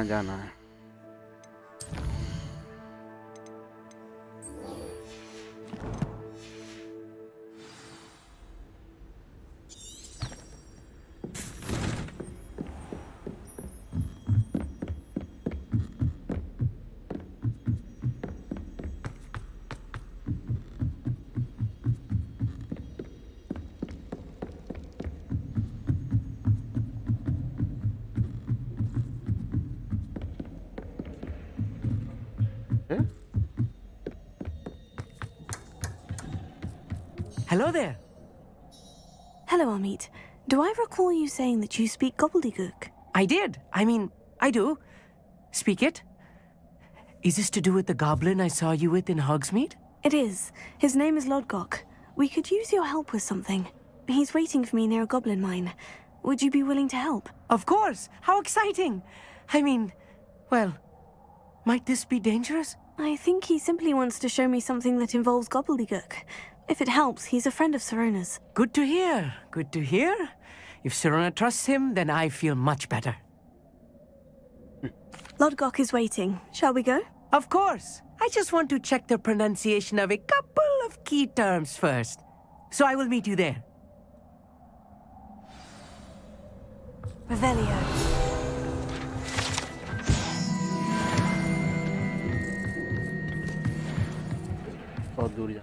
जाना है। Hello there. Hello, Amit. Do I recall you saying that you speak gobbledygook? I did. I do. Speak it. Is this to do with the goblin I saw you with in Hogsmeade? It is. His name is Lodgok. We could use your help with something. He's waiting for me near a goblin mine. Would you be willing to help? Of course. How exciting. Well, might this be dangerous? I think he simply wants to show me something that involves gobbledygook. If it helps, he's a friend of Sirona's. Good to hear. Good to hear. If Sirona trusts him, then I feel much better. Lodgok is waiting. Shall we go? Of course. I just want to check the pronunciation of a couple of key terms first. So I will meet you there. Revelio. बहुत दूर जा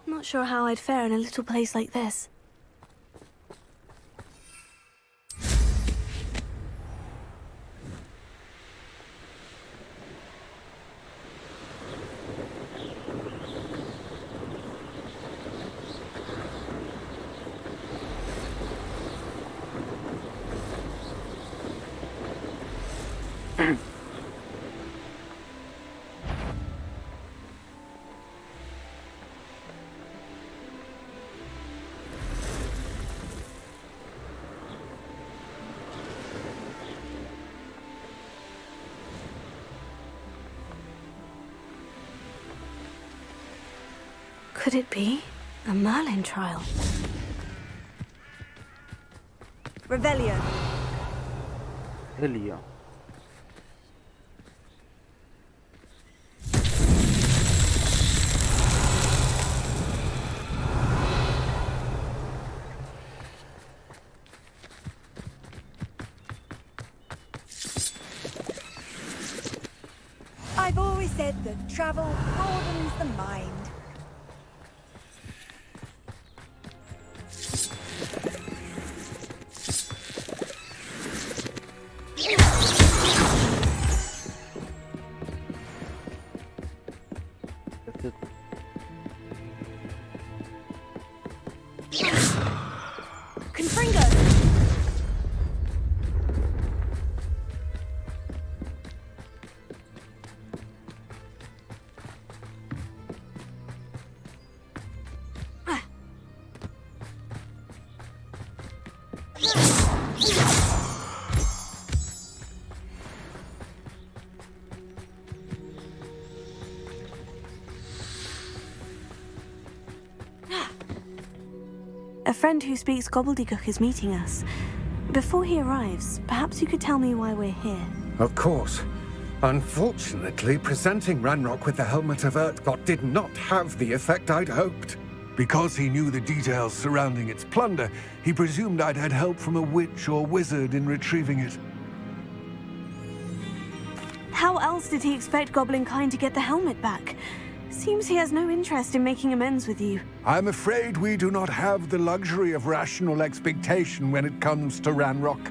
I'm not sure how I'd fare in a little place like this. Could it be a Merlin trial? Revelio. लिया I've always said that travel broadens the mind. Confringo! A friend who speaks gobbledygook is meeting us. Before he arrives, perhaps you could tell me why we're here. Of course. Unfortunately, presenting Ranrock with the Helmet of Urtkot did not have the effect I'd hoped. Because he knew the details surrounding its plunder, he presumed I'd had help from a witch or wizard in retrieving it. How else did he expect Goblin Kind to get the helmet back? Seems he has no interest in making amends with you. I'm afraid we do not have the luxury of rational expectation when it comes to Ranrock.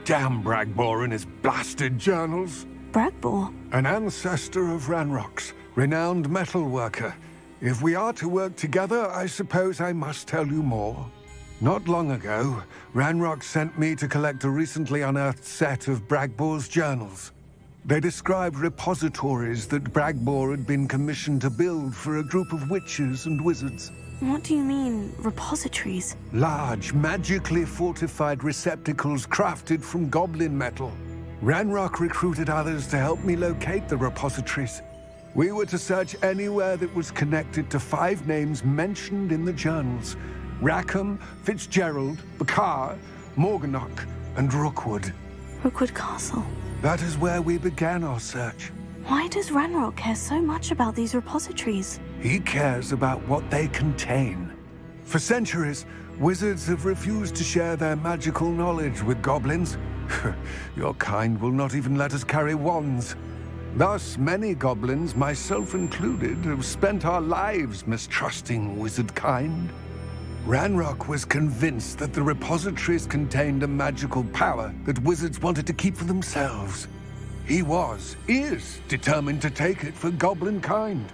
Damn Bragbor and his blasted journals. Bragbor? An ancestor of Ranrock's, renowned metal worker. If we are to work together, I suppose I must tell you more. Not long ago, Ranrock sent me to collect a recently unearthed set of Bragbor's journals. They described repositories that Bragbor had been commissioned to build for a group of witches and wizards. What do you mean, repositories? Large, magically fortified receptacles crafted from goblin metal. Ranrock recruited others to help me locate the repositories. We were to search anywhere that was connected to 5 names mentioned in the journals: Rackham, Fitzgerald, Bakar, Morganach, and Rookwood. Rookwood Castle. That is where we began our search. Why does Ranrock care so much about these repositories? He cares about what they contain. For centuries, wizards have refused to share their magical knowledge with goblins. Your kind will not even let us carry wands. Thus, many goblins, myself included, have spent our lives mistrusting wizard kind. Ranrock was convinced that the repositories contained a magical power that wizards wanted to keep for themselves. He is determined to take it for goblin kind.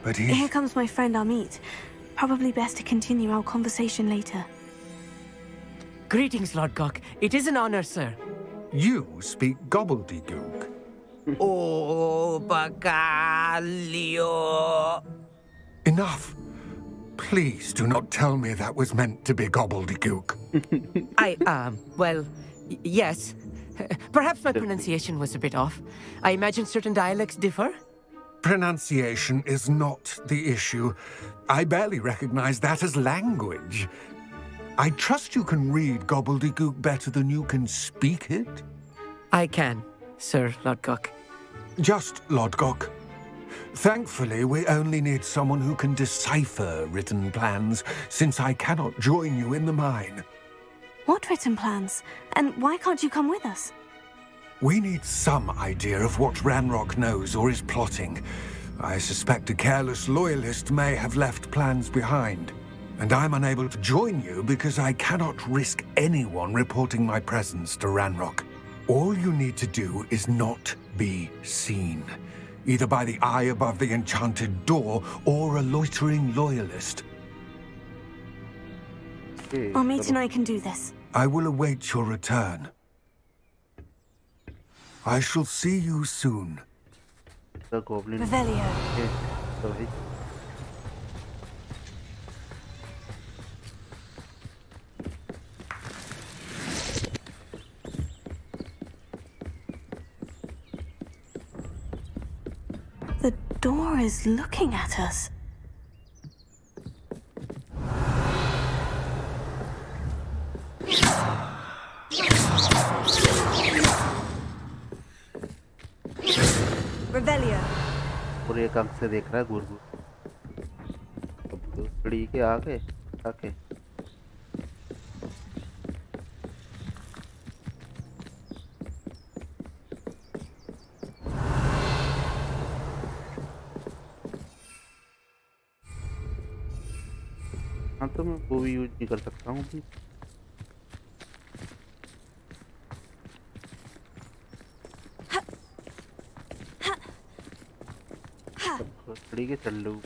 But Here comes my friend Amit. Probably best to continue our conversation later. Greetings, Lord Gok. It is an honor, sir. You speak gobbledygook. Oh, Bagalio. Enough. Please do not tell me that was meant to be gobbledygook. Well, yes. Perhaps my pronunciation was a bit off. I imagine certain dialects differ. Pronunciation is not the issue. I barely recognize that as language. I trust you can read gobbledygook better than you can speak it? I can, Sir Lord Gok. Just Lodgok. Thankfully, we only need someone who can decipher written plans, since I cannot join you in the mine. What written plans? And why can't you come with us? We need some idea of what Ranrock knows or is plotting. I suspect a careless loyalist may have left plans behind. And I'm unable to join you because I cannot risk anyone reporting my presence to Ranrock. All you need to do is not be seen, either by the eye above the enchanted door or a loitering loyalist. Amit and I can do this. I will await your return. I shall see you soon. The goblin. Revelio. Okay, sorry. The door is looking at us. Revelio. और एक आंख से देख रहा है घूर घूर। अब तो खड़ी के आगे आके हाँ तो मैं वो भी यूज नहीं कर सकता हूँ भी। खड़ी के चल लूँ।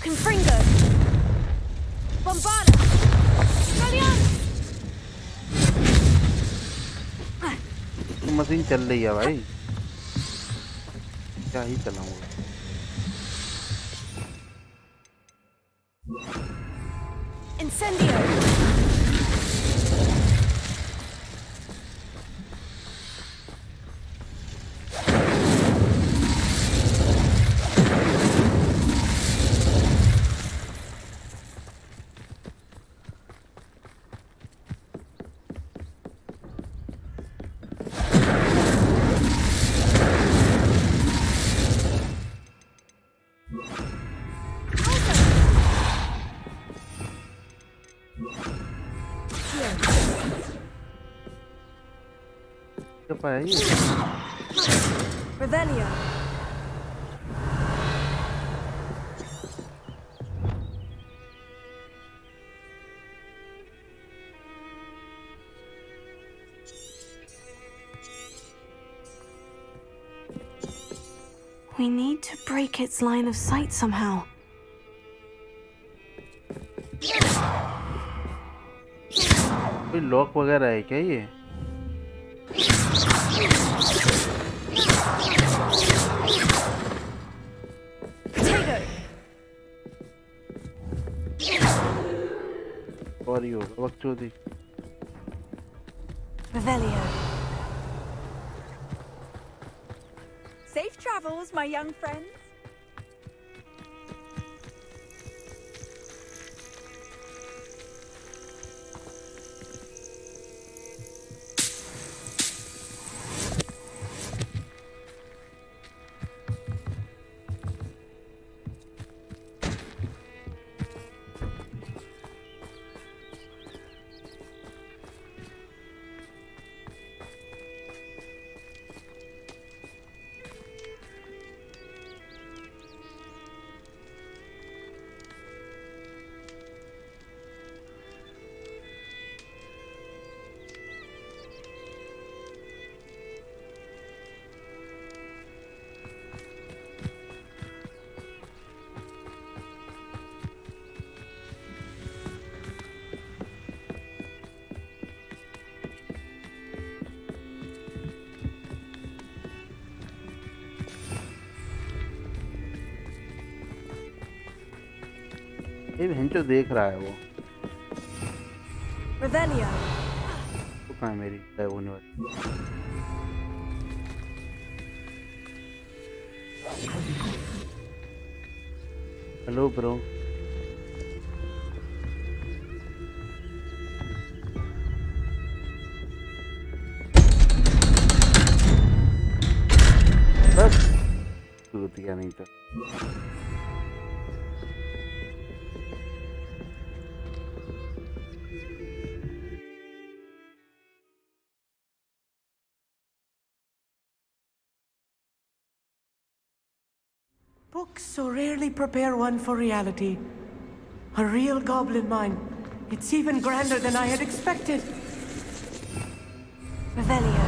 Confringo. Bombarda. Brilliant. मशीन चल रही है भाई, क्या ही चलाऊंगा। Incendio. क्या पाया ये? Revelio. We need to break its line of sight somehow. कोई लॉक वगैरह है क्या ये? Potato. और ये होगा बकचोदी। Revelio. Safe travels, my young friends. ये भैंचो देख रहा है वो Revelio. तो कहाँ है मेरी तय होने वाली। हेलो ब्रो, बस शुरू किया नहीं था। Books so rarely prepare one for reality. A real goblin mine. It's even grander than I had expected. Revelio.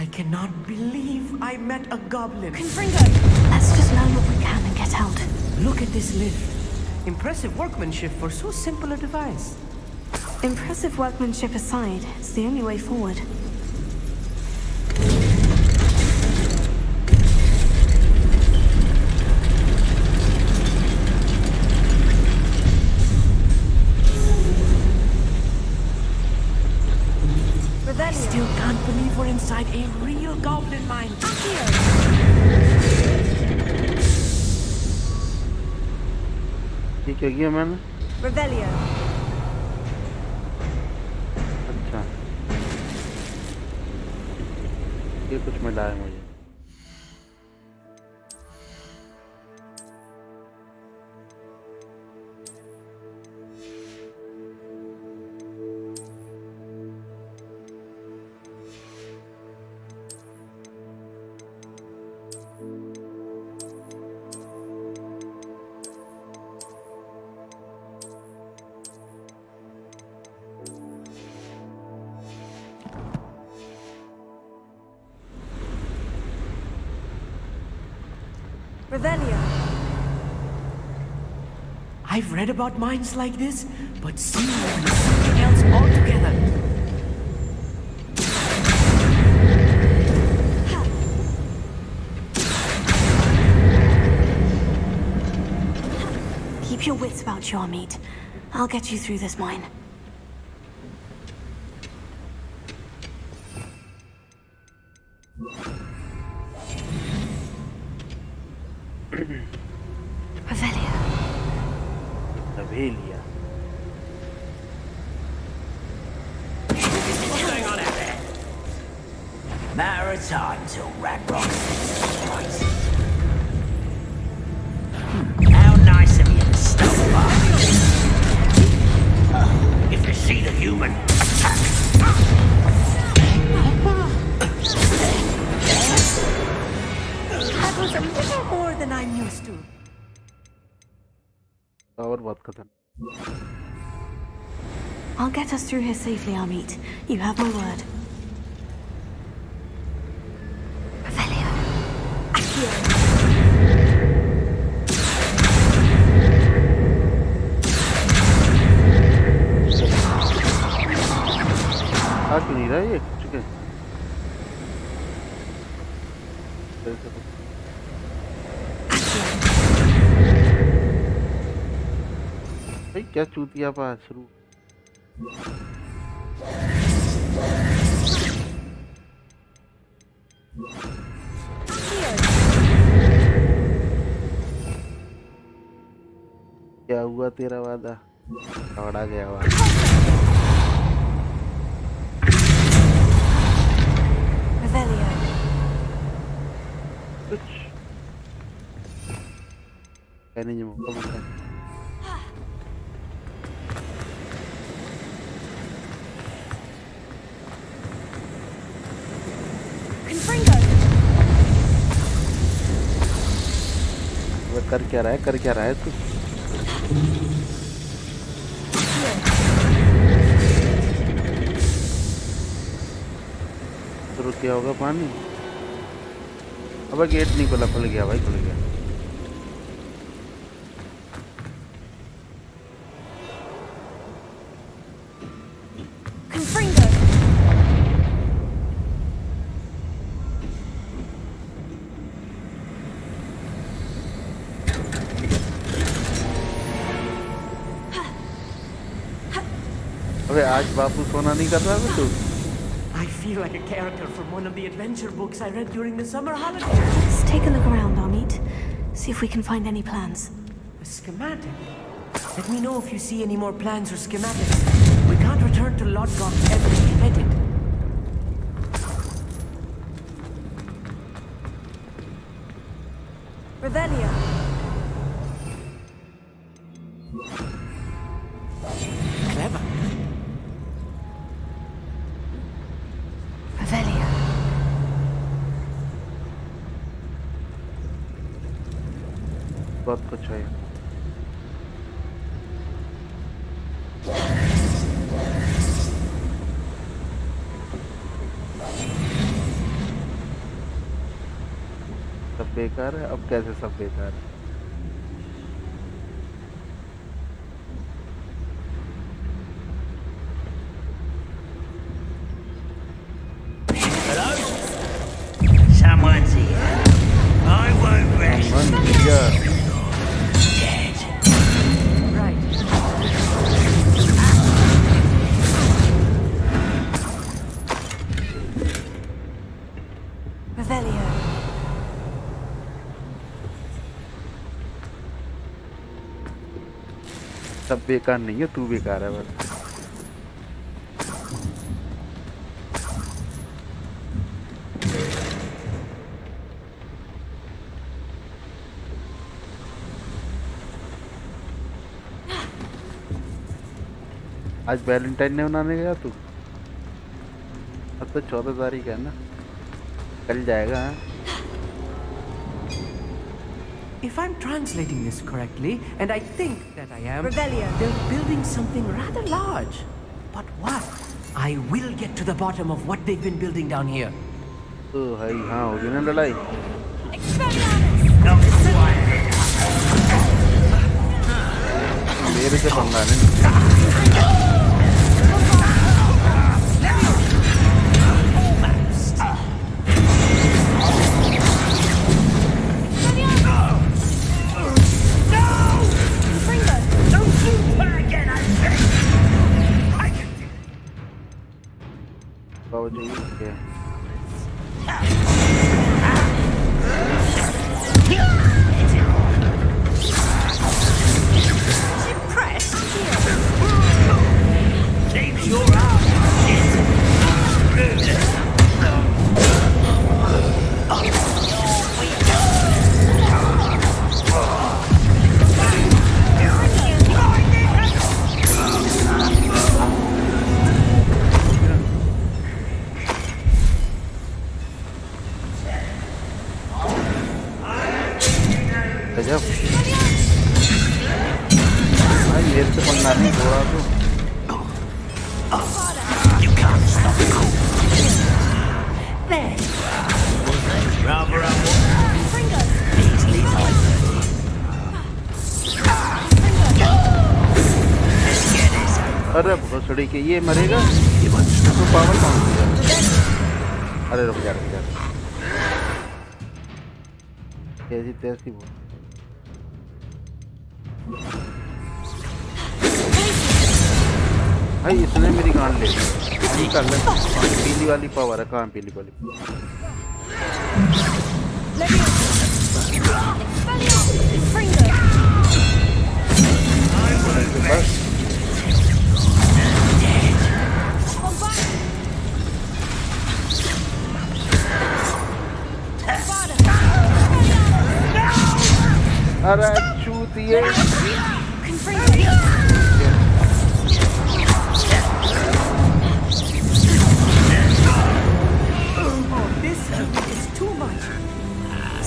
I cannot believe I met a goblin. Confringo! Let's just learn what we can and get out. Look at this lift. Impressive workmanship for so simple a device. Impressive workmanship aside, it's the only way forward. I still can't believe we're inside a real goblin mine. ये क्या किया मैंने? Revelio. अच्छा, ये कुछ मिला है मुझे। Revelio. I've read about mines like this, but seeing them is something else altogether. Keep your wits about you, Amit. I'll get you through this mine. Revelio. Revelia. What's going on out there? Matter of time till Ragnarok sets us right. How nice of you to stop by. If you see the human, attack. That was a little more than I'm used to. और बात खत्म। I'll get us through here safely, Amit. You have my word. Revelio. आ क्यों नहीं रहा ये? ठीक है। भाई क्या चूतिया पास शुरू। क्या हुआ तेरा वादा? दौड़ा गया वादा। Revelio. कुछ कहने जो मौका मिलता है। Confringo. वो कर क्या रहा है? कर क्या रहा है तू? तो रुक गया होगा पानी। अब गेट नहीं खुला, खुल गया भाई, खुल गया। Confringo. आज बापू सोना नहीं कर रहा है तू? I feel like a character from one of the adventure books I read during the summer holidays. Let's take a look around, Amit. See if we can find any plans. A schematic? Let me know if you see any more plans or schematics. We can't return to Lodgok empty-headed. Revelia. Clever. Revelia. बहुत कुछ है। सब बेकार है। अब कैसे सब बेकार है? Someone's here. I won't rest. Dead. Right. Revelio. सब बेकार नहीं है, तू बेकार है बस। आज वैलेंटाइन डे मनाने गया तू? अब तो 14 तारीख है ना, कल जाएगा। हाँ? If I'm translating this correctly, and I think that I am, Revelia. they're building something rather large. But what? I will get to the bottom of what they've been building down here. तो भाई हाँ होगी ना लड़ाई। मेरे से पंगा नहीं। अरे भोसड़ी के ये मरेगा, तो पावर कौन दिया? अरे रुक जा तेजी तेजी वो भाई इसने मेरी गांड ले ली। कर ले, पीली वाली पावर है। कहाँ पीली वाली? बस अरे चूतिए।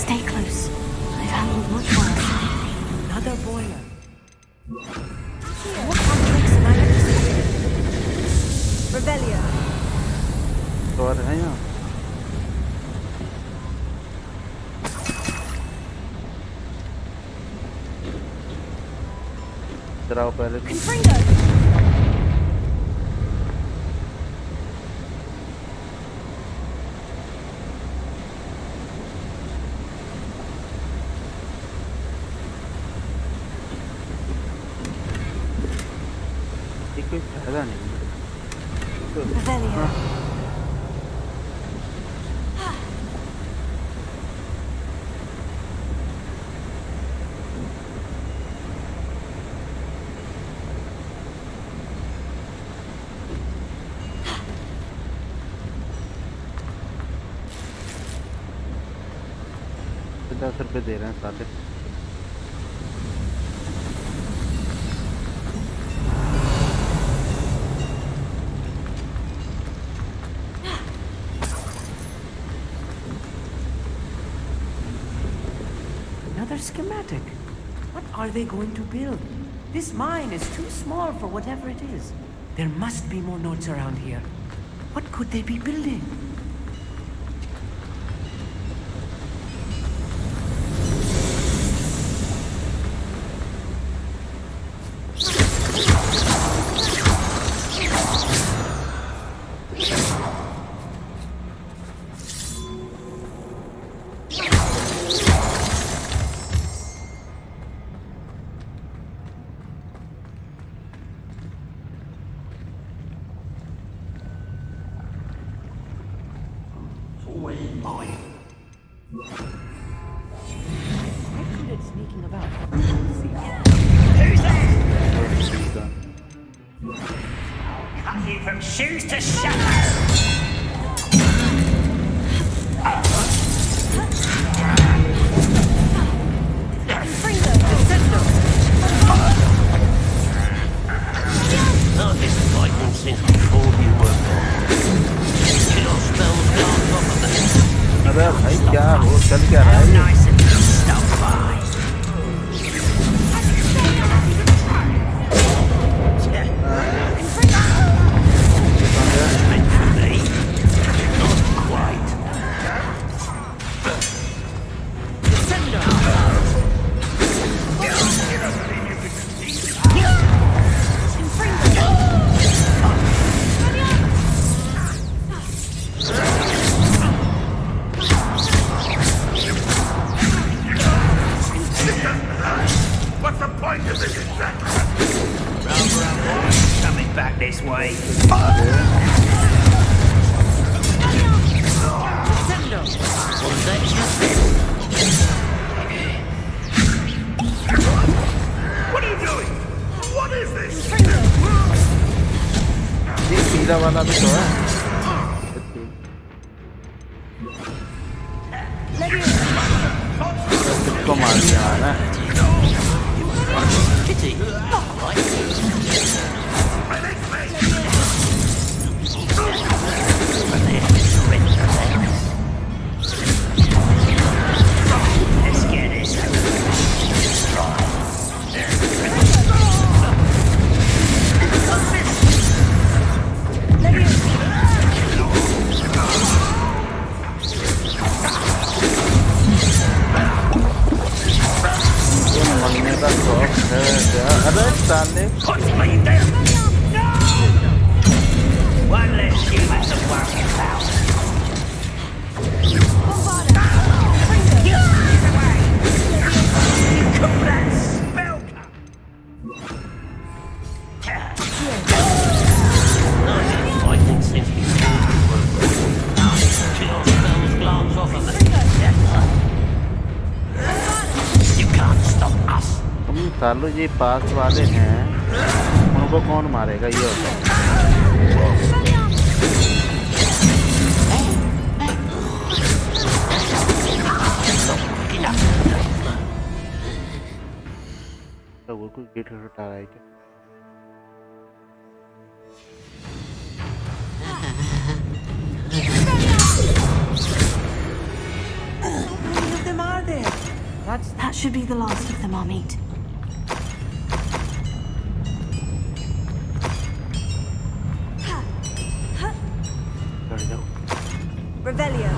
Stay close. I've handled much worse. Another boiler. What complex am I expecting? Revelia. तो और है यहाँ। चलाओ पहले। कोई फायदा नहीं। Revelio. ₹10 दे रहे हैं साले। Another schematic. What are they going to build? This mine is too small for whatever it is. There must be more nodes around here. What could they be building? Sneaking about. Cut you from shoes to shadow. No disappointment since before you were born. Your spells gone off of the... अरे भाई क्या हो चल क्या रहा है? Nice and stuff by. Meant for me. Not quite. What's the point of this exactly? Coming back this way. Was that just it? What are you doing? What is this? ये पीला वाला भी तो है। इसको मार दिया है ना। Pity. Let's get it. मरने का शौक है क्या? अरे साले One less human to worry about. Call that spell cut. Nice and fighting since you your spells glance off of it. You can't stop us. तुम सालों ये पास वाले हैं, उनको कौन मारेगा ये होता है। तो वो कुछ गेट हटा रहा है क्या? How many of them are there? That should be the last of them, Amit. Revelio.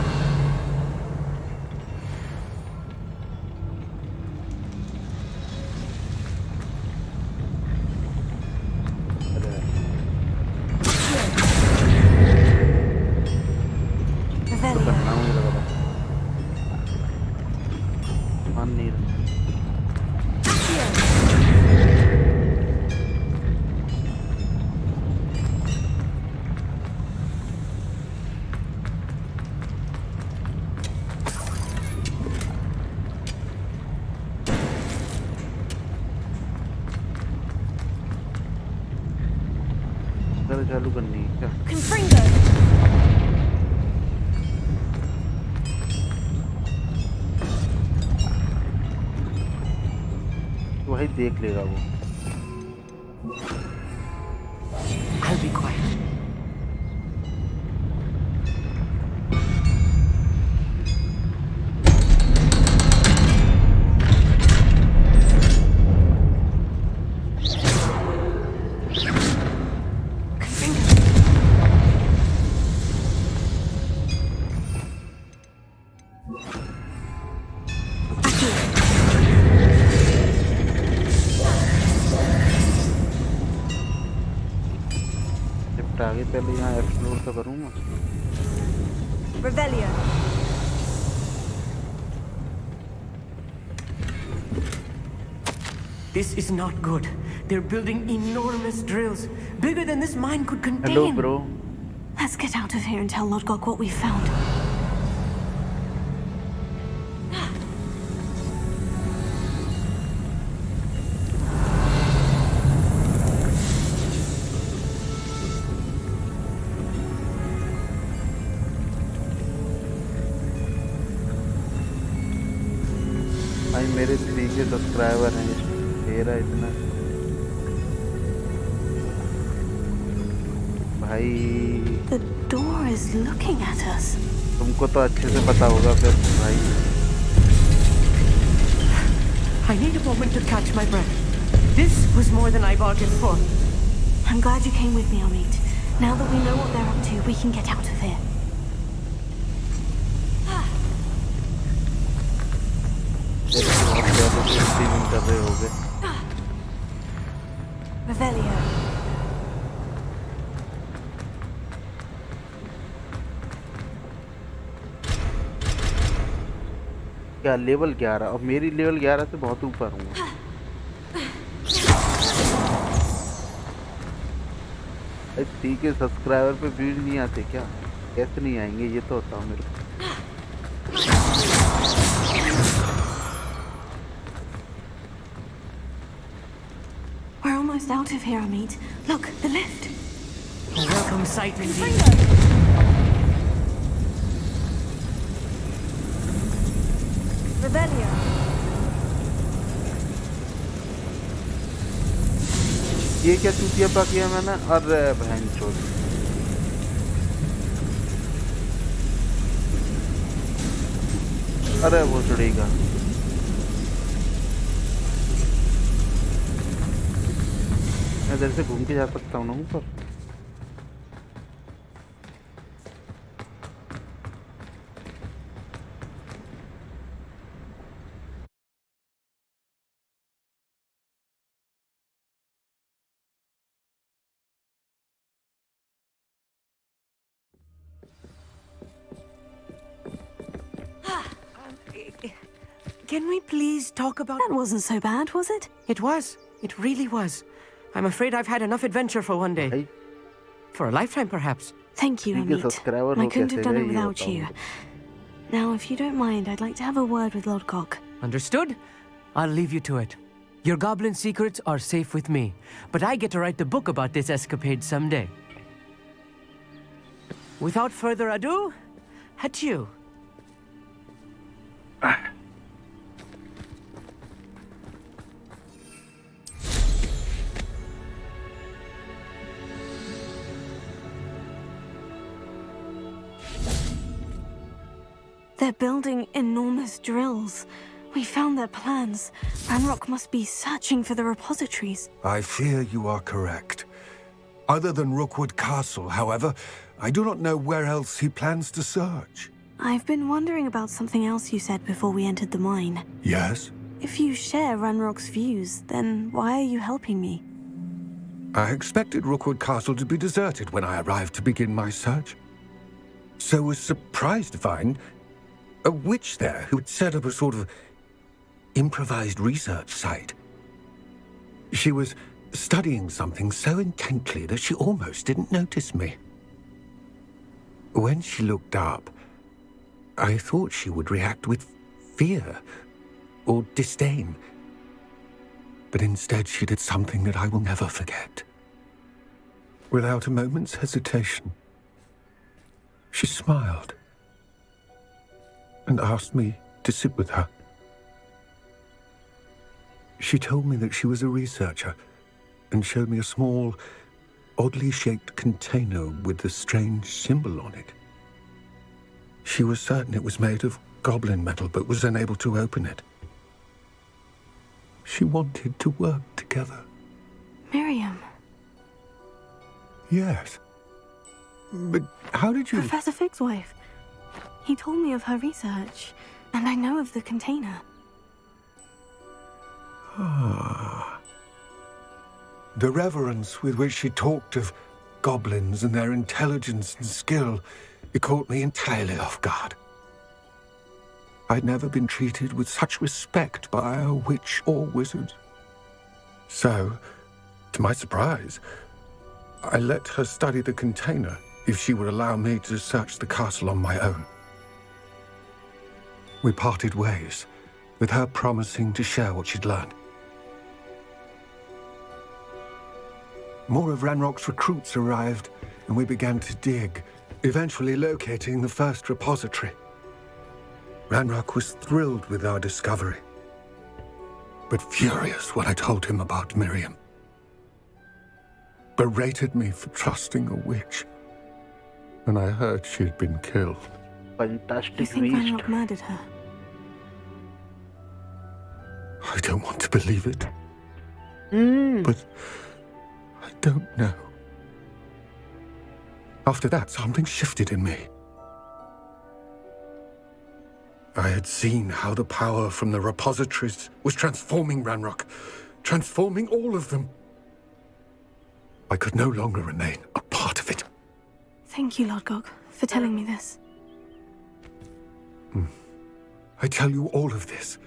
चालू करनी है क्या? Confringo! वही देख लेगा वो। I'll be quiet. आगे पहले यहाँ एक्सप्लोर तो करूँगा। Revelio. This is not good. They're building enormous drills, bigger than this mine could contain. Hello, bro. Let's get out of here and tell Lodgok what we found. भाई मेरे 3K subscriber हैं, तेरा इतना भाई। The door is looking at us. तुमको तो अच्छे से पता होगा फिर भाई। I need a moment to catch my breath. This was more than I bargained for. I'm glad you came with me, Amit. Now that we know what they're up to, we can get out of here. कर रहे होगे। Revelio. क्या level 11? और मेरी level 11 से बहुत ऊपर हूँ। भाई 3K सब्सक्राइबर पे व्यूज नहीं आते क्या? कैसे नहीं आएंगे ये तो बताओ मेरे को। We're almost out of here, Amit. Look, the lift. A welcome sight indeed. Revelio. ये क्या चूतिया पा किया मैंने? अरे बहन चोद। अरे वो चढ़ेगा। मैं इधर से घूम के जा सकता हूँ ना ऊपर? Can we please talk about... That wasn't so bad, was it? It was. It really was. I'm afraid I've had enough adventure for one day. भाई For a lifetime, perhaps. Thank you, ठीक है, Amit. Subscriber I हो couldn't have कैसे done गए it ये without बताओ you. मुझे। Now, if you don't mind, I'd like to have a word with Lord Cock. Understood? I'll leave you to it. Your goblin secrets are safe with me, but I get to write the book about this escapade someday. Without further ado, adieu. They're building enormous drills. We found their plans. Ranrock must be searching for the repositories. I fear you are correct. Other than Rookwood Castle, however, I do not know where else he plans to search. I've been wondering about something else you said before we entered the mine. Yes? If you share Ranrock's views, then why are you helping me? I expected Rookwood Castle to be deserted when I arrived to begin my search. So was surprised to find a witch there who had set up a sort of improvised research site. She was studying something so intently that she almost didn't notice me. When she looked up, I thought she would react with fear or disdain. But instead she did something that I will never forget. Without a moment's hesitation, she smiled and asked me to sit with her. She told me that she was a researcher and showed me a small, oddly shaped container with a strange symbol on it. She was certain it was made of goblin metal, but was unable to open it. She wanted to work together. Miriam. Yes. But how did you... Professor Fig's wife. He told me of her research, and I know of the container. Ah. The reverence with which she talked of goblins and their intelligence and skill, it caught me entirely off guard. I'd never been treated with such respect by a witch or wizard. So, to my surprise, I let her study the container if she would allow me to search the castle on my own. We parted ways, with her promising to share what she'd learned. More of Ranrock's recruits arrived, and we began to dig, eventually locating the first repository. Ranrock was thrilled with our discovery, but furious when I told him about Miriam. Berated me for trusting a witch, and I heard she had been killed. You Fantastic think beast. Ranrock murdered her? I don't want to believe it, but I don't know. After that, something shifted in me. I had seen how the power from the repositories was transforming Ranrock, transforming all of them. I could no longer remain a part of it. Thank you, Lord Gog, for telling me this. I tell you all of this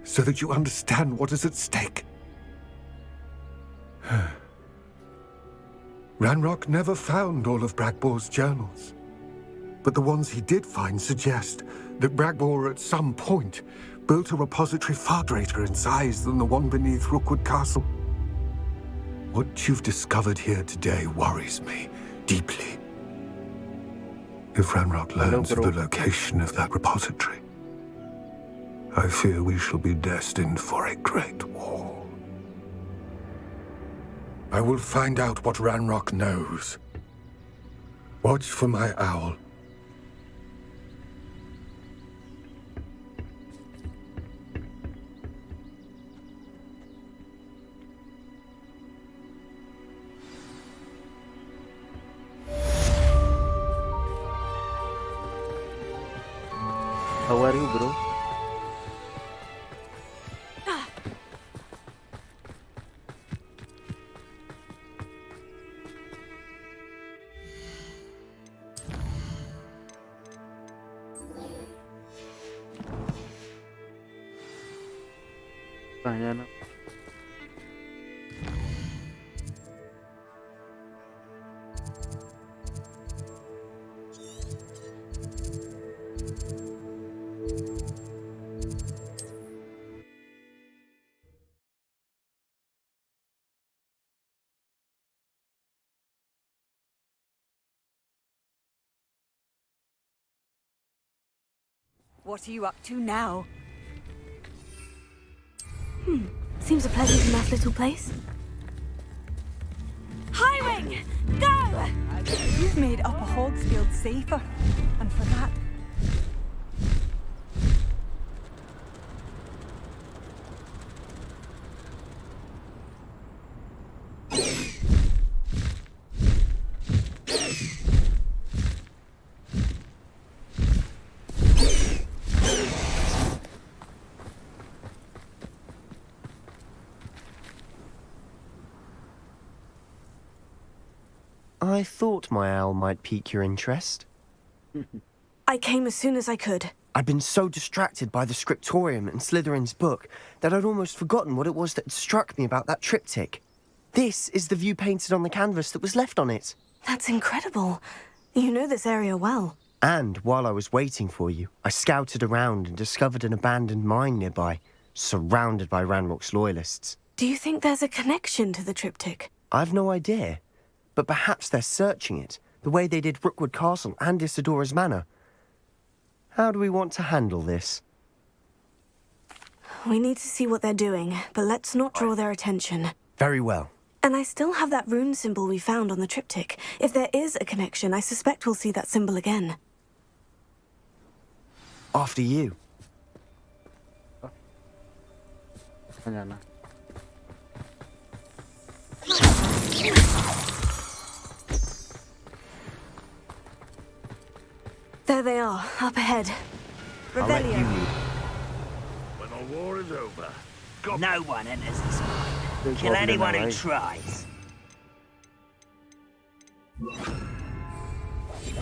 so that you understand what is at stake. Ranrock never found all of Bragbor's journals, but the ones he did find suggest that Bragbor at some point built a repository far greater in size than the one beneath Rookwood Castle. What you've discovered here today worries me deeply. If Ranrock learns of the location of that repository, I fear we shall be destined for a great war. I will find out what Ranrock knows. Watch for my owl. How are you, bro? कहाँ जाना? What are you up to now? Seems a pleasant enough little place. Highwing! Go! You've made Upper Hogsfield safer, and for that, I thought my owl might pique your interest. I came as soon as I could. I'd been so distracted by the scriptorium and Slytherin's book that I'd almost forgotten what it was that had struck me about that triptych. This is the view painted on the canvas that was left on it. That's incredible. You know this area well. And while I was waiting for you, I scouted around and discovered an abandoned mine nearby, surrounded by Ranrock's loyalists. Do you think there's a connection to the triptych? I've no idea. but perhaps they're searching it, the way they did Rookwood Castle and Isadora's Manor. How do we want to handle this? We need to see what they're doing, but let's not draw their attention. Very well. And I still have that rune symbol we found on the triptych. If there is a connection, I suspect we'll see that symbol again. After you. There they are, up ahead. I'll let you Revelio. lead. When the war is over, No one enters this mine. Kill anyone who tries.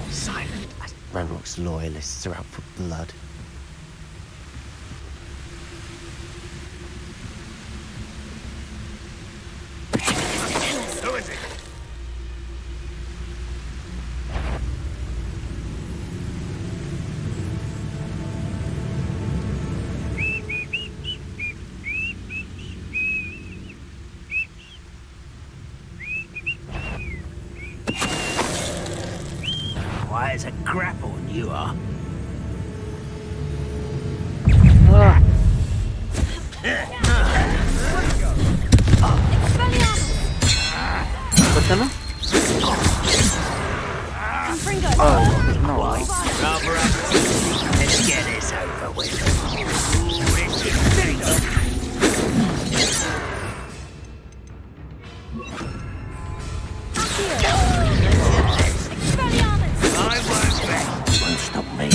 Silent. Ranrock's loyalists are out for blood. who is it? Why, it's a grapple, you are. What's Rather let's get this over with. I won't bet. Won't stop me.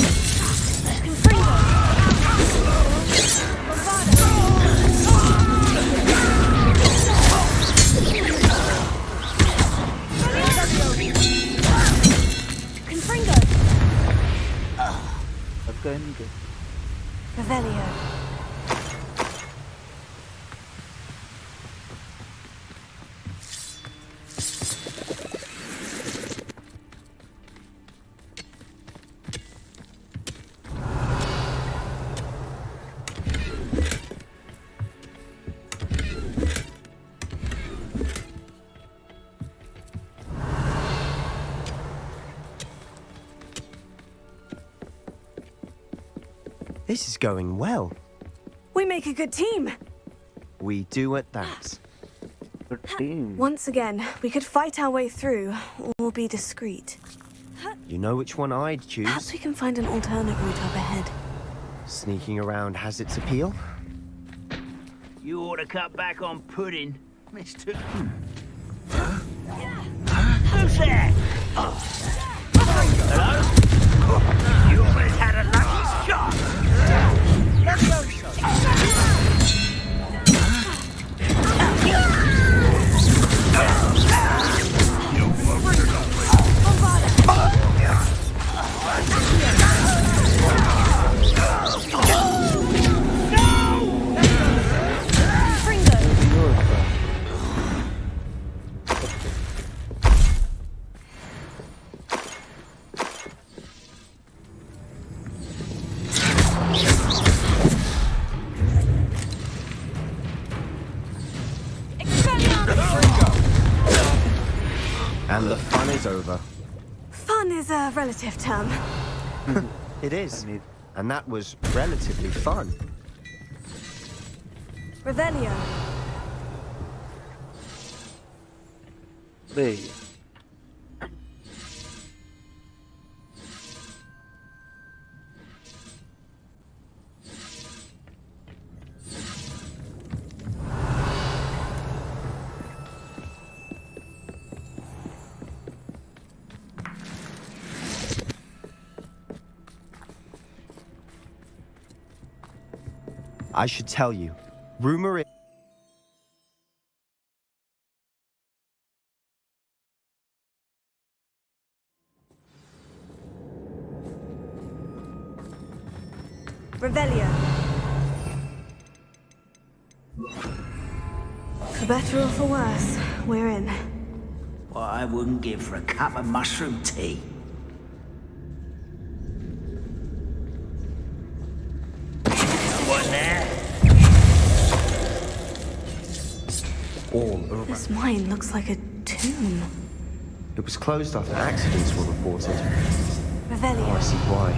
Let's go and go. Revelio. This is going well. We make a good team. We do at that. Good team. Once again, we could fight our way through, or be discreet. You know which one I'd choose. Perhaps we can find an alternate route up ahead. Sneaking around has its appeal. You ought to cut back on pudding, Mr. Who's there? Hello? You almost had a lucky shot. And the fun is over. Fun is a relative term. It is. And that was relatively fun. Revelio. Hey. I should tell you. Rumor is... Revelio. For better or for worse, we're in. What I wouldn't give for a cup of mushroom tea. Someone there? all around. This mine looks like a tomb. It was closed after accidents were reported. Revelio. Oh, I see why.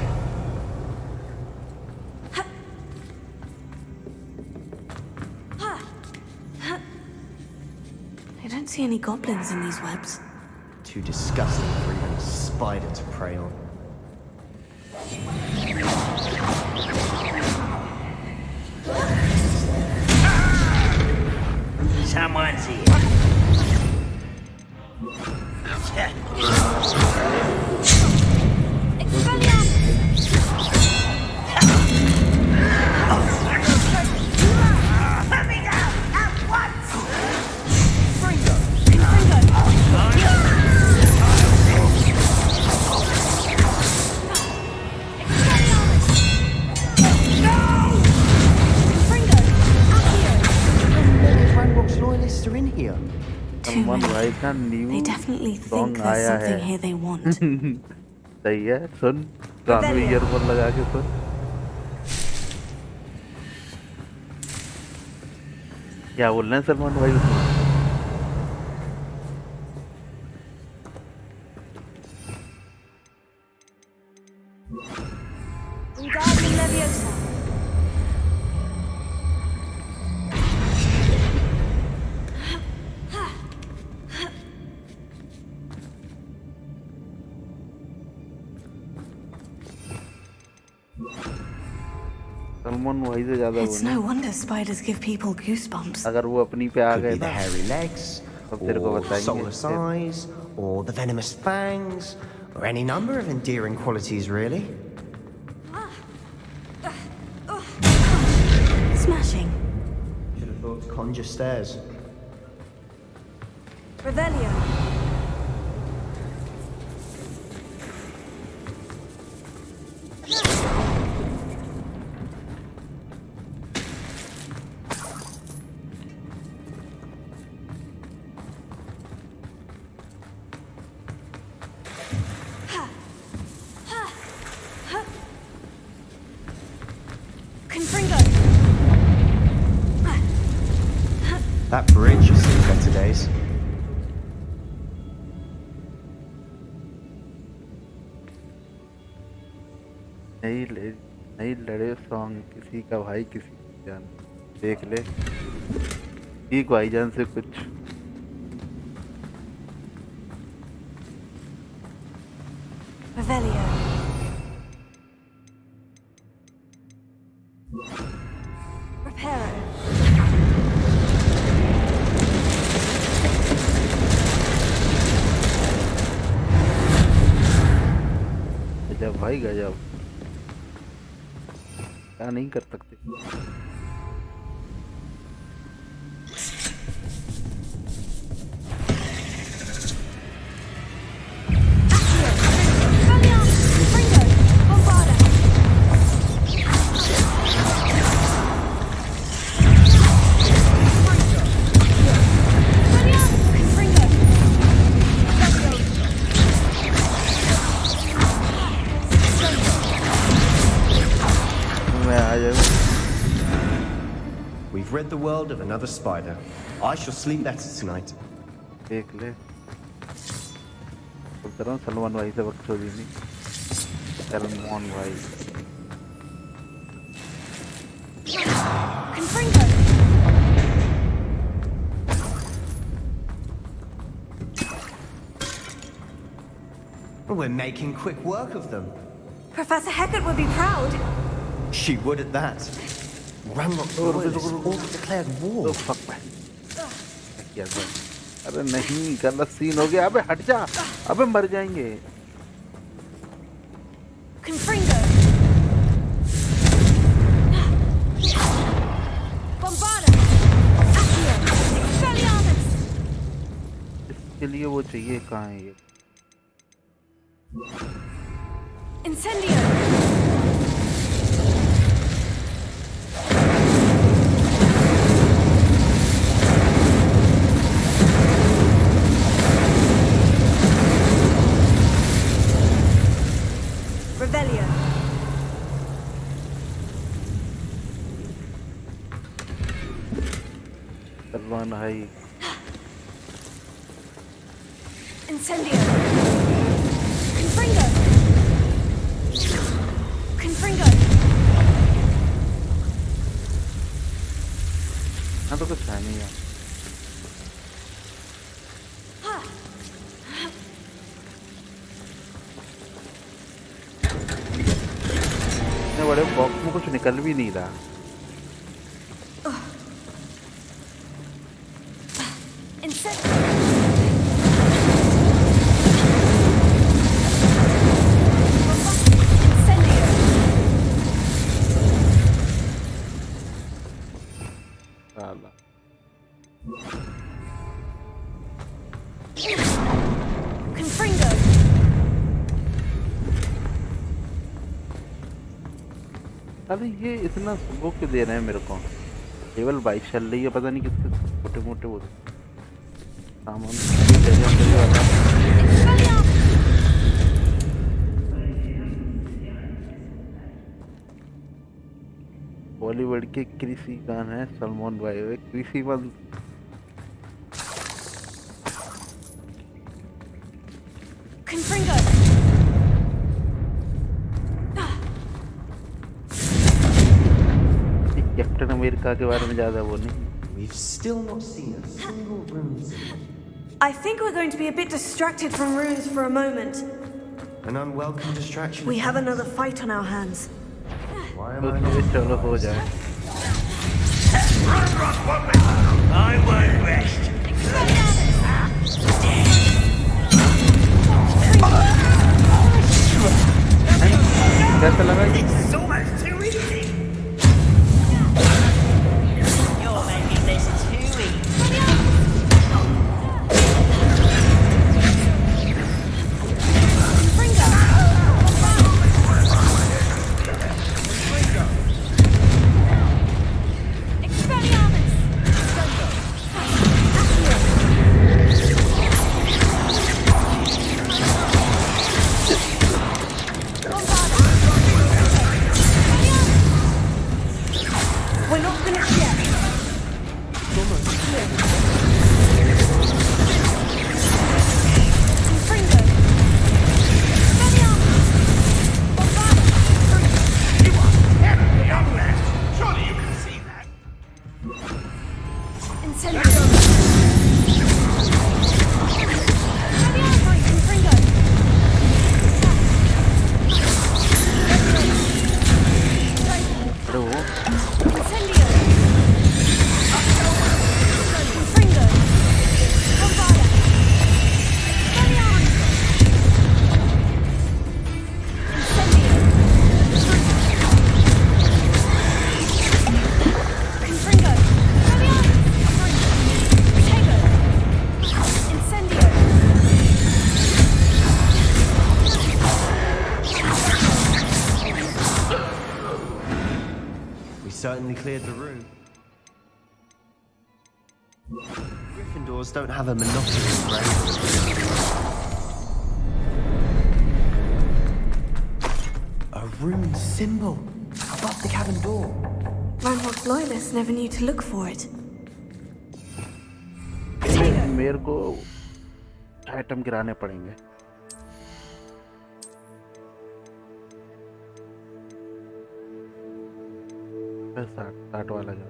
I don't see any goblins in these webs. Too disgusting for even a spider to prey on. Someone's here. Let me down at once! Ranrock's loyalists are in here. Too Salman many. भाई का new They definitely song think there's आया something है here they want. सही है सुन कान में earphone लगा के सुन क्या बोल रहे हैं सलमान भाई उसमें Wingardium Leviosa. सलमान भाई से ज्यादा It's no wonder spiders give people goosebumps. अगर वो अपनी पे आ Could गए be the ना hairy legs, अब तेरे को or बताएंगे soulless eyes, or the venomous fangs, or any number of endearing qualities, really. Smashing. Should have thought to conjure stairs. Revelio. Confringo. That bridge has seen better days. नहीं लड़े song किसी का भाई किसी की जान देख ले ठीक भाईजान से कुछ Revelio. Reparo. गजब भाई गजब क्या नहीं कर सकते मैं आ जाऊँ We've rid the world of another spider. I shall sleep better tonight. देख ले बोलता रहा हूँ सलमान भाई से वक्त छोड़ी नहीं सलमान भाई Confringo. We're making quick work of them. Professor Heckett would be proud. She would at that. Ranrock's loyalists all declared war. तो फक भाई क्या भाई अरे नहीं गलत सीन हो गया अबे हट जा अबे मर जाएंगे Confringo. Bombarda. Accio. Expelliarmus. इसके लिए वो चाहिए कहाँ है ये Incendio. Revelio. सलमान भाई Incendio. Confringo. Confringo. हाँ तो कुछ है नहीं यार। इतने बड़े बॉक्स में कुछ निकल भी नहीं रहा। साला। Confringo. अरे ये इतना वो क्यों दे रहे हैं मेरे को? लेवल 22 चल रही है, पता नहीं कितने छोटे मोटे वो सामान बॉलीवुड के कृषि गान है सलमान भाई, कृषि बंद Confringo. कैप्टन अमेरिका के बारे में ज्यादा वो नहीं। We've still not seen a single rune symbol. I think we're going to be a bit distracted from runes for a moment. An unwelcome distraction. We have another fight on our hands. Why am I not? चलो हो जाए। I won't rest. कैसा लगा ये? It's almost too easy. You're making this too easy. We're not finished yet. Confringo. Surely you can see that. Incendio. Confringo. अरे वो Incendio. Confringo. Bombada. Incendio. Confringo. Tego. Incendio. We certainly cleared the room. Gryffindors don't have a monopoly of brains. A rune symbol above the cabin door. Ranrock's loyalists never knew to look for it. मेरे को item गिराने पड़ेंगे। फिर 60 वाला जा।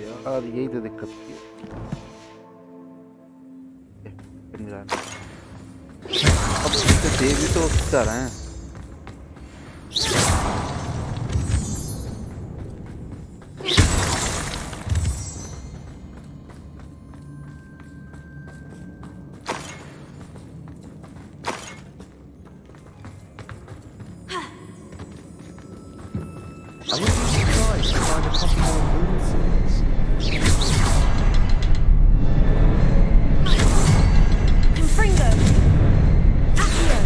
यार यही तो दिक्कत थी। अब इससे देवी तो कर रहे हैं। I wouldn't be surprised to find a couple more rune symbols. Confringo. Accio.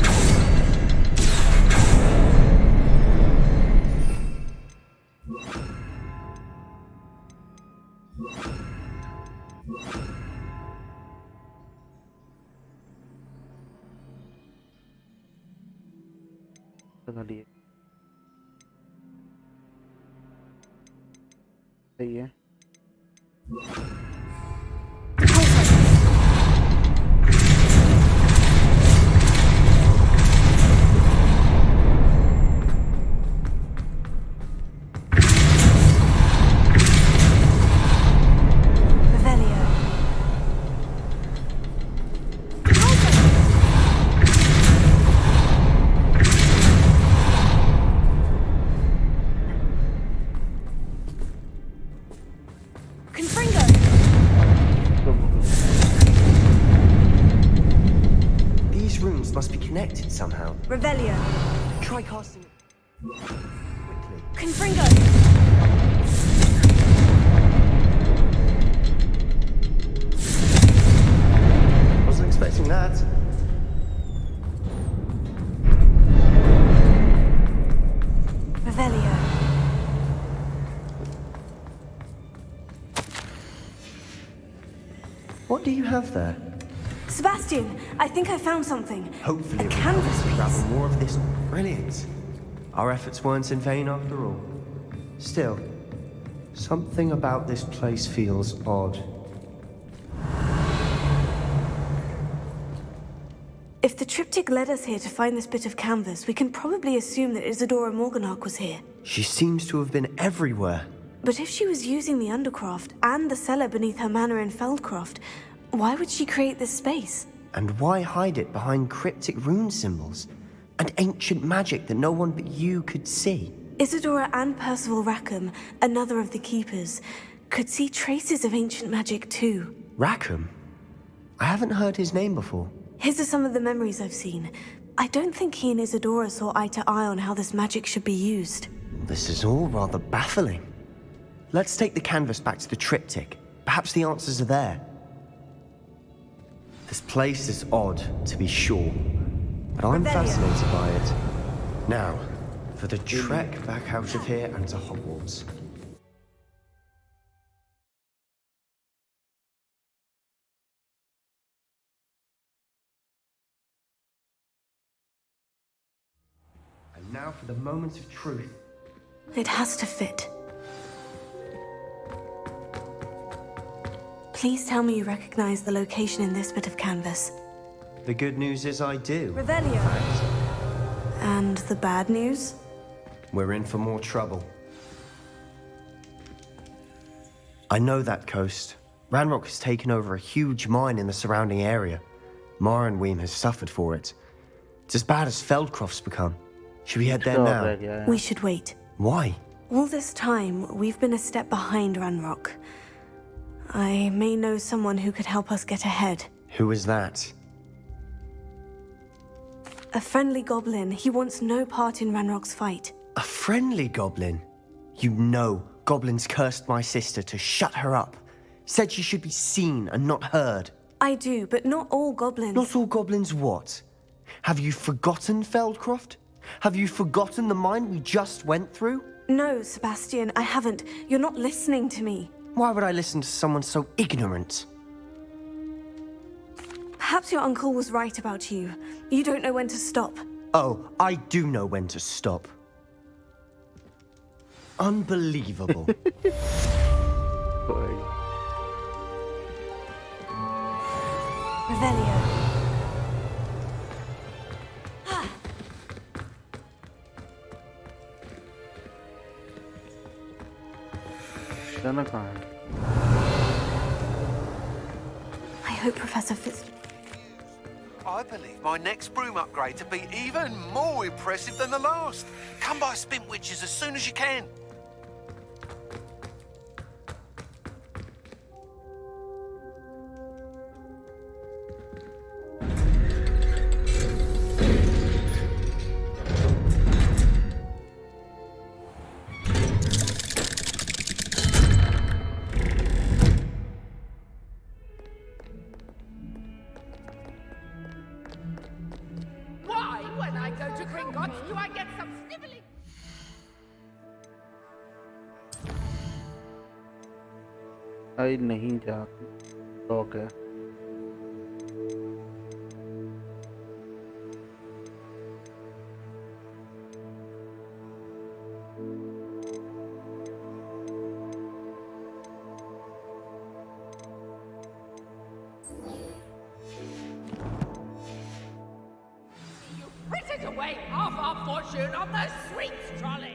लगा लिए। सही है। These rooms must be connected somehow. Revelio. Try casting it quickly. Confringo. Wasn't expecting that. Revelio. What do you have there? Sebastian, I think I found something. Hopefully A it will help canvas us to piece. grab more of this. Brilliant. Our efforts weren't in vain after all. Still, something about this place feels odd. If the triptych led us here to find this bit of canvas, we can probably assume that Isadora Morganach was here. She seems to have been everywhere. But if she was using the Undercroft and the cellar beneath her manor in Feldcroft, why would she create this space? And why hide it behind cryptic rune symbols and ancient magic that no one but you could see? Isadora and Percival Rackham, another of the Keepers, could see traces of ancient magic too. Rackham? I haven't heard his name before. His are some of the memories I've seen. I don't think he and Isadora saw eye to eye on how this magic should be used. This is all rather baffling. Let's take the canvas back to the triptych. Perhaps the answers are there. This place is odd, to be sure, but I'm fascinated by it. Now, for the trek back out of here and to Hogwarts. And now for the moment of truth. It has to fit. Please tell me you recognize the location in this bit of canvas. The good news is I do. Revelio. And the bad news? We're in for more trouble. I know that coast. Ranrock has taken over a huge mine in the surrounding area. Mornweem has suffered for it. It's as bad as Feldcroft's become. Should we head there now? We should wait. Why? All this time, we've been a step behind Ranrock. I may know someone who could help us get ahead. Who is that? A friendly goblin. He wants no part in Ranrock's fight. A friendly goblin? You know goblins cursed my sister to shut her up. Said she should be seen and not heard. I do, but not all goblins. Not all goblins what? Have you forgotten Feldcroft? Have you forgotten the mine we just went through? No, Sebastian, I haven't. You're not listening to me. Why would I listen to someone so ignorant? Perhaps your uncle was right about you. You don't know when to stop. Oh, I do know when to stop. Unbelievable. Revelio. जाना कहाँ है? I hope Professor Fitz... I believe my next broom upgrade to be even more impressive than the last. Come by Spintwitches as soon as you can. Why, when I go to Gringotts, do I get some sniveling? आई नहीं जा lock है away half our fortune on the sweets trolley.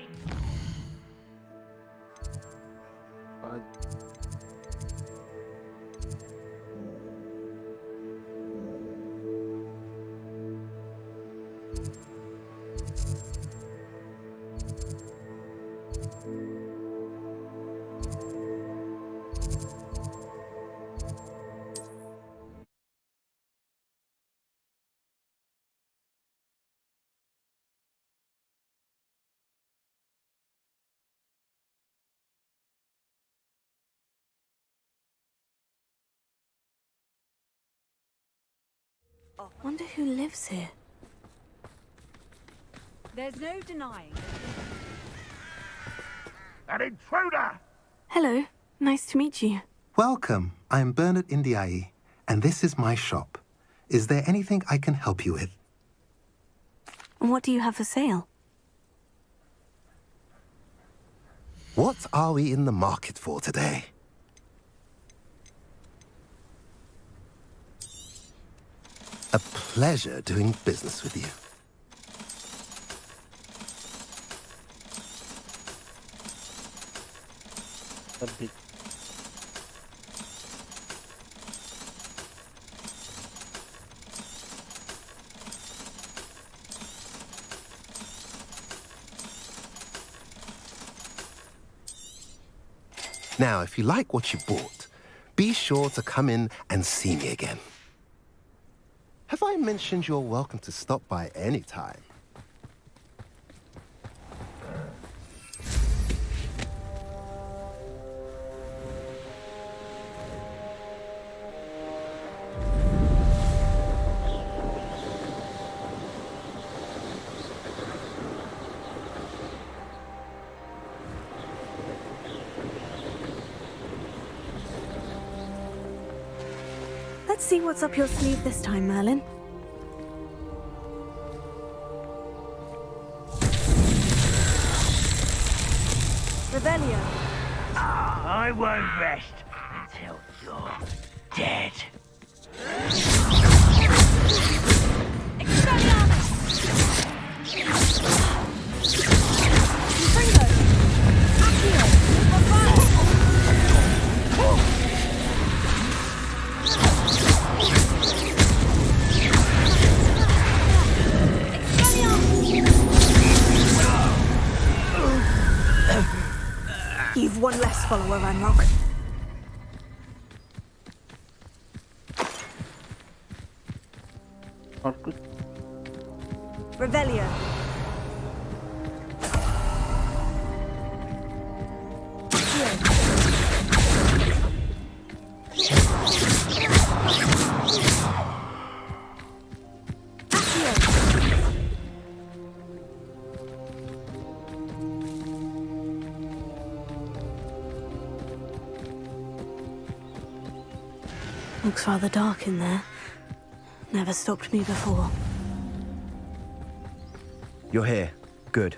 Wonder who lives here. There's no denying. An intruder! Hello, nice to meet you. Welcome. I'm Bernard Indiai, and this is my shop. Is there anything I can help you with? And what do you have for sale? What are we in the market for today? A pleasure doing business with you. Now, if you like what you bought, be sure to come in and see me again. Have I mentioned you're welcome to stop by any time? Let's see what's up your sleeve this time, Merlin. Revelio. I won't rest until you're dead. You've one less follower, Ranrock. Revelio. Looks rather dark in there. Never stopped me before. You're here. Good.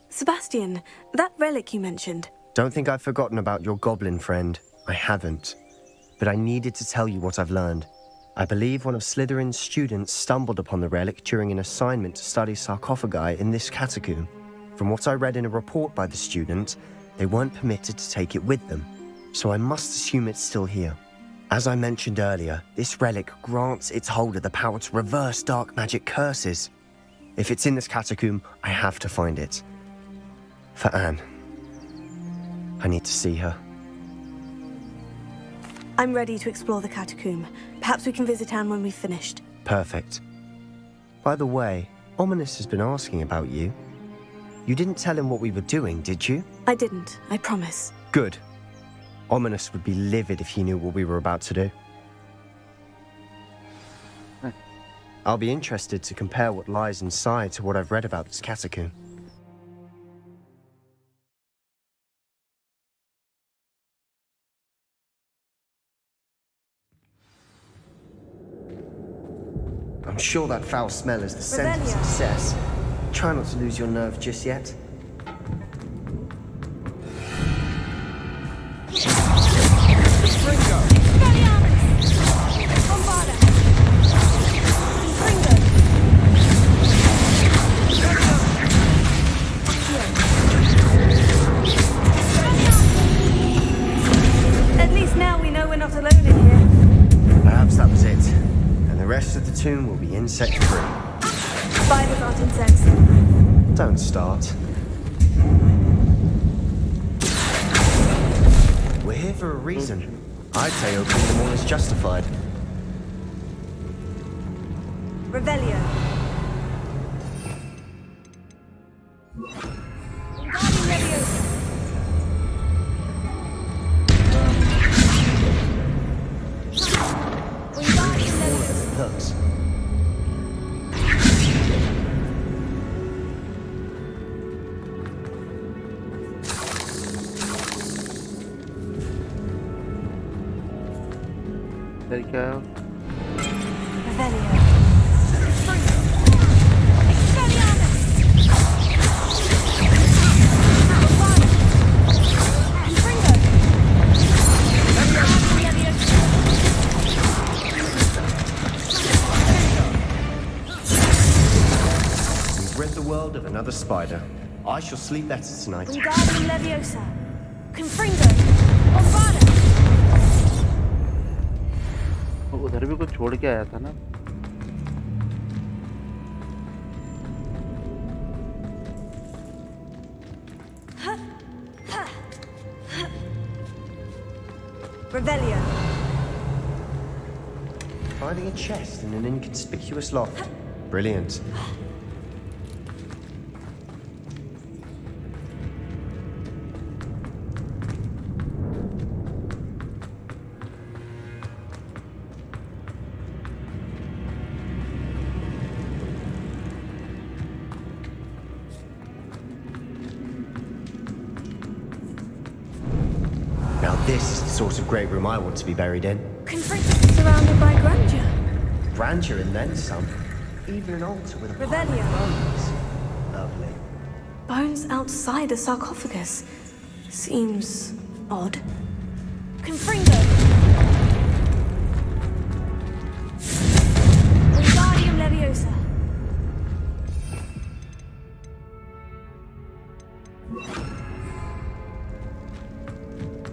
Sebastian, that relic you mentioned. Don't think I've forgotten about your goblin friend. I haven't. But I needed to tell you what I've learned. I believe one of Slytherin's students stumbled upon the relic during an assignment to study sarcophagi in this catacomb. From what I read in a report by the student, they weren't permitted to take it with them. So I must assume it's still here. As I mentioned earlier, this relic grants its holder the power to reverse dark magic curses. If it's in this catacomb, I have to find it. For Anne. I need to see her. I'm ready to explore the catacomb. Perhaps we can visit Anne when we've finished. Perfect. By the way, Ominous has been asking about you. You didn't tell him what we were doing, did you? I didn't, I promise. Good. Ominous would be livid if he knew what we were about to do. I'll be interested to compare what lies inside to what I've read about this catacomb. I'm sure that foul smell is the scent of success. Try not to lose your nerve just yet. rest of the tomb will be insect-free. Spiders aren't insects. Don't start. We're here for a reason. I'd say opening them all is justified. Revelio. Hooks. There you go. Revelio. We've rid the world of another spider. I shall sleep better tonight. Wingardium Leviosa. Confringo. Bombada. उधर भी कुछ छोड़ के आया था ना। Revelio. Finding a chest in an inconspicuous loft. Brilliant. Now this is the sort of great room I want to be buried in. Confringo surrounded by grandeur. Grandeur and then some. Even an altar with a pile of Revelio. bones. Lovely. Bones outside a sarcophagus. Seems odd. Confringo. Wingardium Leviosa.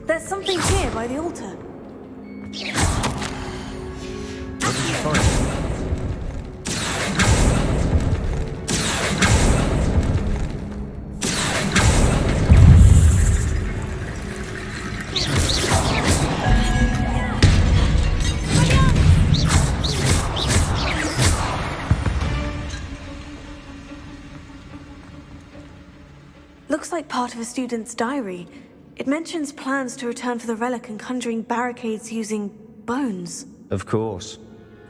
There's something here by the altar. What did you find? Looks like part of a student's diary. It mentions plans to return for the relic and conjuring barricades using bones. Of course.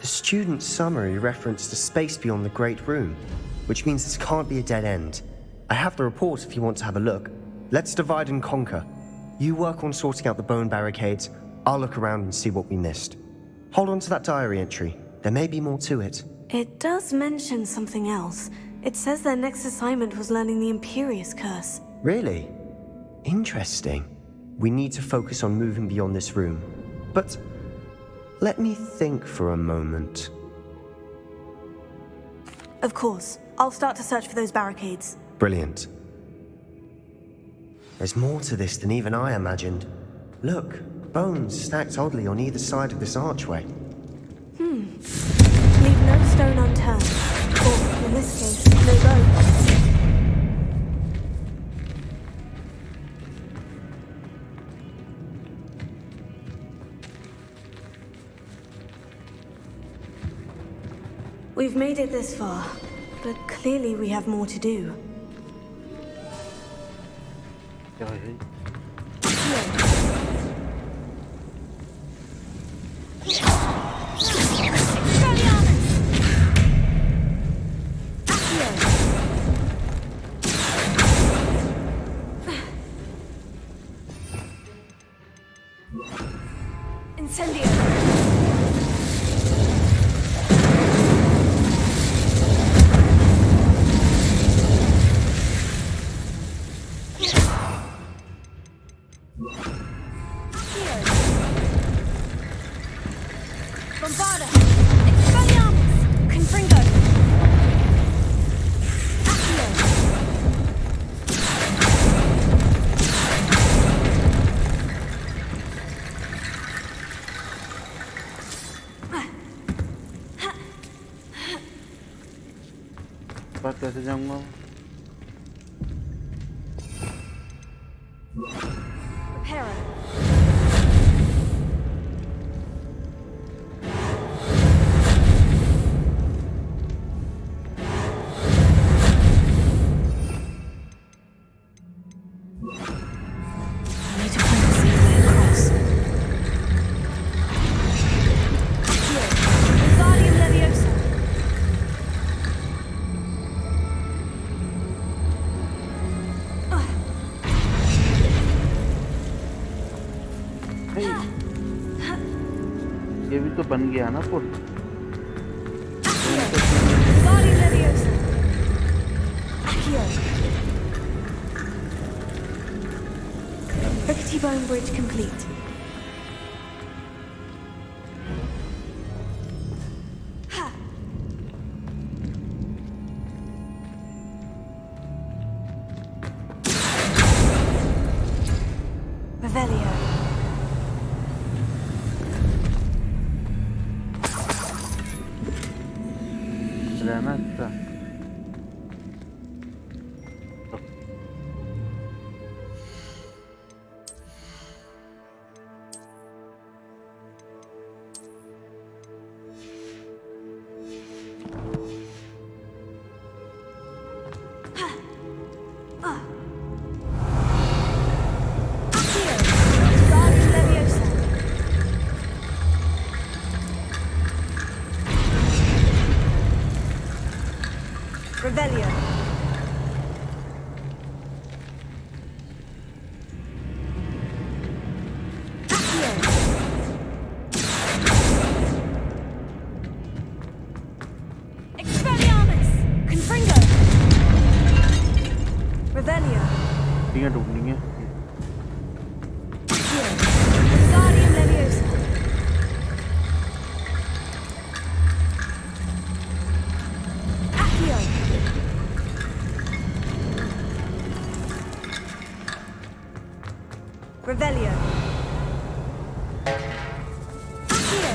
The student's summary referenced a space beyond the Great Room, which means this can't be a dead end. I have the report if you want to have a look. Let's divide and conquer. You work on sorting out the bone barricades, I'll look around and see what we missed. Hold on to that diary entry. There may be more to it. It does mention something else. It says their next assignment was learning the Imperious Curse. Really? Interesting. We need to focus on moving beyond this room. But let me think for a moment. Of course. I'll start to search for those barricades. Brilliant. There's more to this than even I imagined. Look, bones stacked oddly on either side of this archway. Leave no stone unturned. Or, in this case, no bone. We've made it this far, but clearly we have more to do. Incendio! Bombada! Expelliarmus! Confringo! Accio! बात कैसे जाऊंगा? ये भी तो बन गया ना पुल। Rickety bone bridge complete. Revelio. रहना अच्छा। Revelio. Expelliarmus! Confringo! Revelio. टीयां टूटनी है। Guardian Leviosa. Accio. Revelio. Accio.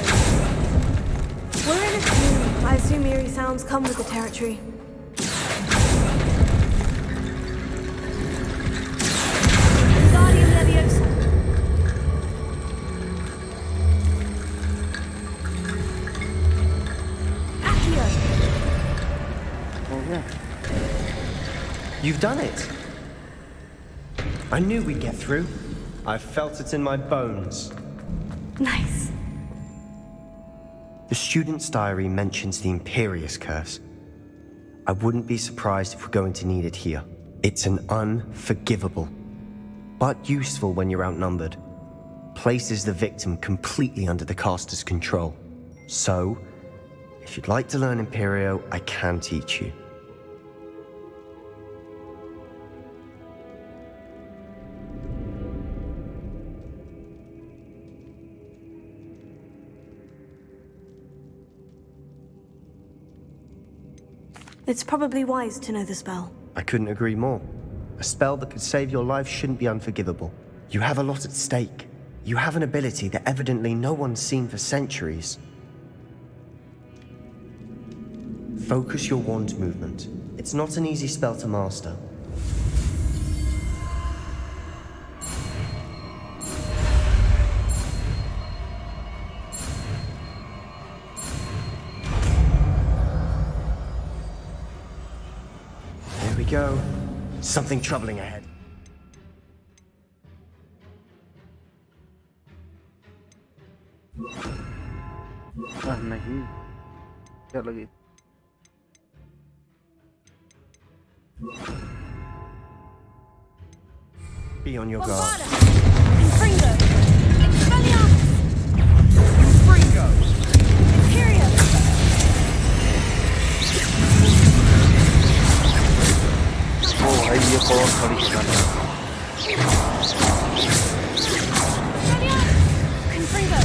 We're in a tomb. I assume eerie sounds come with the territory. Guardian Leviosa. Accio. हो गया? You've done it. I knew we'd get through. I felt it in my bones. Nice. The student's diary mentions the Imperious Curse. I wouldn't be surprised if we're going to need it here. It's an unforgivable, but useful when you're outnumbered. Places the victim completely under the caster's control. So, if you'd like to learn Imperio, I can teach you. It's probably wise to know the spell. I couldn't agree more. A spell that could save your life shouldn't be unforgivable. You have a lot at stake. You have an ability that evidently no one's seen for centuries. Focus your wand movement. It's not an easy spell to master. There we go. Something troubling ahead. नहीं क्या लगी? Be on your guard. Confringo! Expelliarmus! Confringo! Imperio! ओ भाई ये बहुत बड़ी शक्ल है। Confringo!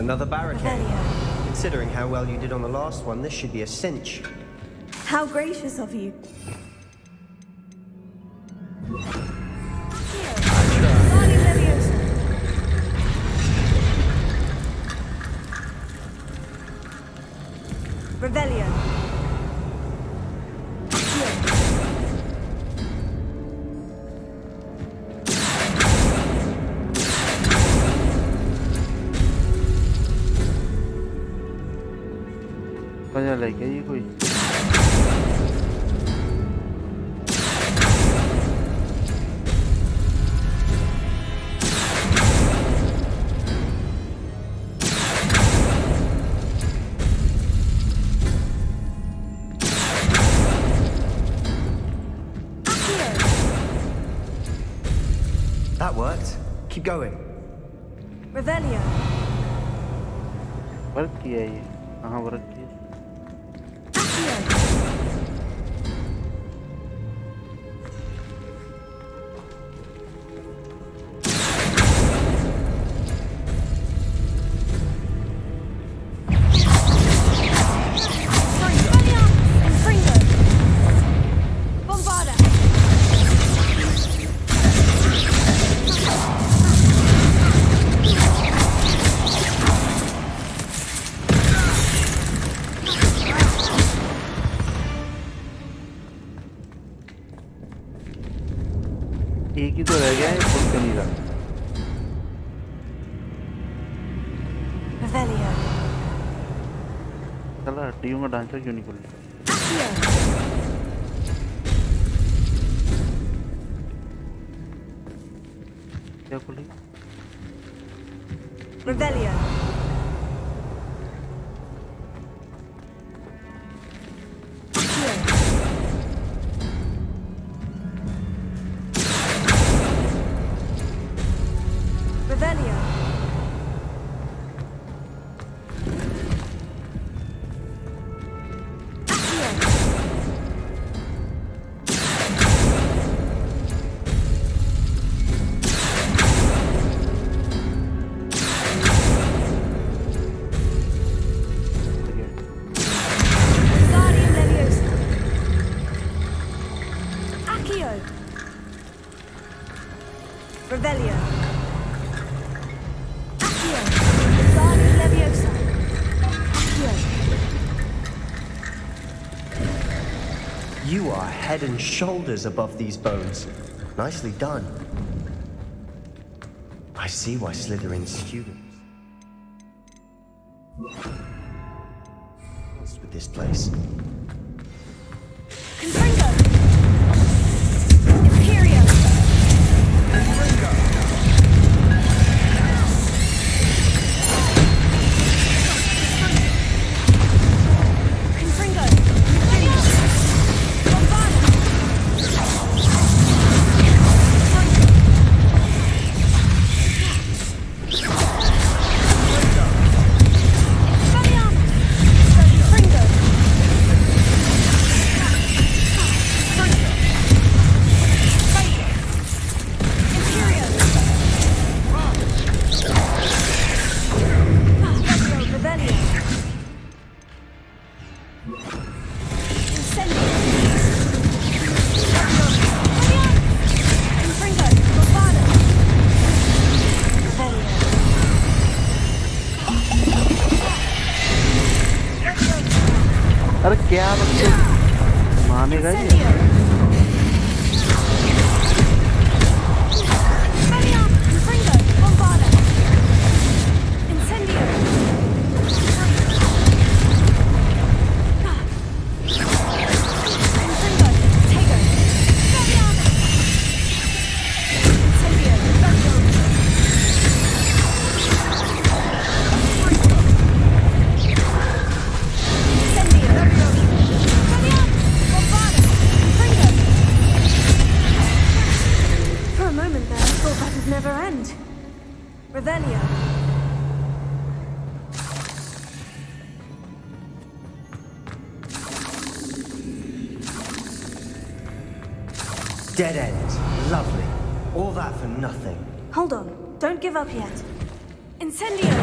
Another barricade. Revelio. Considering how well you did on the last one, this should be a cinch. How gracious of you. Revelio. वजह लगी ये कोई That worked. Keep going. Revelio. Work किया ये कहाँ वर्क किया एक ही तो रह गया है फुल कमी का चला हड्डियों का ढांचा क्यों नहीं खुल क्या खुली Revelio. Revelio. Revelio. Accio. Guardian Leviosa. Accio. You are head and shoulders above these bones. Nicely done. I see why Slytherin's students. What's with this place? Confringo. Imperio. Confringo. Bombada. अरे क्या बच्चे मानेगा ये Dead end. Lovely. All that for nothing. Hold on. Don't give up yet. Incendio!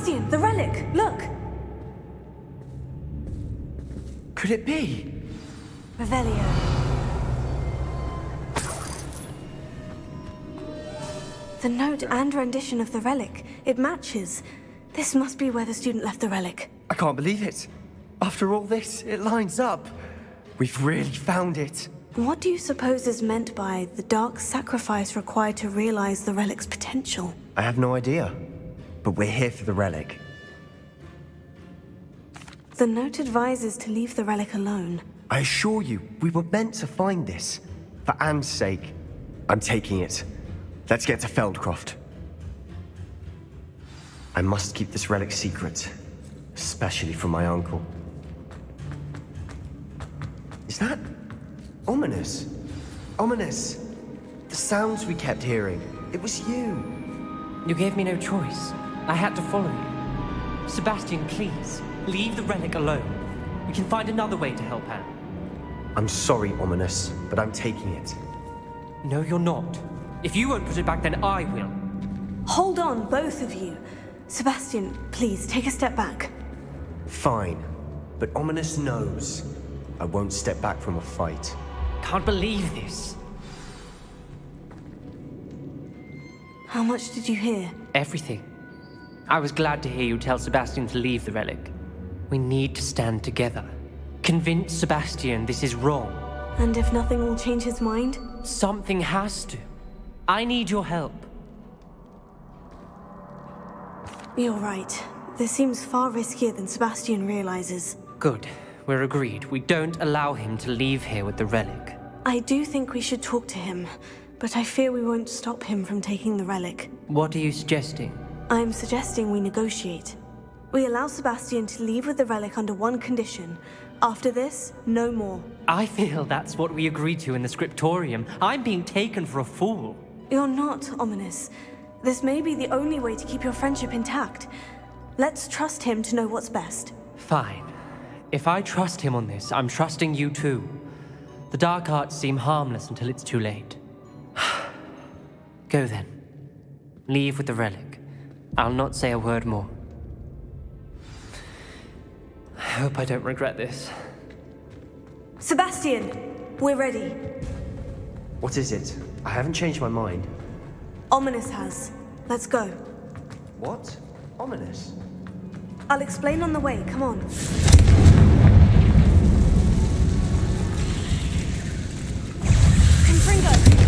Sebastian, the relic! Look! Could it be? Revelio. The note and rendition of the relic. It matches. This must be where the student left the relic. I can't believe it. After all this, it lines up. We've really found it. What do you suppose is meant by the dark sacrifice required to realize the relic's potential? I have no idea. But we're here for the relic. The note advises to leave the relic alone. I assure you, we were meant to find this. For Anne's sake. I'm taking it. Let's get to Feldcroft. I must keep this relic secret. Especially from my uncle. Is that... ominous? Ominous! The sounds we kept hearing. It was you. You gave me no choice. I had to follow you. Sebastian, please, leave the relic alone. We can find another way to help Anne. I'm sorry, Ominous, but I'm taking it. No, you're not. If you won't put it back, then I will. Hold on, both of you. Sebastian, please, take a step back. Fine. But Ominous knows. I won't step back from a fight. Can't believe this. How much did you hear? Everything. I was glad to hear you tell Sebastian to leave the relic. We need to stand together. Convince Sebastian this is wrong. And if nothing will change his mind? Something has to. I need your help. You're right. This seems far riskier than Sebastian realizes. Good. We're agreed. We don't allow him to leave here with the relic. I do think we should talk to him, but I fear we won't stop him from taking the relic. What are you suggesting? I'm suggesting we negotiate. We allow Sebastian to leave with the relic under one condition. After this, no more. I feel that's what we agreed to in the scriptorium. I'm being taken for a fool. You're not, Ominous. This may be the only way to keep your friendship intact. Let's trust him to know what's best. Fine. If I trust him on this, I'm trusting you too. The dark arts seem harmless until it's too late. Go then. Leave with the relic. I'll not say a word more. I hope I don't regret this. Sebastian! We're ready. What is it? I haven't changed my mind. Ominous has. Let's go. What? Ominous? I'll explain on the way. Come on. Confringo!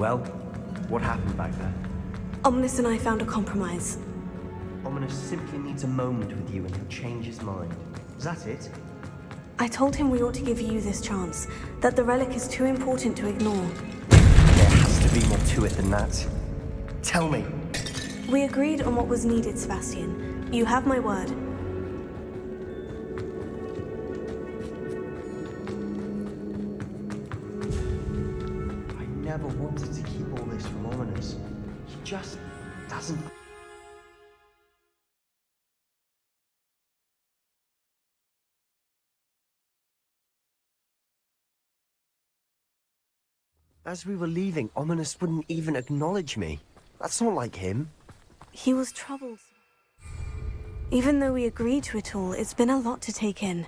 Well, what happened back there? Omnis and I found a compromise. Ominous simply needs a moment with you and he'll change his mind. Is that it? I told him we ought to give you this chance, that the relic is too important to ignore. There has to be more to it than that. Tell me. We agreed on what was needed, Sebastian. You have my word. I never wanted to keep all this from Ominous. He just doesn't... As we were leaving, Ominous wouldn't even acknowledge me. That's not like him. He was troubled. Even though we agreed to it all, it's been a lot to take in.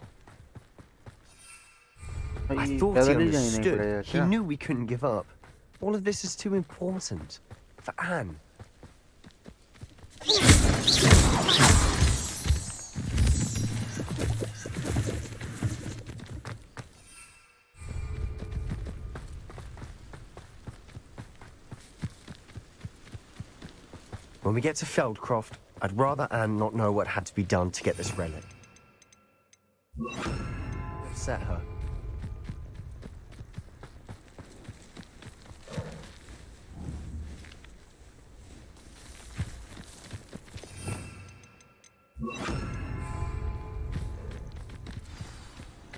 I thought he understood. He knew we couldn't give up. All of this is too important. For Anne. When we get to Feldcroft, I'd rather Anne not know what had to be done to get this relic. Upset her.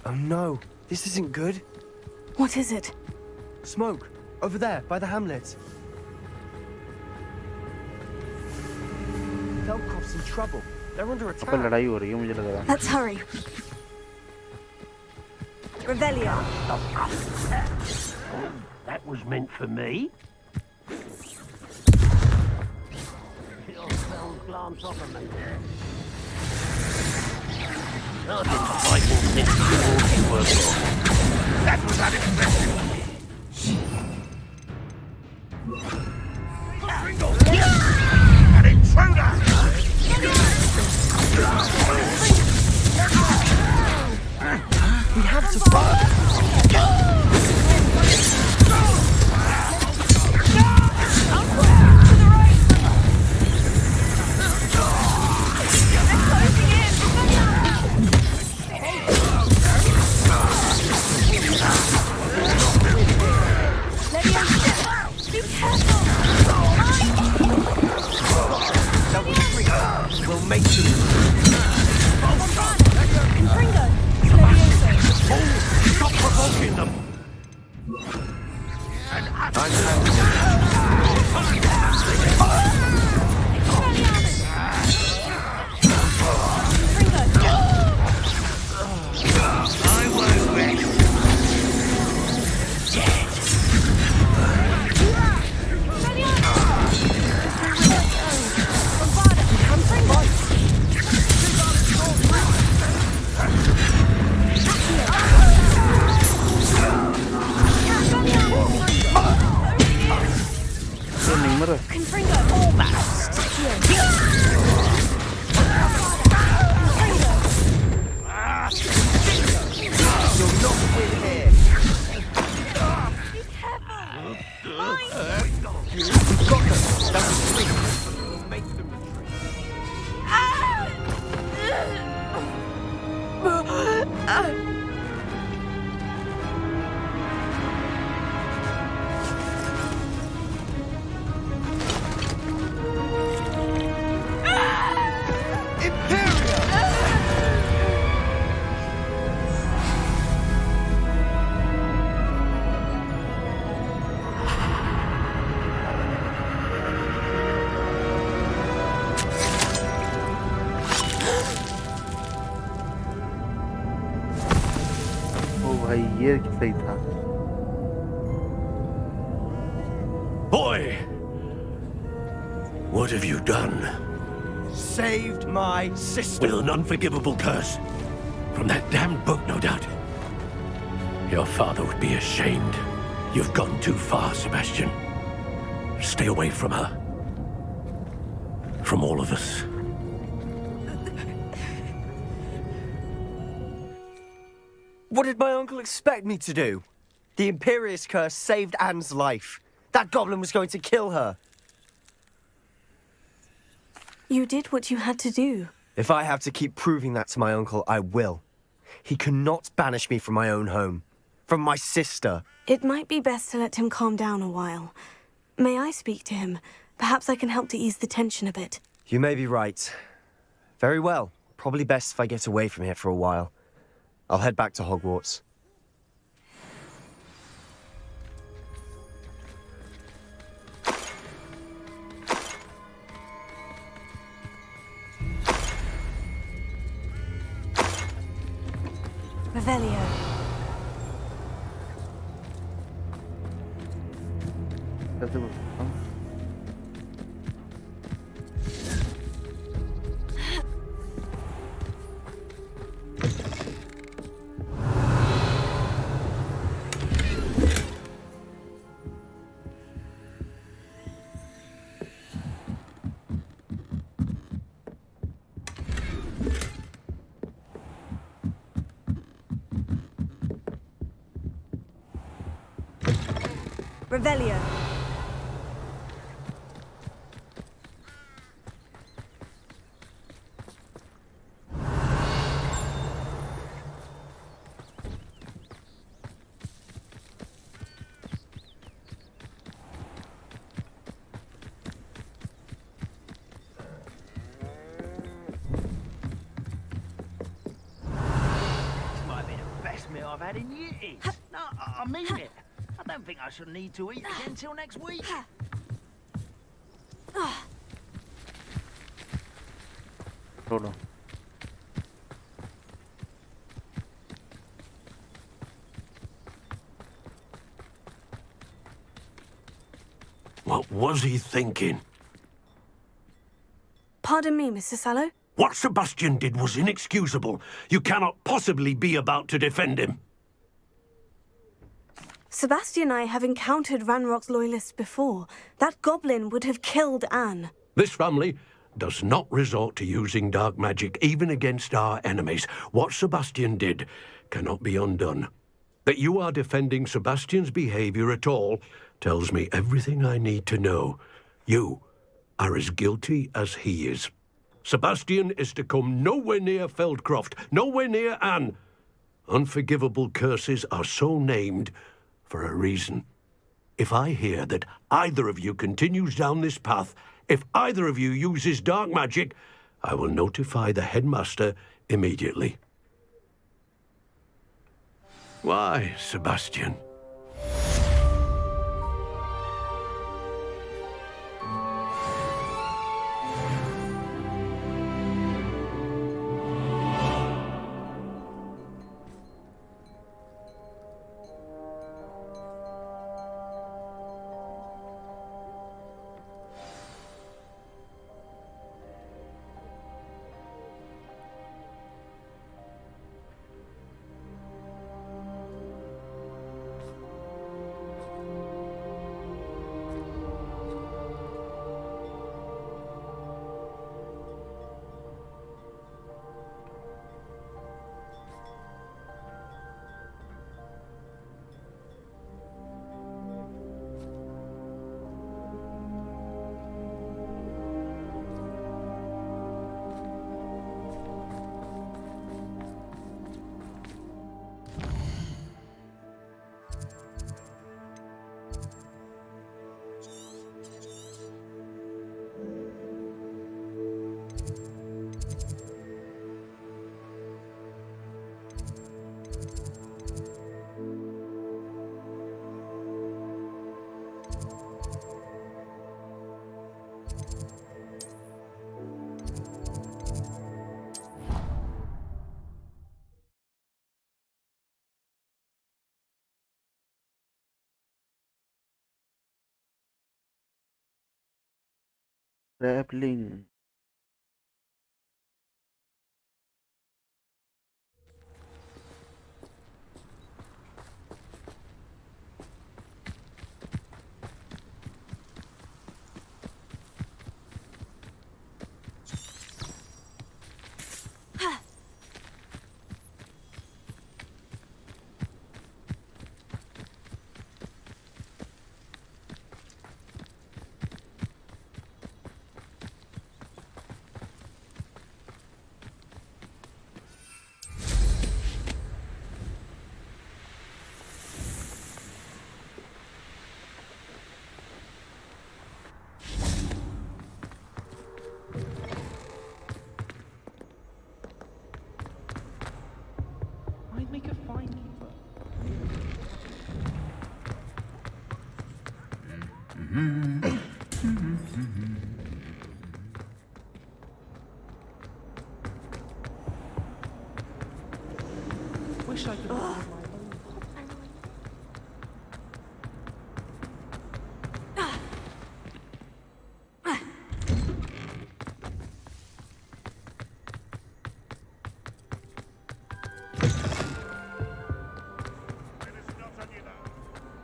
Oh no, this isn't good. What is it? Smoke, over there, by the hamlet. Feldcroft's in trouble. They're under attack. लड़ाई हो रही है मुझे लग रहा है. Let's hurry. Revelio. That was meant for me. Glance off of me. Nothing for fighting since you work on. That was unexpected. An intruder! We have to fight. We'll make you. Stop provoking them! Boy, what have you done? Saved my sister. With an unforgivable curse. From that damned book, no doubt. Your father would be ashamed. You've gone too far, Sebastian. Stay away from her. From all of us. What did my uncle expect me to do? The Imperious curse saved Anne's life. That goblin was going to kill her. You did what you had to do. If I have to keep proving that to my uncle, I will. He cannot banish me from my own home. From my sister. It might be best to let him calm down a while. May I speak to him? Perhaps I can help to ease the tension a bit. You may be right. Very well. Probably best if I get away from here for a while. I'll head back to Hogwarts. Revelio. Revelio. Might be the best meal I've had in years. No, I mean it. I don't think I shall need to eat again till next week. Hold on. What was he thinking? Pardon me, Mr. Sallow. What Sebastian did was inexcusable. You cannot possibly be about to defend him. Sebastian and I have encountered Ranrock's loyalists before. That goblin would have killed Anne. This family does not resort to using dark magic even against our enemies. What Sebastian did cannot be undone. That you are defending Sebastian's behavior at all tells me everything I need to know. You are as guilty as he is. Sebastian is to come nowhere near Feldcroft, nowhere near Anne. Unforgivable curses are so named for a reason. If I hear that either of you continues down this path, if either of you uses dark magic, I will notify the headmaster immediately. Why, Sebastian? Grappling. Wish I could.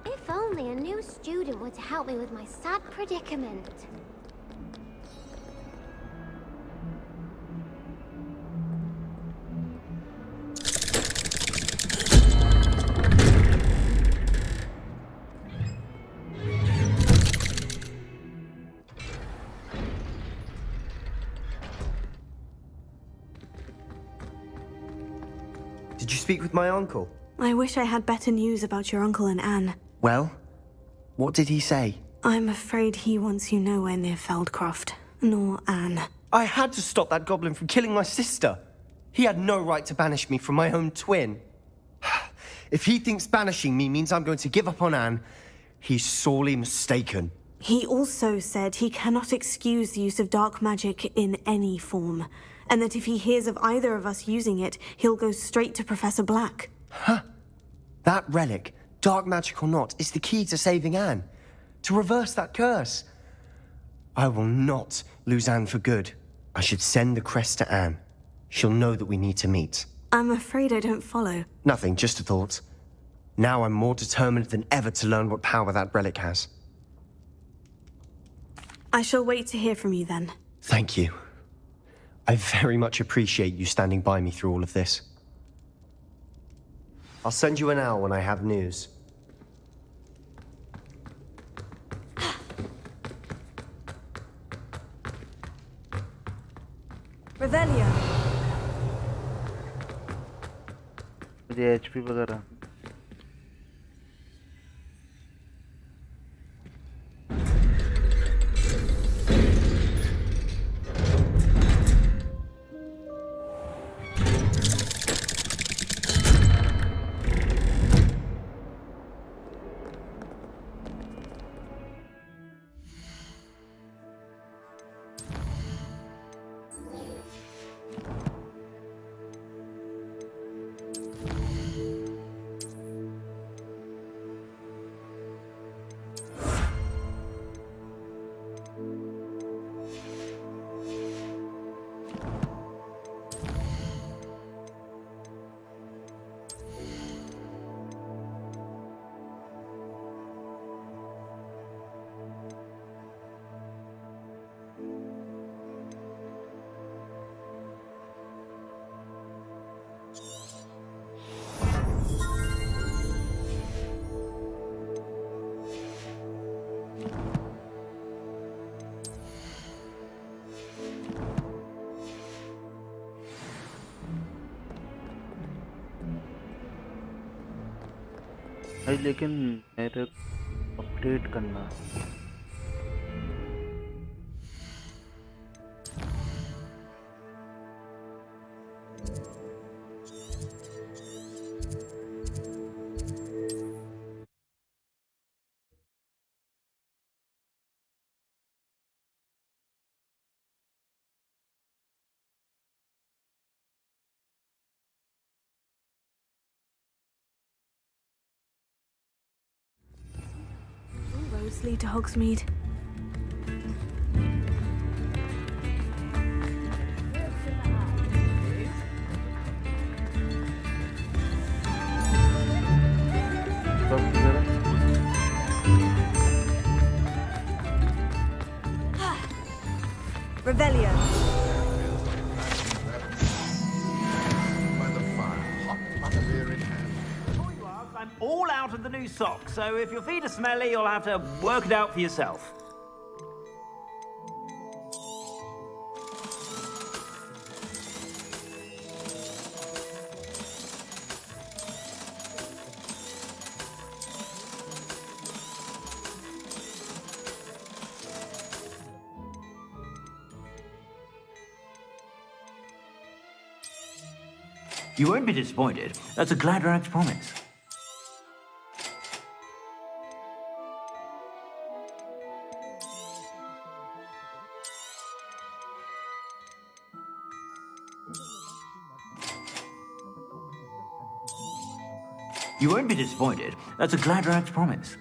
If only a new student were to help me with my sad predicament. Did you speak with my uncle? I wish I had better news about your uncle and Anne. Well, what did he say? I'm afraid he wants you nowhere near Feldcroft, nor Anne. I had to stop that goblin from killing my sister. He had no right to banish me from my own twin. If he thinks banishing me means I'm going to give up on Anne, he's sorely mistaken. He also said he cannot excuse the use of dark magic in any form, and that if he hears of either of us using it, he'll go straight to Professor Black. Huh? That relic, dark magic or not, is the key to saving Anne. To reverse that curse. I will not lose Anne for good. I should send the crest to Anne. She'll know that we need to meet. I'm afraid I don't follow. Nothing, just a thought. Now I'm more determined than ever to learn what power that relic has. I shall wait to hear from you then. Thank you. I very much appreciate you standing by me through all of this. I'll send you an hour when I have news. Revelio. मुझे HP वगैरह भाई लेकिन मेरे update करना Roads lead to Hogsmeade. Revelio. I'm all out of the new socks, so if your feet are smelly, you'll have to work it out for yourself. You won't be disappointed. That's a Gladrag's promise. You won't be disappointed. That's a Gladrax promise.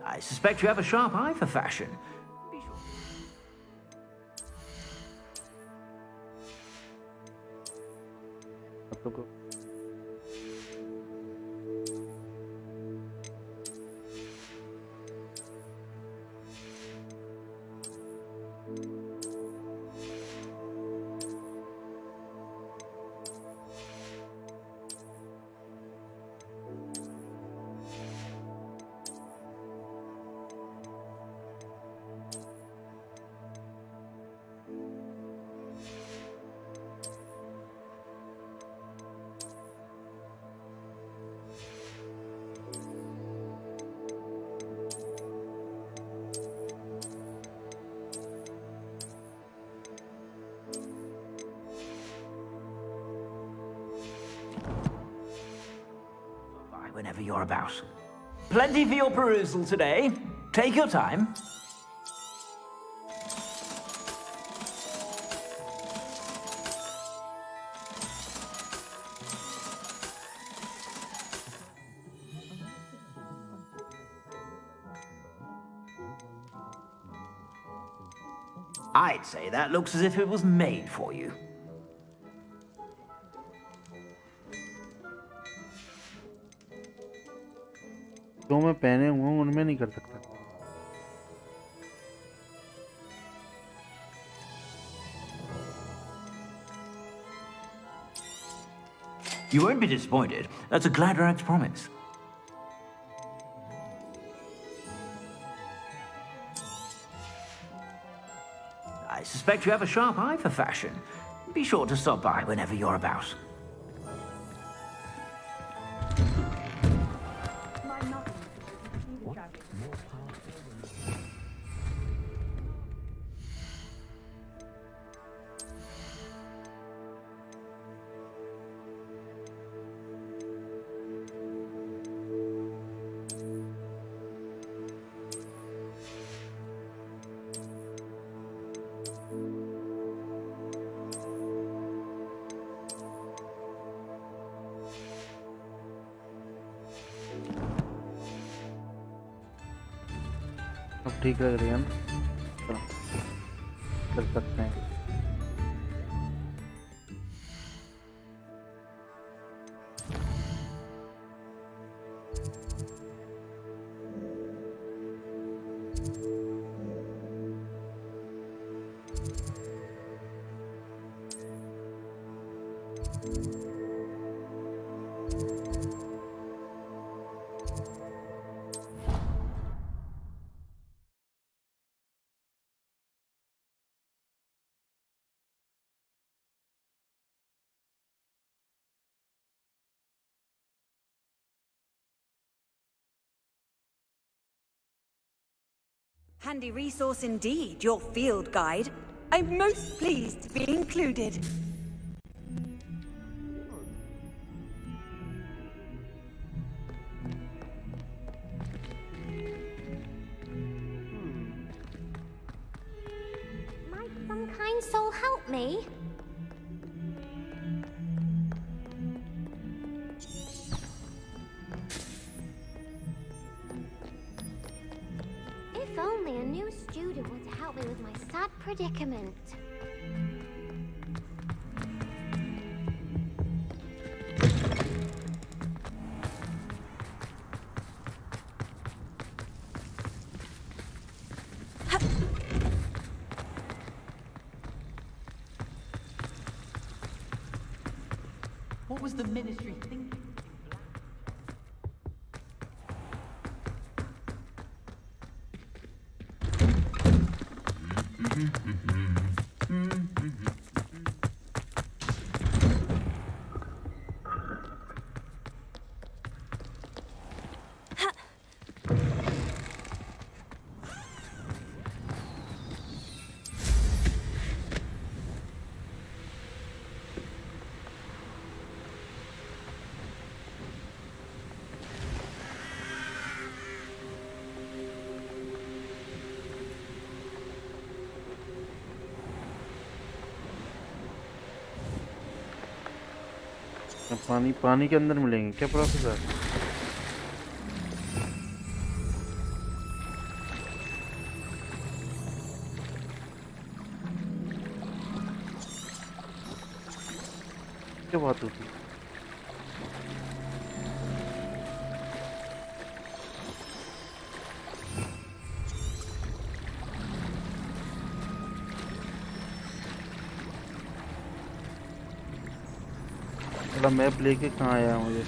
I suspect you have a sharp eye for fashion. Whenever you're about. Plenty for your perusal today. Take your time. I'd say that looks as if it was made for you. जो मैं पहने हुआ हूँ उनमें नहीं कर सकता। You won't be disappointed. That's a Gladrax promise. I suspect you have a sharp eye for fashion. Be sure to stop by whenever you're about. अब ठीक लग रही है ना, चलो कर सकते हैं। Handy resource indeed, your field guide. I'm most pleased to be included. Might some kind soul help me? If only a new student were to help me with my sad predicament. What was the ministry thinking? पानी पानी के अंदर मिलेंगे क्या professor? क्या बात होती? Map लेके कहाँ आया मुझे?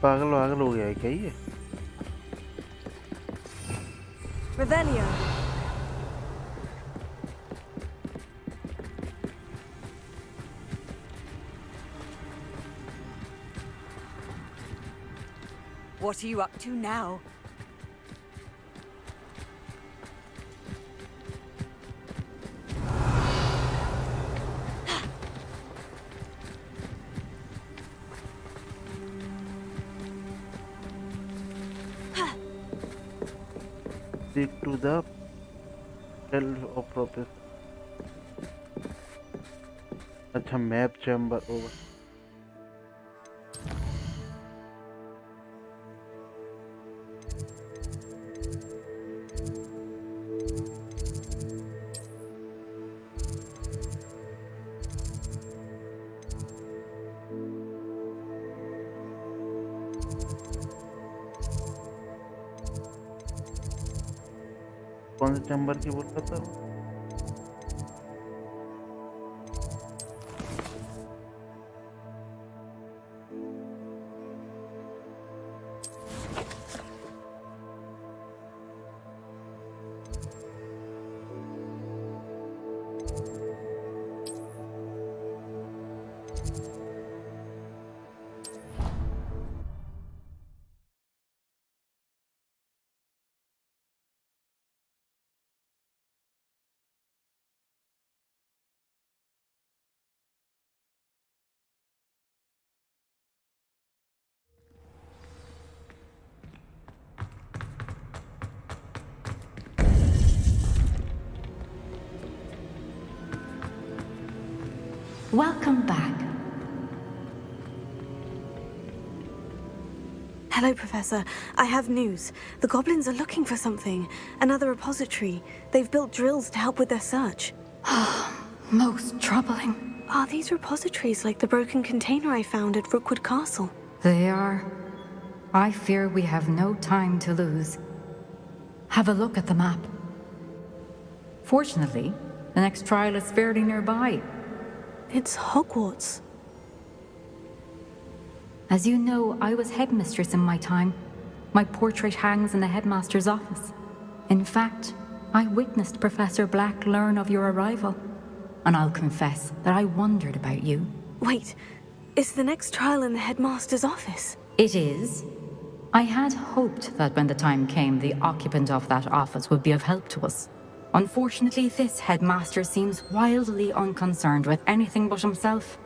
पागल पागल हो गया है क्या ये? Revelio. What are you up to now? Speak to the Dell of Professor. अच्छा मैप चैम्बर ओवर. कौन से चैम्बर की बोल रहा था? Welcome back. Hello, Professor. I have news. The goblins are looking for something. Another repository. They've built drills to help with their search. Most troubling. Are these repositories like the broken container I found at Rookwood Castle? They are. I fear we have no time to lose. Have a look at the map. Fortunately, the next trial is fairly nearby. It's Hogwarts. As you know, I was headmistress in my time. My portrait hangs in the headmaster's office. In fact, I witnessed Professor Black learn of your arrival. And I'll confess that I wondered about you. Wait, is the next trial in the headmaster's office? It is. I had hoped that when the time came, the occupant of that office would be of help to us. Unfortunately, this headmaster seems wildly unconcerned with anything but himself.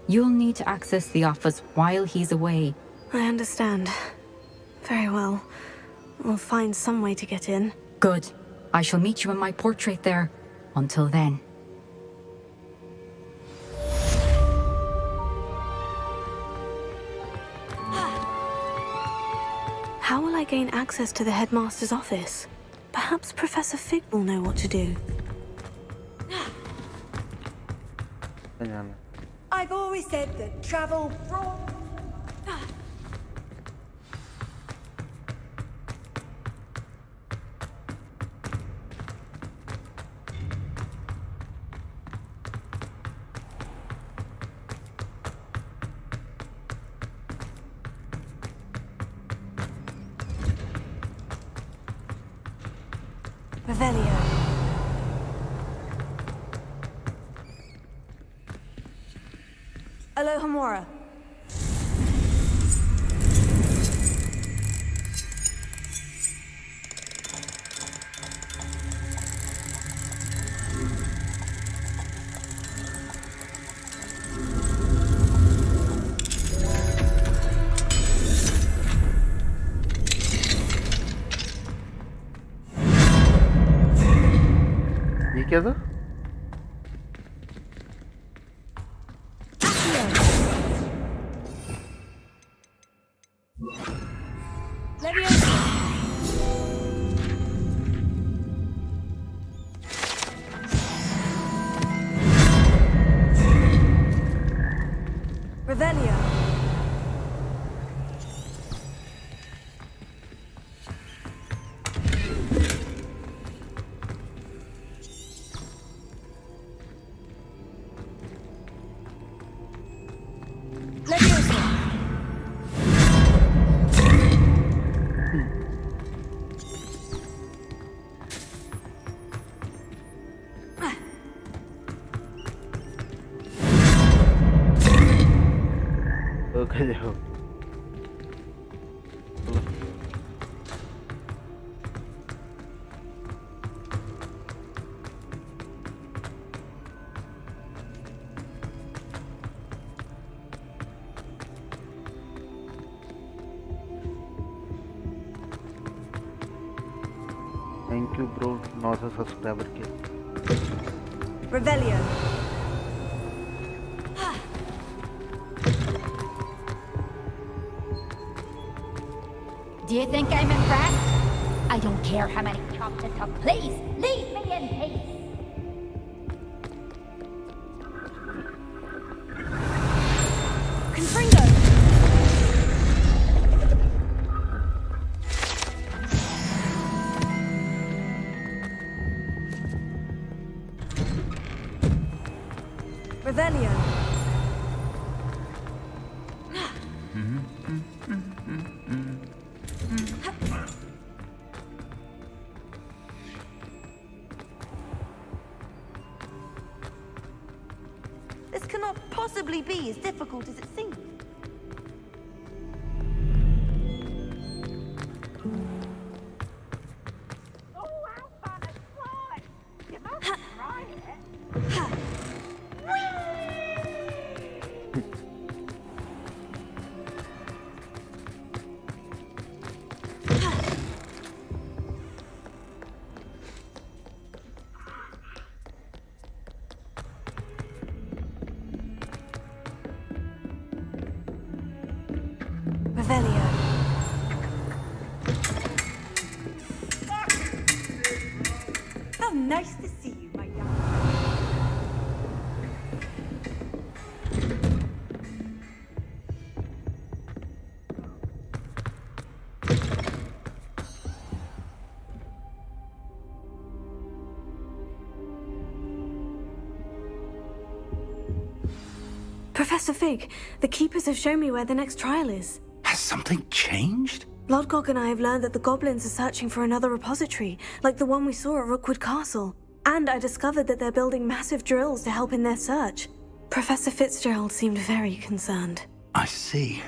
You'll need to access the office while he's away. I understand. Very well. We'll find some way to get in. Good. I shall meet you in my portrait there. Until then. How will I gain access to the headmaster's office? Perhaps Professor Fig will know what to do. I've always said that travel brought... Revelio. Aloha Mora. ये क्या था? Revelio. Okay, जाओ। Thank you, bro. 900 subscriber के। Revelio. Do you think I'm impressed? I don't care how many chops it took. Please, leave me in peace. Confringo. Revelio. This cannot possibly be as difficult as it seems. Revelio. How nice to see you, my young. Professor Fig, the Keepers have shown me where the next trial is. Has something changed? Lodgok and I have learned that the goblins are searching for another repository, like the one we saw at Rookwood Castle. And I discovered that they're building massive drills to help in their search. Professor Fitzgerald seemed very concerned. I see.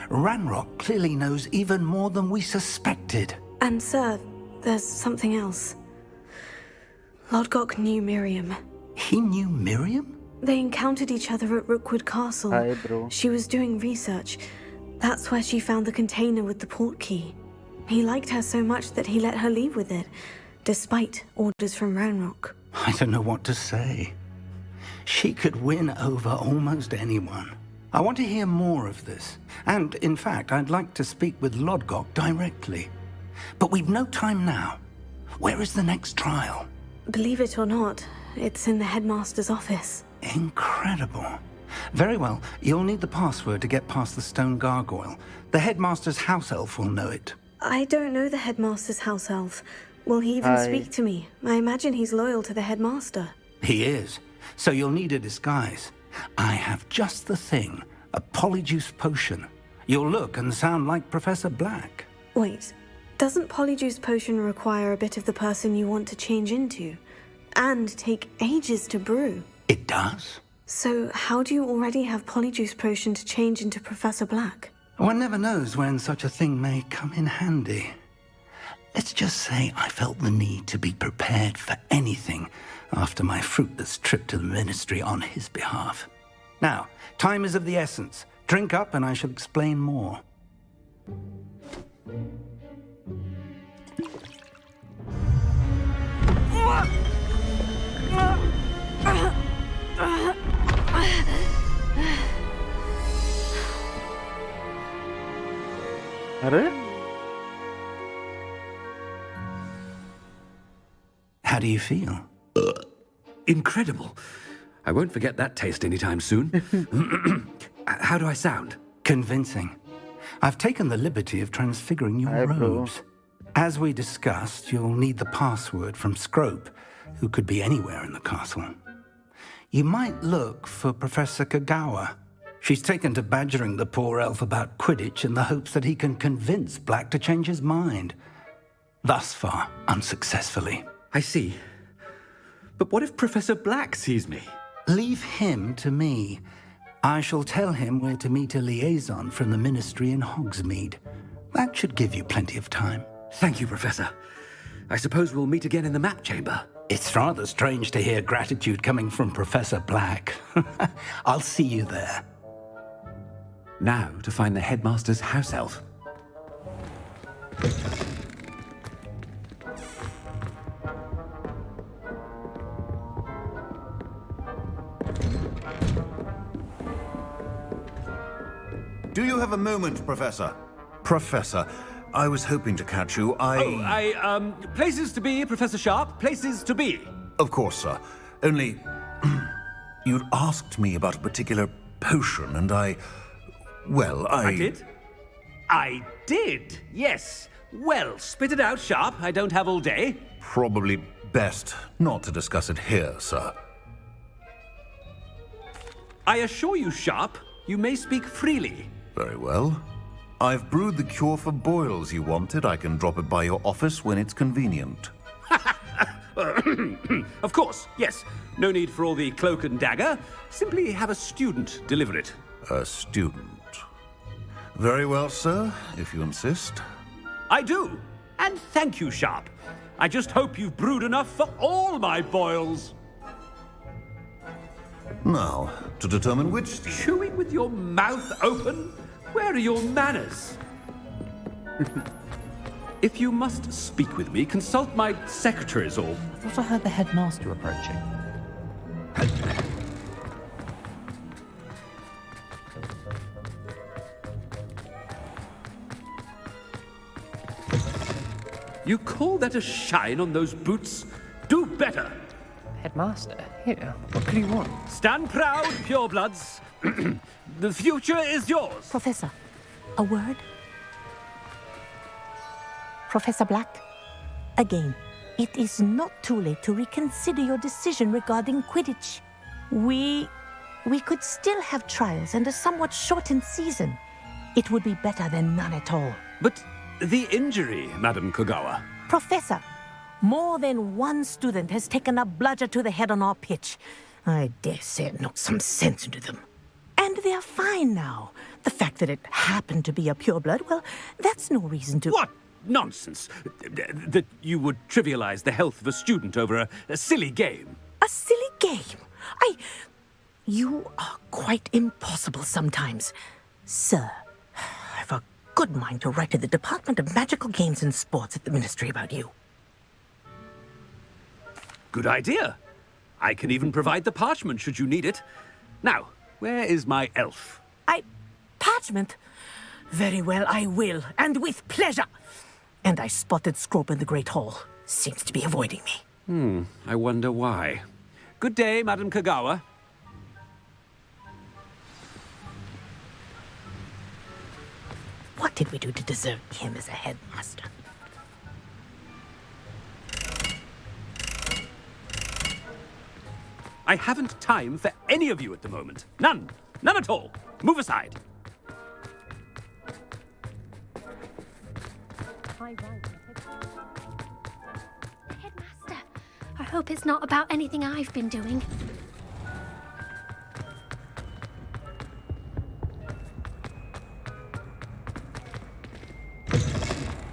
Ranrock clearly knows even more than we suspected. And sir, there's something else. Lodgok knew Miriam. He knew Miriam? They encountered each other at Rookwood Castle. Hi, bro. She was doing research. That's where she found the container with the port key. He liked her so much that he let her leave with it, despite orders from Ranrock. I don't know what to say. She could win over almost anyone. I want to hear more of this. And, in fact, I'd like to speak with Lodgok directly. But we've no time now. Where is the next trial? Believe it or not, it's in the headmaster's office. Incredible. Very well, you'll need the password to get past the stone gargoyle. The headmaster's house elf will know it. I don't know the headmaster's house elf. Will he even speak to me? I imagine he's loyal to the headmaster. He is. So you'll need a disguise. I have just the thing. A polyjuice potion. You'll look and sound like Professor Black. Wait, doesn't polyjuice potion require a bit of the person you want to change into? And take ages to brew? It does. So, how do you already have Polyjuice Potion to change into Professor Black? One never knows when such a thing may come in handy. Let's just say I felt the need to be prepared for anything after my fruitless trip to the Ministry on his behalf. Now, time is of the essence. Drink up and I shall explain more. How do you feel? Incredible. I won't forget that taste anytime soon. How do I sound? Convincing. I've taken the liberty of transfiguring your robes. As we discussed, you'll need the password from Scrope, who could be anywhere in the castle. You might look for Professor Kagawa. She's taken to badgering the poor elf about Quidditch in the hopes that he can convince Black to change his mind. Thus far, unsuccessfully. I see. But what if Professor Black sees me? Leave him to me. I shall tell him where to meet a liaison from the Ministry in Hogsmeade. That should give you plenty of time. Thank you, Professor. I suppose we'll meet again in the map chamber. It's rather strange to hear gratitude coming from Professor Black. I'll see you there. Now to find the headmaster's house elf. Do you have a moment, Professor? Professor, I was hoping to catch you. Places to be, Professor Sharp. Places to be. Of course, sir. Only, you'd asked me about a particular potion, and I did? I did, yes. Well, spit it out, Sharp. I don't have all day. Probably best not to discuss it here, sir. I assure you, Sharp, you may speak freely. Very well. I've brewed the cure for boils you wanted. I can drop it by your office when it's convenient. Of course, yes. No need for all the cloak and dagger. Simply have a student deliver it. A student? Very well, sir, if you insist. I do. And thank you, Sharp. I just hope you've brewed enough for all my boils. Now, to determine which... Chewing with your mouth open? Where are your manners? If you must speak with me, consult my secretaries or... I thought I heard the headmaster approaching. You call that a shine on those boots? Do better! Headmaster, here, what could you want? Stand proud, purebloods. The future is yours. Professor, a word? Professor Black, again, it is not too late to reconsider your decision regarding Quidditch. We could still have trials and a somewhat shortened season. It would be better than none at all. But the injury, Madam Kagawa. Professor, more than one student has taken a bludger to the head on our pitch. I dare say it knocked some sense into them. And they're fine now. The fact that it happened to be a pureblood, well, that's no reason to... What nonsense! That you would trivialize the health of a student over a silly game. A silly game? You are quite impossible sometimes. Sir, I've a good mind to write to the Department of Magical Games and Sports at the Ministry about you. Good idea. I can even provide the parchment should you need it. Now, where is my elf? Parchment? Very well, I will, and with pleasure. And I spotted Scrope in the Great Hall. Seems to be avoiding me. I wonder why. Good day, Madam Kagawa. What did we do to deserve him as a headmaster? I haven't time for any of you at the moment. None. None at all. Move aside. Headmaster, I hope it's not about anything I've been doing.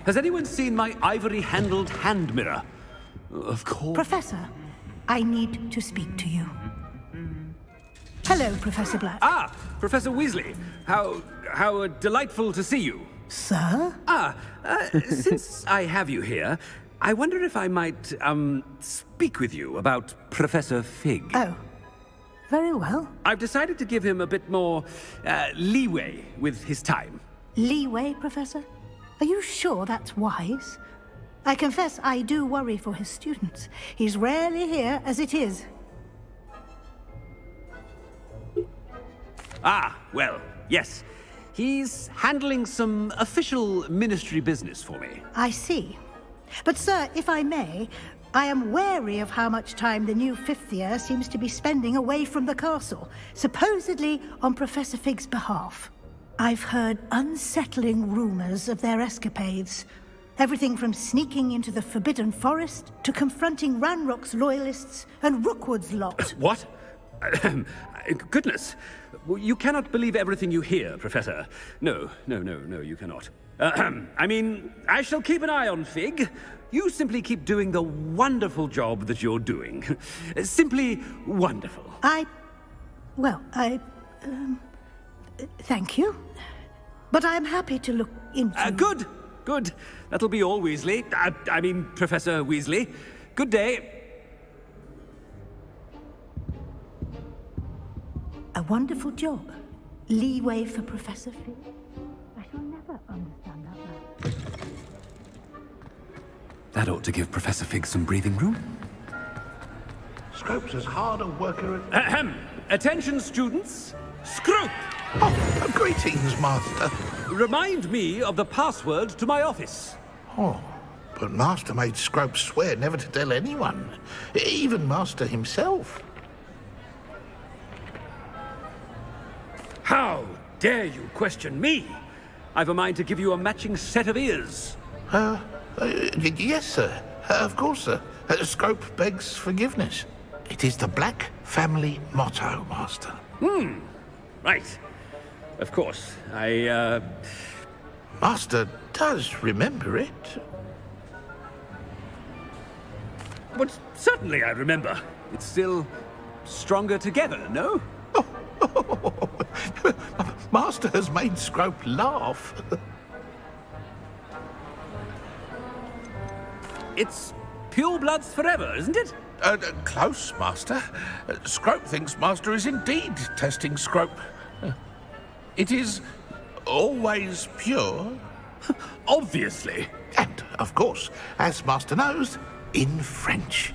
Has anyone seen my ivory-handled hand mirror? Of course. Professor, I need to speak to you. Hello, Professor Black. Ah, Professor Weasley. How delightful to see you. Sir? Since I have you here, I wonder if I might, speak with you about Professor Fig. Oh, very well. I've decided to give him a bit more, leeway with his time. Leeway, Professor? Are you sure that's wise? I confess I do worry for his students. He's rarely here as it is. Ah, well, yes. He's handling some official ministry business for me. I see. But, sir, if I may, I am wary of how much time the new fifth year seems to be spending away from the castle, supposedly on Professor Fig's behalf. I've heard unsettling rumors of their escapades. Everything from sneaking into the Forbidden Forest to confronting Ranrock's loyalists and Rookwood's lot. What? Goodness. You cannot believe everything you hear, Professor. No, you cannot. I mean, I shall keep an eye on Fig. You simply keep doing the wonderful job that you're doing. Simply wonderful. Thank you. But I'm happy to look into... Good. That'll be all, Weasley. I mean, Professor Weasley. Good day. A wonderful job. Leeway for Professor Fig. I shall never understand that man. That ought to give Professor Fig some breathing room. Scrope's as hard a worker as... Ahem! Attention, students. Scrope! Oh, greetings, Master. Remind me of the password to my office. Oh, but Master made Scrope swear never to tell anyone, even Master himself. How dare you question me? I've a mind to give you a matching set of ears. Yes, sir. Of course, sir. Scrope begs forgiveness. It is the Black family motto, Master. Right. Of course. Master does remember it. But certainly I remember. It's still stronger together, no? Master has made Scrope laugh. It's pure bloods forever, isn't it? Close, Master. Scrope thinks Master is indeed testing Scrope. It is always pure. Obviously. And, of course, as Master knows, in French.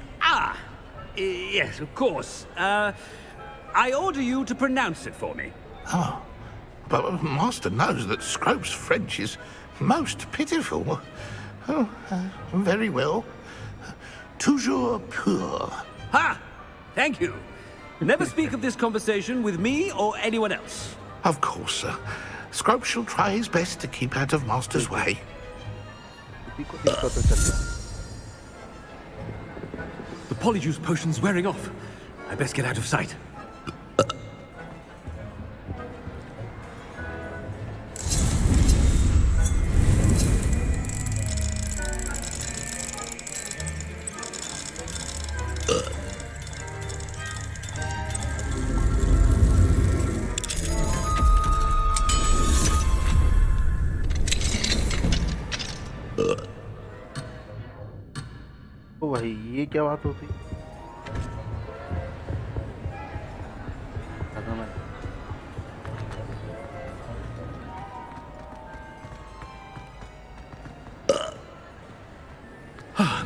Yes, of course. I order you to pronounce it for me. Oh, but Master knows that Scrope's French is most pitiful. Oh, very well. Toujours pur. Ha! Thank you. Never speak of this conversation with me or anyone else. Of course, sir. Scrope shall try his best to keep out of Master's way. The polyjuice potion's wearing off. I best get out of sight. ओ भाई ये क्या बात होती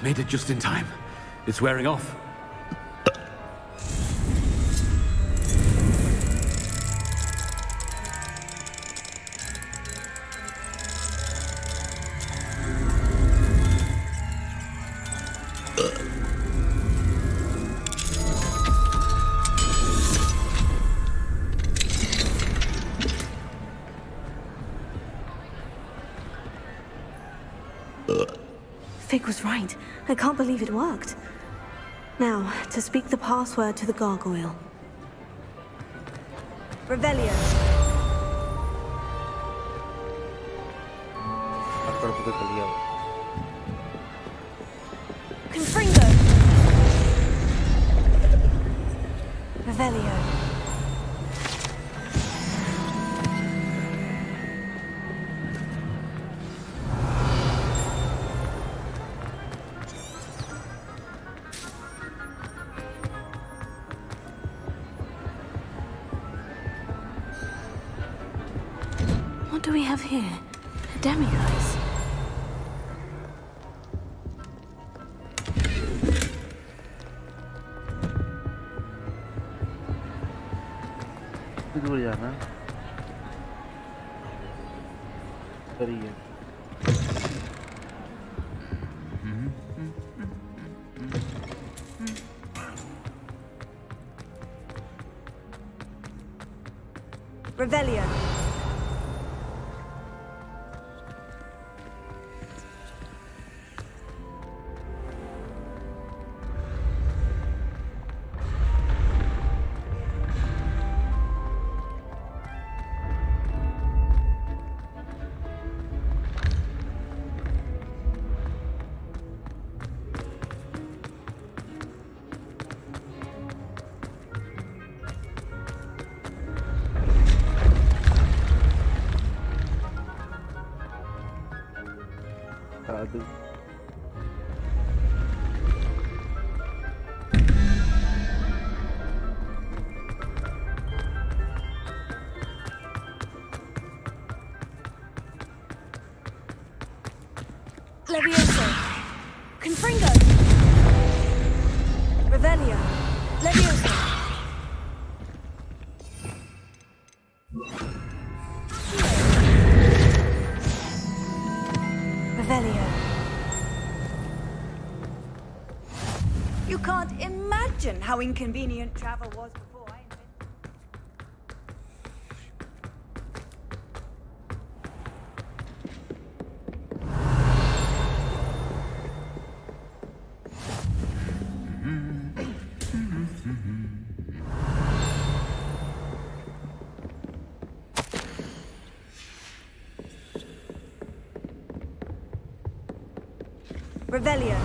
Made it just in time. It's wearing off. Fig was right. I can't believe it worked. Now, to speak the password to the gargoyle. Revelio. पता चल गया Revelio. What do we have here? A demi-ice. दूर जाना करिए Revelio. Levioso. Confringo. Revelio. Levioso. Revelio. You can't imagine how inconvenient travel was before I invented. Revelio.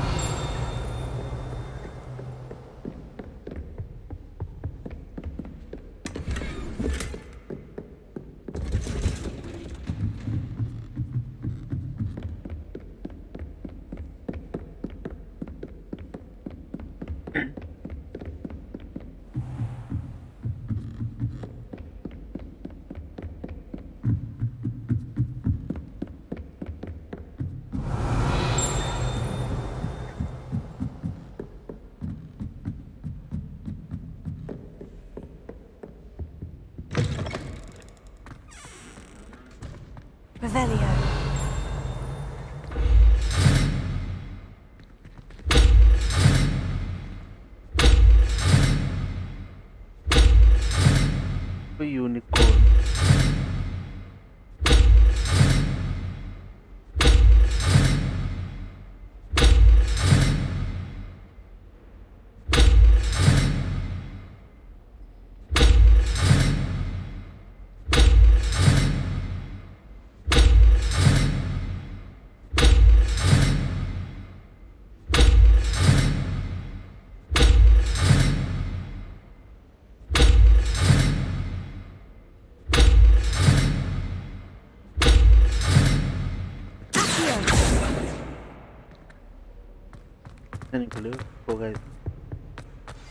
Revelio. कोई unicorn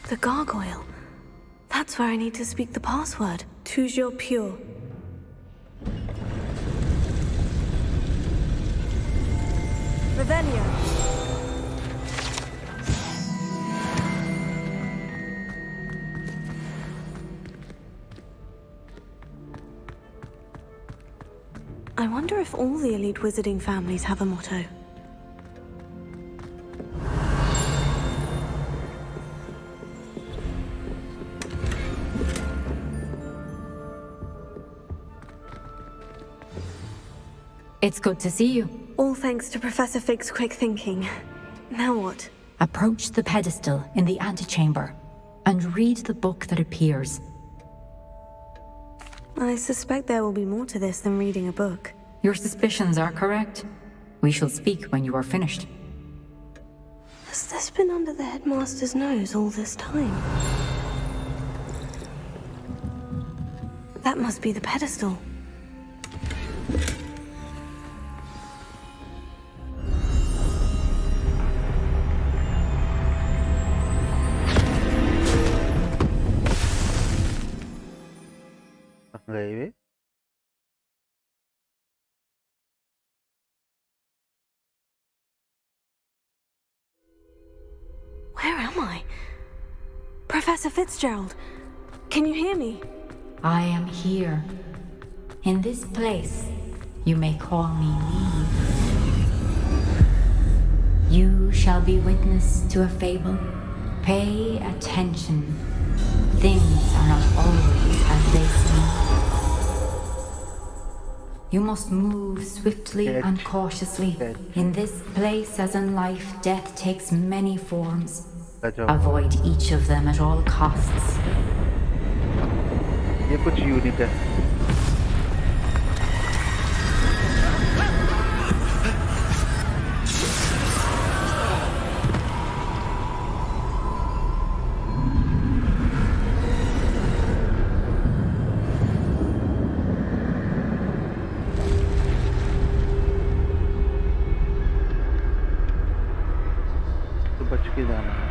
The gargoyle. That's where I need to speak the password. Toujours pure. Revelio. I wonder if all the elite wizarding families have a motto. It's good to see you. All thanks to Professor Fig's quick thinking. Now what? Approach the pedestal in the antechamber and read the book that appears. I suspect there will be more to this than reading a book. Your suspicions are correct. We shall speak when you are finished. Has this been under the headmaster's nose all this time? That must be the pedestal. गए वे Where am I? Professor Fitzgerald, can you hear me? I am here. In this place, you may call me Eve. You shall be witness to a fable. Pay attention. Things are not always as they seem. You must move swiftly and cautiously. In this place, as in life, death takes many forms. Avoid each of them at all costs. ये कुछ unique है तो बच के जाना है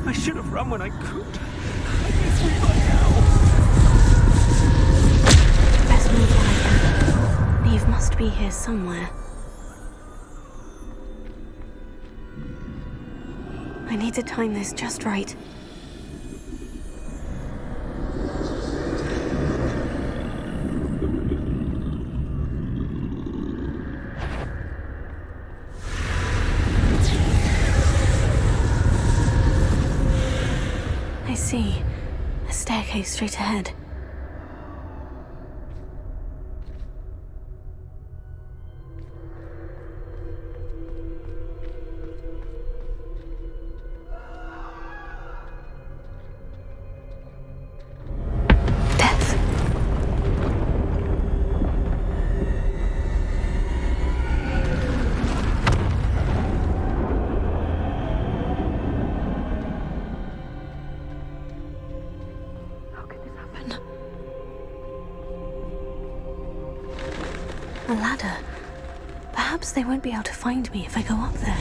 I should have run when I could. I guess we by now. Best move while I can. Eve must be here somewhere. I need to time this just right. I see. A staircase straight ahead. A ladder. Perhaps they won't be able to find me if I go up there.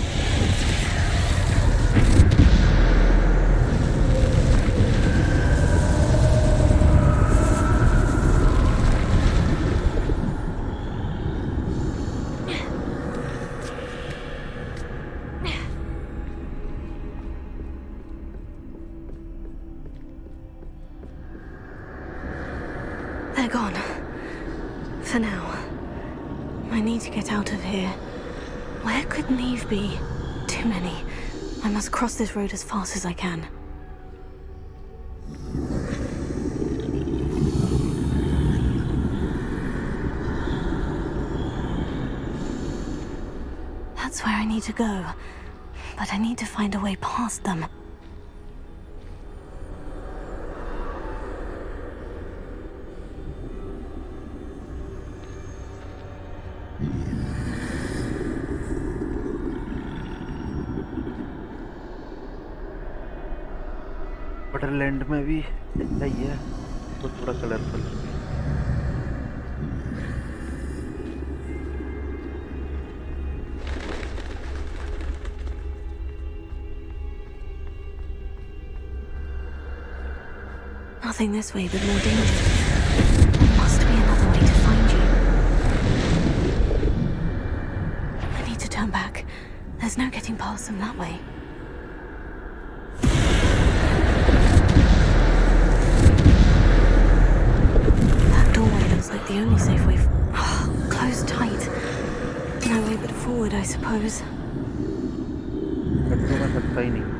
They're gone. For now. I need to get out of here. Where could Neve be? Too many. I must cross this road as fast as I can. That's where I need to go. But I need to find a way past them. Wonderland में भी ऐसा ही है तो थोड़ा colourful Nothing this way, but more dangerous. There must be another way to find you. I need to turn back. There's no getting past them that way. That doorway looks like the only safe way. Closed tight. No way but forward, I suppose. मैं सकता ही नहीं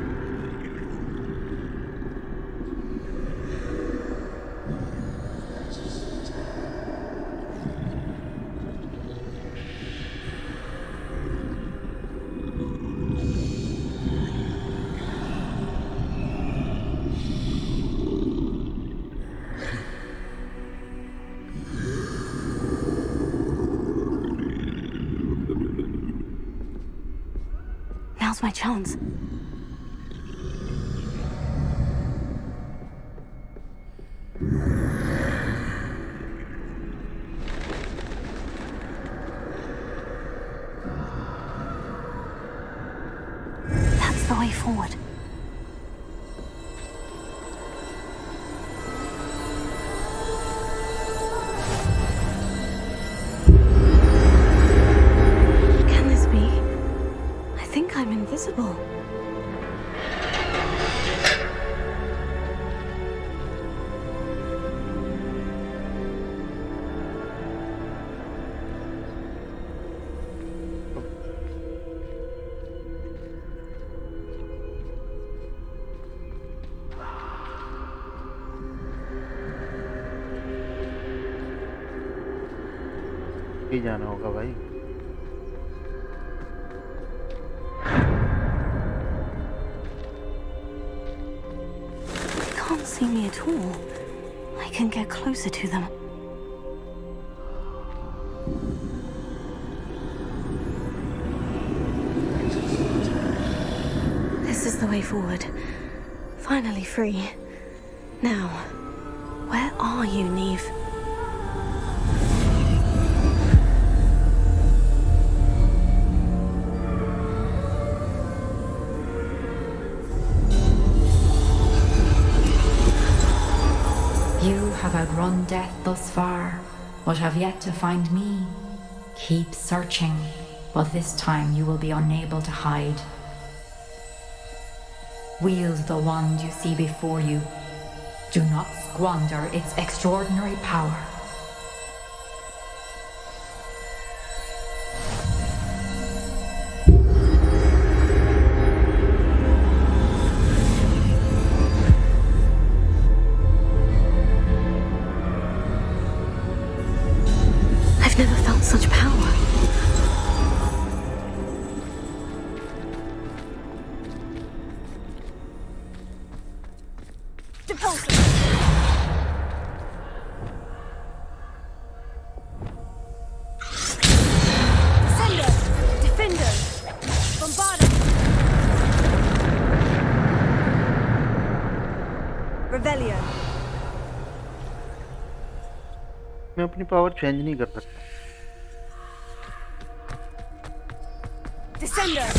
Now's my chance. That's the way forward. Can this be? I think I'm invisible. ही जाना होगा भाई। They can't see me at all. I can get closer to them. This is the way forward. Finally free. Now, where are you, Neve? You have outrun death thus far, but have yet to find me. Keep searching, but this time you will be unable to hide. Wield the wand you see before you. Do not squander its extraordinary power. I've never felt such power. मैं अपनी power change नहीं कर सकता। Descender.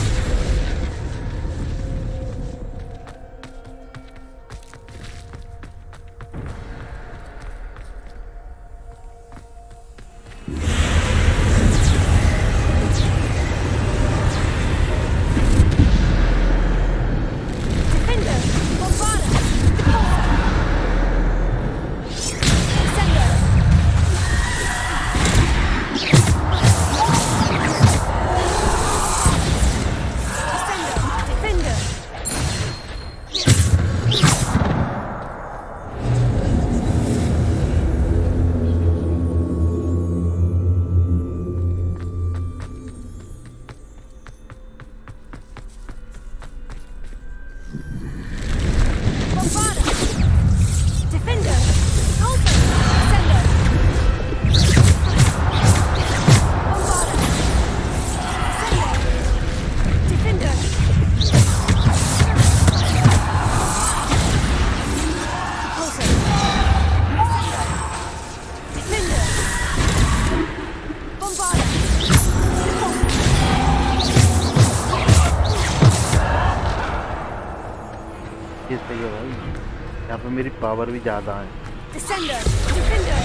यहाँ पे मेरी power भी ज़्यादा है। Descender, defender,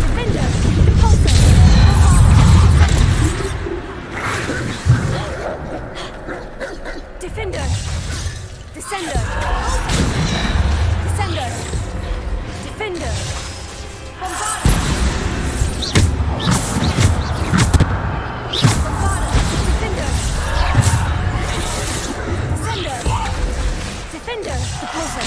defender, pulsar, defender, descender, descender, defender, bombarda, defender, descender, defender, the pulsar.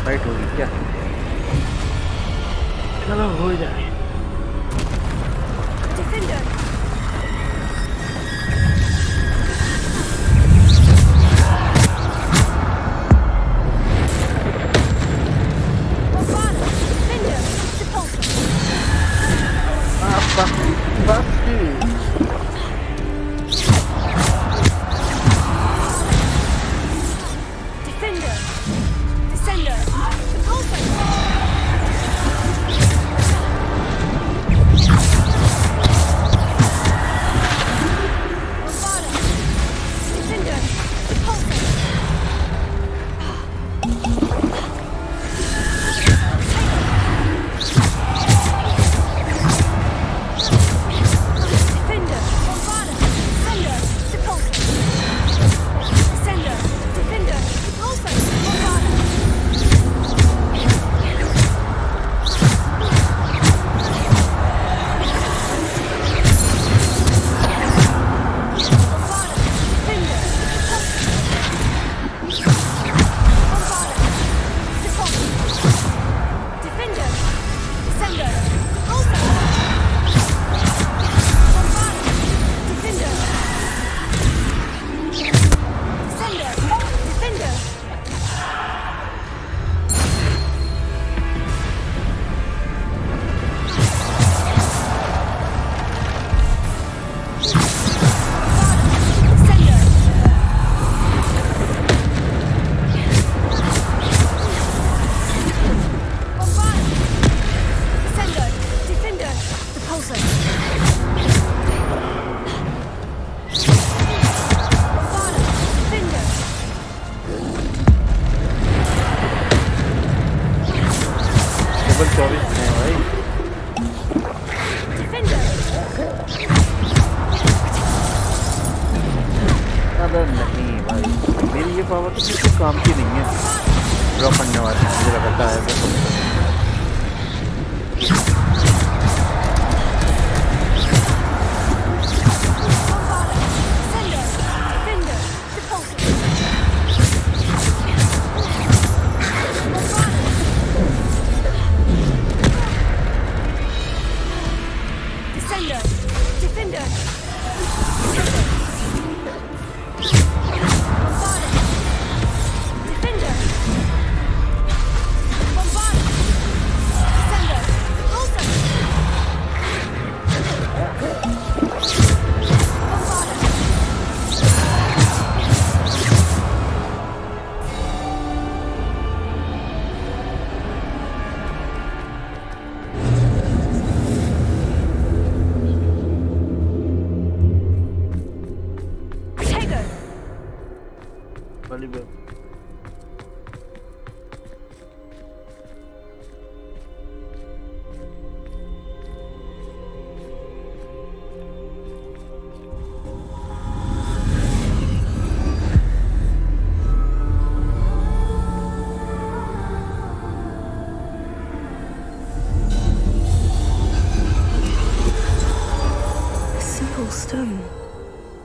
Fight होगी क्या? चलो हो जाए।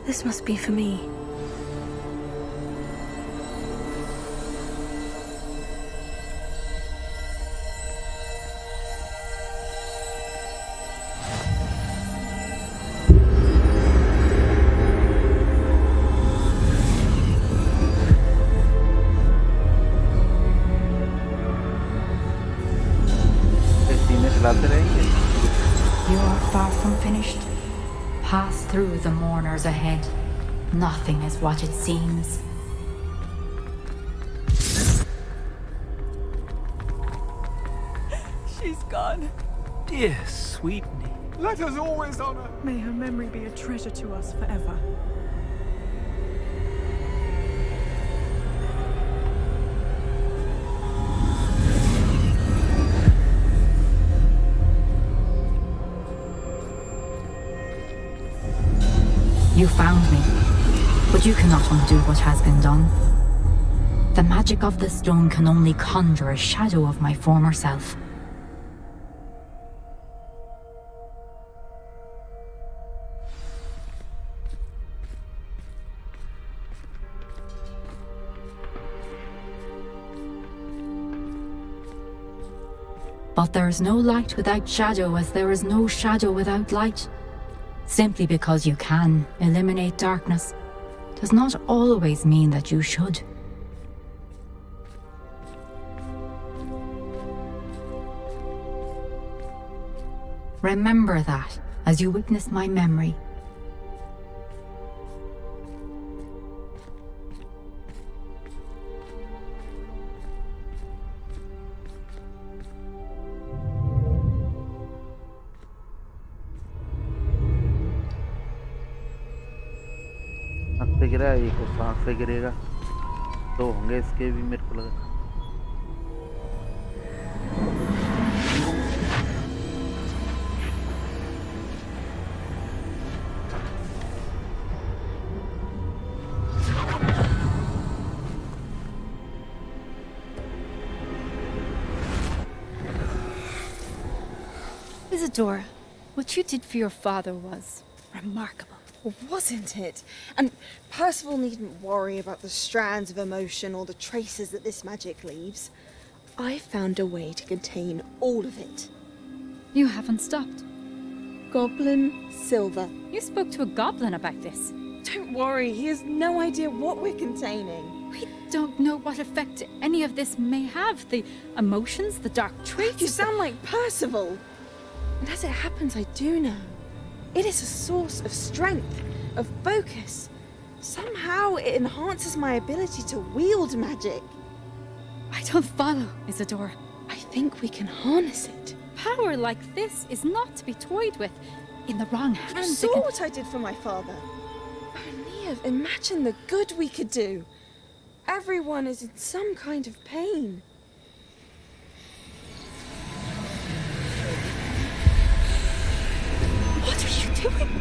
This must be for me. You are far from finished. Pass through the mourners ahead. Nothing is what it seems. She's gone. Dear sweetie. Let us always honor. May her memory be a treasure to us forever. You found me, but you cannot undo what has been done. The magic of the stone can only conjure a shadow of my former self. But there is no light without shadow, as there is no shadow without light. Simply because you can eliminate darkness does not always mean that you should. Remember that as you witness my memory. सांस से गिरा, एक और सांस से गिरेगा, तो होंगे इसके भी मेरे को लगा। Isadora, what you did for your father was remarkable. Wasn't it? And Percival needn't worry about the strands of emotion or the traces that this magic leaves. I found a way to contain all of it. You haven't stopped. Goblin Silver. You spoke to a goblin about this. Don't worry, he has no idea what we're containing. We don't know what effect any of this may have. The emotions, the dark traits. You sound like Percival. And as it happens, I do know. It is a source of strength, of focus. Somehow it enhances my ability to wield magic. I don't follow, Isadora. I think we can harness it. Power like this is not to be toyed with. In the wrong You hands, saw what I did for my father. O'Neill, imagine the good we could do. Everyone is in some kind of pain. What are you doing?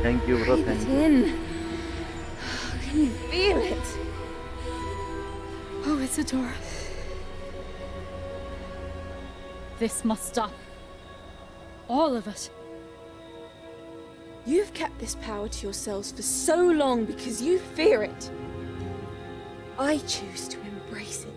Thank you, bro. Breathe Thank it you. in. Can you feel it? Oh, Isadora. This must stop. All of it. You've kept this power to yourselves for so long because you fear it. I choose to embrace it.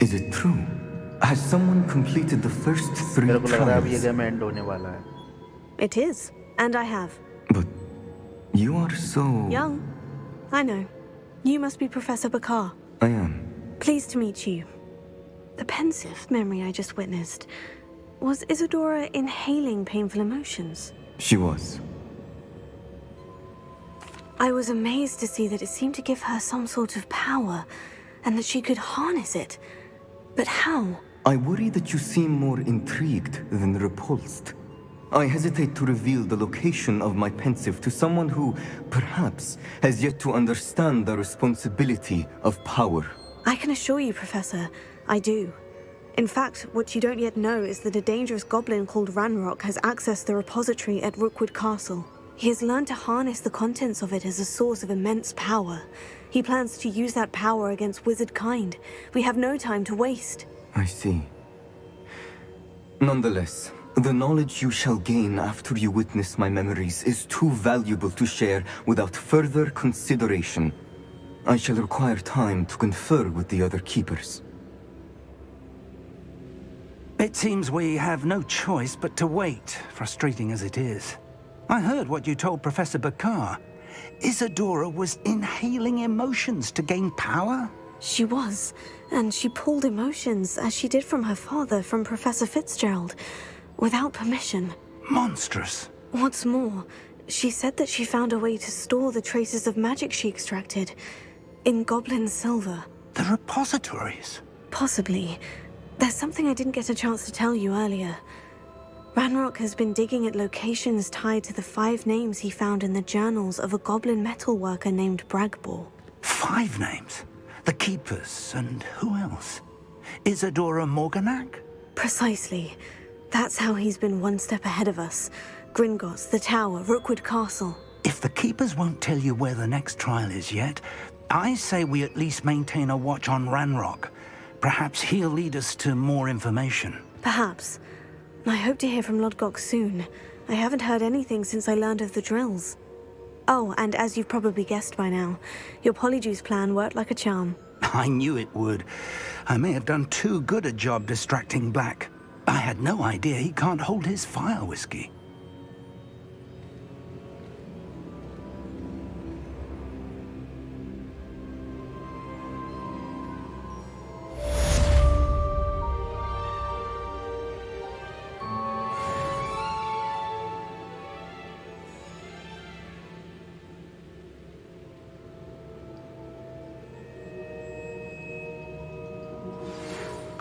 Is it true? Has someone completed the first 3 मेरे को लग रहा है अब ये trials? Game and होने वाला है। It is, and I have. You are so... Young. I know. You must be Professor Bakar. I am. Pleased to meet you. The pensive memory I just witnessed. Was Isadora inhaling painful emotions? She was. I was amazed to see that it seemed to give her some sort of power, and that she could harness it. But how? I worry that you seem more intrigued than repulsed. I hesitate to reveal the location of my pensive to someone who, perhaps, has yet to understand the responsibility of power. I can assure you, Professor, I do. In fact, what you don't yet know is that a dangerous goblin called Ranrock has accessed the repository at Rookwood Castle. He has learned to harness the contents of it as a source of immense power. He plans to use that power against wizard kind. We have no time to waste. I see. Nonetheless, the knowledge you shall gain after you witness my memories is too valuable to share without further consideration. I shall require time to confer with the other keepers. It seems we have no choice but to wait, frustrating as it is. I heard what you told Professor Bakar. Isadora was inhaling emotions to gain power? She was, and she pulled emotions, as she did from her father, from Professor Fitzgerald, without permission. Monstrous. What's more, She said that she found a way to store the traces of magic she extracted in goblin silver. The repositories? Possibly. There's something I didn't get a chance to tell you earlier. Ranrock has been digging at locations tied to the 5 names he found in the journals of a goblin metalworker named Bragbor. 5 names? The Keepers, and who else? Isadora Morganac? Precisely. That's how he's been one step ahead of us. Gringotts, the Tower, Rookwood Castle. If the Keepers won't tell you where the next trial is yet, I say we at least maintain a watch on Ranrock. Perhaps he'll lead us to more information. Perhaps. I hope to hear from Lodgok soon. I haven't heard anything since I learned of the drills. Oh, and as you've probably guessed by now, your Polyjuice plan worked like a charm. I knew it would. I may have done too good a job distracting Black. I had no idea he can't hold his fire whiskey.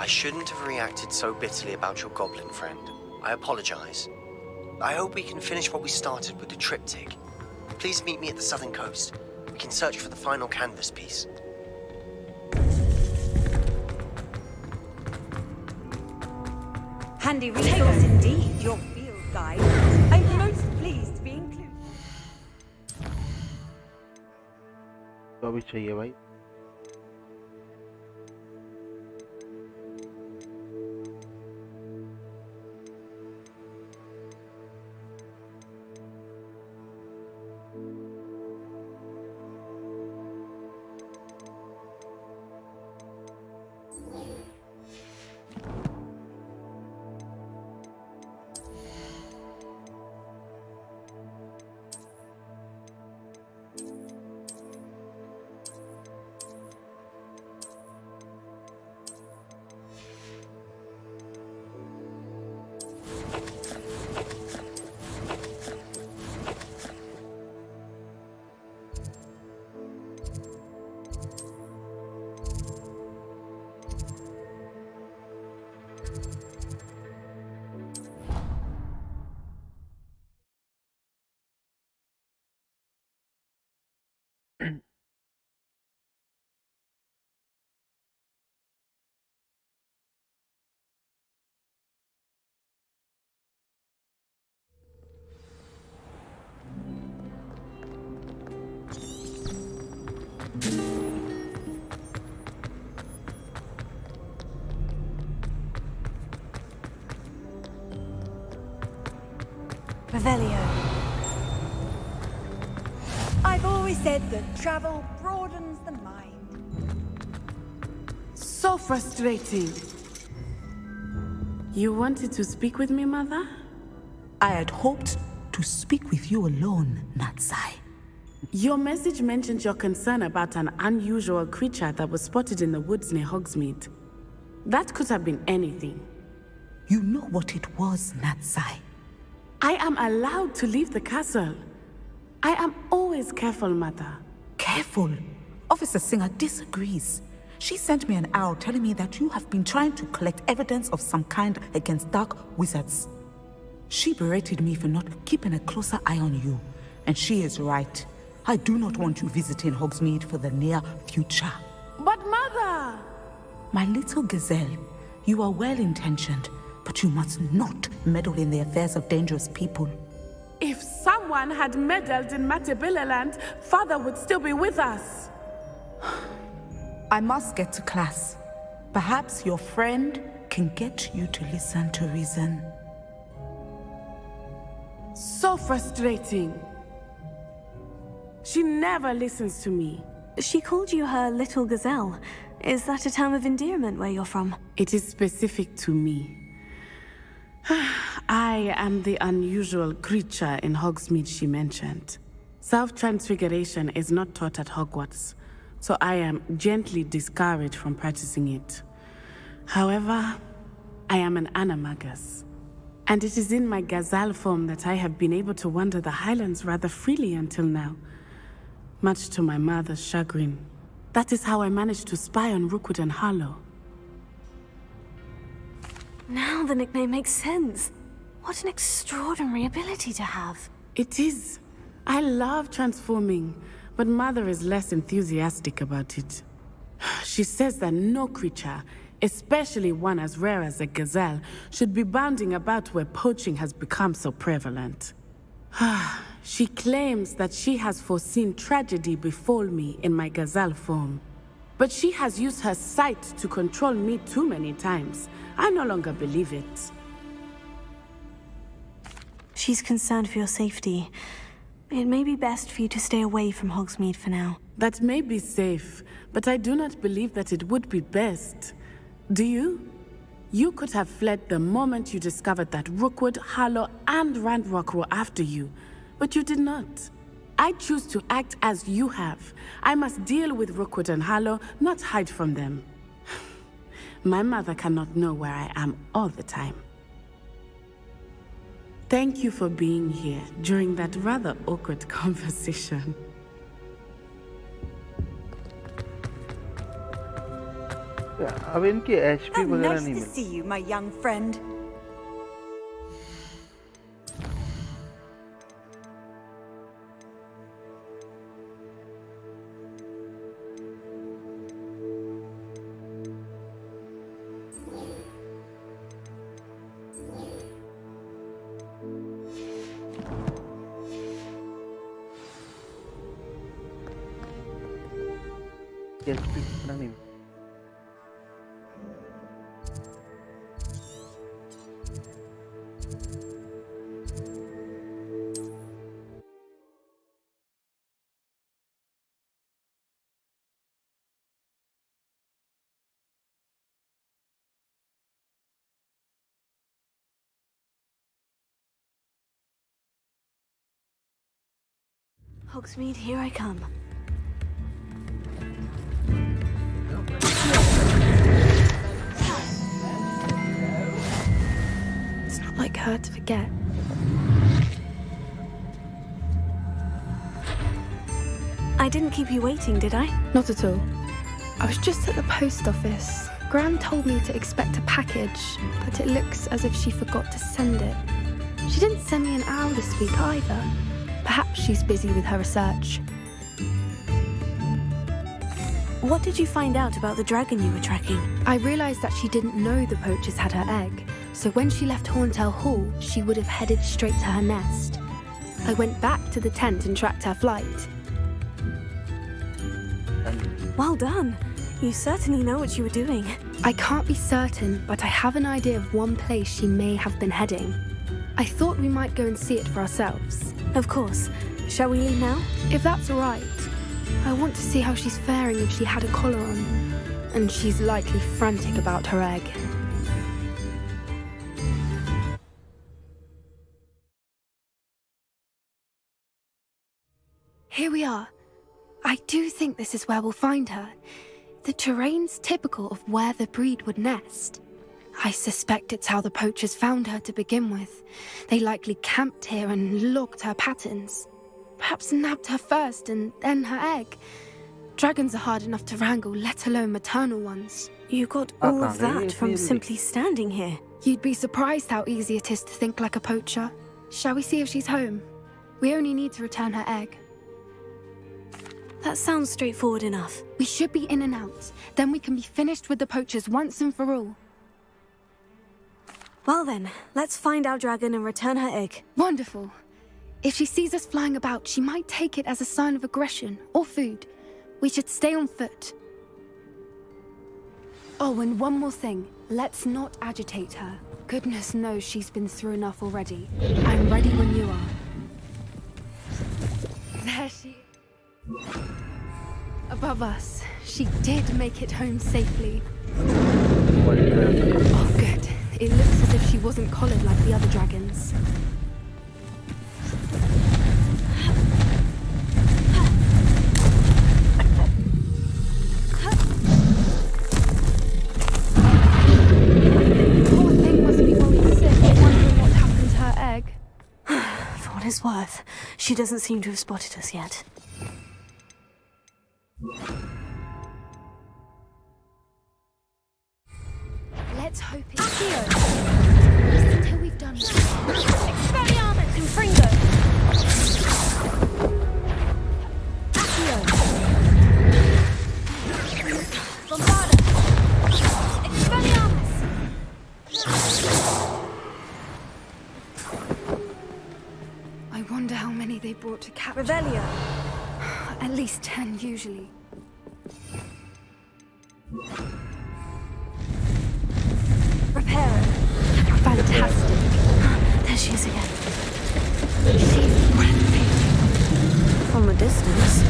I shouldn't have reacted so bitterly about your goblin friend. I apologize. I hope we can finish what we started with the triptych. Please meet me at the southern coast. We can search for the final canvas piece. Handy resource indeed, your field guide. I'm most pleased to be included. तो अभी चाहिए भाई Revelio. I've always said that travel broadens the mind. So frustrating. You wanted to speak with me, Mother? I had hoped to speak with you alone, Natsai. Your message mentioned your concern about an unusual creature that was spotted in the woods near Hogsmeade. That could have been anything. You know what it was, Natsai. I am allowed to leave the castle. I am always careful, Mother. Careful? Officer Singer disagrees. She sent me an arrow telling me that you have been trying to collect evidence of some kind against dark wizards. She berated me for not keeping a closer eye on you, and she is right. I do not want you visiting Hogsmeade for the near future. But Mother! My little gazelle, you are well-intentioned, but you must not meddle in the affairs of dangerous people. If someone had meddled in Matabeleland, Father would still be with us. I must get to class. Perhaps your friend can get you to listen to reason. So frustrating. She never listens to me. She called you her little gazelle. Is that a term of endearment where you're from? It is specific to me. I am the unusual creature in Hogsmeade she mentioned. Self-transfiguration is not taught at Hogwarts, so I am gently discouraged from practicing it. However, I am an animagus. And it is in my gazelle form that I have been able to wander the highlands rather freely until now, much to my mother's chagrin. That is how I managed to spy on Rookwood and Harlow. Now the nickname makes sense. What an extraordinary ability to have. It is. I love transforming, but Mother is less enthusiastic about it. She says that no creature, especially one as rare as a gazelle, should be bounding about where poaching has become so prevalent. She claims that she has foreseen tragedy befall me in my gazelle form. But she has used her sight to control me too many times. I no longer believe it. She's concerned for your safety. It may be best for you to stay away from Hogsmeade for now. That may be safe, but I do not believe that it would be best. Do you? You could have fled the moment you discovered that Rookwood, Harlow, and Ranrock were after you, but you did not. I choose to act as you have. I must deal with Rookwood and Harlow, not hide from them. My mother cannot know where I am all the time. Thank you for being here during that rather awkward conversation. अब इनकी HP वगैरह Nice नहीं to मिलती। see you, my young friend. HP वगैरह नहीं। Hogsmeade, here I come. It's not like her to forget. I didn't keep you waiting, did I? Not at all. I was just at the post office. Gran told me to expect a package, but it looks as if she forgot to send it. She didn't send me an owl this week either. Perhaps she's busy with her research. What did you find out about the dragon you were tracking? I realized that she didn't know the poachers had her egg, so when she left Horntail Hall, she would have headed straight to her nest. I went back to the tent and tracked her flight. Well done. You certainly know what you were doing. I can't be certain, but I have an idea of one place she may have been heading. I thought we might go and see it for ourselves. Of course. Shall we leave now? If that's all right. I want to see how she's faring if she had a collar on. And she's likely frantic about her egg. Here we are. I do think this is where we'll find her. The terrain's typical of where the breed would nest. I suspect it's how the poachers found her to begin with. They likely camped here and logged her patterns. Perhaps nabbed her first and then her egg. Dragons are hard enough to wrangle, let alone maternal ones. You got all of that from simply standing here. You'd be surprised how easy it is to think like a poacher. Shall we see if she's home? We only need to return her egg. That sounds straightforward enough. We should be in and out. Then we can be finished with the poachers once and for all. Well then, let's find our dragon and return her egg. Wonderful. If she sees us flying about, she might take it as a sign of aggression or food. We should stay on foot. Oh, and one more thing. Let's not agitate her. Goodness knows she's been through enough already. I'm ready when you are. There she is. Above us. She did make it home safely. Oh, good. It looks as if she wasn't collared like the other dragons. Poor thing must be worried sick, wondering what happened. it's worth, she doesn't seem to have spotted us yet. Let's hope it's Accio! Until we've done this. Expelliarmus! Confringo! Accio! Bombarda! Expelliarmus! I wonder how many they brought to capture. Revelio! At least 10 usually. Reparo! Fantastic. There she is again. She's breathtaking. From a distance.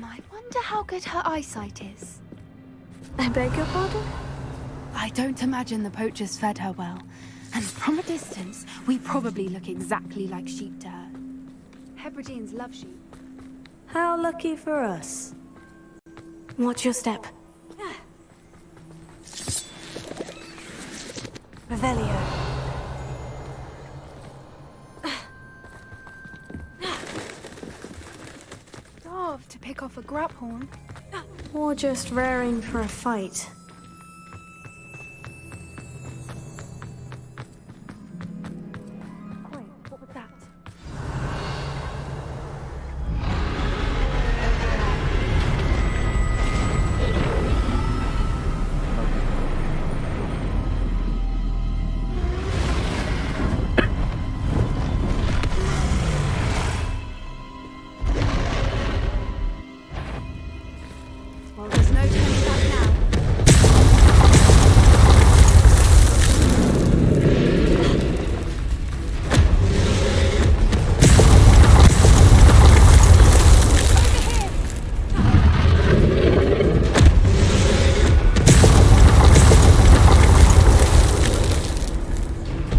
I wonder how good her eyesight is. I beg your pardon? I don't imagine the poachers fed her well. And from a distance, we probably look exactly like sheep to her. Hebrideans love sheep. How lucky for us. Watch your step. Revelio. Starved to pick off a grubhorn. Or just raring for a fight. Wait, what was that? Well, there's no turning back now.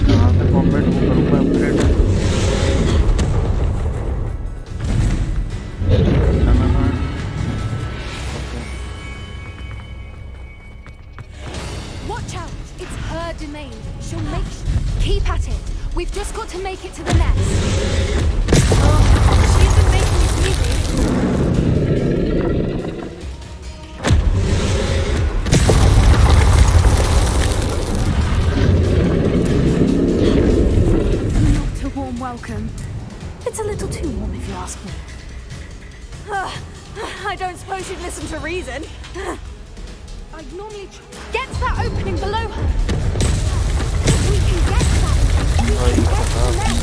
यहाँ से combat वो करूँगा upgrade Watch out! It's her domain. She'll make keep at it. We've just got to make it to the nest. Oh, she's been making it easy. Not a warm welcome. It's a little too warm if you ask me. I don't suppose you'd listen to reason. I'd normally get to that opening below her. If we can get to that, we can get to the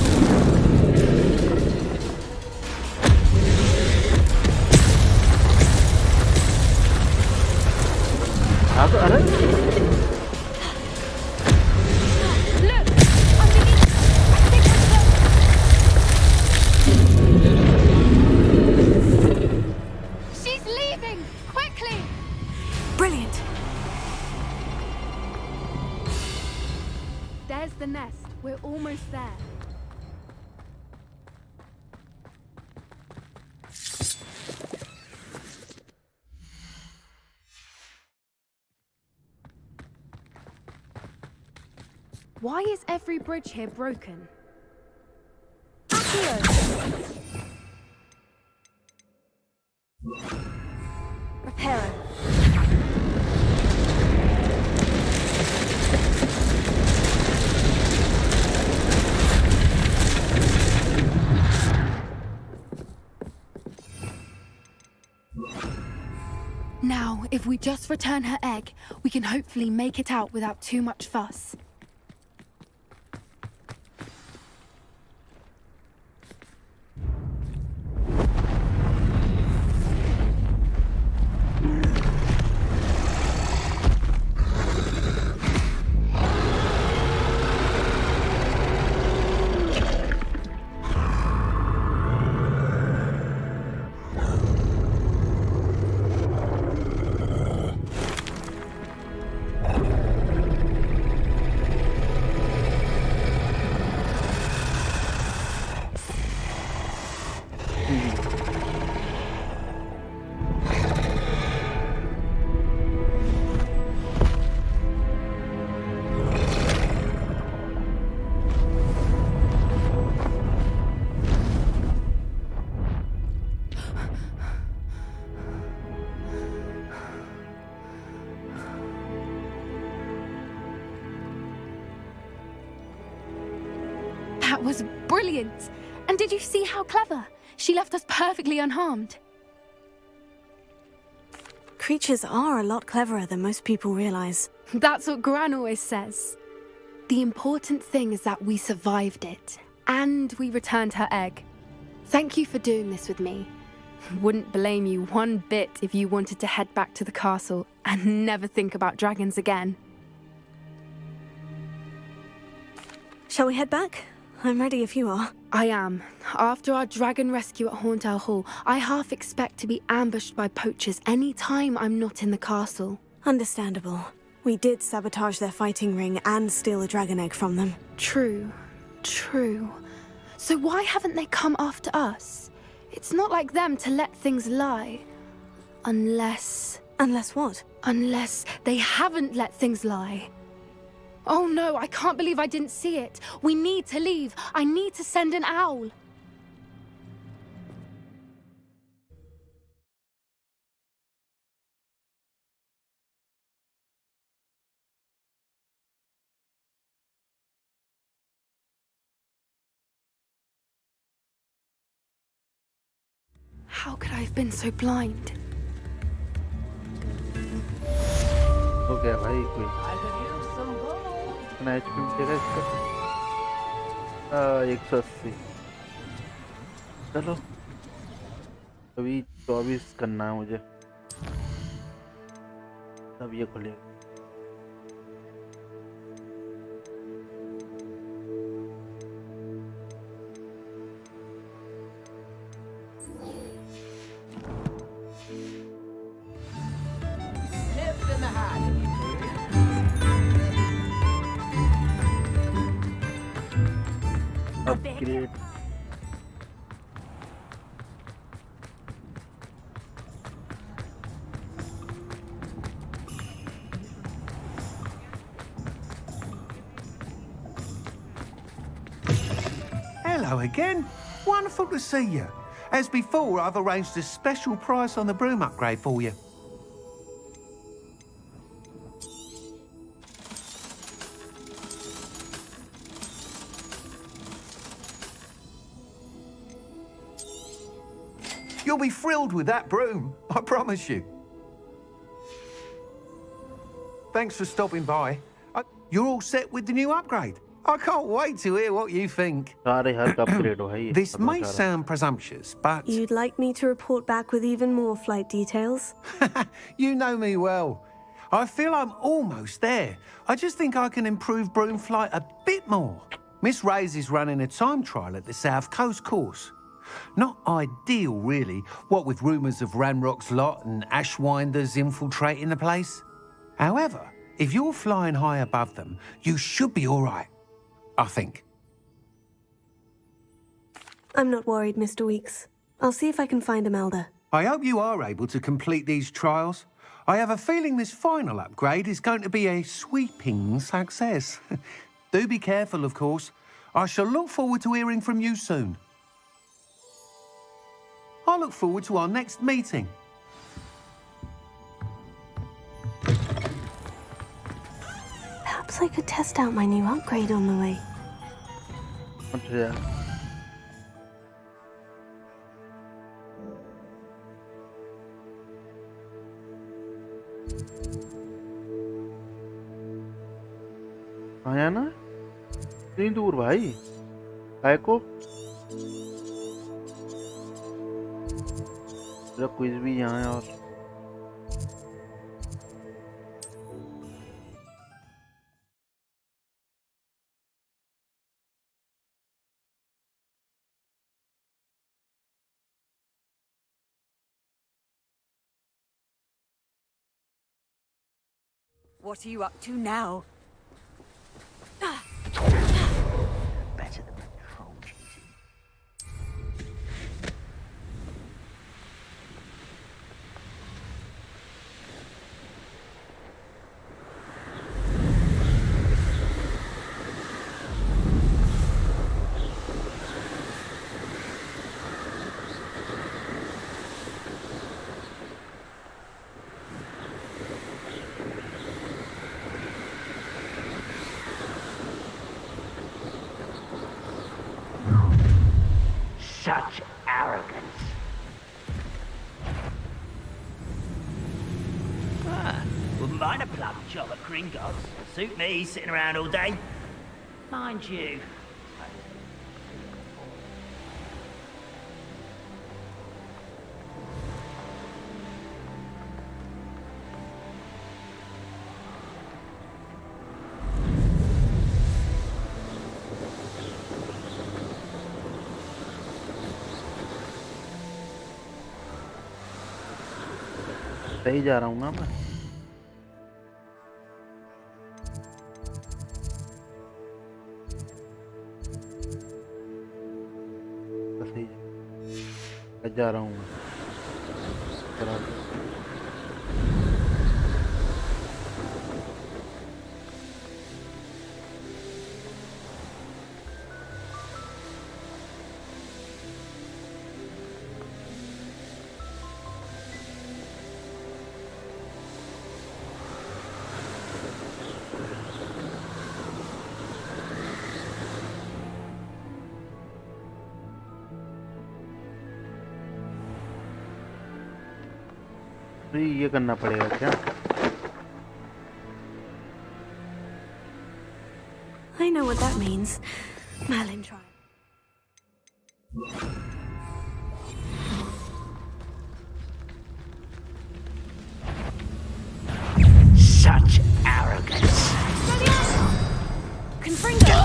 Look! I'm beginning. I think we're close. She's leaving! Quickly! Brilliant. There's the nest. We're almost there. Why is every bridge here broken? Accio! Reparo. Now, if we just return her egg, we can hopefully make it out without too much fuss. That was brilliant. And did you see how clever? She left us perfectly unharmed. Creatures are a lot cleverer than most people realize. That's what Gran always says. The important thing is that we survived it, and we returned her egg. Thank you for doing this with me. Wouldn't blame you one bit if you wanted to head back to the castle and never think about dragons again. Shall we head back? I'm ready if you are. I am. After our dragon rescue at Hauntel Hall, I half expect to be ambushed by poachers any time I'm not in the castle. Understandable. We did sabotage their fighting ring and steal a dragon egg from them. True. So why haven't they come after us? It's not like them to let things lie. Unless... Unless what? Unless they haven't let things lie. Oh no, I can't believe I didn't see it. We need to leave. I need to send an owl. How could I have been so blind? हो गया भाई कोई कितना HP मिलेगा इसका 180 चलो अभी 24 करना है मुझे तब ये खुलेगा upgrade Hello again. Wonderful to see you. As before, I've arranged a special price on the broom upgrade for you. You'll be thrilled with that broom, I promise you. Thanks for stopping by. You're all set with the new upgrade. I can't wait to hear what you think. This may sound presumptuous, but... You'd like me to report back with even more flight details? You know me well. I feel I'm almost there. I just think I can improve broom flight a bit more. Miss Ray's is running a time trial at the South Coast course. Not ideal, really, what with rumours of Ranrock's lot and Ashwinders infiltrating the place. However, if you're flying high above them, you should be all right, I think. I'm not worried, Mr. Weeks. I'll see if I can find Imelda. I hope you are able to complete these trials. I have a feeling this final upgrade is going to be a sweeping success. Do be careful, of course. I shall look forward to hearing from you soon. I look forward to our next meeting. Perhaps I could test out my new upgrade on the way. आया ना इतनी दूर भाई काय को मेरा quiz भी यहाँ है और What are you up to now? Better than patrol duty. mind a plug job at Gringotts. Suit me, sitting around all day. Mind you. सही जा रहा हूँ ना मैं सही जा रहा हूँ ये करना पड़ेगा क्या I know what that means. Merlin trial. Such arrogance. Confringo!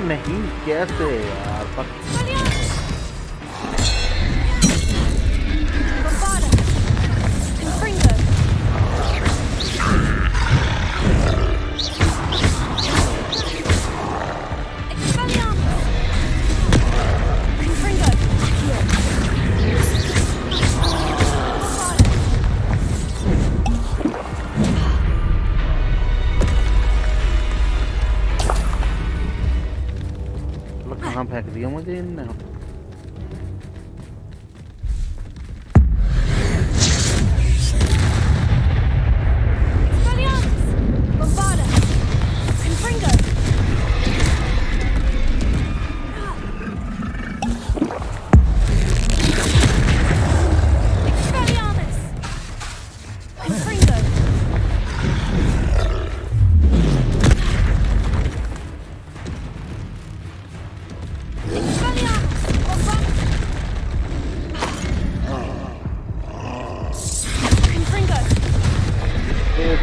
नहीं कैसे यार कहाँ फेंक दिया मुझे इनने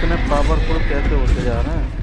इतने पावरफुल कैसे होते जा रहे हैं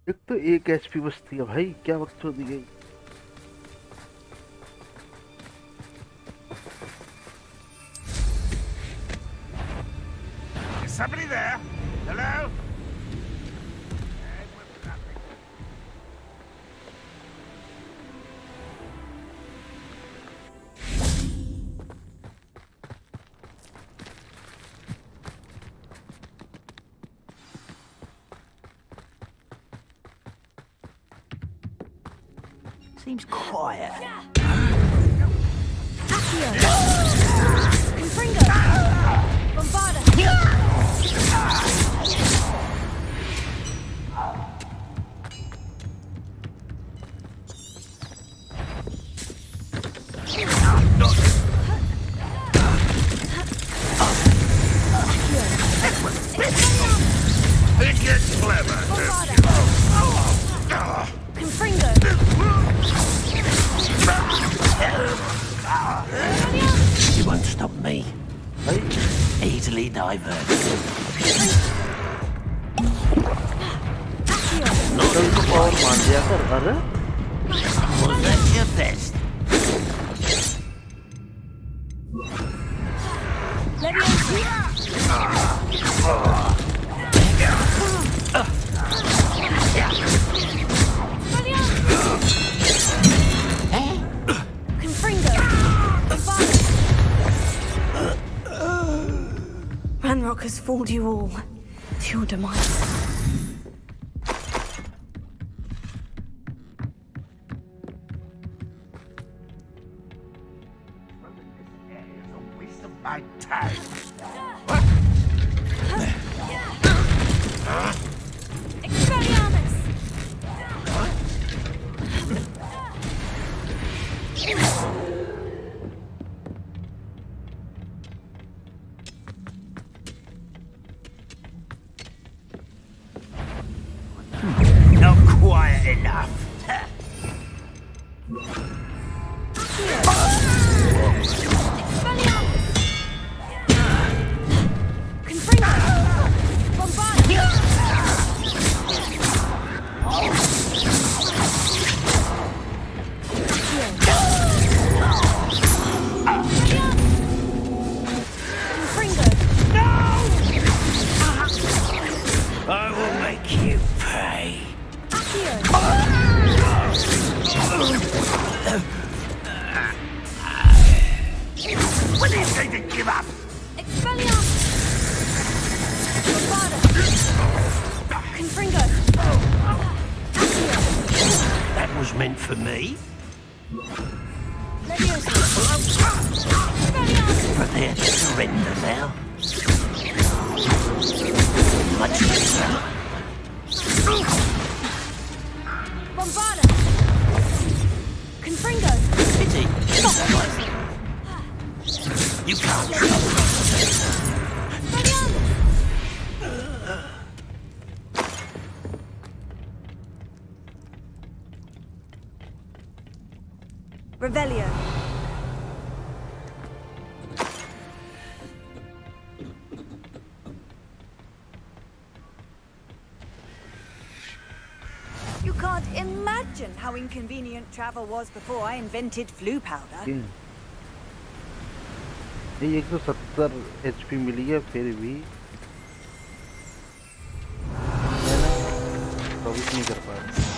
एक तो 1 HP बचती है भाई क्या वक्त हो दी गई Is somebody there? Hello? Seems quiet. Accio! Confringo! Bombarda! It gets clever. Confringo! You won't stop me. Easily diverted. Was that your best? Ranrock has fooled you all to your demise. My time. Not quiet enough. I will make you pay. When do you say to give up? That was meant for me. Prepare to surrender now. Much better. Bombarda! Confringo! Pity. You can't stop Revelio. You can't imagine how inconvenient travel was before I invented flu powder. ये 170 HP मिली है फिर भी मैं कुछ नहीं कर पा रहा।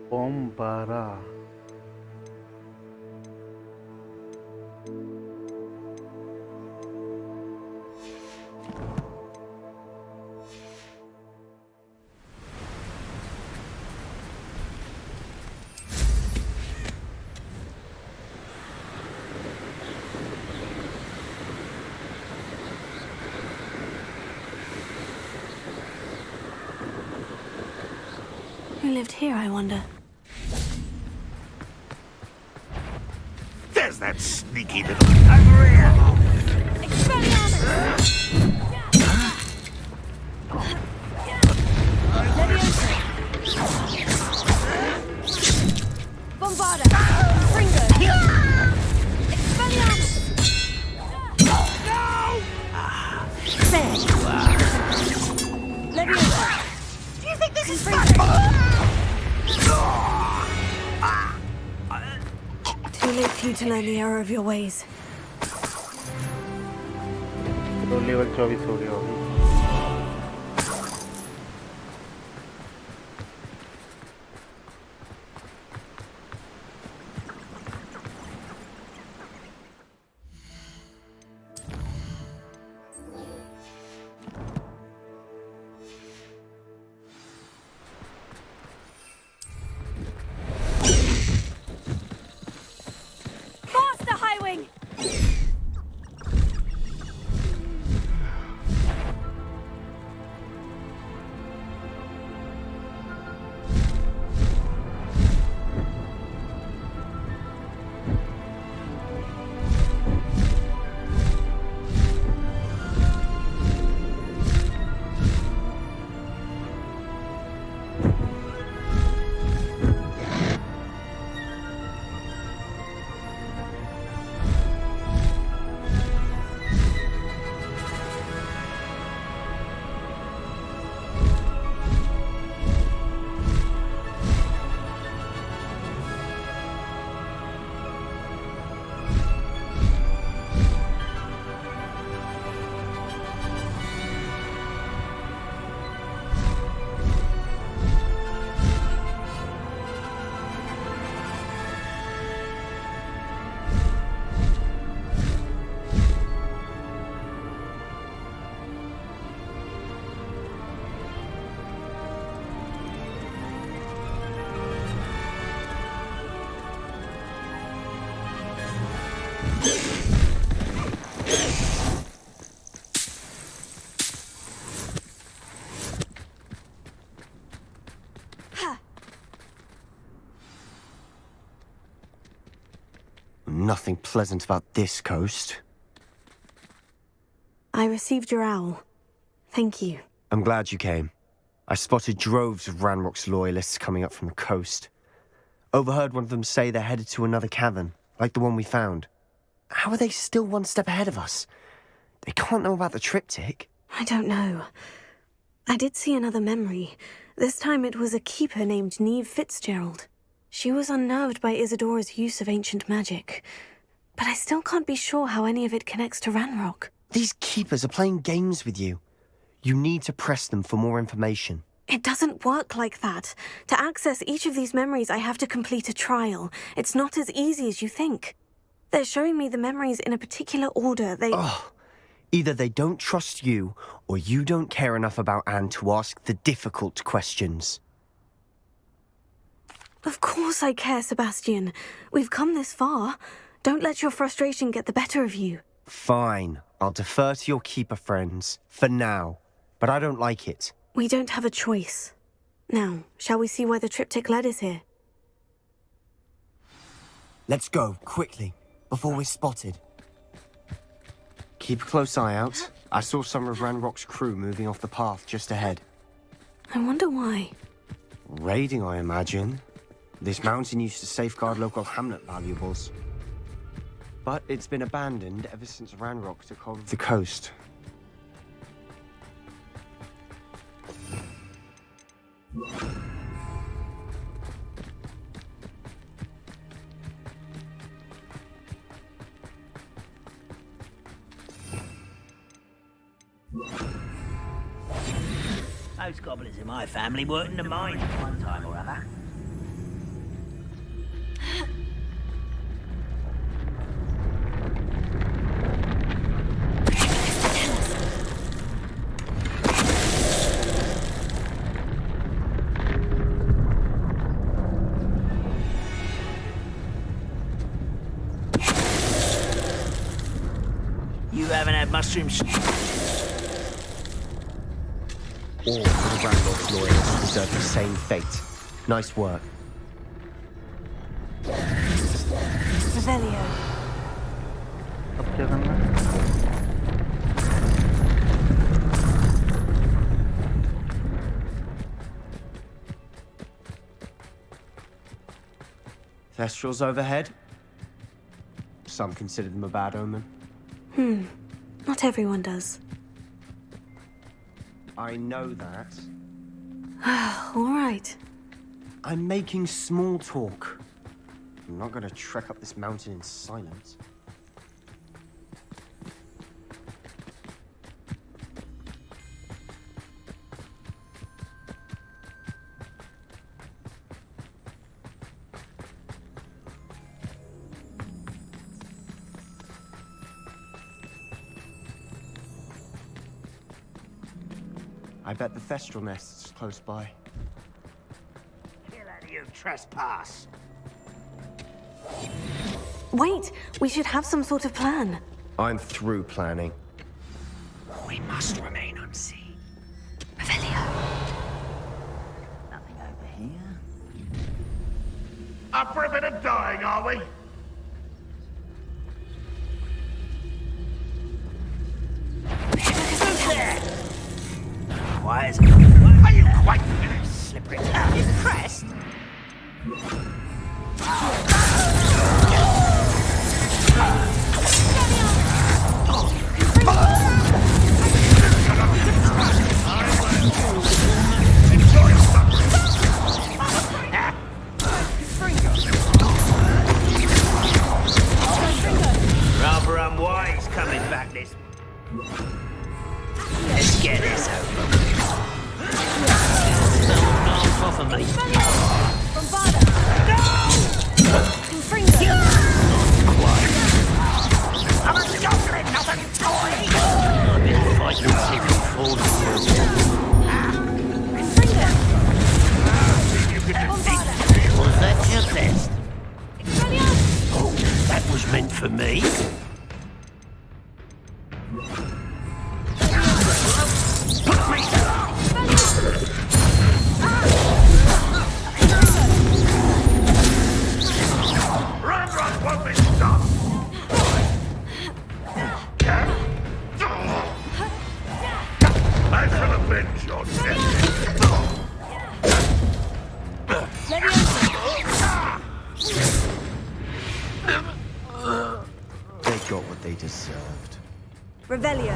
Bombara. Who lived here, I wonder? There's that sneaky little over here. Bombarda! Fringo! Expelliarmus! There you are. Leviosa! Do you think this is Too late for you to learn the error of your ways. तो level 24 हो गया होगी। nothing pleasant about this coast. I received your owl. Thank you. I'm glad you came. I spotted droves of Ranrock's loyalists coming up from the coast. Overheard one of them say they're headed to another cavern, like the one we found. How are they still one step ahead of us? They can't know about the triptych. I don't know. I did see another memory. This time it was a keeper named Neve Fitzgerald. She was unnerved by Isadora's use of ancient magic. But I still can't be sure how any of it connects to Ranrock. These keepers are playing games with you. You need to press them for more information. It doesn't work like that. To access each of these memories, I have to complete a trial. It's not as easy as you think. They're showing me the memories in a particular order. Either they don't trust you, or you don't care enough about Anne to ask the difficult questions. Of course I care, Sebastian. We've come this far. Don't let your frustration get the better of you. Fine. I'll defer to your keeper friends, for now. But I don't like it. We don't have a choice. Now, shall we see why the triptych led us here? Let's go, quickly, before we're spotted. Keep a close eye out. I saw some of Ranrock's crew moving off the path just ahead. I wonder why. Raiding, I imagine. This mountain used to safeguard local hamlet valuables. But it's been abandoned ever since Ranrock took hold of the coast. Those goblins in my family worked in the mines at one time or other. You haven't had mushrooms. All of Ranrock's loyalists deserve the same fate. Nice work. Revelio. अब क्या करना है? Thestrals overhead. Some consider them a bad omen. Not everyone does. I know that. All right. I'm making small talk. I'm not going to trek up this mountain in silence. I bet the Thestral nest's close by. Kill out of you trespass. Wait, we should have some sort of plan. I'm through planning. We must remain unseen. Revelio. Nothing over here. Up for a bit of dying, are we? Why is it? Are you quite slippery? Impressed? Rather unwise coming back this. Let's get this over with. Off of me. I'm a goblin, not a toy! I've been fighting secret forces. Was that your best? Oh, that was meant for me. Put me down! Ranrock won't be stopped! shall avenge your death. They got what they deserved. Revelio.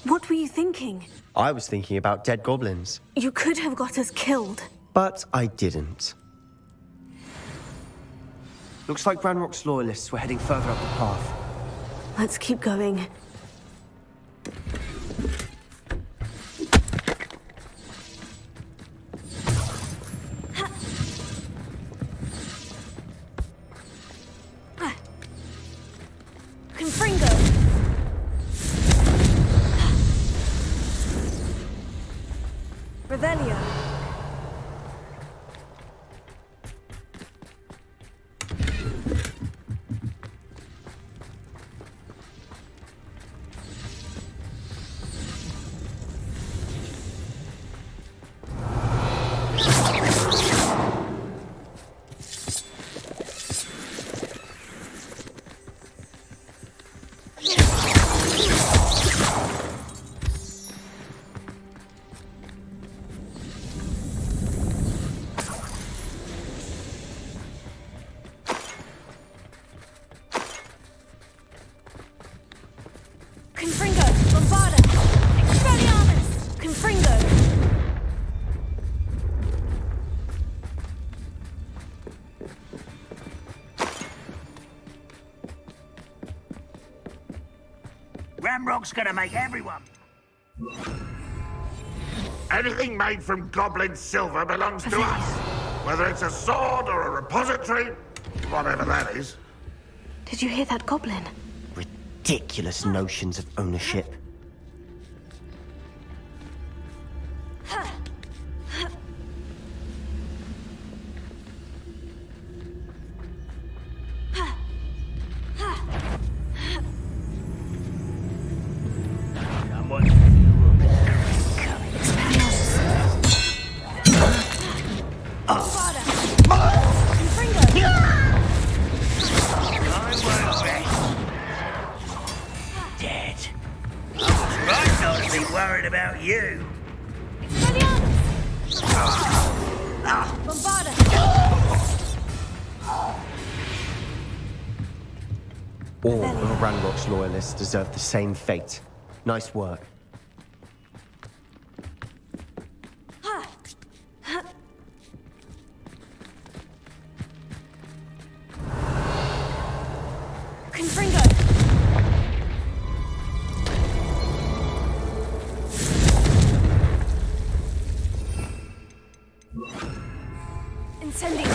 What were you thinking? I was thinking about dead goblins. You could have got us killed. But I didn't. Looks like Ranrock's loyalists were heading further up the path. Let's keep going. Confringo! Revelio. Confringo! Bombarda! Expelliarmus! Confringo! Ranrock's gonna make everyone. Anything made from goblin silver belongs to us. Whether it's a sword or a repository, whatever that is. Did you hear that goblin? Ridiculous notions of ownership. All of Ranrock's loyalists deserve the same fate. Nice work. Confringo! Incendio!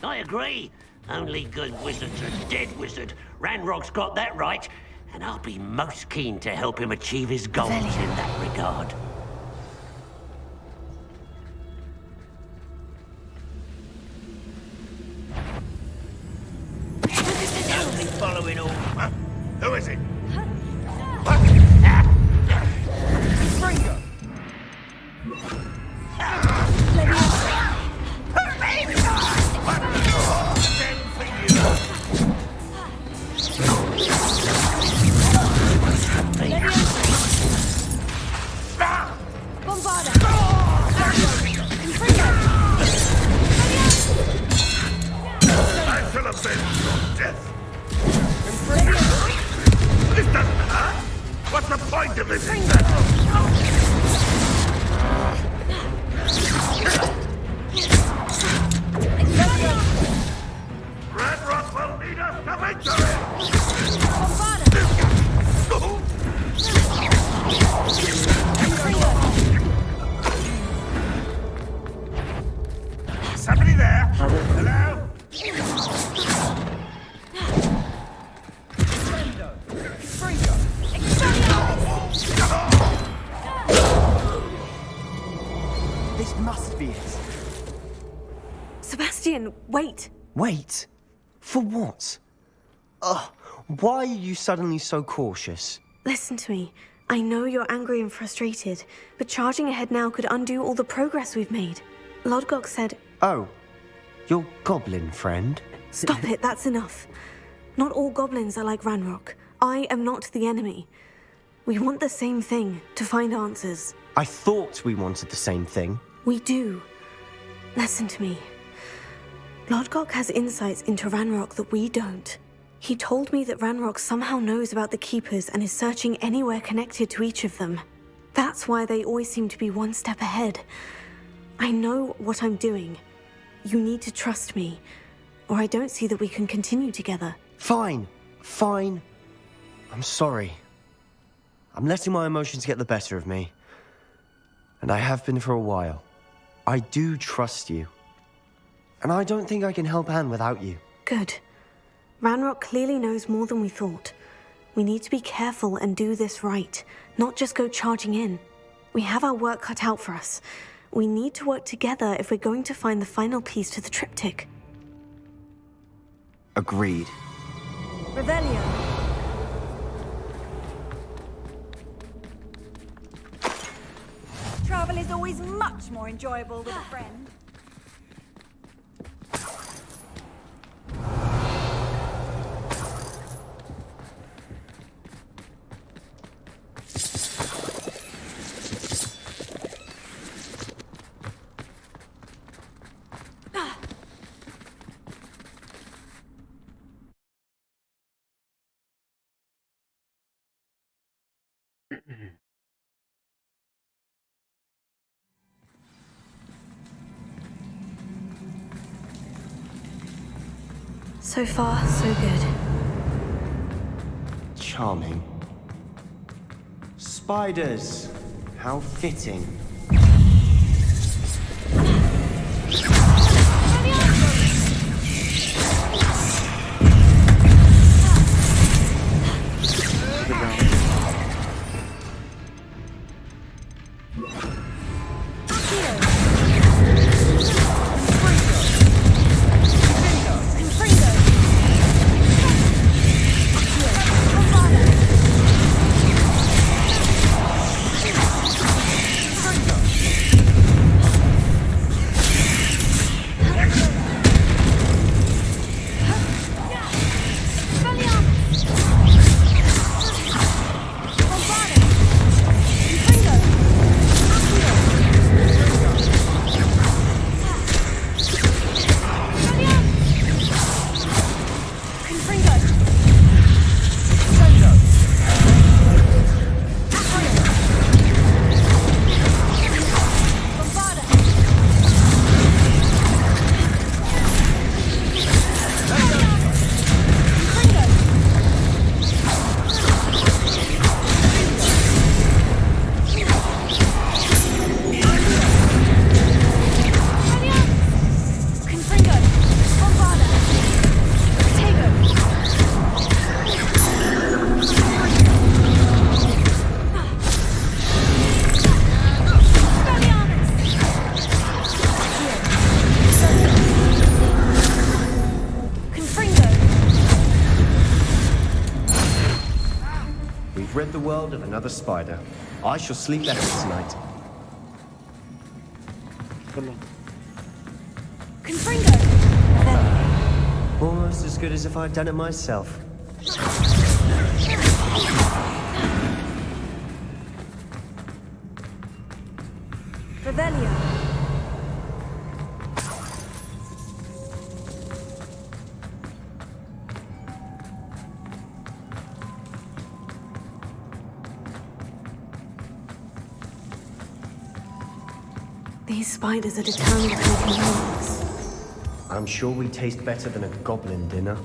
I agree. Only good wizard's a dead wizard. Ranrock's got that right, and I'll be most keen to help him achieve his goals in that regard. Only following all. Who is it? Confringo! Bombarda! I shall avenge your death. This doesn't hurt. What's the point of this Ranrock will lead us to victory! must be it. Sebastian, wait. Wait? For what? Ugh, why are you suddenly so cautious? Listen to me. I know you're angry and frustrated, but charging ahead now could undo all the progress we've made. Lodgok said... Oh, your goblin friend? Stop it, that's enough. Not all goblins are like Ranrock. I am not the enemy. We want the same thing, to find answers. I thought we wanted the same thing. We do. Listen to me. Lodgok has insights into Ranrock that we don't. He told me that Ranrock somehow knows about the Keepers and is searching anywhere connected to each of them. That's why they always seem to be one step ahead. I know what I'm doing. You need to trust me, or I don't see that we can continue together. Fine. Fine. I'm sorry. I'm letting my emotions get the better of me. And I have been for a while. I do trust you. And I don't think I can help Anne without you. Good. Ranrock clearly knows more than we thought. We need to be careful and do this right, not just go charging in. We have our work cut out for us. We need to work together if we're going to find the final piece to the triptych. Agreed. Revelio. Travel is always much more enjoyable with a friend. So far, so good. Charming. Spiders. How fitting. Rid the world of another spider. I shall sleep better tonight. Confringo! Almost as good as if I'd done it myself. Revelio. These spiders are determined to make us. I'm sure we taste better than a goblin dinner.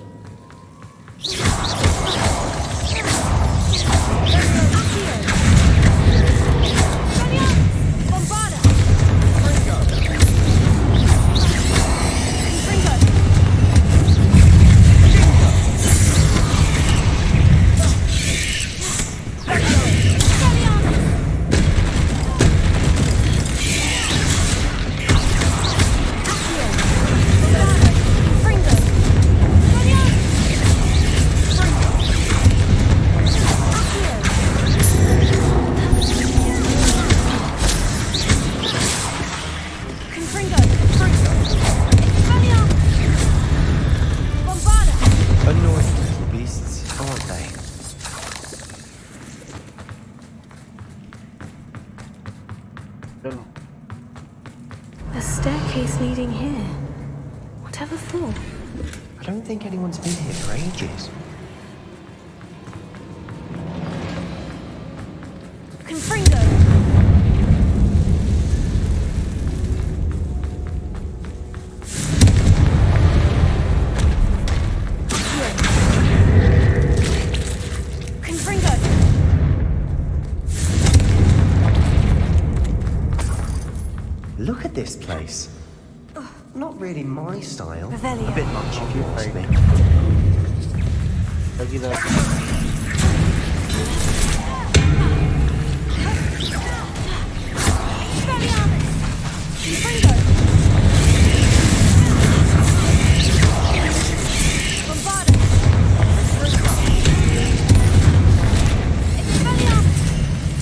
चलो A staircase leading here. Whatever for? I don't think anyone's been here for ages. Confringo! Confringo! Look at this place. Not really my style. Revelio. A bit much if you ask me. लगी रात Confringo! Bombarda!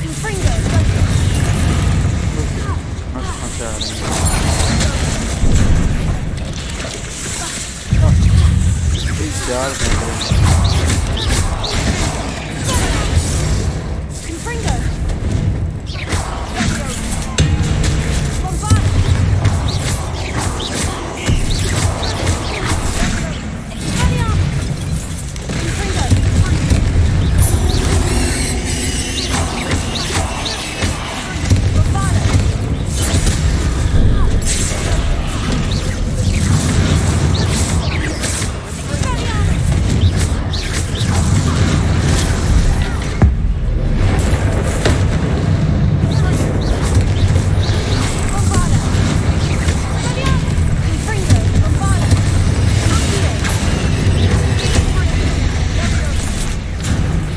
Confringo! यार Confringo!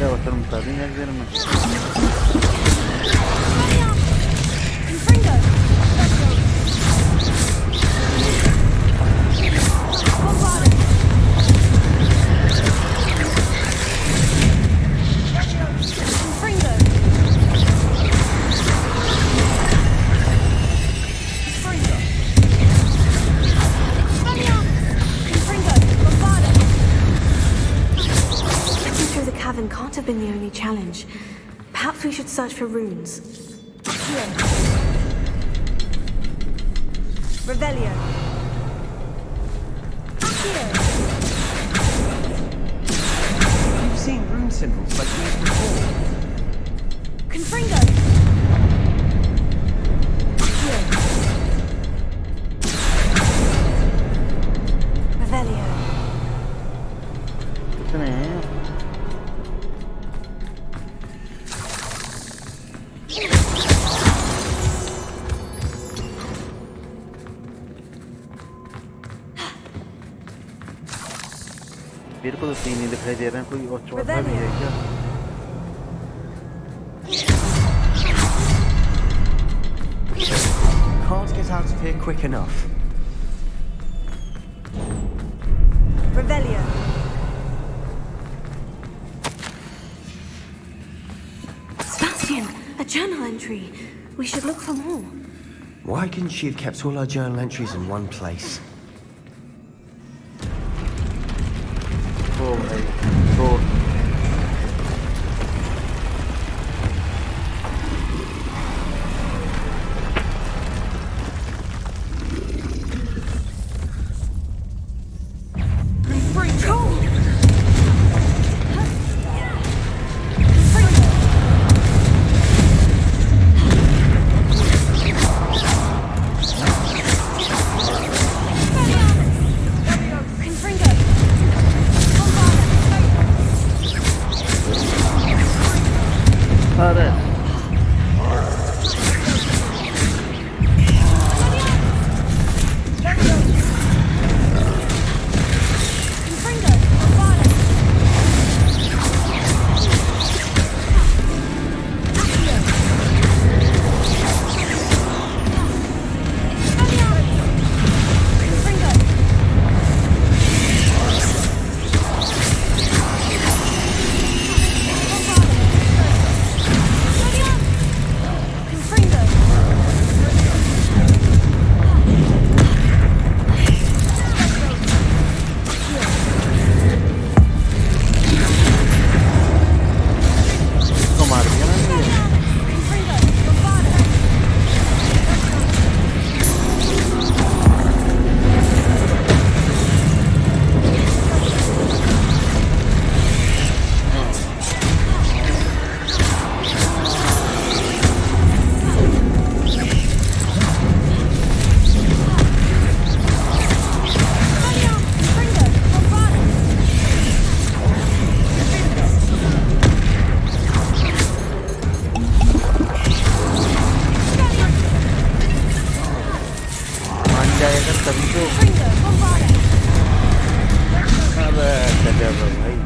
क्या वतन बता दें एक देर में Can't have been the only challenge. Perhaps we should search for runes. Revelio. You've seen rune symbols like these before. Confringo. Revelio. कितने हैं मेरे को तो तीन ही दिखाई दे रहे हैं कोई और चौथा भी है क्या Can't get out of here quick enough. Revelio. Sebastian, a journal entry. We should look for more. Why couldn't she have kept all her journal entries in one place? Oh my God. Confringo. Bombarda. तभी तो अबे गजब है भाई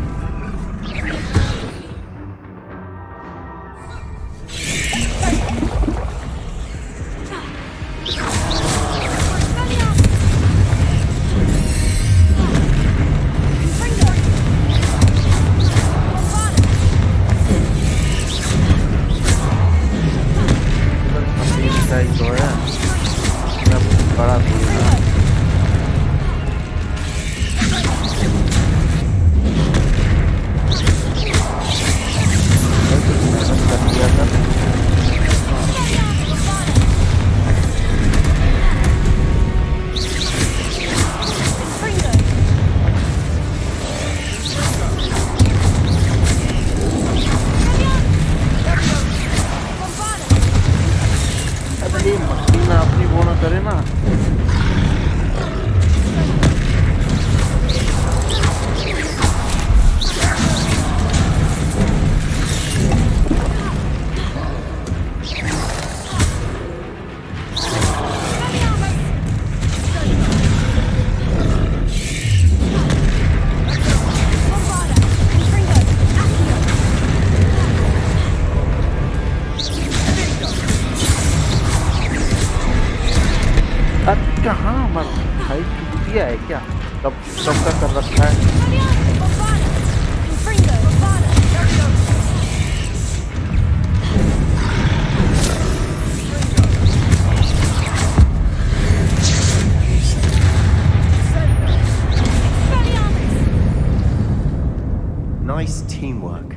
Nice teamwork.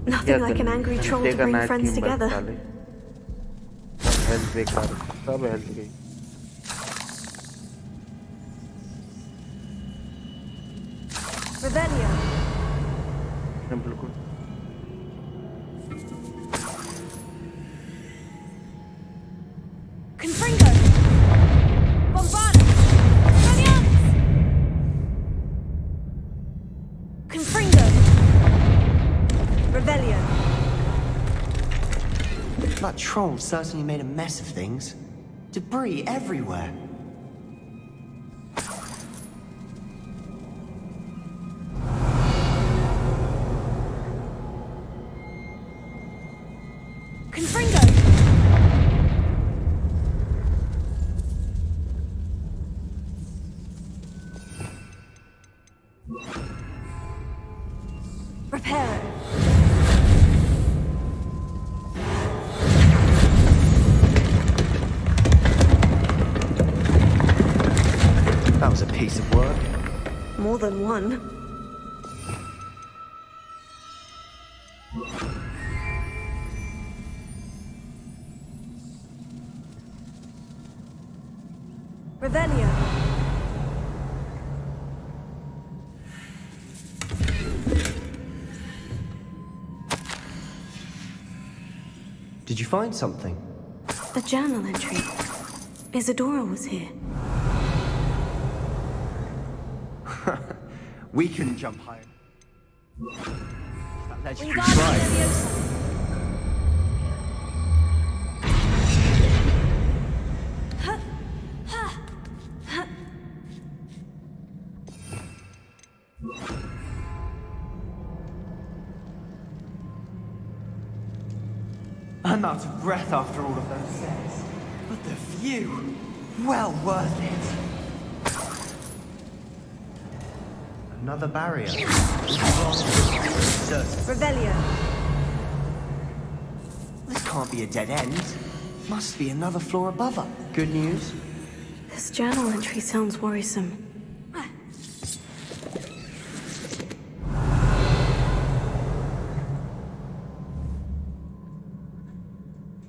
Nothing like an angry troll to bring friends together. Revelio. Confringo. Bombarda. Expelliarmus. Confringo. Revelio. That troll certainly made a mess of things. Debris everywhere. Confringo. Reparo. That was a piece of work. More than one. Revelio. Did you find something? A journal entry. Isadora was here. We couldn't jump higher. That legendary drive. I'm out of breath after all of those steps. But the view, well worth it. Another barrier. Revelio. This can't be a dead end. Must be another floor above her. Good news? This journal entry sounds worrisome.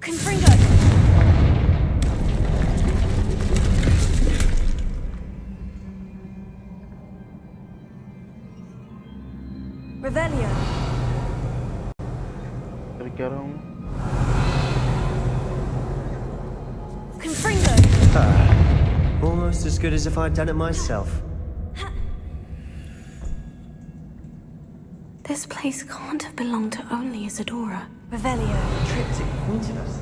Confringo. Revelio. Confringo. Almost as good as if I'd done it myself. This place can't have belonged to only Isadora. Revelio. Triptych pointed us.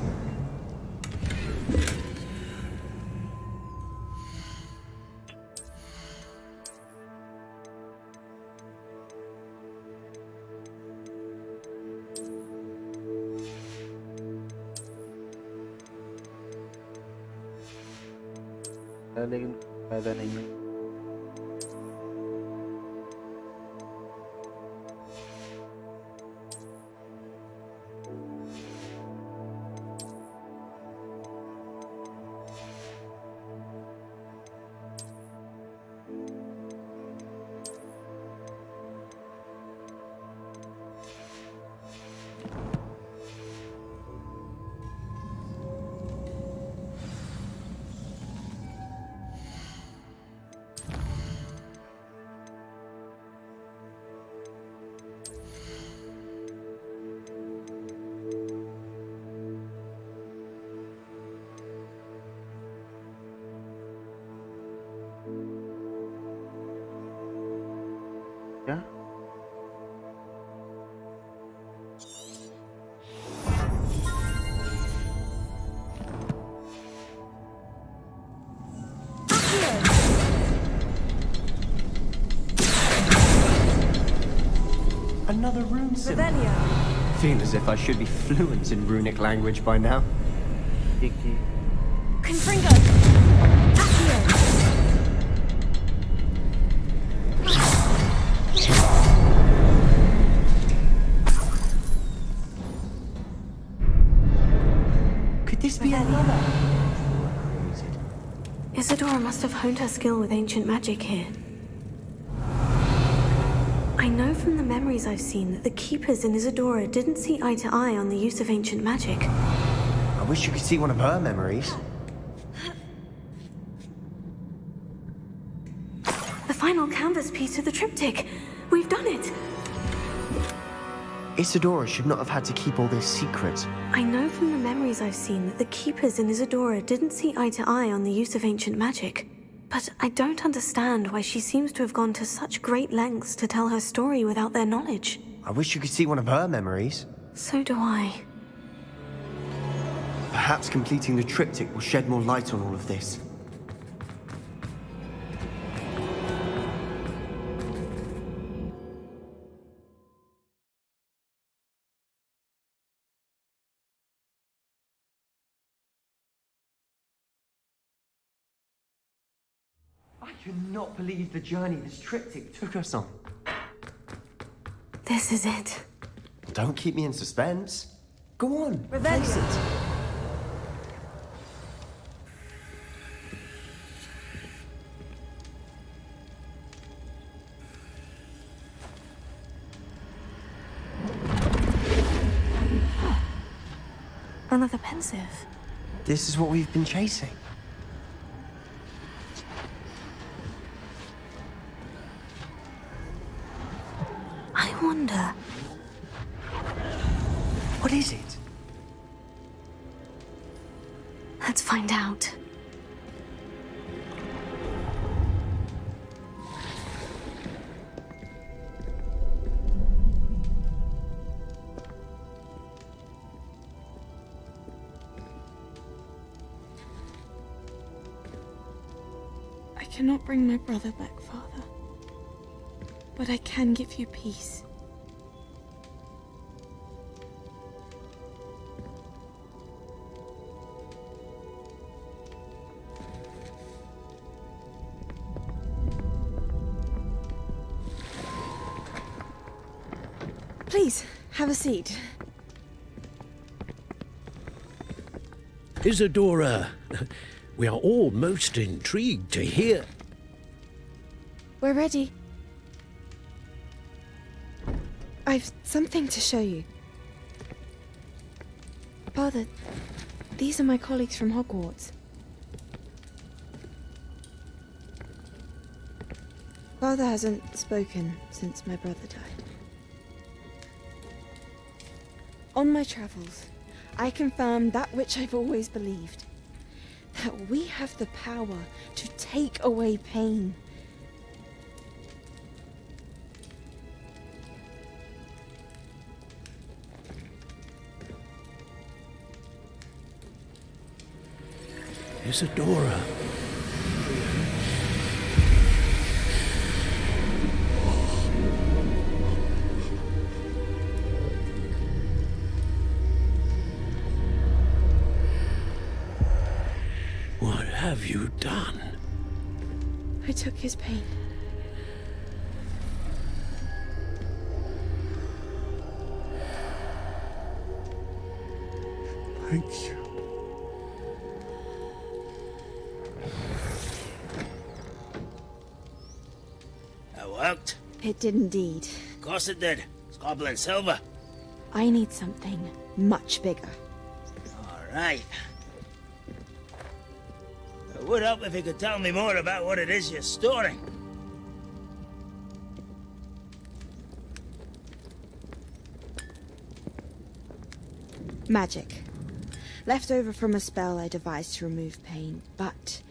लेकिन फायदा नहीं है। क्या? Another rune symbol. Feel as if I should be fluent in runic language by now. Confringo! Accio! Could this be another? Isadora must have honed her skill with ancient magic here. I know from the memories I've seen that the Keepers in Isadora didn't see eye to eye on the use of ancient magic. I wish you could see one of her memories. The final canvas piece of the triptych. We've done it. Isadora should not have had to keep all this secret. I know from the memories I've seen that the Keepers in Isadora didn't see eye to eye on the use of ancient magic. But I don't understand why she seems to have gone to such great lengths to tell her story without their knowledge. I wish you could see one of her memories. So do I. Perhaps completing the triptych will shed more light on all of this. I cannot believe the journey this triptych took us on. This is it. Don't keep me in suspense. Go on, Revelio. face it. Another pensive. This is what we've been chasing. I wonder. What is it? Let's find out. I cannot bring my brother back, Father. But I can give you peace. Please, have a seat. Isadora, we are all most intrigued to hear. We're ready. I've something to show you. Father, these are my colleagues from Hogwarts. Father hasn't spoken since my brother died. On my travels, I confirmed that which I've always believed. That we have the power to take away pain. Isadora. What have you done? I took his pain. Thank you. That worked? It did indeed. Of course it did. It's goblin silver. I need something much bigger. All right. It would help if you could tell me more about what it is you're storing. Magic. Left over from a spell I devised to remove pain, but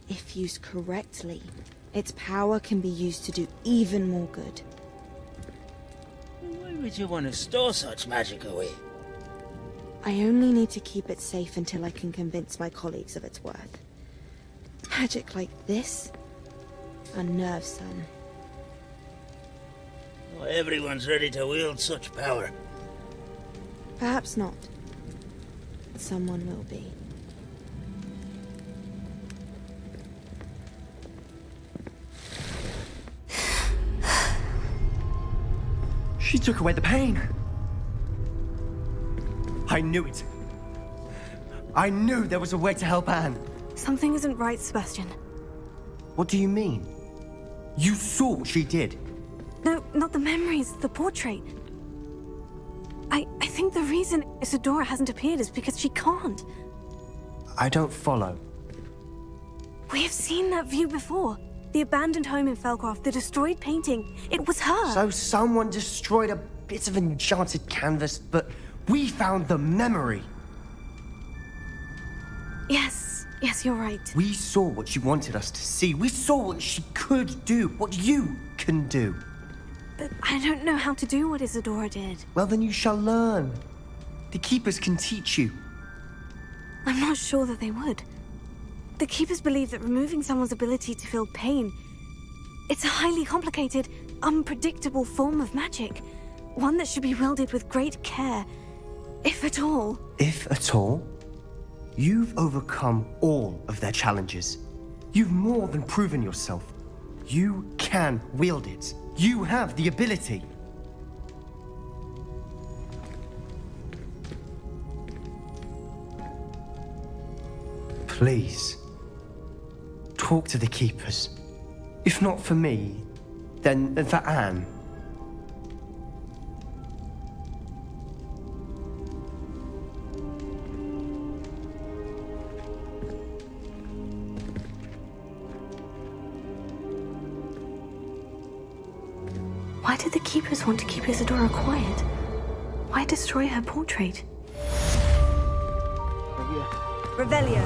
if used correctly, its power can be used to do even more good. Why would you want to store such magic away? I only need to keep it safe until I can convince my colleagues of its worth. Magic like this unnerves some. Not everyone's ready to wield such power. Perhaps not. Someone will be. She took away the pain. I knew it. I knew there was a way to help Anne. Something isn't right, Sebastian. What do you mean? You saw what she did. No, not the memories, the portrait. I think the reason Isadora hasn't appeared is because she can't. I don't follow. We have seen that view before. The abandoned home in Felcroft, the destroyed painting. It was her. So someone destroyed a bit of enchanted canvas, but we found the memory. Yes, you're right. We saw what she wanted us to see. We saw what she could do, what you can do. But I don't know how to do what Isadora did. Well, then you shall learn. The Keepers can teach you. I'm not sure that they would. The Keepers believe that removing someone's ability to feel pain, it's a highly complicated, unpredictable form of magic. One that should be wielded with great care, if at all. If at all? You've overcome all of their challenges. You've more than proven yourself. You can wield it. You have the ability. Please, talk to the Keepers. If not for me, then for Anne. Why did the Keepers want to keep Isadora quiet? Why destroy her portrait? Revelio.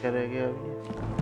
क्या रह गया अभी?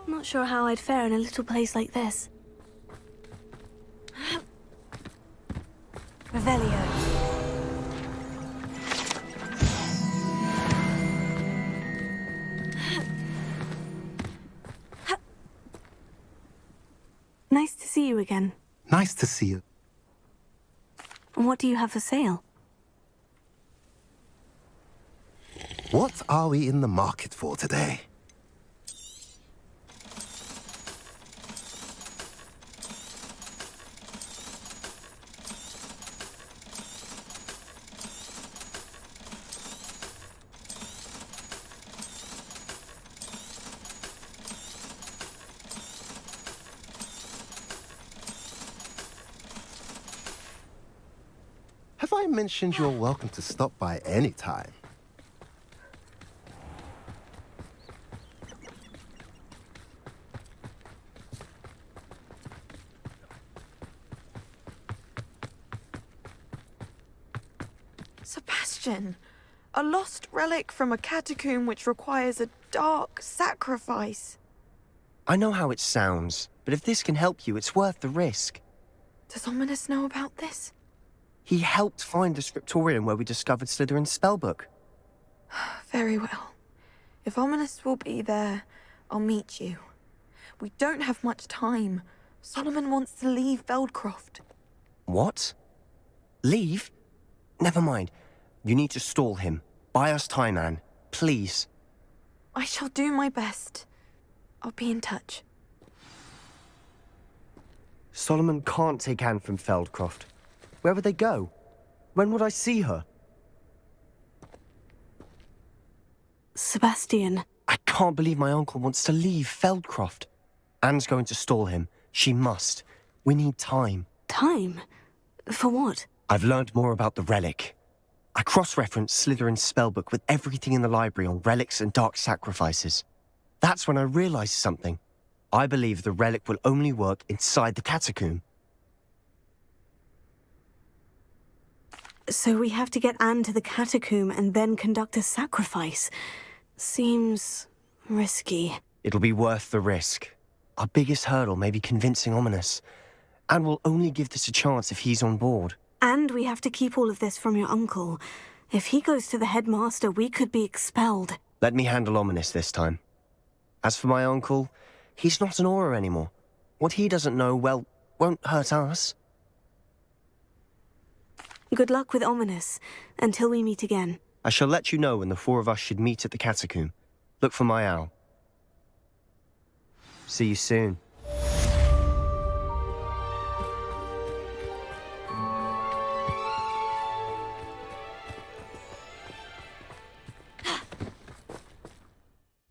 Not sure how I'd fare in a little place like this. Revelio. Nice to see you again. Nice to see you. And what do you have for sale? What are we in the market for today? Have I mentioned you're welcome to stop by any time? Sebastian, a lost relic from a catacomb which requires a dark sacrifice. I know how it sounds, but if this can help you, it's worth the risk. Does Ominous know about this? He helped find the scriptorium where we discovered Slytherin's spellbook. Very well. If Ominous will be there, I'll meet you. We don't have much time. Solomon wants to leave Feldcroft. What? Leave? Never mind. You need to stall him. Buy us time, Anne. Please. I shall do my best. I'll be in touch. Solomon can't take Anne from Feldcroft. Where would they go? When would I see her? Sebastian. I can't believe my uncle wants to leave Feldcroft. Anne's going to stall him. She must. We need time. Time? For what? I've learned more about the relic. I cross-referenced Slytherin's spellbook with everything in the library on relics and dark sacrifices. That's when I realized something. I believe the relic will only work inside the catacomb. So we have to get Anne to the catacomb and then conduct a sacrifice. Seems risky. It'll be worth the risk. Our biggest hurdle may be convincing Ominous. And we'll only give this a chance if he's on board. And we have to keep all of this from your uncle. If he goes to the headmaster, we could be expelled. Let me handle Ominous this time. As for my uncle, he's not an Auror anymore. What he doesn't know, well, won't hurt us. Good luck with Ominous, until we meet again. I shall let you know when the four of us should meet at the catacomb. Look for my owl. See you soon.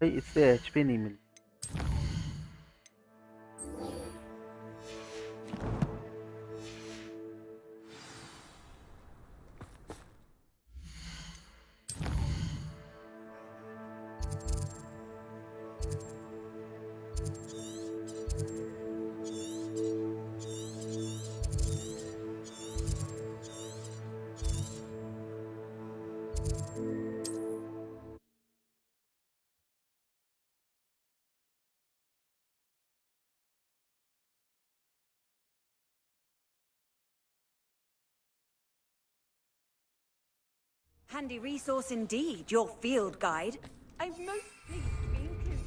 इससे HP नहीं मिली. Handy resource indeed, your field guide. I'm most pleased to be included.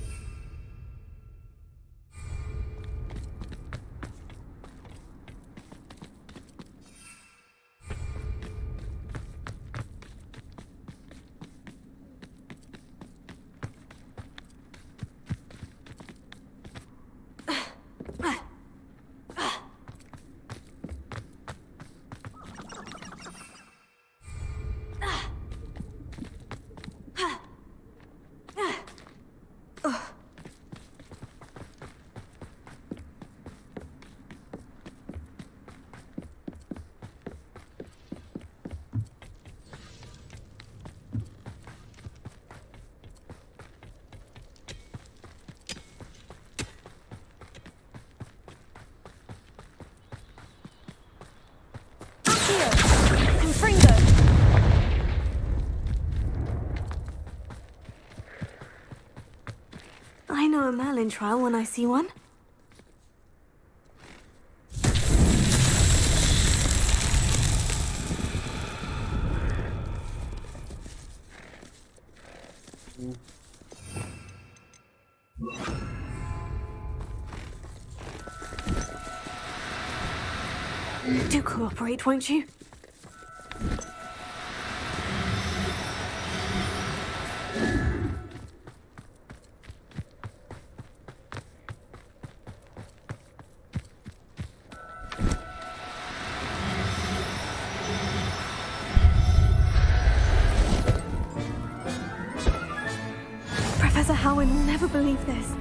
know a Merlin trial when I see one. Do cooperate, won't you? Professor Howard will never believe this.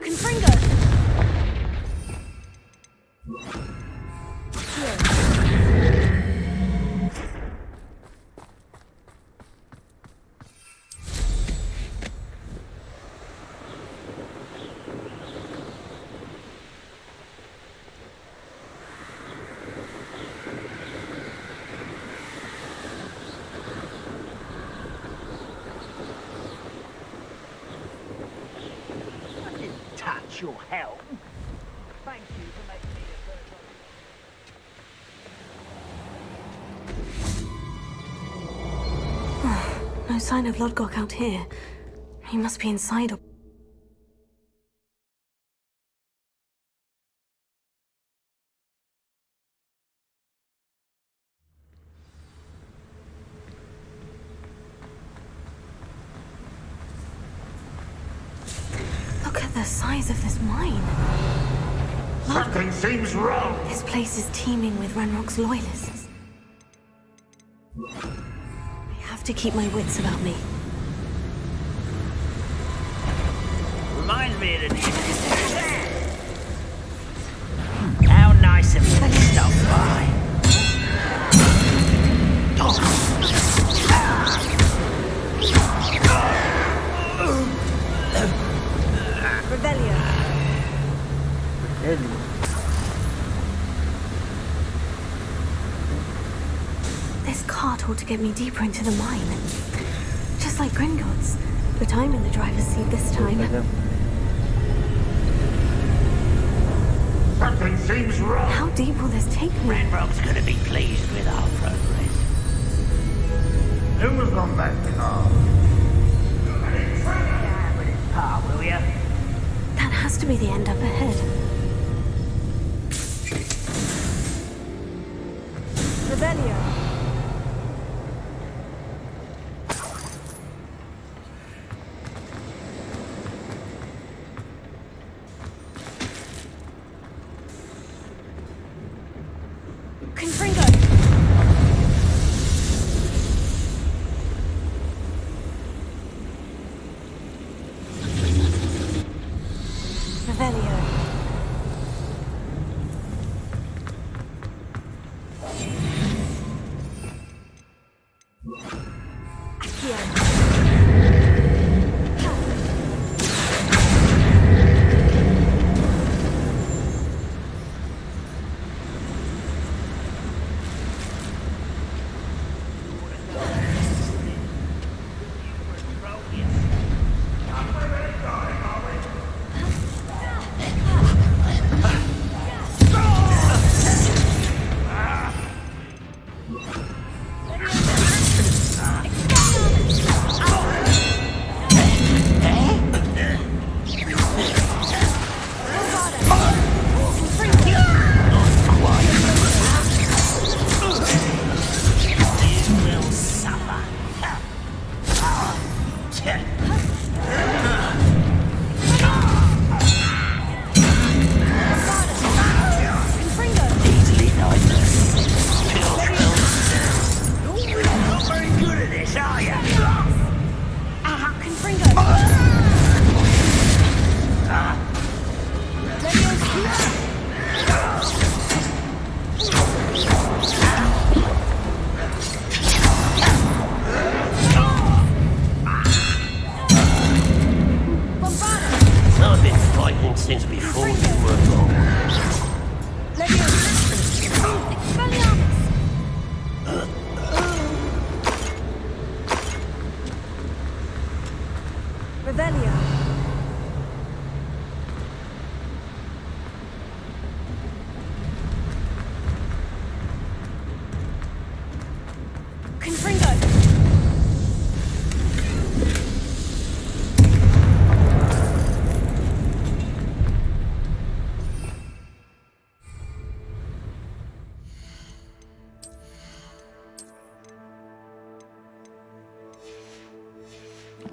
Confringo! Touch your help. Thank you for making me a No sign of Lodgok out here. He must be inside or... Look at the size of this mine. Something seems wrong. This place is teeming with Ranrock's loyalists. I have to keep my wits about me. Reminds me of the How nice of you to stop by. Revelio. This cart ought to get me deeper into the mine. Just like Gringotts. But I'm in the driver's seat this time. Something seems wrong. How deep will this take me? Ranrock's gonna be pleased with our progress. Who was on that car? Will ya? That has to be the end up ahead. Revelio. Confringo. Revelio. since before you were born.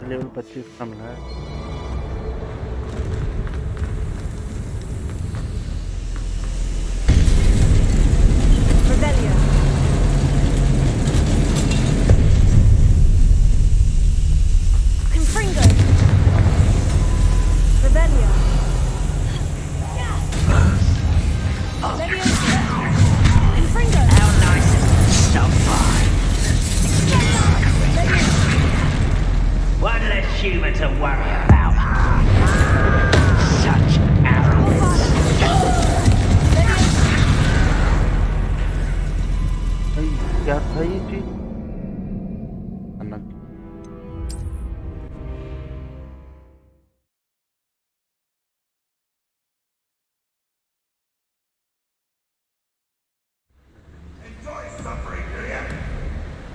Level 25 का मिला है। One less human to worry about. Such arrogance. भाई क्या था ये चीज? अलग।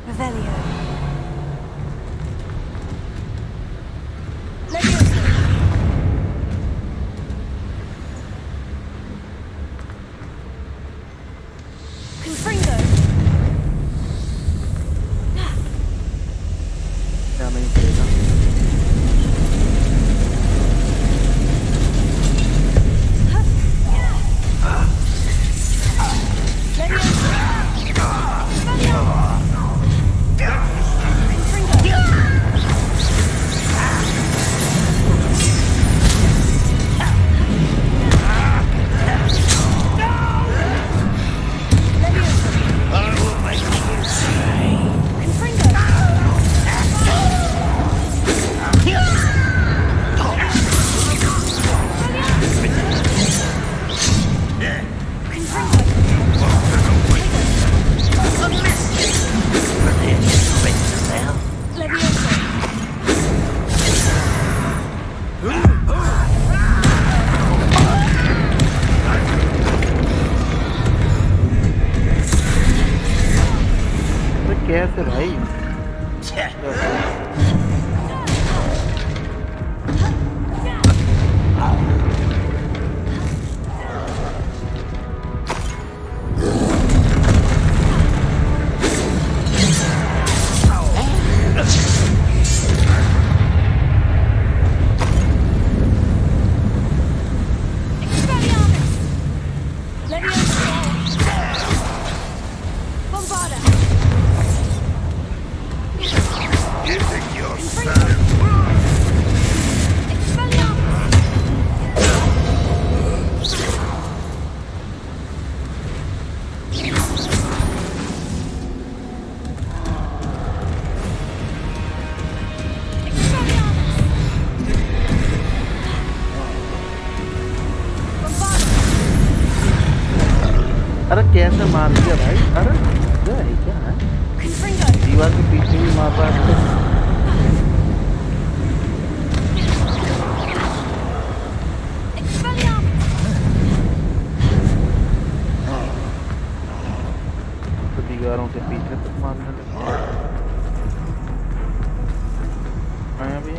Revelio. क्या नहीं करेगा? कैसे भाई? अरे कैसे मार दिया भाई? अरे क्या है, क्या है? दीवार के पीछे भी मार रहा है। तो दीवारों के पीछे तक मारने लगे। आया भी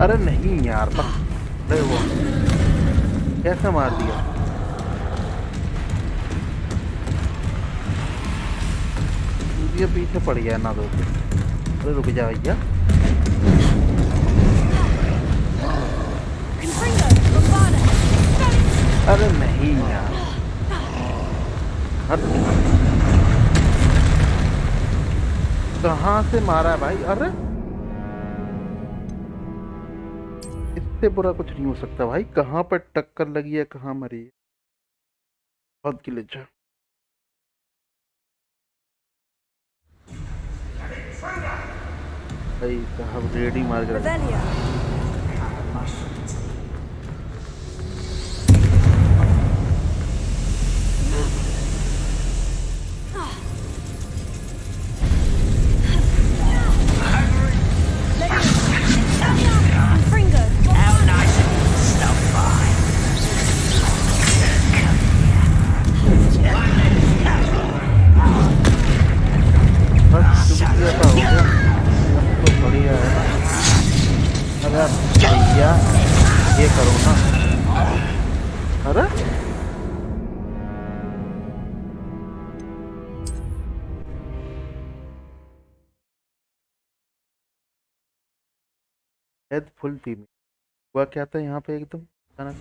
अरे नहीं यार, अरे वो कैसे मार दिया? ये पीछे पड़ गया ना दोस्त। अरे रुक जा भैया। अरे नहीं यार, कहाँ से मारा है भाई? अरे इससे बुरा कुछ नहीं हो सकता भाई। कहाँ पर टक्कर लगी है, कहाँ मरी है, बहुत गिलिच है भाई साहब। रेडी मार कर भैया, ये करो ना। अरे हेड फुल टीम हुआ क्या था यहाँ पे एकदम अचानक।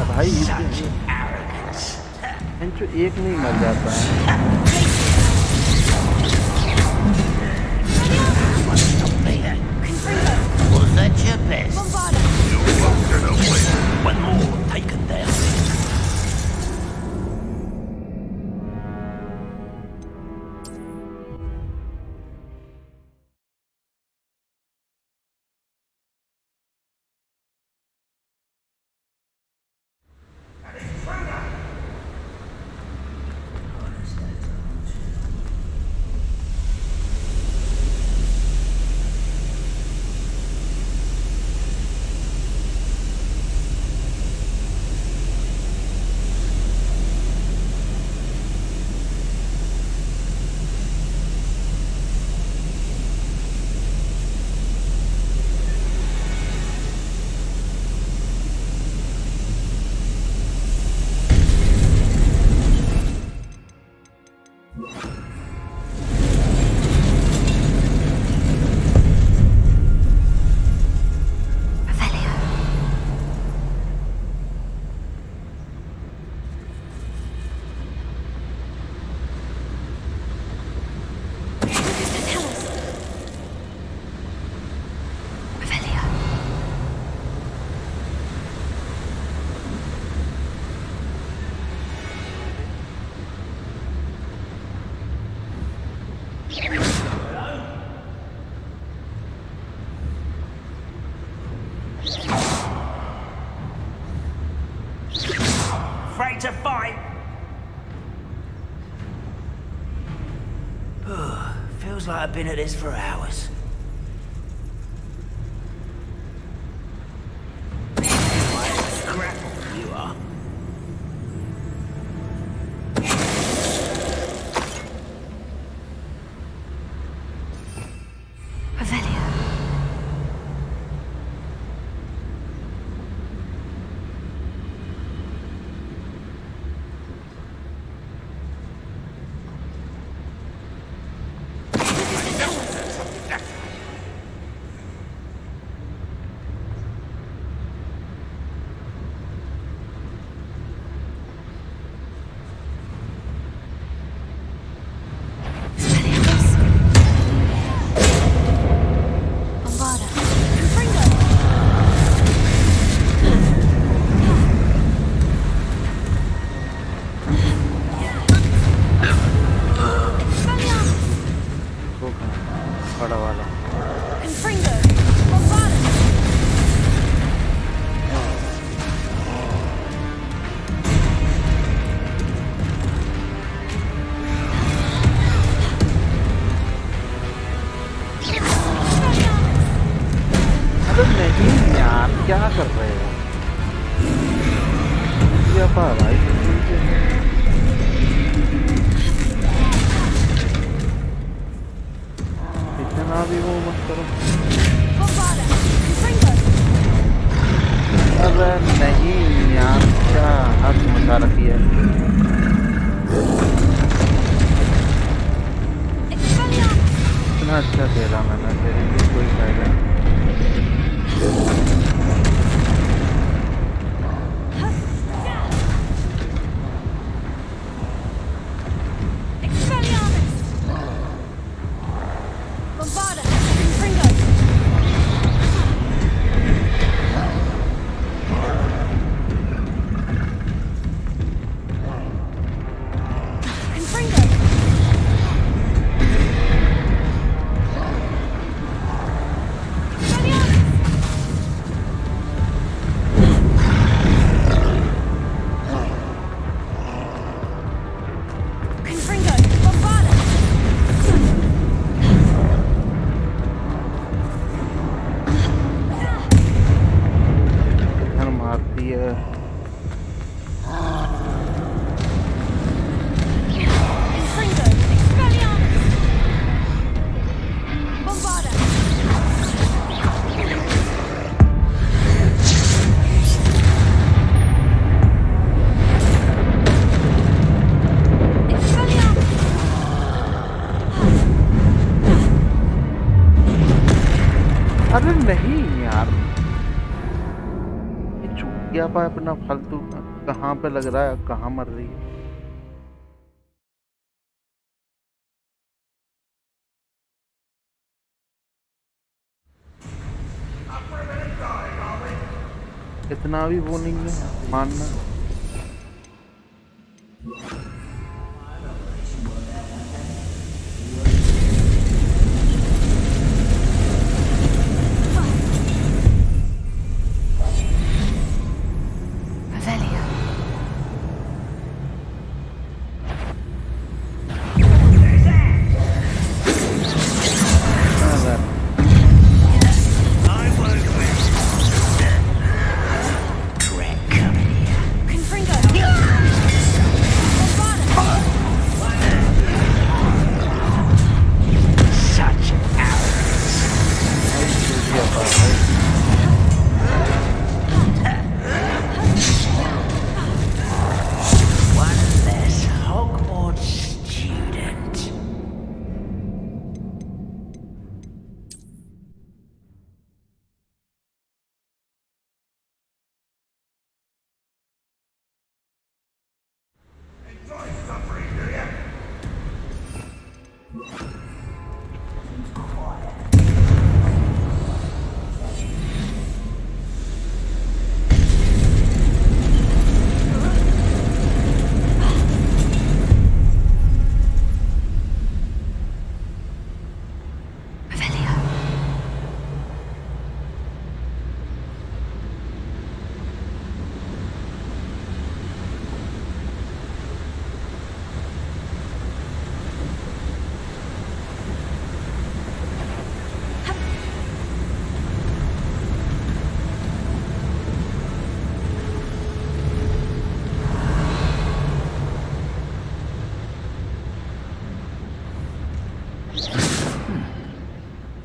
भाई एक नहीं मर जाता है। Was that your best? You walked away. One more taken down. Feels like I've been at this for hours. Scrapple, you are. Avelia. अपना फालतू कहाँ पे लग रहा है, कहाँ मर रही है। इतना भी वो नहीं है मानना।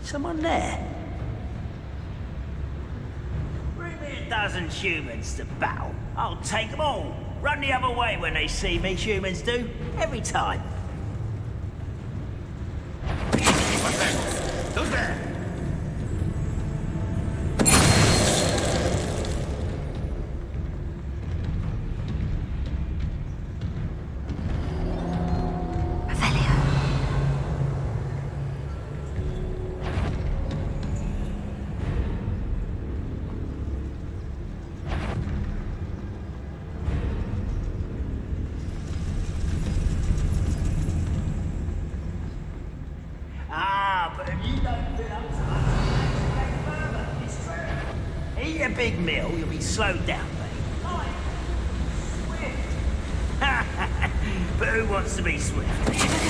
Someone there? Bring me a dozen humans to battle. I'll take them all. Run the other way when they see me, humans do. Every time. What's that? Who's there? Eat a big meal, you'll be slowed down, mate. Swift. But who wants to be swift?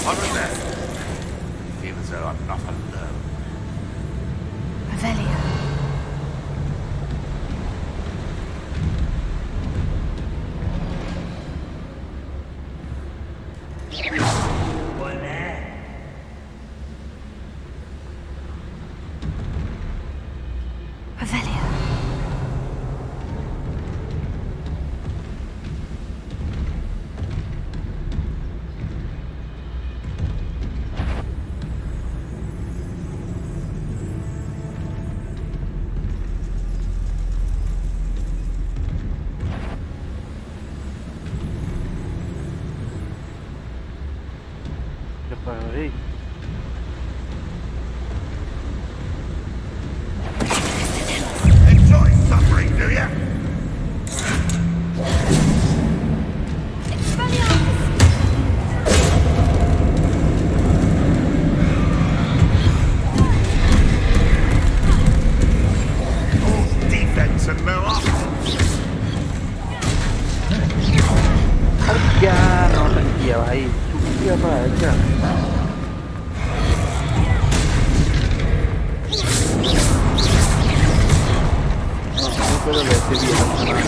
What was that? I feel as though I'm not alone. Revelio. What there? Revelio. Hey. Enjoy suffering, do ya? All defense and no offense. क्या नौटंकी है भाई छुट्टी अब है क्या तो वैसे भी है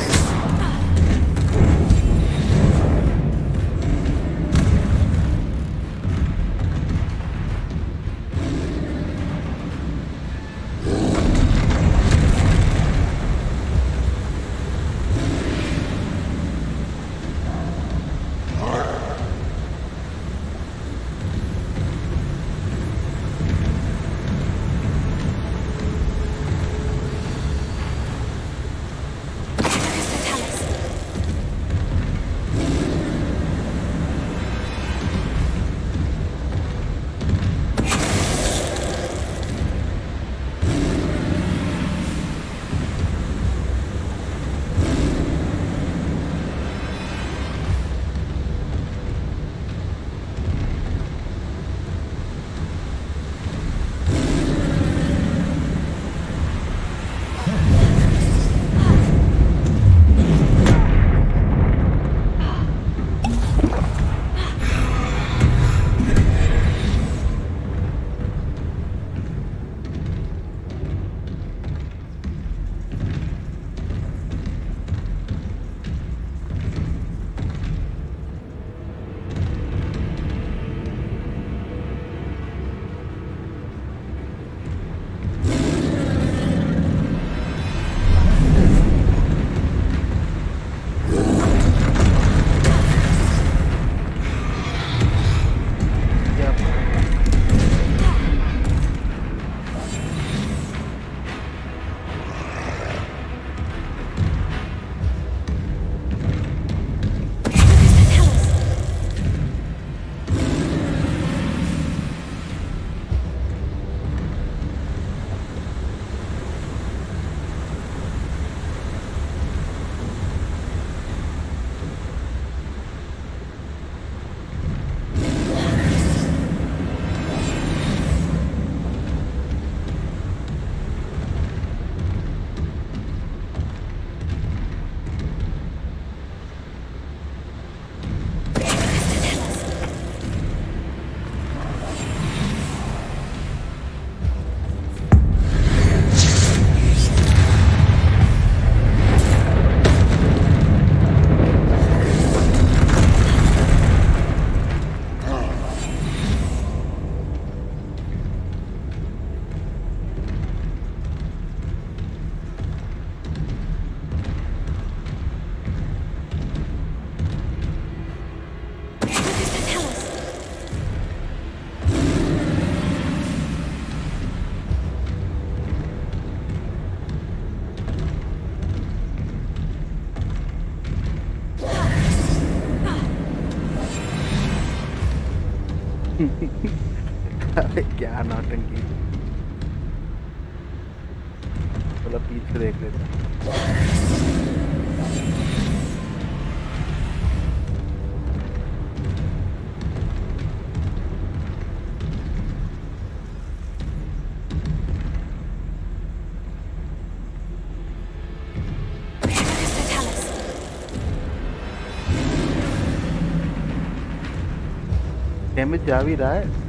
अरे क्या नौटंकी। चलो पीछे देख लेते हैं। डैमेज जा भी रहा है।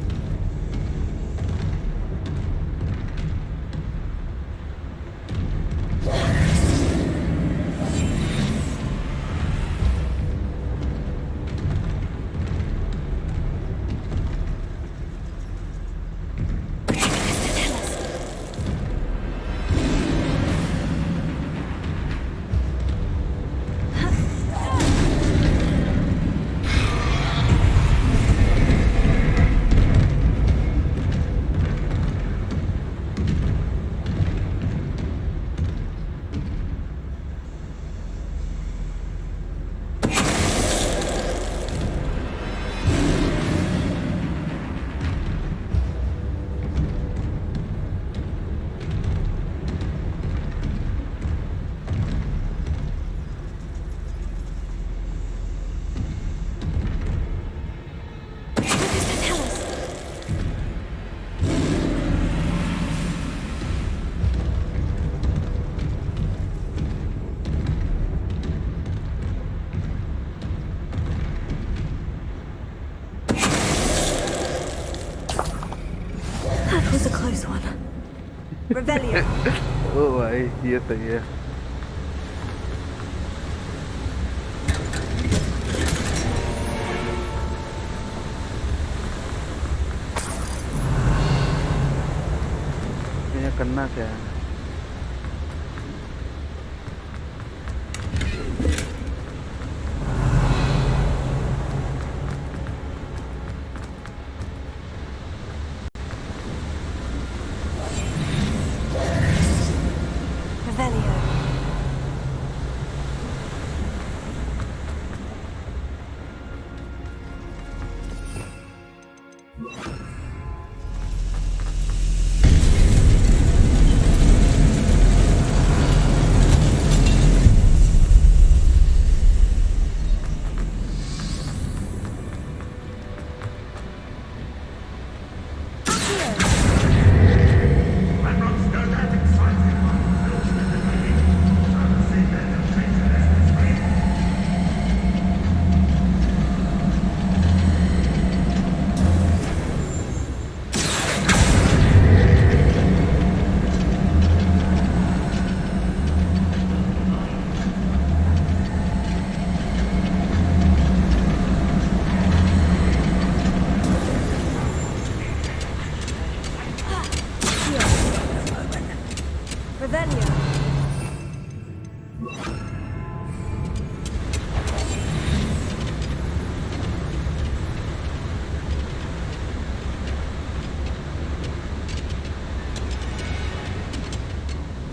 Revelio. ओ भाई ये सही है। ये करना क्या है?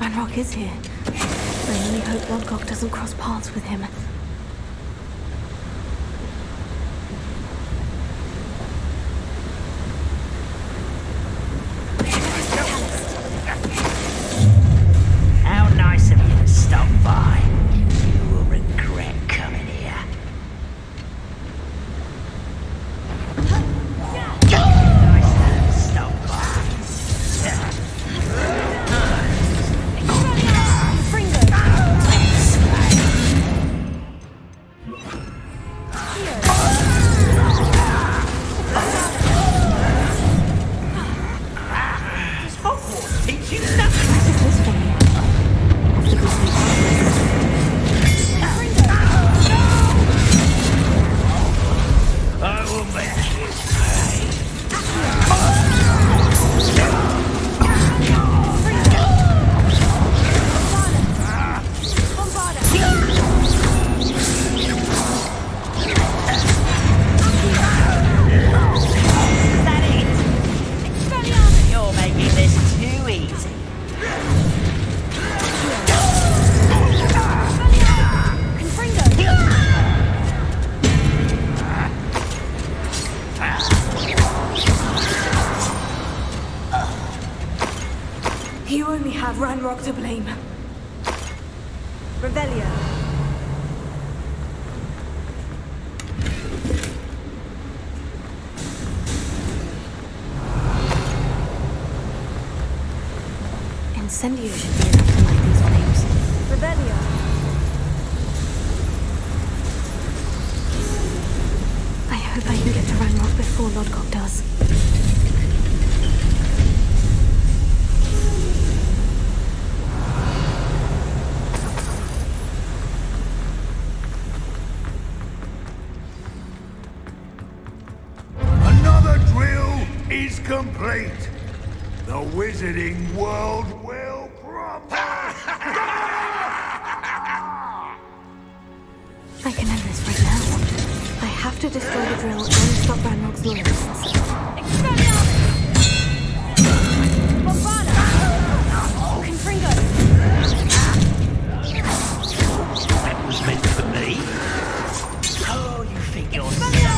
Ranrock is here. I only hope Lodgok doesn't cross paths with him. How nice of you to stop by. You will regret coming here. Nice of you to stop by. You only have Ranrock to blame. Revelio. Incendio should be enough to light these flames. Revelio. I hope I can get to Ranrock before Lodgok does. Another drill is complete. The wizarding world will prosper. I can end this right now. I have to destroy the drill and stop Ranrock's loyalists. That was meant for me. Oh, you think you're so clever.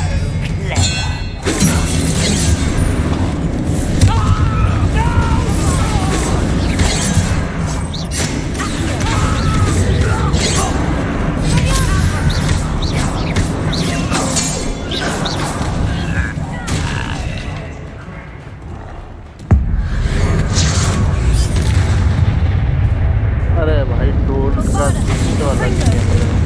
अरे भाई toll का तो अलग ही है यार।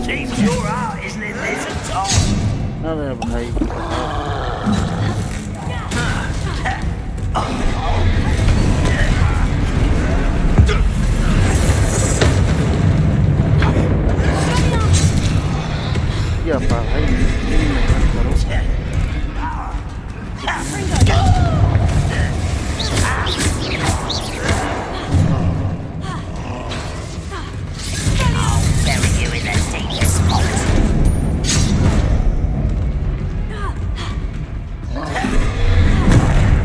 Seems your art isn't in this at all. अरे भाई क्या भाई मेहनत करो। Bury you in the deepest spot.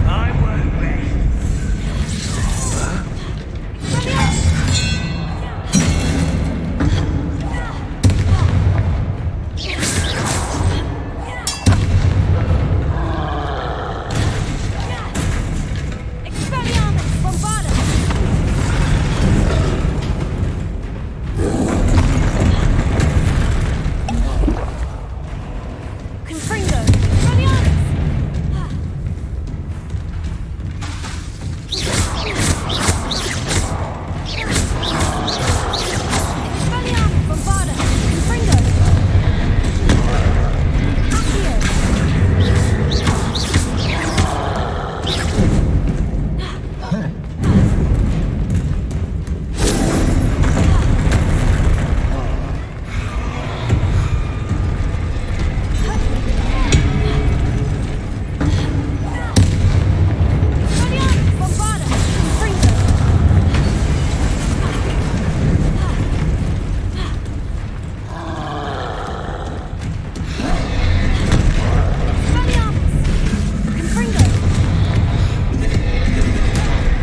I won't rest.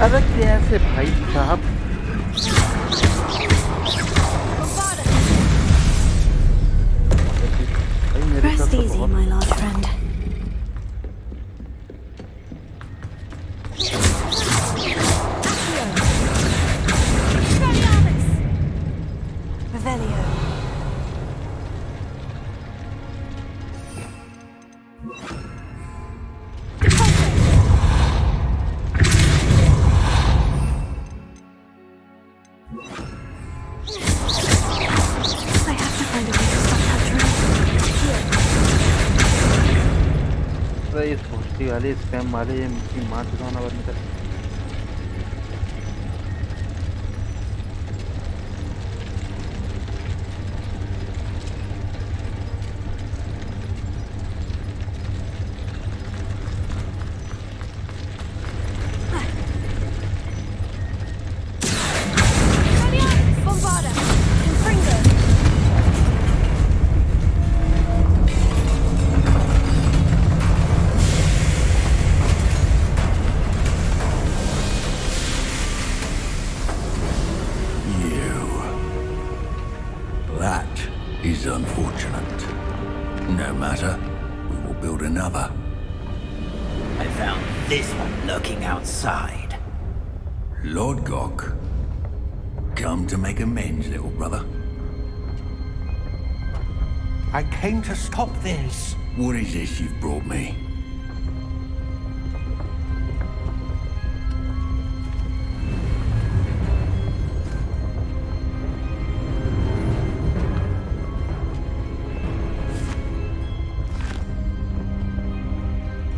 अरे कैसे भाई साहब Rest easy, my large friend. Revelio. I have to find a way to stop that drill. अरे इस भोसड़ी वाले स्पैम वाले ये की मार चुकाना बंद कर। Excellent. No matter. We will build another. I found this one lurking outside. Lord Gok. Come to make amends, little brother. I came to stop this. What is this you've brought me?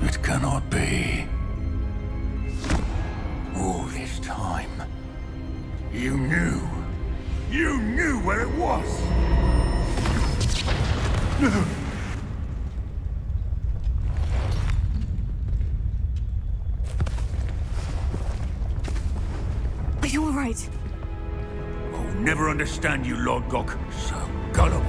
It cannot be. All this time, you knew where it was. Are you all right? I'll never understand you, Lord Gok. So gullible.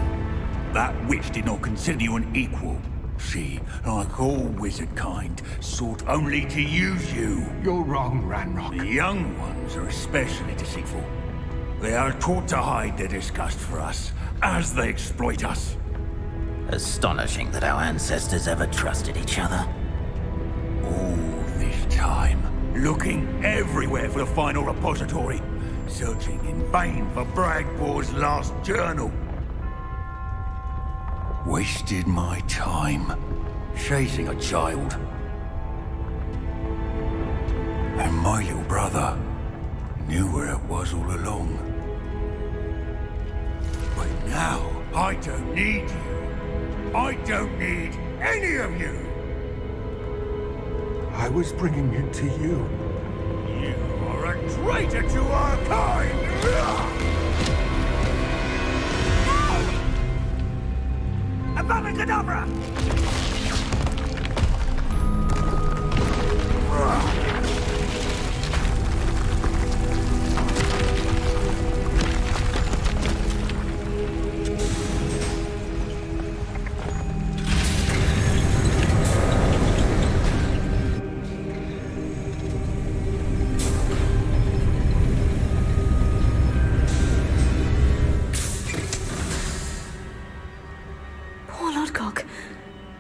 That witch did not consider you an equal. She, like all wizard kind, sought only to use you. You're wrong, Ranrock. The young ones are especially deceitful. They are taught to hide their disgust for us, as they exploit us. Astonishing that our ancestors ever trusted each other. All this time, looking everywhere for the final repository, searching in vain for Bragbor's last journal. Wasted my time, chasing a child. And my little brother knew where it was all along. But now, I don't need you. I don't need any of you. I was bringing it to you. You are a traitor to our kind! Abracadabra!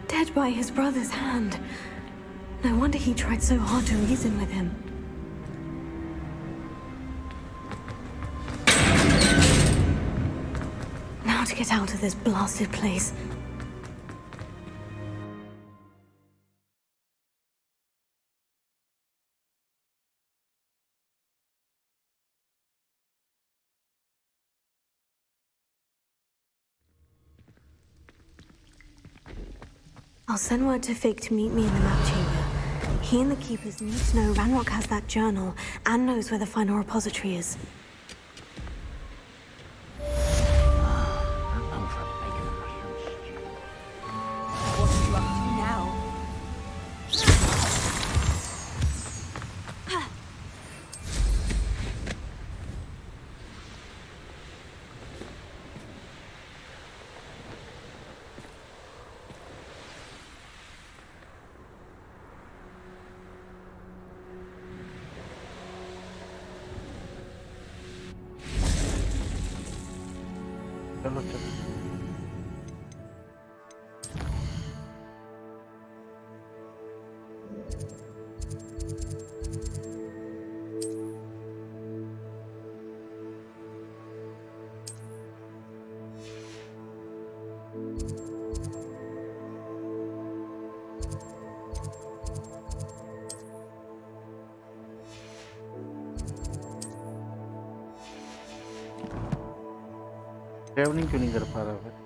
Dead by his brother's hand. No wonder he tried so hard to reason with him. Now to get out of this blasted place. I'll send word to Fig to meet me in the map chamber. He and the Keepers need to know Ranrock has that journal and knows where the final repository is. What are you up to now? Travelling क्यों नहीं कर पा रहा फिर?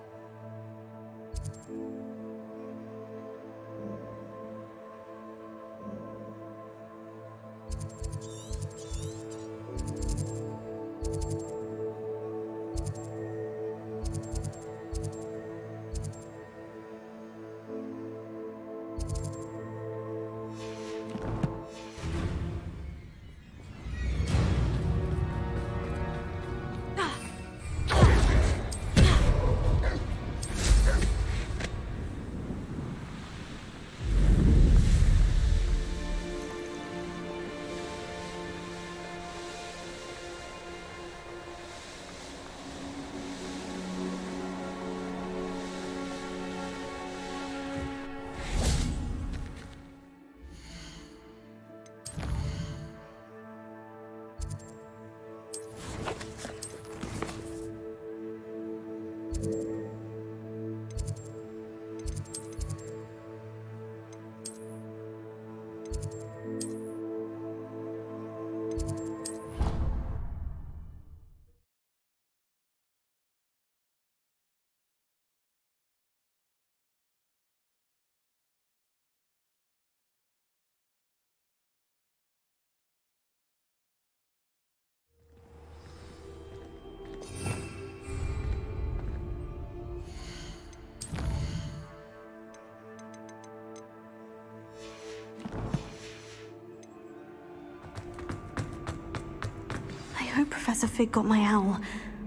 Professor Fig got my owl.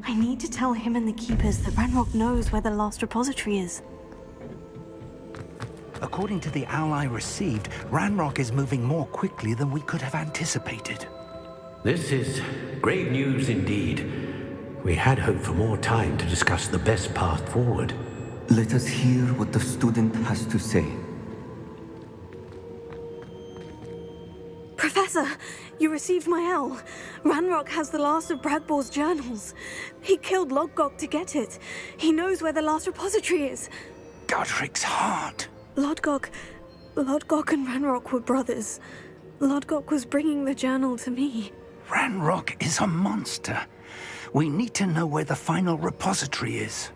I need to tell him and the Keepers that Ranrock knows where the last repository is. According to the owl I received, Ranrock is moving more quickly than we could have anticipated. This is grave news indeed. We had hoped for more time to discuss the best path forward. Let us hear what the student has to say. Professor, you received my owl. Ranrock has the last of Bradbor's journals. He killed Lodgok to get it. He knows where the last repository is. Godric's heart. Lodgok and Ranrock were brothers. Lodgok was bringing the journal to me. Ranrock is a monster. We need to know where the final repository is.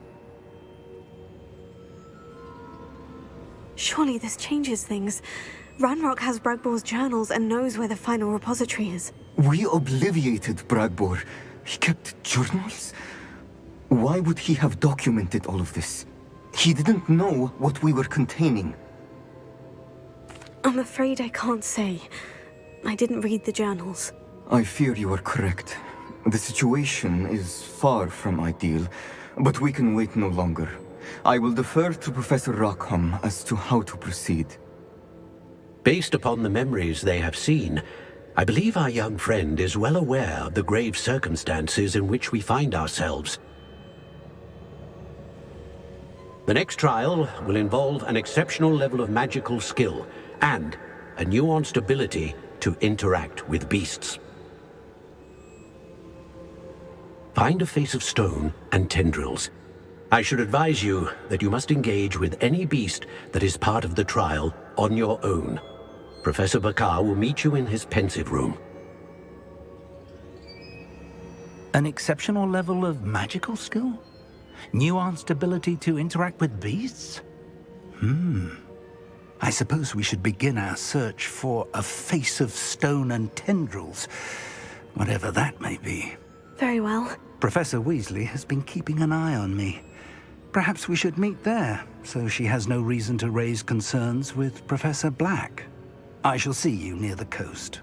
Surely this changes things. Ranrock has Bradbor's journals and knows where the final repository is. We obliviated Bradbor. He kept journals? Why would he have documented all of this? He didn't know what we were containing. I'm afraid I can't say. I didn't read the journals. I fear you are correct. The situation is far from ideal, but we can wait no longer. I will defer to Professor Rockham as to how to proceed. Based upon the memories they have seen, I believe our young friend is well aware of the grave circumstances in which we find ourselves. The next trial will involve an exceptional level of magical skill and a nuanced ability to interact with beasts. Find a face of stone and tendrils. I should advise you that you must engage with any beast that is part of the trial on your own. Professor Bakar will meet you in his pensive room. An exceptional level of magical skill? Nuanced ability to interact with beasts? I suppose we should begin our search for a face of stone and tendrils, whatever that may be. Very well. Professor Weasley has been keeping an eye on me. Perhaps we should meet there, so she has no reason to raise concerns with Professor Black. I shall see you near the coast.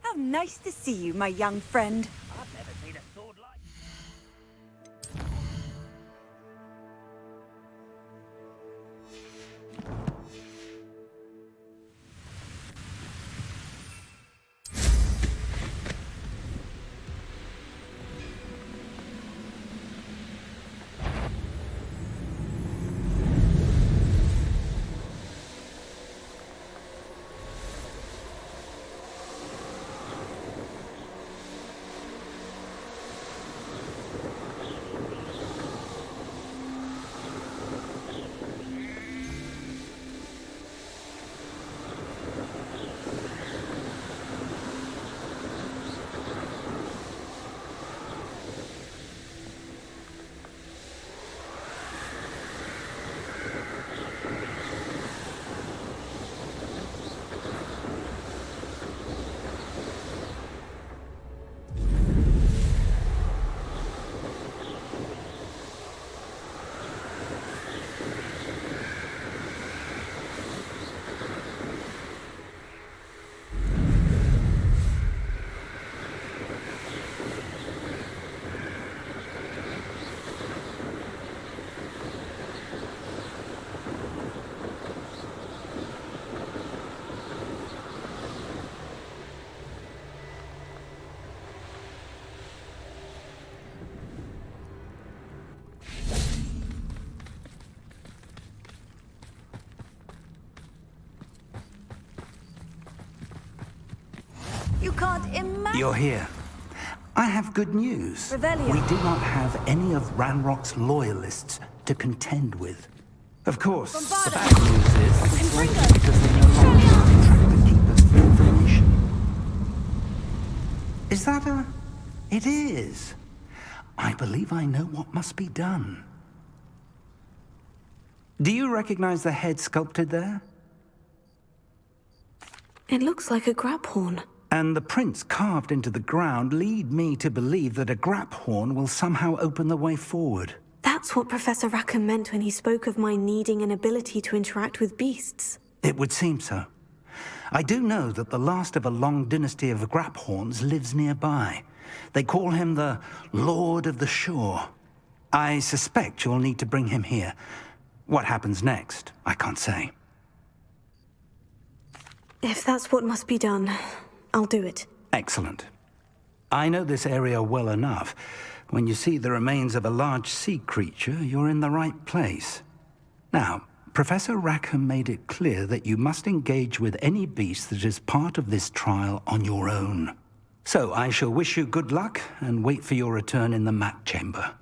How nice to see you, my young friend. I've never seen a sword like... can't imagine. You're here. I have good news. Revelio. We do not have any of Ranrock's loyalists to contend with. Of course, the bad news is that it's likely because they no longer track the keepers for information. Is that a... It is. I believe I know what must be done. Do you recognize the head sculpted there? It looks like a grab horn. And the prints carved into the ground lead me to believe that a grap horn will somehow open the way forward. That's what Professor Rackham meant when he spoke of my needing an ability to interact with beasts. It would seem so. I do know that the last of a long dynasty of grap horns lives nearby. They call him the Lord of the Shore. I suspect you'll need to bring him here. What happens next, I can't say. If that's what must be done, I'll do it. Excellent. I know this area well enough. When you see the remains of a large sea creature, you're in the right place. Now, Professor Rackham made it clear that you must engage with any beast that is part of this trial on your own. So I shall wish you good luck and wait for your return in the mat chamber.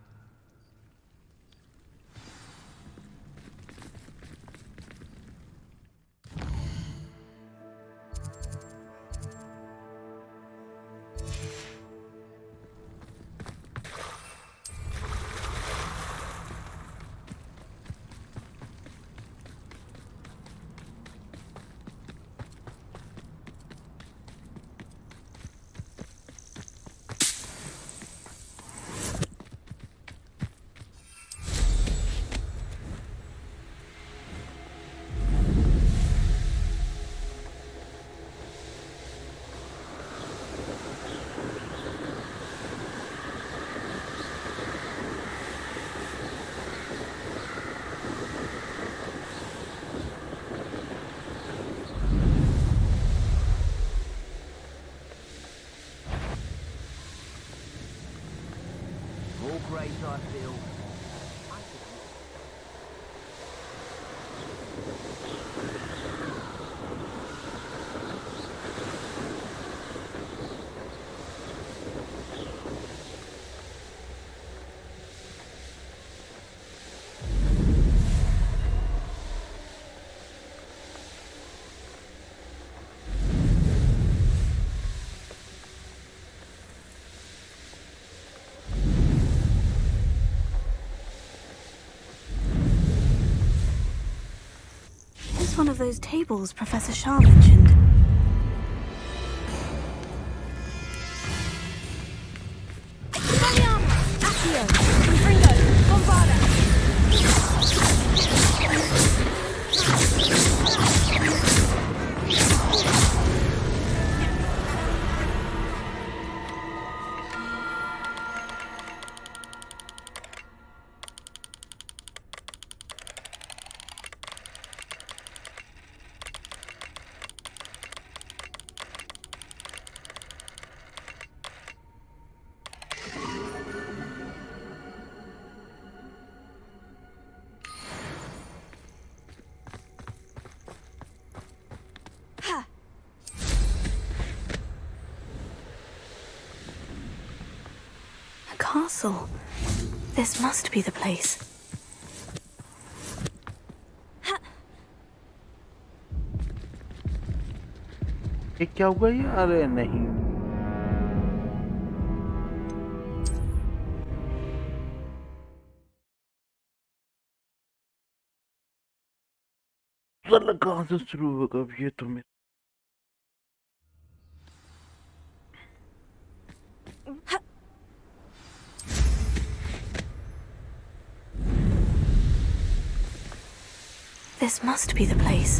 Grace, I feel. One of those tables Professor Shah mentioned. Castle. This must be the place. ये क्या हुआ ये? अरे नहीं कहाँ से शुरू होगा अब ये तो मेरा This must be the place.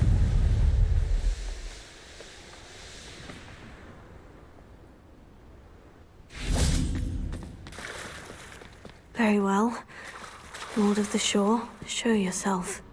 Very well. Lord of the Shore, show yourself.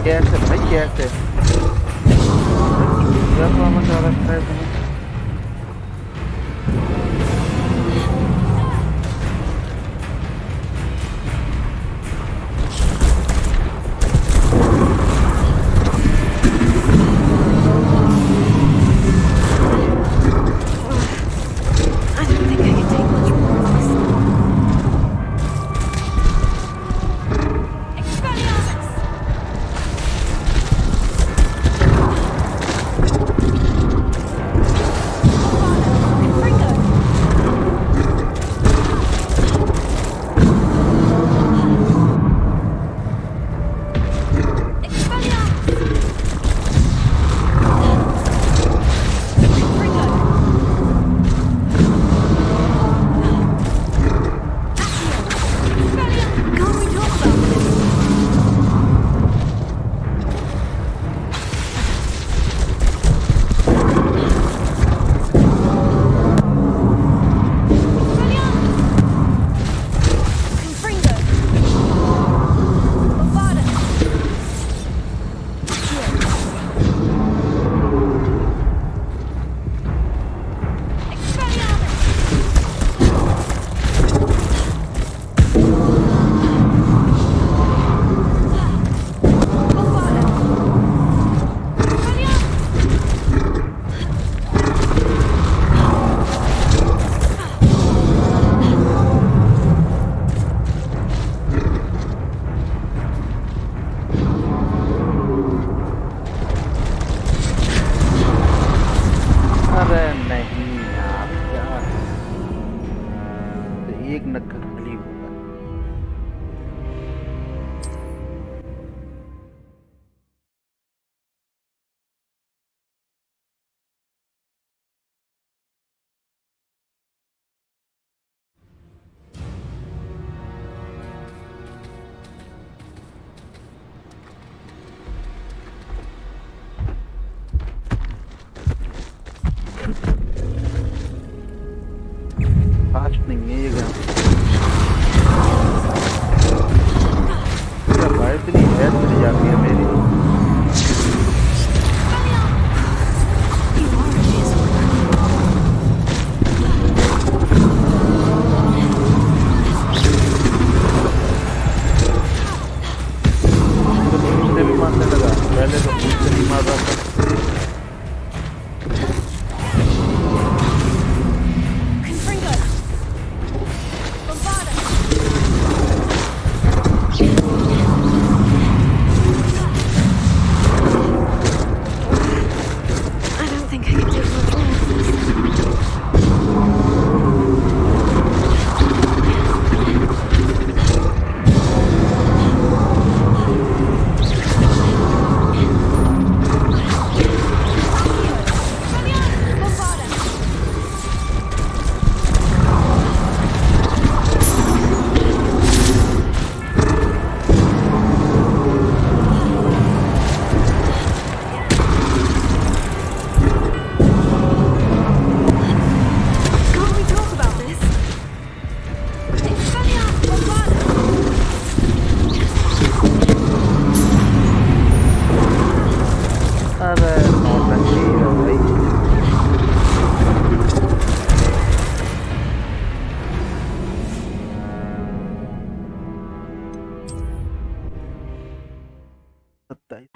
कैसे भाई कैसे क्या प्रॉब्लम जा रहा है तुम्हें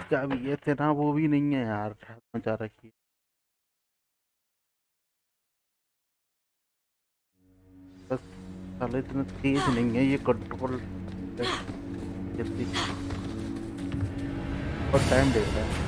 क्या भी ये थे ना वो भी नहीं है यार मचा रखी बस साले इतने तेज नहीं है ये कंट्रोल जल्दी और टाइम देता है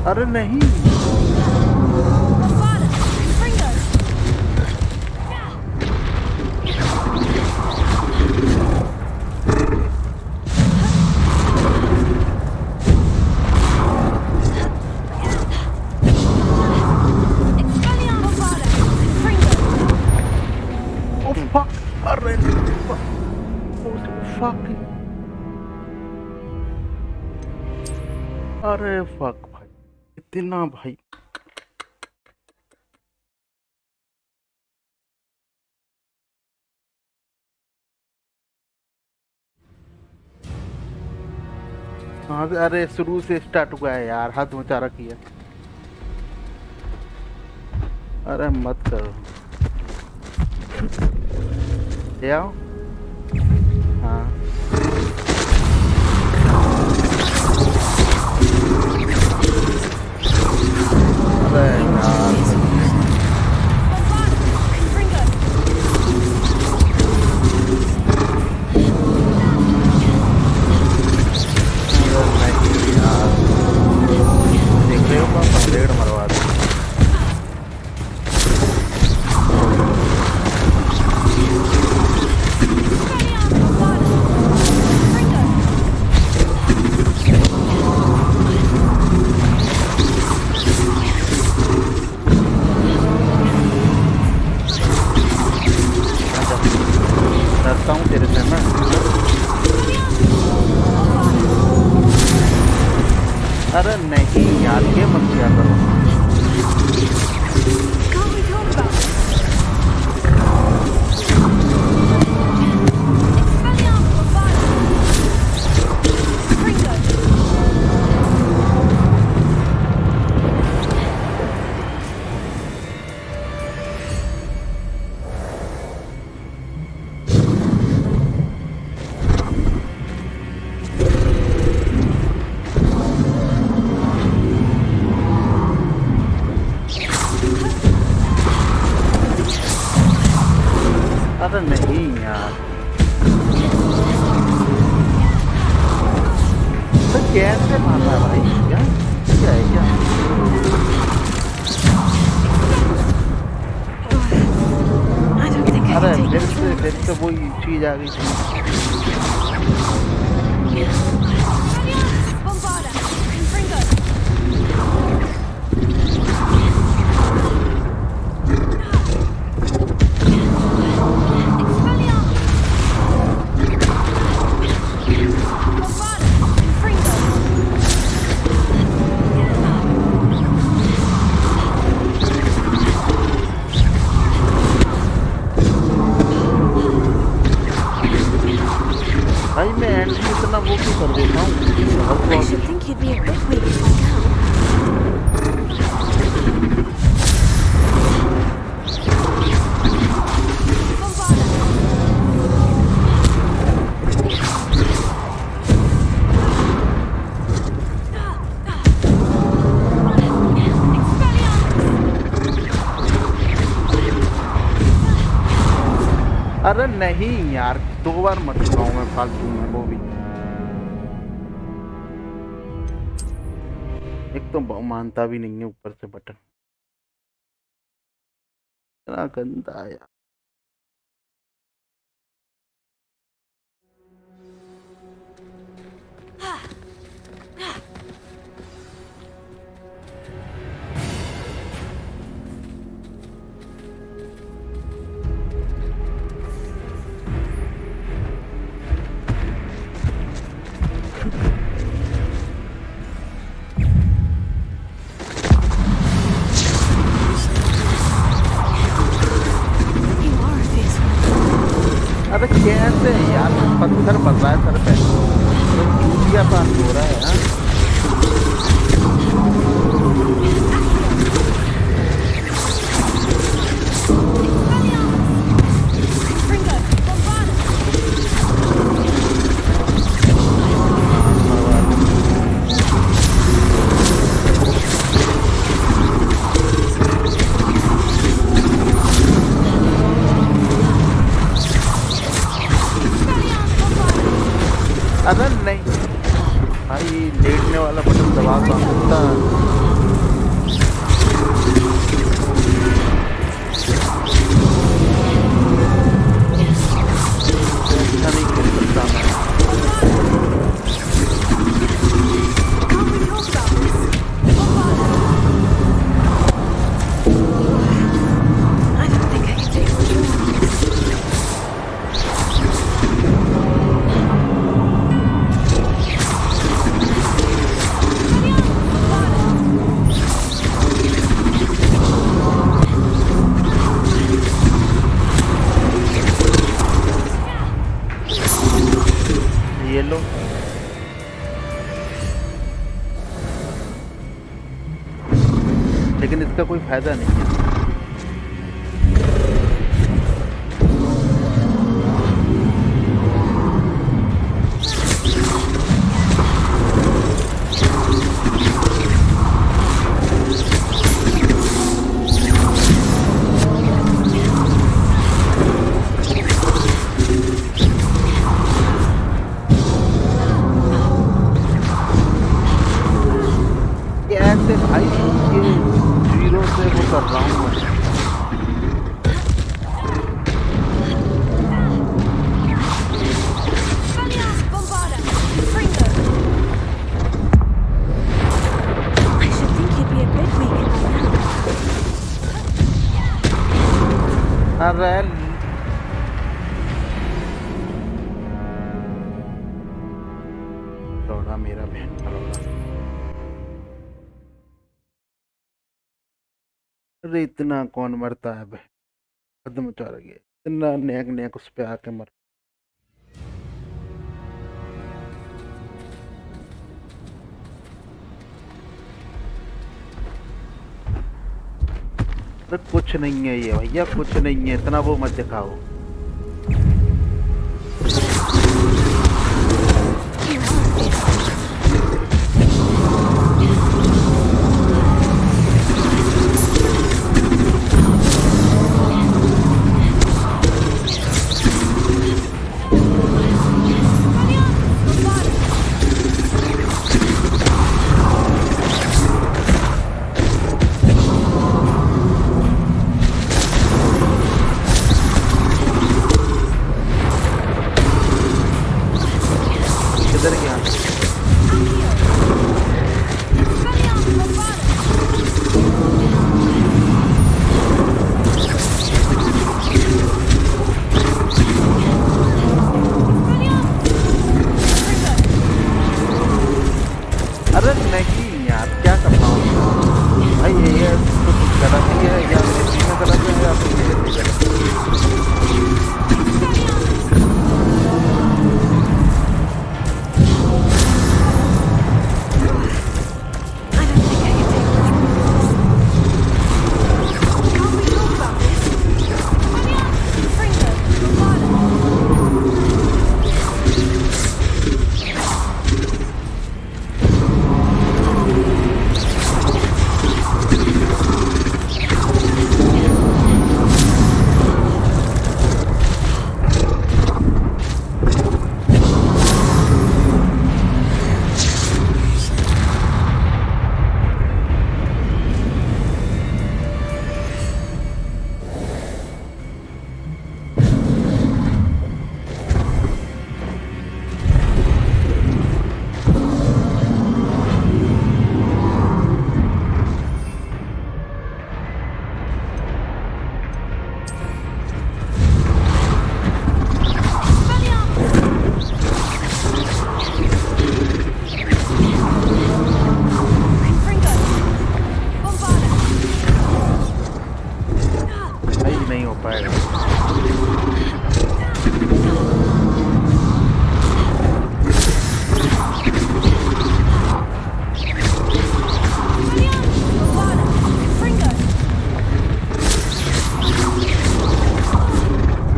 अरे नहीं अरे फक भाई इतना भाई हाँ अरे शुरू से स्टार्ट हुआ है यार हाथ मचा रखी है अरे मत करो ले आओ हाँ अरे यार देख रहे हो ब्लेड मरवा दो डरता हूँ तेरे से मैं अरे नहीं यार ये मत क्या करो अरे नहीं यार तो कैसे मारना है भाई क्या क्या है क्या अरे फिर से वही चीज आ गई थी भाई मैं एंड में इतना वो क्यों कर देता हूँ I should think you'd be a bit weak if I can. अरे नहीं यार 2 बार मर चुका हूँ मैं फालतू में वो भी एक तो मानता भी नहीं है ऊपर से बटन इतना गंदा यार अबे कैसे यार पत्थर पड़ रहा है सर पे तो चूतिया पास हो रहा है हाँ अरे नहीं भाई लेटने वाला बटन दबा सकता लेकिन इसका कोई फायदा नहीं है। ऐसे भाई ये जीरो से वो कर रहा हूँ मैं। अरे लौड़ा मेरा बहन का लौड़ा। अरे इतना कौन मरता है बहन, हद मचा रही है। इतना नेक नेक उस पे आके मर। अरे कुछ नहीं है ये भैया, कुछ नहीं है, इतना वो मत दिखाओ। किधर गया? अरे नहीं यार, क्या कर रहा हूँ भाई? ये कुछ गलत ही है, या मेरे टीम में गलत है या फिर मेरे में गलत है। नहीं हो पाएगा।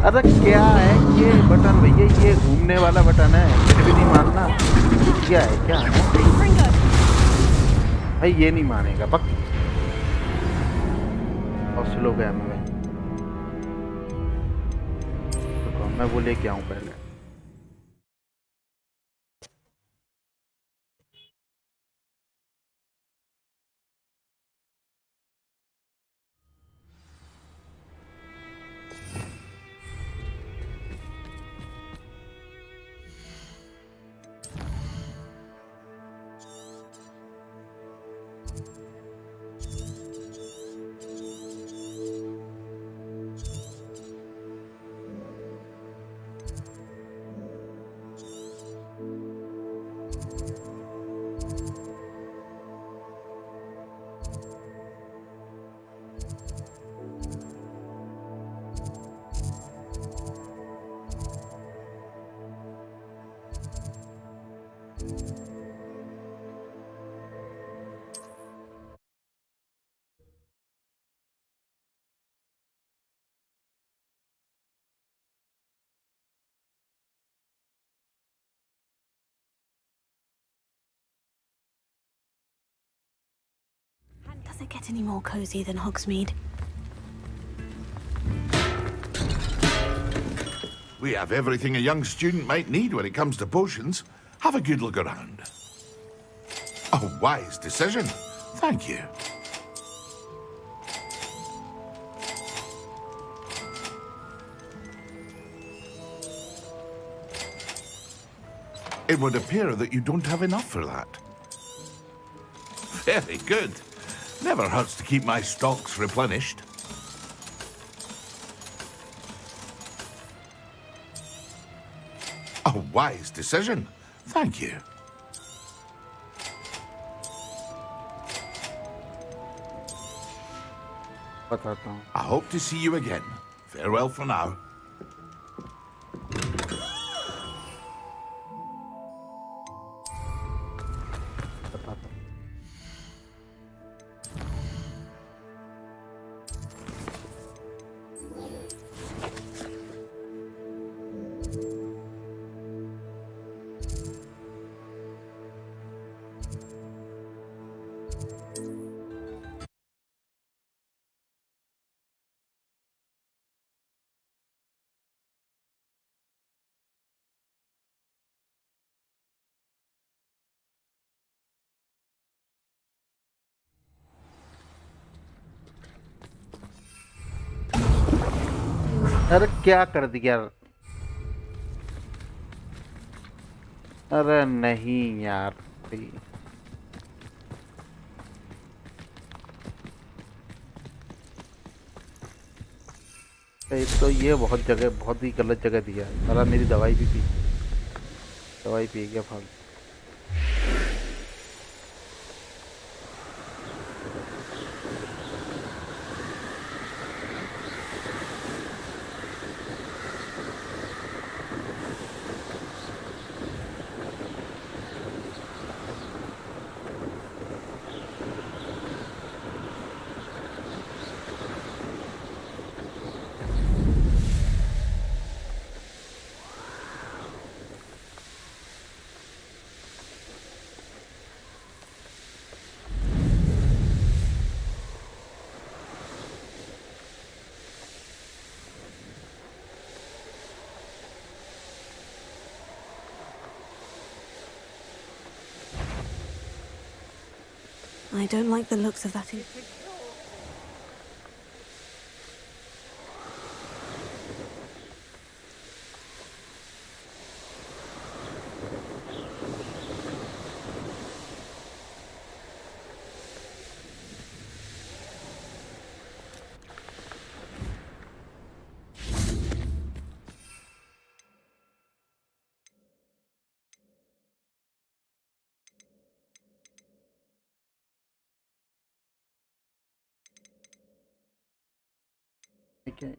अरे क्या है ये बटन भैया? ये घूमने वाला बटन है, फिर भी नहीं मानना। क्या है क्या है भाई? ये नहीं मानेगा पक। और स्लो गया मैं वो लेके आऊं पहले। Does it get any more cozy than Hogsmeade? We have everything a young student might need when it comes to potions. Have a good look around. A wise decision. Thank you. It would appear that you don't have enough for that. Very good. Never hurts to keep my stocks replenished. A wise decision. Thank you. बताता हूँ. I hope to see you again. Farewell for now. अरे क्या कर दिया? अरे नहीं यार. एक तो ये बहुत ही गलत जगह दिया. साला मेरी दवाई भी पी गया फालतू. I don't like the looks of that. Okay.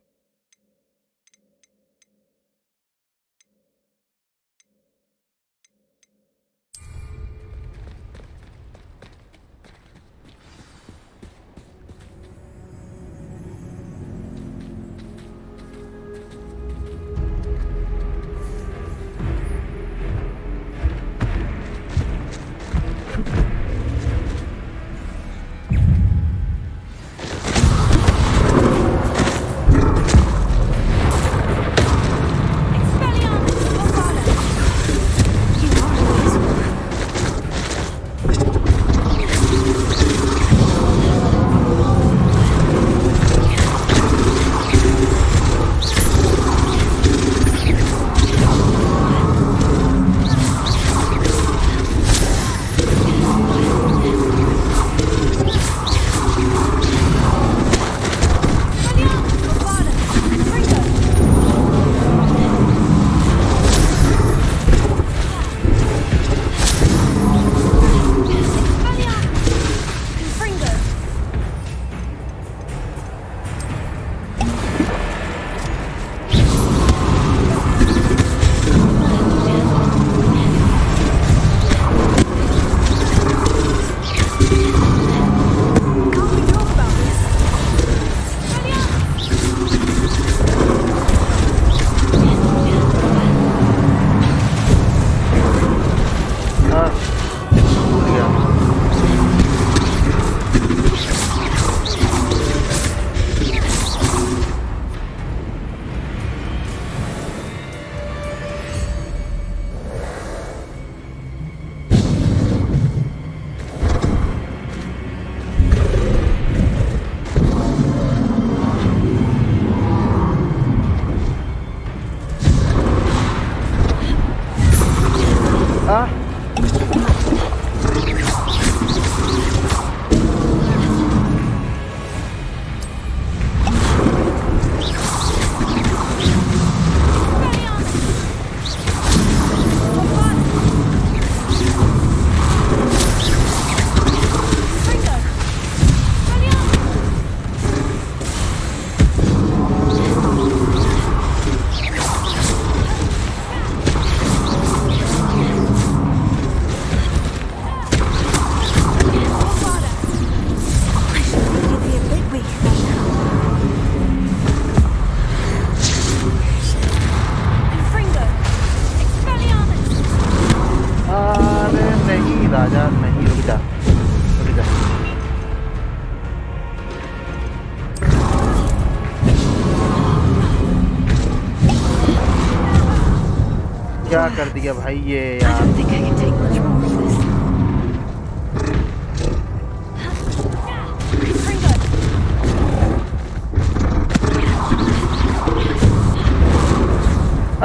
कर दिया भाई ये I यार। don't think I can take much more of this.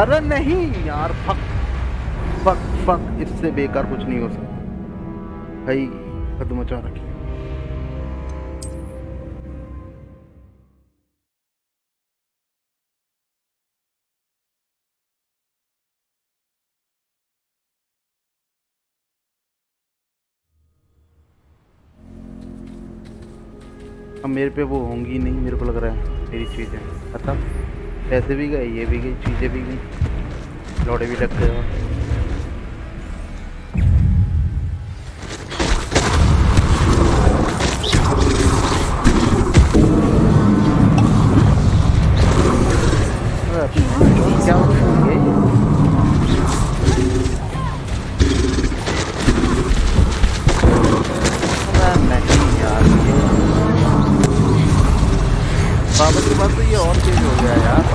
अरे नहीं यार, फक फक फक, इससे बेकार कुछ नहीं हो सकता भाई। हद मचा रखी। अब मेरे पे वो होंगी नहीं, मेरे को लग रहा है मेरी चीज़ें खत्म। पैसे भी गए, ये भी गई, चीज़ें भी गई, लौड़े भी लग गए। क्या होंगे नहीं यार, बाबा के पास तो ये और चीज हो गया यार।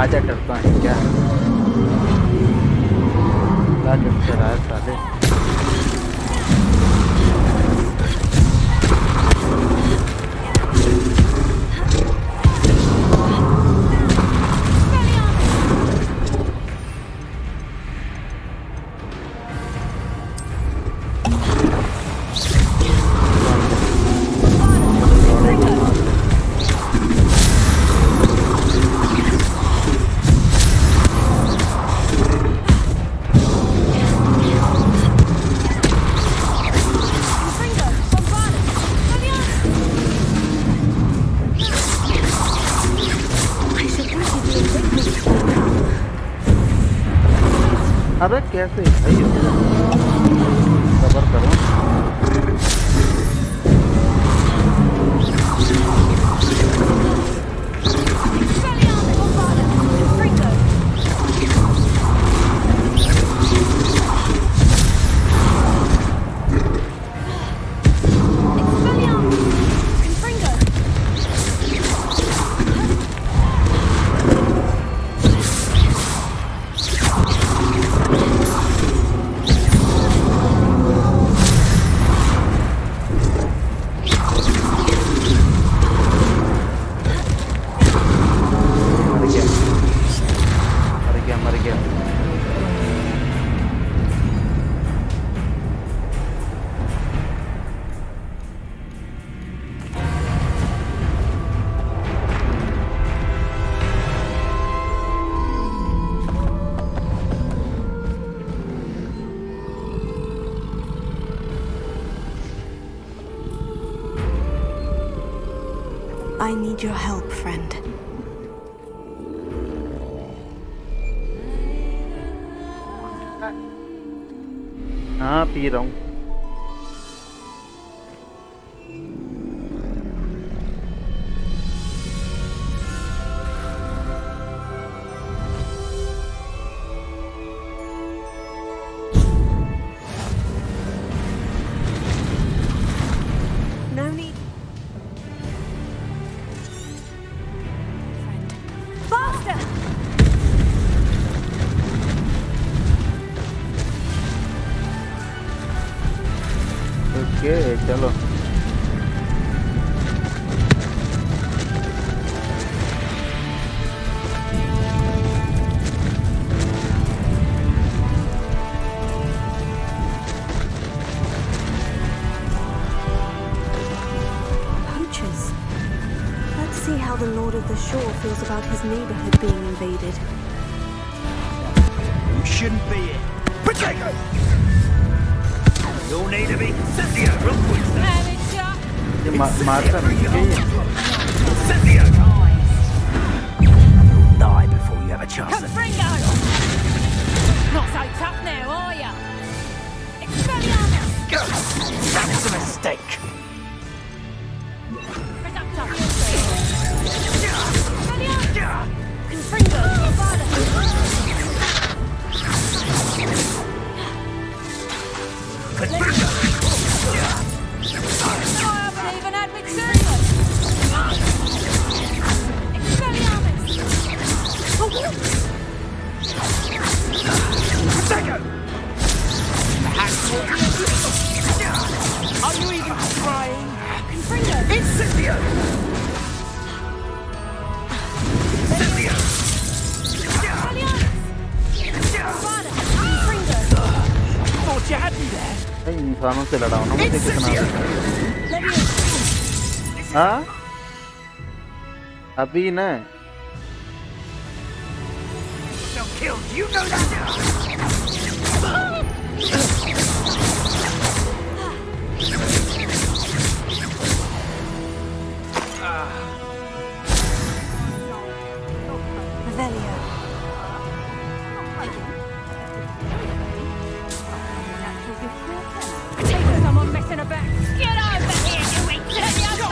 आजा डरता है क्या? चल रहा है साले। अबे कैसे भाई, सबर करो। I need your help, friend. हाँ पी रहा हूँ। No need. Faster! ओके चलो। the shore feels about his neighborhood being invaded. You shouldn't be here. Potato! You'll need to be Cynthia real quick. ये मारता नहीं है ये Cynthia! You'll die before you have a chance to... Not so tough now, are ya? Expelliarmus! That was a mistake. I haven't even had me serious! Expelliarmus! Potato! Are you even trying? It's Cynthia! Cynthia! Thought you had me there. भाई इंसानों से लड़ाओ ना मुझे कितना हाँ अभी ना Killed. You know that. Revelio. Someone messing about. Get over here, you Levioso!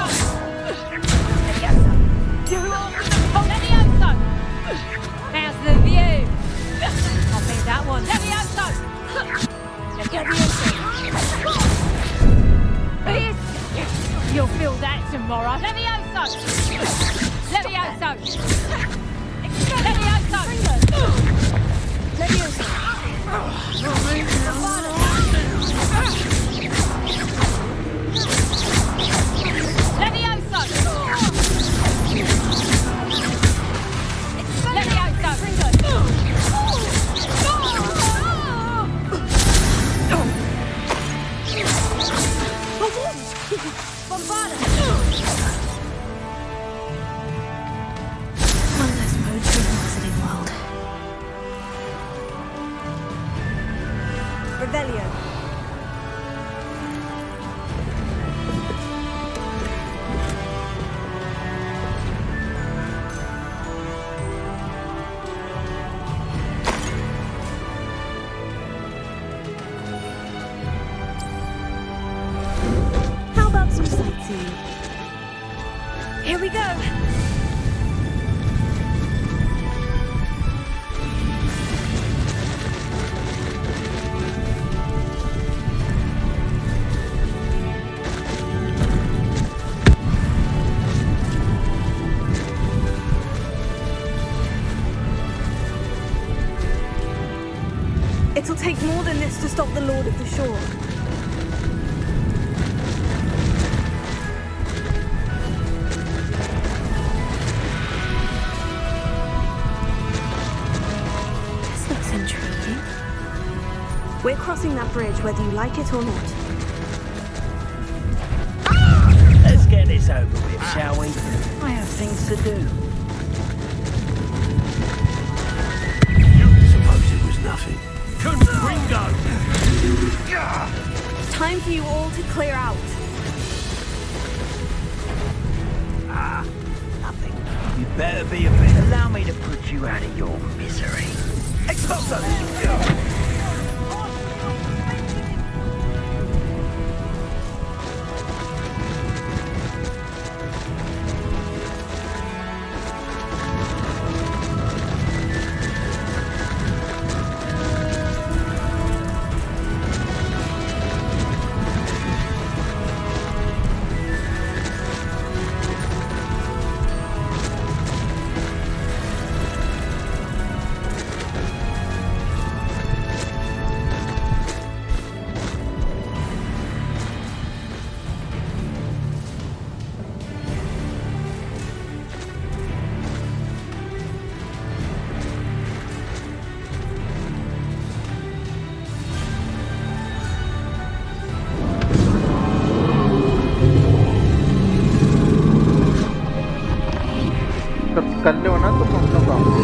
Levioso! How's the view? I'll be that one. Levioso! Levioso! You'll feel that tomorrow. Levioso! Levioso! Levioso! Levioso! Here we go. It'll take more than this to stop the Lord of the Shore. We're crossing that bridge whether you like it or not. Let's get this over with, shall we? I have things to do. Suppose it was nothing. Confringo! Time for you all to clear out. Nothing. You better be a bit. Allow me to put you out of your misery. Expulso! trong vòng.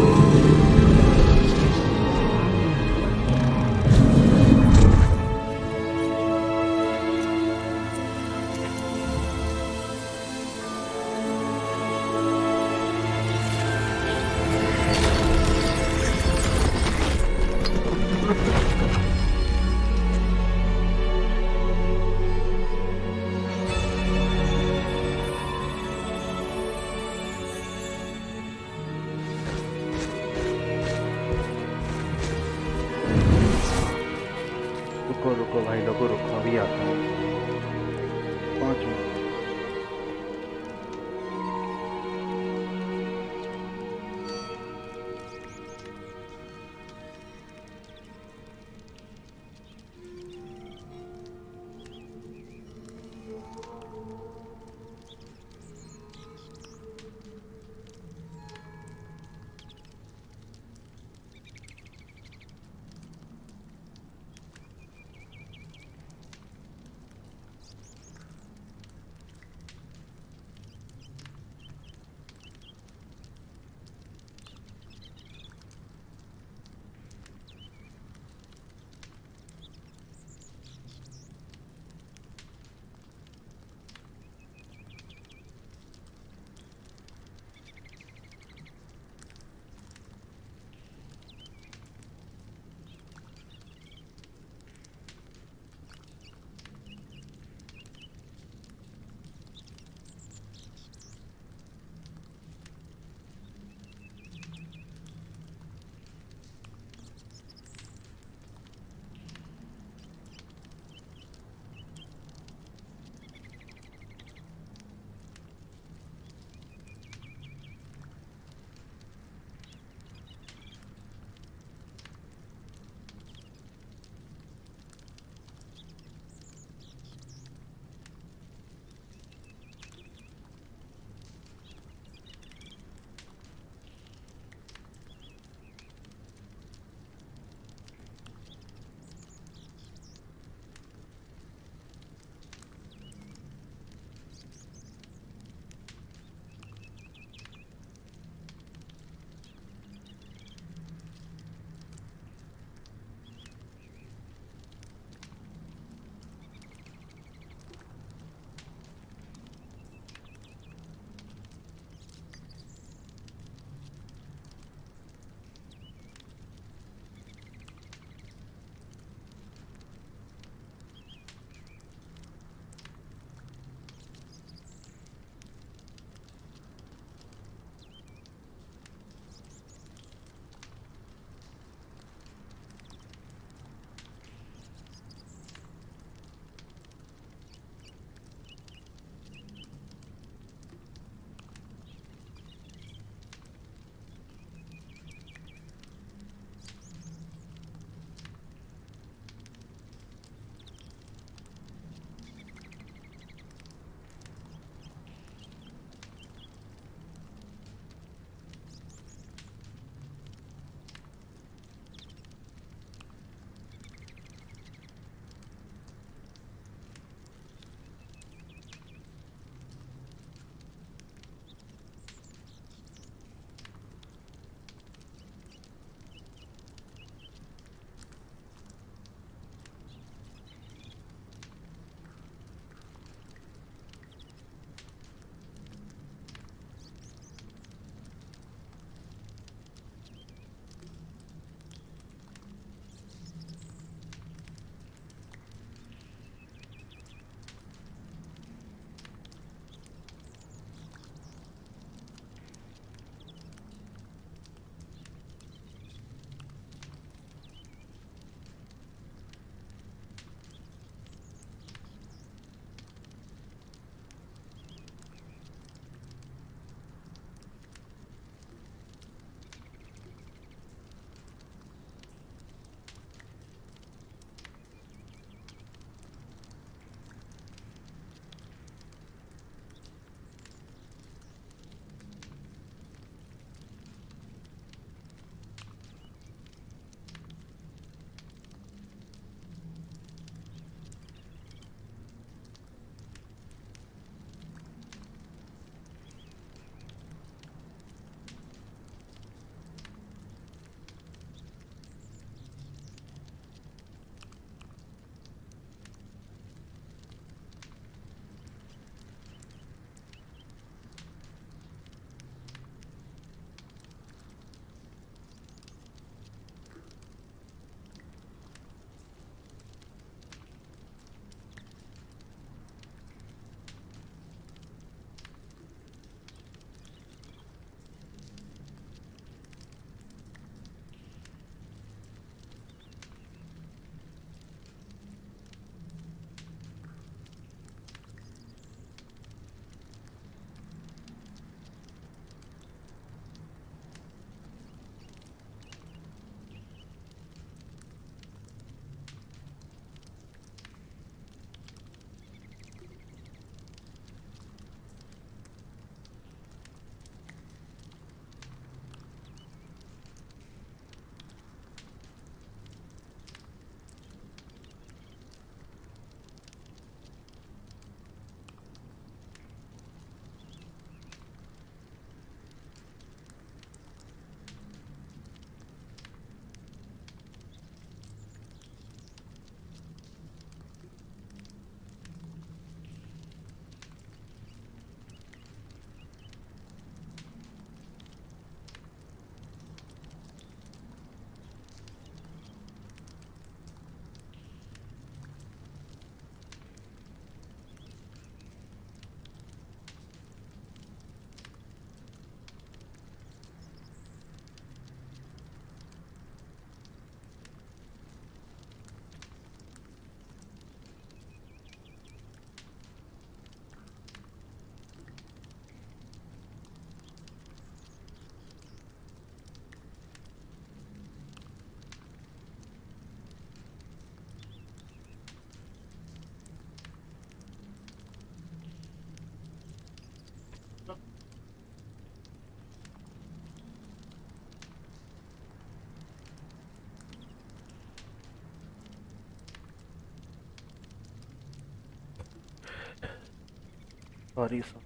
Sorry, sir.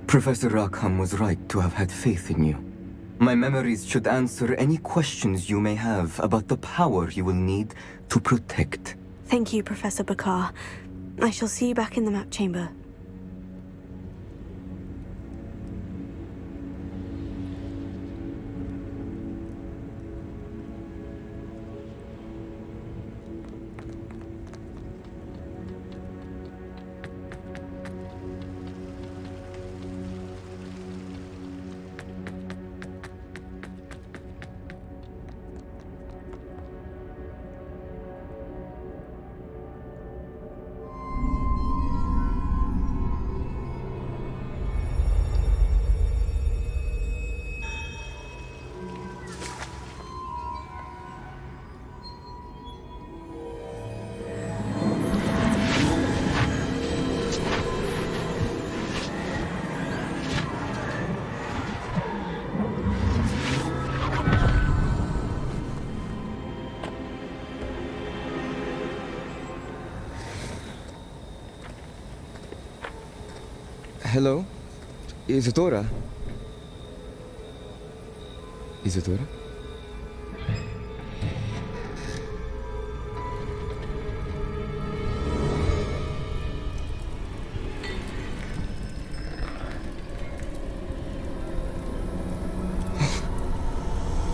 Professor Rackham was right to have had faith in you. My memories should answer any questions you may have about the power you will need to protect. Thank you, Professor Bakar. I shall see you back in the map chamber. Hello? Isadora? Isadora?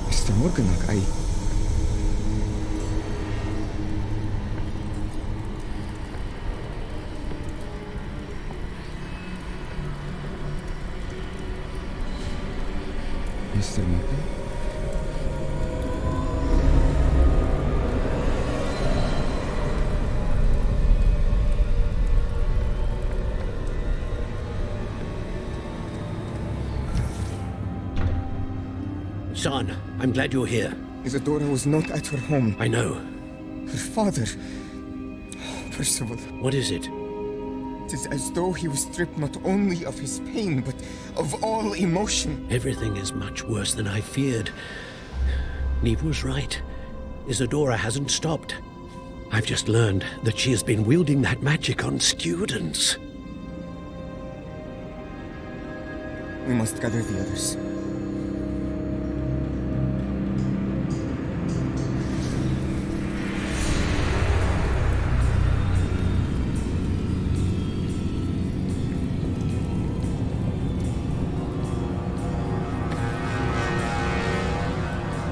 Mr. Morganach, Mr. Morgan? Son, I'm glad you're here. Isadora was not at her home. I know. Her father... Percival. What is it? It is as though he was stripped not only of his pain, but of all emotion. Everything is much worse than I feared. Neve was right. Isadora hasn't stopped. I've just learned that she has been wielding that magic on students. We must gather the others.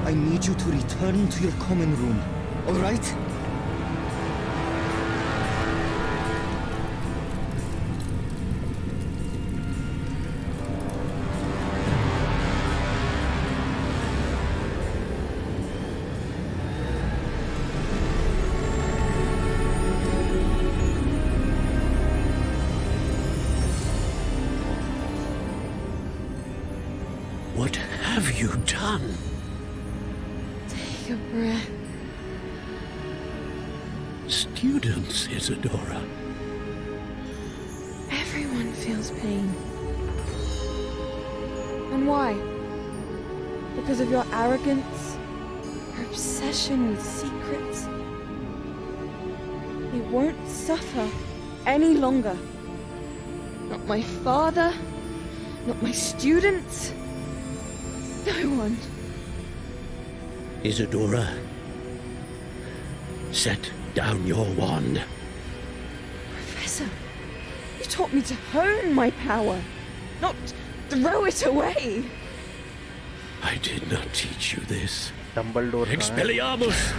I need you to return to your common room, all right? What have you done? Take a breath. Students, Isadora. Everyone feels pain. And why? Because of your arrogance? Your obsession with secrets? You won't suffer any longer. Not my father, not my students, no one. Isadora, set down your wand. Professor, you taught me to hone my power, not throw it away. I did not teach you this. Dumbledore. Expelliarmus!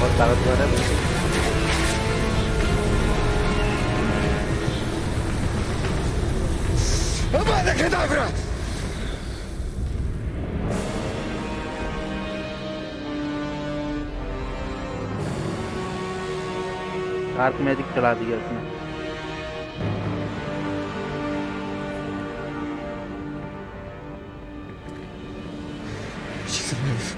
और ताकत वाला Avada Kedavra! Dark magic चला दिया उसने। She's alive.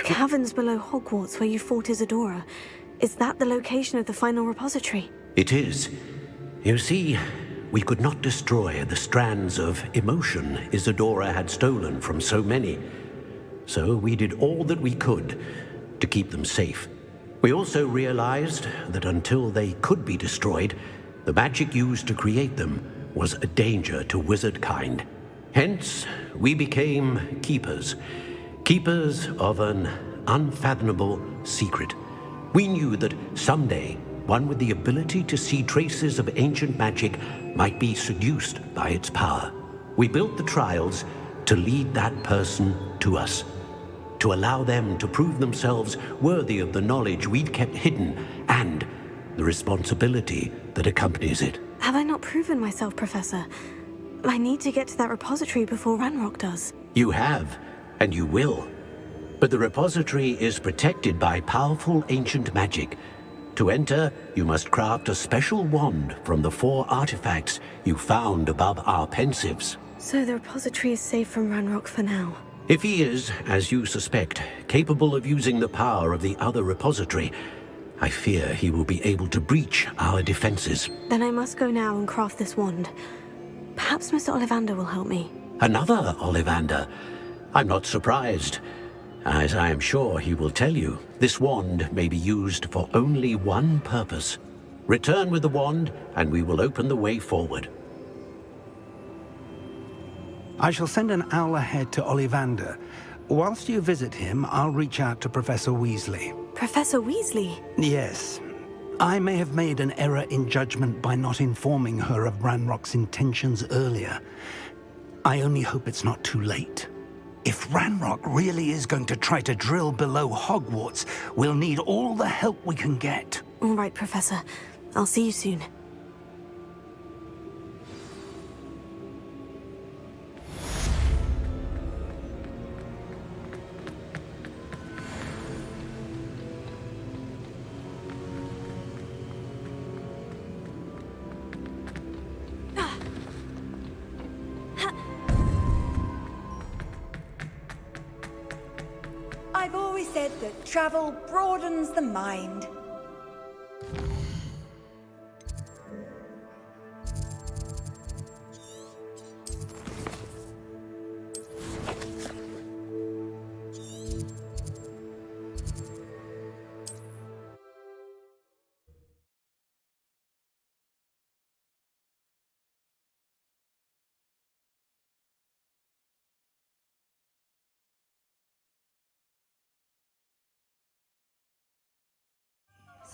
Caverns below Hogwarts where you fought Isadora. Is that the location of the final repository? It is. You see, we could not destroy the strands of emotion Isadora had stolen from so many. So we did all that we could to keep them safe. We also realized that until they could be destroyed, the magic used to create them was a danger to wizard kind. Hence, we became keepers. Keepers of an unfathomable secret. We knew that someday, one with the ability to see traces of ancient magic might be seduced by its power. We built the trials to lead that person to us, to allow them to prove themselves worthy of the knowledge we'd kept hidden and the responsibility that accompanies it. Have I not proven myself, Professor? I need to get to that repository before Ranrock does. You have, and you will. But the repository is protected by powerful ancient magic. To enter, you must craft a special wand from the 4 artifacts you found above our pensives. So the repository is safe from Ranrock for now. If he is, as you suspect, capable of using the power of the other repository, I fear he will be able to breach our defenses. Then I must go now and craft this wand. Perhaps Mr. Ollivander will help me. Another Ollivander? I'm not surprised. As I am sure he will tell you, this wand may be used for only one purpose. Return with the wand, and we will open the way forward. I shall send an owl ahead to Ollivander. Whilst you visit him, I'll reach out to Professor Weasley. Professor Weasley? Yes. I may have made an error in judgment by not informing her of Ranrock's intentions earlier. I only hope it's not too late. If Ranrock really is going to try to drill below Hogwarts, we'll need all the help we can get. All right, Professor. I'll see you soon. I've always said that travel broadens the mind.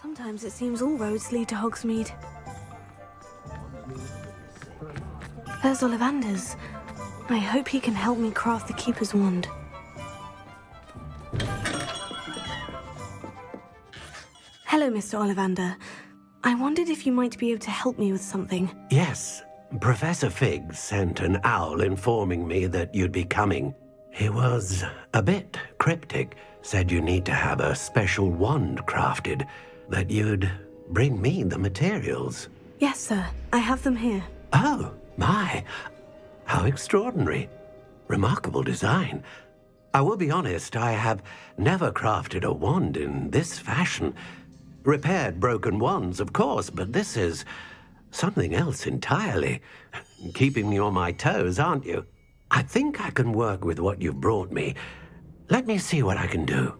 Sometimes it seems all roads lead to Hogsmeade. There's Ollivander's. I hope he can help me craft the Keeper's Wand. Hello, Mr. Ollivander. I wondered if you might be able to help me with something. Yes, Professor Fig sent an owl informing me that you'd be coming. He was a bit cryptic, said you need to have a special wand crafted, that you'd bring me the materials. Yes, sir. I have them here. Oh, my. How extraordinary. Remarkable design. I will be honest, I have never crafted a wand in this fashion. Repaired broken wands, of course, but this is something else entirely. Keeping me on my toes, aren't you? I think I can work with what you've brought me. Let me see what I can do.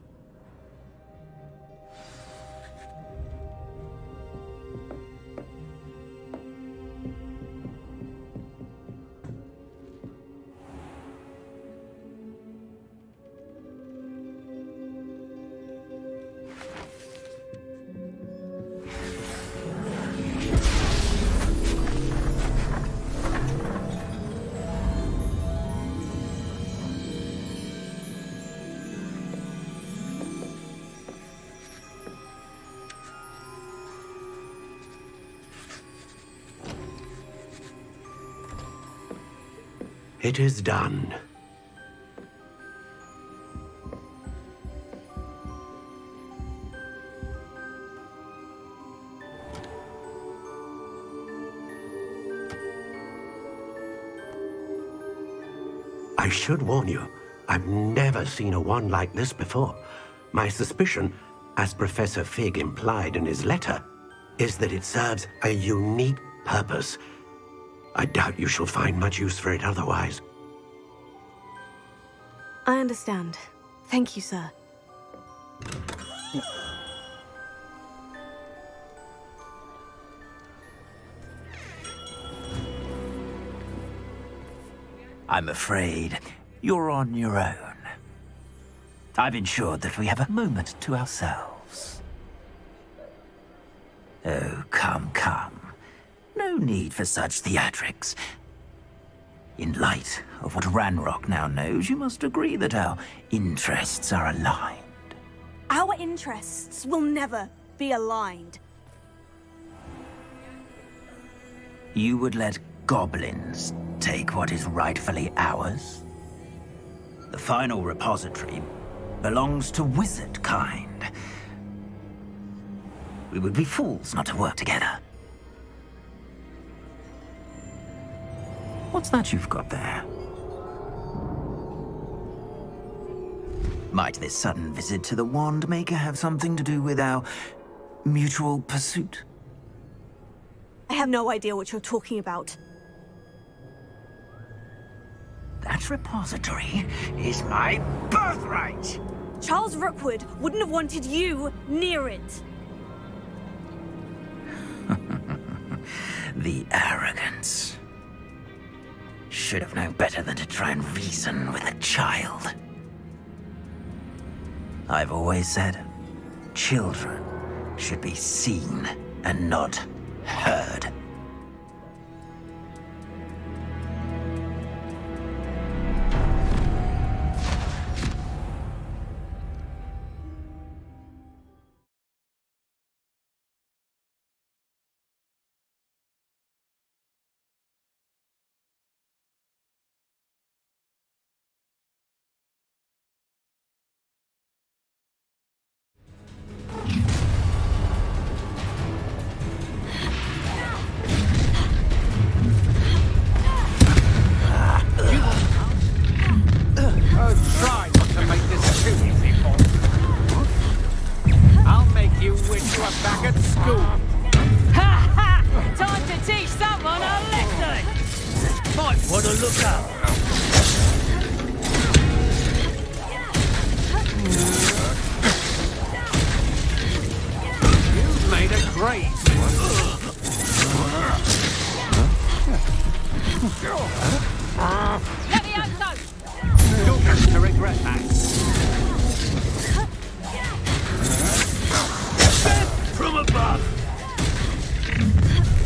It is done. I should warn you, I've never seen a wand like this before. My suspicion, as Professor Fig implied in his letter, is that it serves a unique purpose. I doubt you shall find much use for it otherwise. I understand. Thank you, sir. I'm afraid you're on your own. I've ensured that we have a moment to ourselves. Oh, come, come. No need for such theatrics. In light of what Ranrock now knows, you must agree that our interests are aligned. Our interests will never be aligned. You would let goblins take what is rightfully ours? The final repository belongs to wizard kind. We would be fools not to work together. What's that you've got there? Might this sudden visit to the Wand Maker have something to do with our mutual pursuit? I have no idea what you're talking about. That repository is my birthright! Charles Rookwood wouldn't have wanted you near it. The arrogance. Should have known better than to try and reason with a child. I've always said, children should be seen and not heard. Try not to make this too easy for you. I'll make you wish you were back at school. Ha ha! Time to teach someone a lesson! Might want to look up. You've made a great Let me out, so! You'll have to regret that. From above.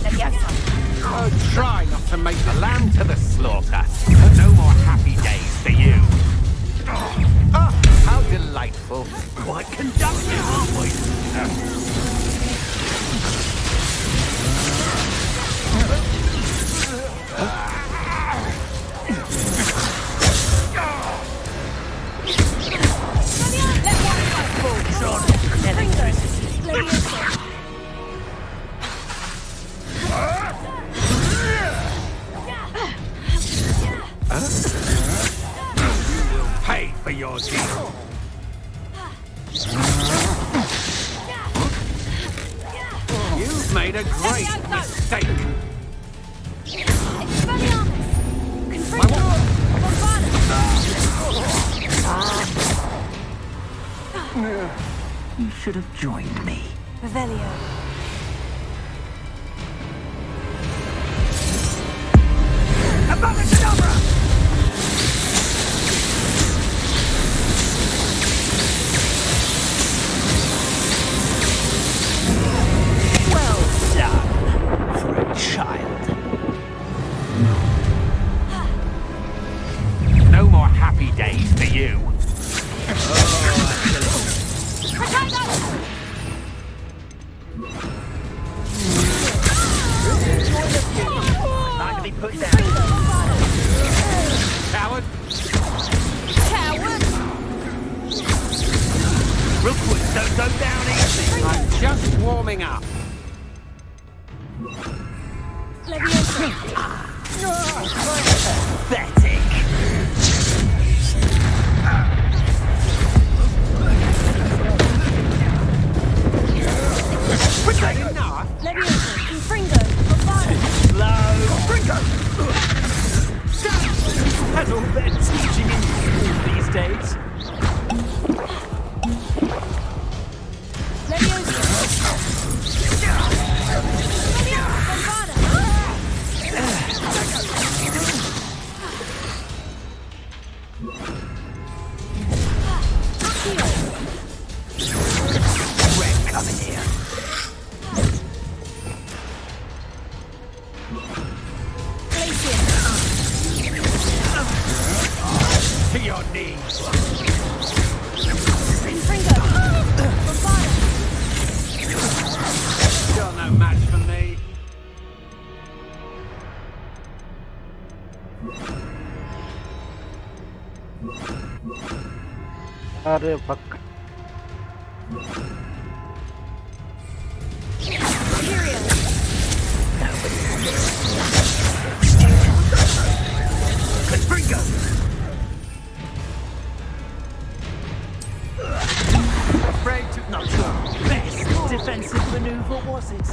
Let me out, so! Oh, try not to make the lamb to the slaughter. No more happy days for you. Oh, how delightful. Quite conductive, aren't we? Pay for for your deal. You've made a great mistake. You should have joined me. Revelio. Abracadabra! Well done for a child. No more happy days for you. Time to be put down. Coward. Coward! Rookwood, don't go down easy. I'm just warming up. Pathetic. Has all their teaching in school these days. Red coming here. To your knees. You're no match for me. अरे बक Afraid to not your best defensive maneuver, was it?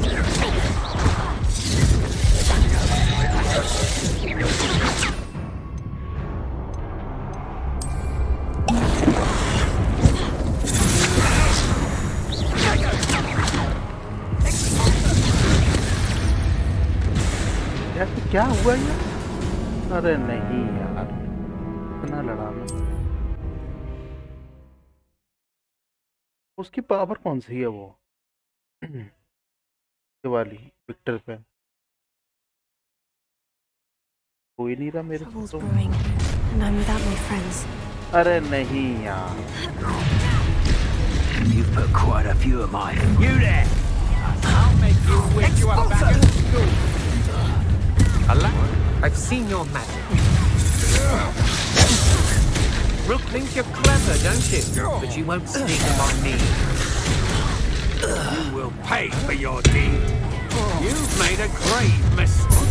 ऐसे क्या हुआ ये? अरे नहीं यार, इतना लड़ा मैं। उसकी पावर कौन सी है वो? ये वाली विक्टर पे कोई नहीं रहा मेरे को तो। अरे नहीं यार। You've put quite a few of mine. You there! I'll make you wish you were back at school. Allah, I've seen your magic. Rook thinks you're clever, don't you? But you won't sneak up on me. You will pay for your deed. You've made a grave mistake.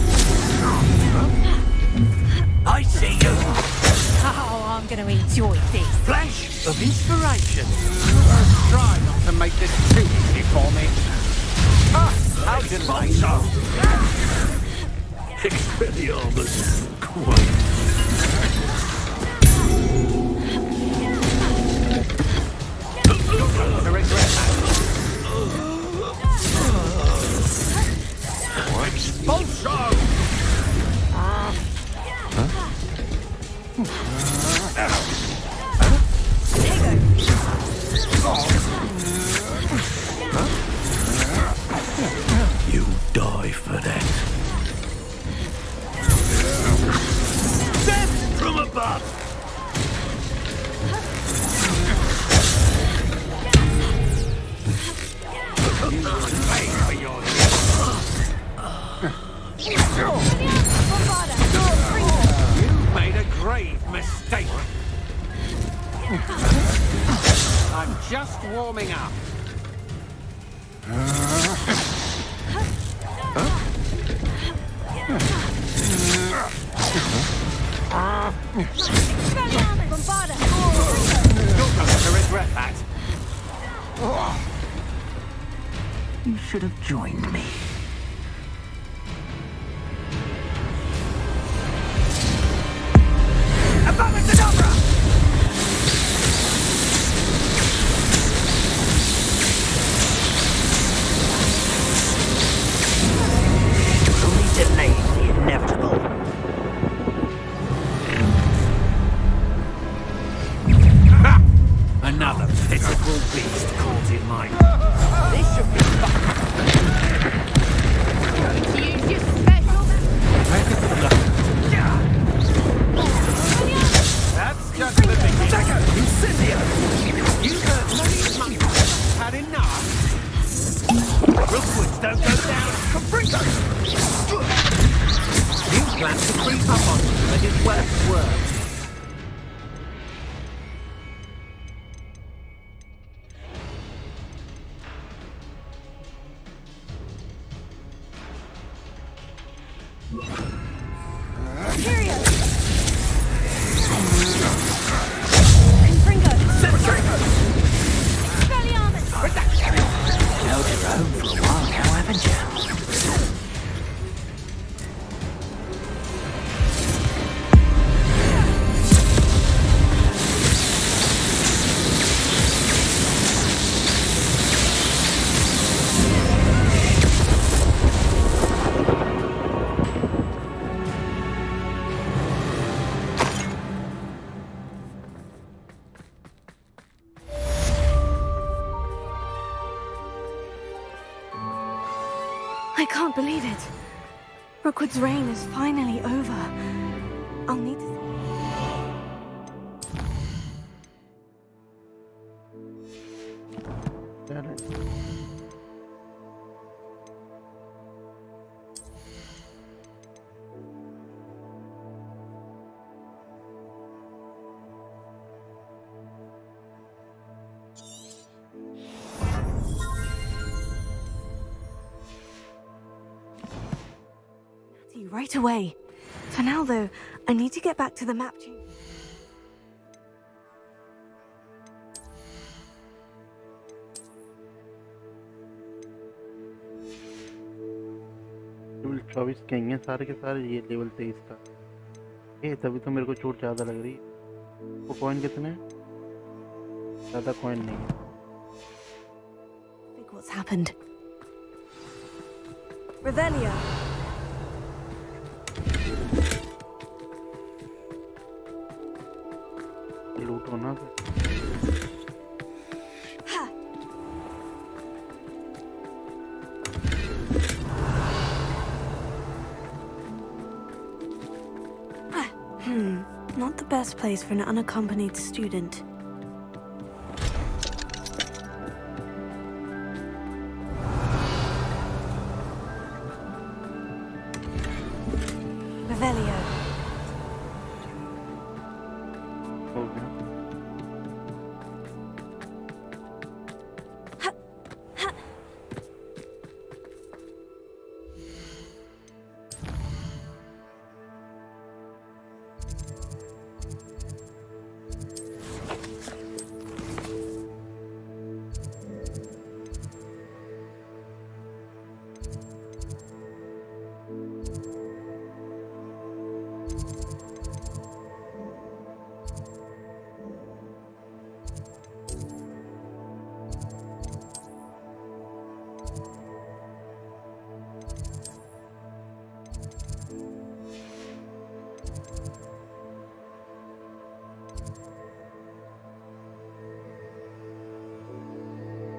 I see you! Oh, I'm going to enjoy this. Flash of inspiration. Try not to make this too easy for me. Ah, how delightful. Expelliarmus. Quite. To regret that. Expulsion! You die for that. Death from above! Pay for your You've made a grave mistake. I'm just warming up. like that. You should have joined me. Abracadabra! Only delayed the inevitable. Another pitiful beast caught in my... This should be fun. Going to use your special... That's just the beginning. Incendio! You heard money as much. Had enough. Rookwoods don't go down. Confrontation! You planned to creep up on me, but it worked worse. Held your own for a while now, haven't you? I can't believe it. Rookwood's reign is finally over. I'll need to... right away. For now, though, I need to get back to the map chamber. Level 24 के हैं सारे के सारे, ये level 23 का। ये तभी तो मेरे को चोट ज़्यादा लग रही है। वो कॉइन कितने? ज़्यादा कॉइन नहीं है। Think what's happened. Revelio. लूट होना Not the best place for an unaccompanied student. Revelio.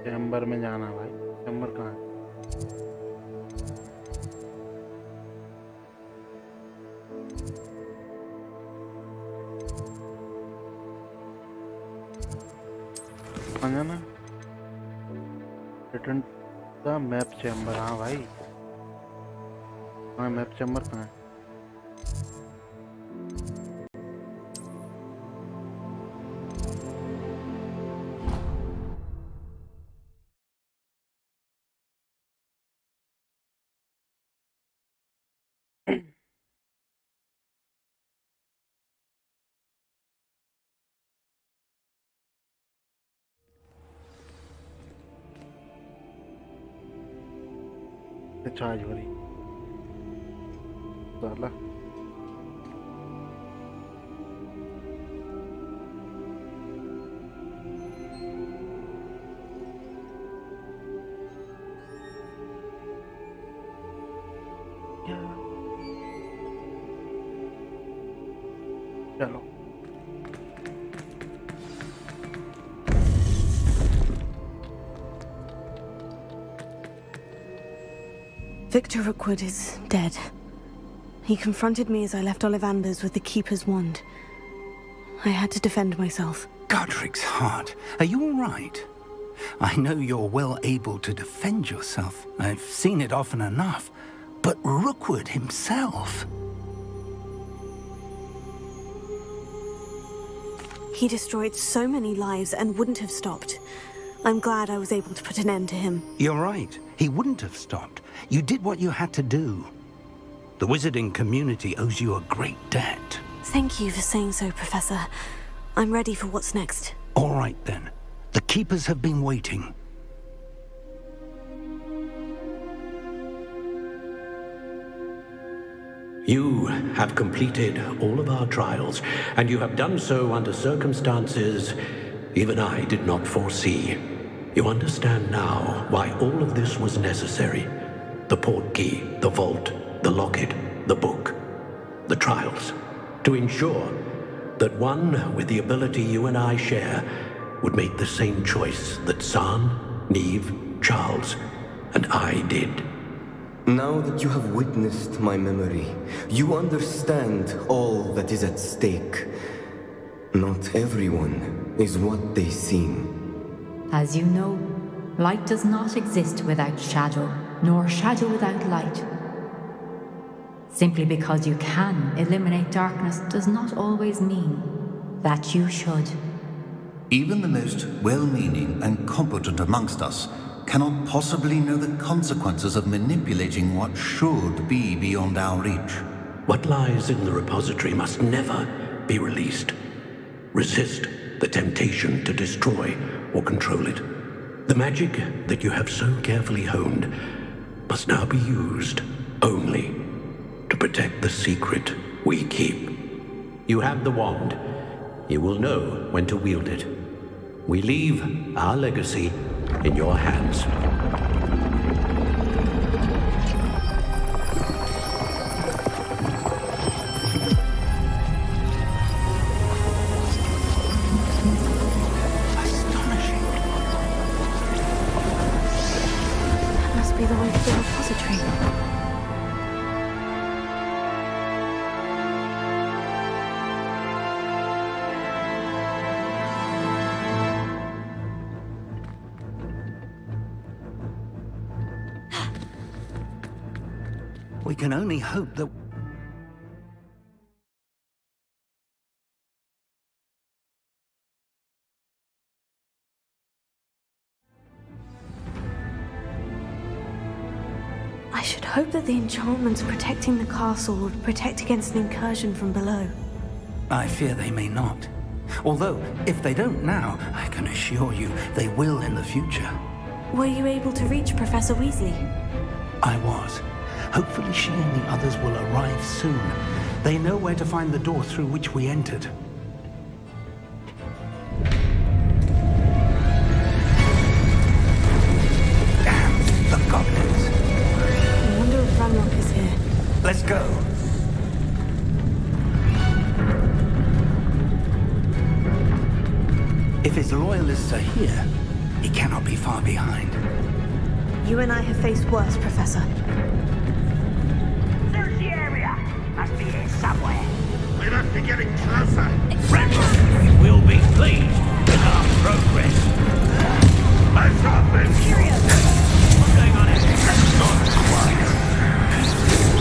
Chamber में जाना भाई। चैम्बर कहाँ है? कहाँ जाना? Return the map chamber. हाँ भाई, हाँ मैप चैम्बर कहाँ है? से चार्ज हो रही साला चलो Victor Rookwood is dead. He confronted me as I left Ollivander's with the Keeper's wand. I had to defend myself. Godric's heart. Are you all right? I know you're well able to defend yourself. I've seen it often enough. But Rookwood himself... He destroyed so many lives and wouldn't have stopped. I'm glad I was able to put an end to him. You're right. He wouldn't have stopped. You did what you had to do. The wizarding community owes you a great debt. Thank you for saying so, Professor. I'm ready for what's next. All right, then. The Keepers have been waiting. You have completed all of our trials, and you have done so under circumstances even I did not foresee. You understand now why all of this was necessary. The portkey, the vault, the locket, the book, the trials. To ensure that one with the ability you and I share would make the same choice that San, Neve, Charles, and I did. Now that you have witnessed my memory, you understand all that is at stake. Not everyone is what they seem. As you know, light does not exist without shadow, nor shadow without light. Simply because you can eliminate darkness does not always mean that you should. Even the most well-meaning and competent amongst us cannot possibly know the consequences of manipulating what should be beyond our reach. What lies in the repository must never be released. Resist the temptation to destroy or control it. The magic that you have so carefully honed must now be used only to protect the secret we keep. You have the wand. You will know when to wield it. We leave our legacy in your hands. That must be the way to the repository. We can only hope that... I should hope that the enchantments protecting the castle would protect against an incursion from below. I fear they may not. Although, if they don't now, I can assure you they will in the future. Were you able to reach Professor Weasley? I was. Hopefully she and the others will arrive soon. They know where to find the door through which we entered. Damn the goblins. I wonder if Ranrock is here. Let's go. If his loyalists are here, he cannot be far behind. You and I have faced worse, Professor. Search the area. Must be here somewhere. We must be getting closer. Ranrock, you will be pleased with our progress. Eyes off, man. What's going on here? Not quiet.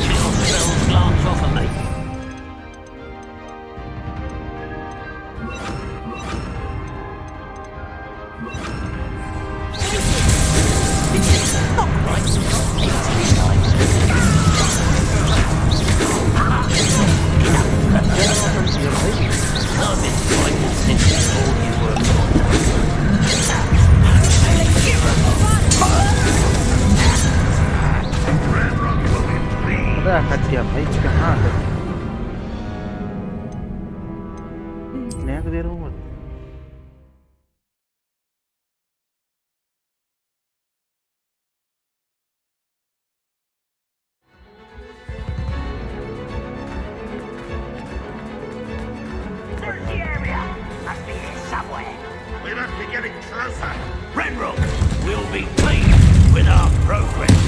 Your spells glance off of me. Not right. 80 times. I've been frightened since I thought you were क्या भाई कहाँ है नया दे रहा हूँ मैं Search the area. Must be here somewhere. We must be getting closer. Renrock will be pleased with our progress.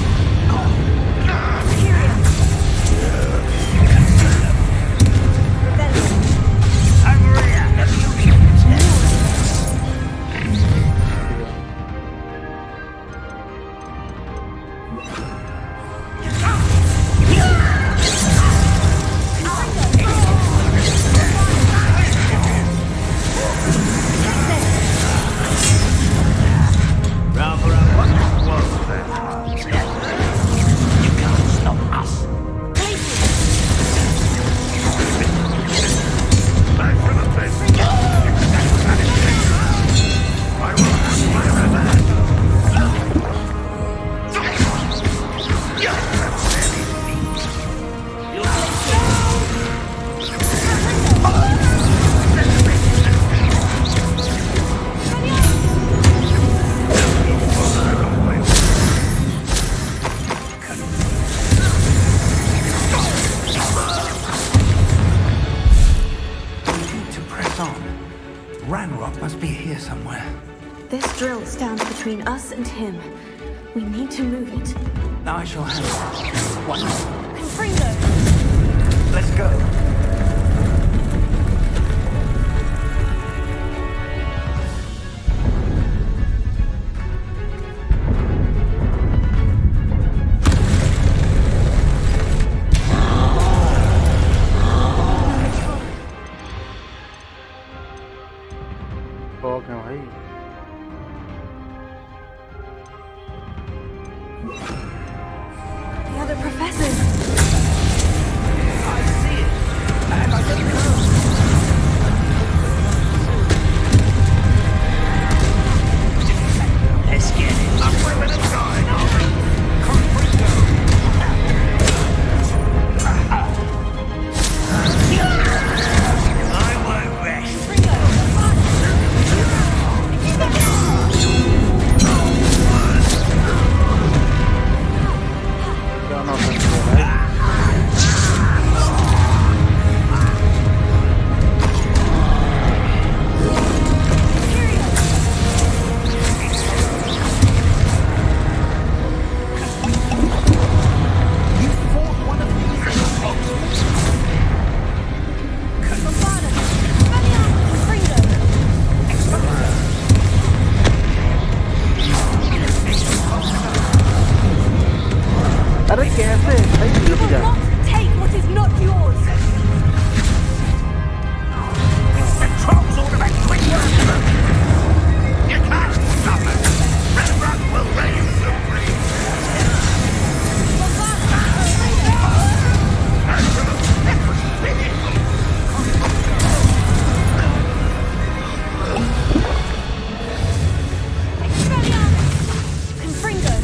Between us and him. We need to move it. I shall handle it. What? Confringo! Let's go. Fog है भाई The other professors. I see it. And I don't know. Let's get it. I'm ripping and going, are we? Confringo. I won't rest. जाना पड़ेगा भाई अरे कैसे भाई रुक जा Take what is not yours. The trolls ought to make quick work of them. You can't stop it. Renrock will reign supreme. Confringo.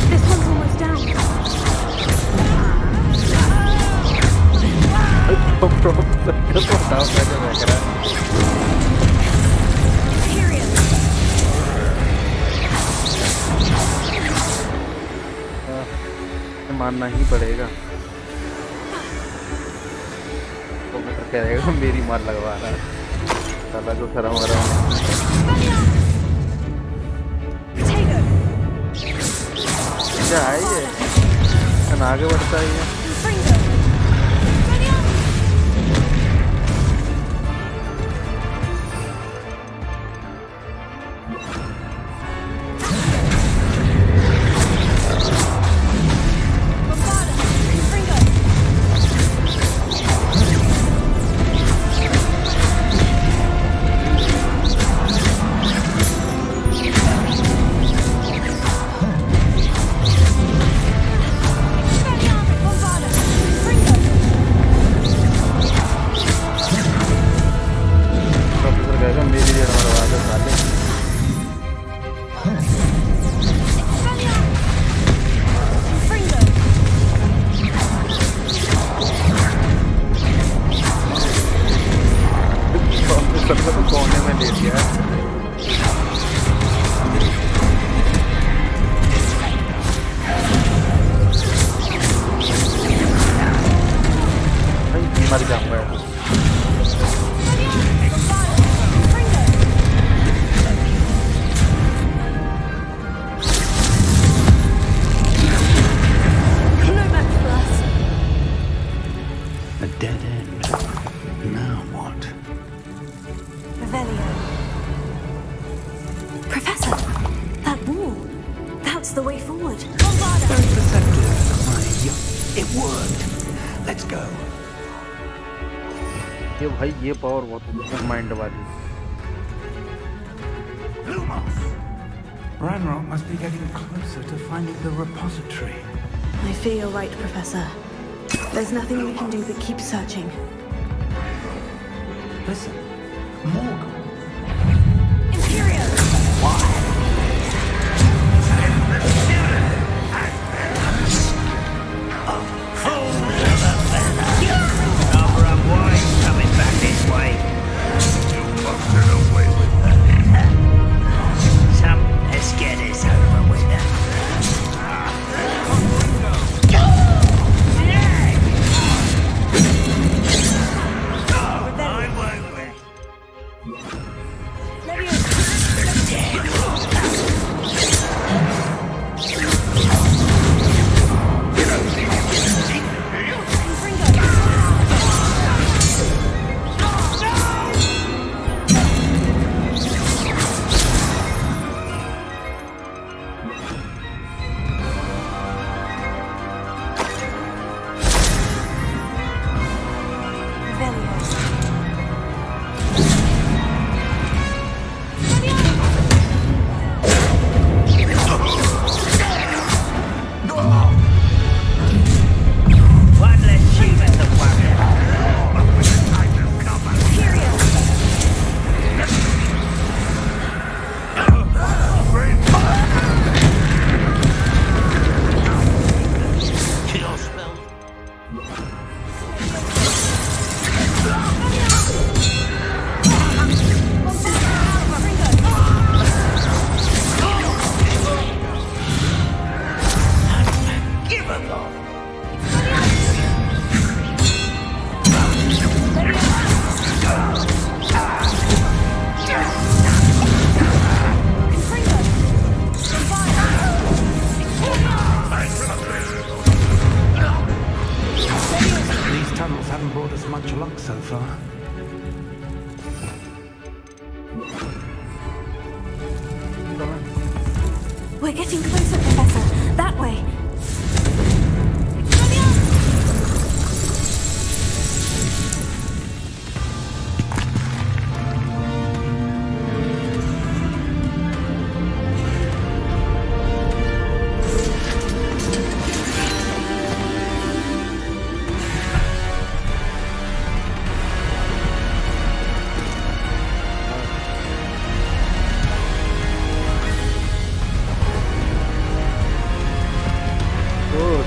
This one's almost down. मानना ही पड़ेगा तो मैं तो कहेगा मेरी मार लगवा रहा है साला को खरा मरा क्या है ये आगे बढ़ता है ये the way forward. Very perceptive, my young. It worked. Let's go. ये भाई ये पावर बहुत है माइंड वाली. Ranrock must be getting closer to finding the repository. I fear you're right, Professor. There's nothing we can do but keep searching. Listen, more. Imperial! We're getting closer, Professor. That way.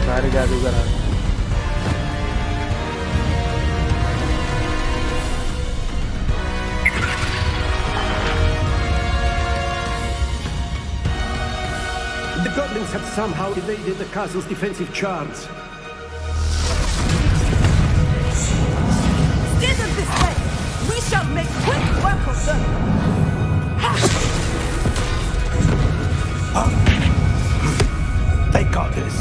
सारे जादूगर आ गए. The goblins have somehow evaded the castle's defensive charms. Steer them this way! We shall make quick work of them! They got this.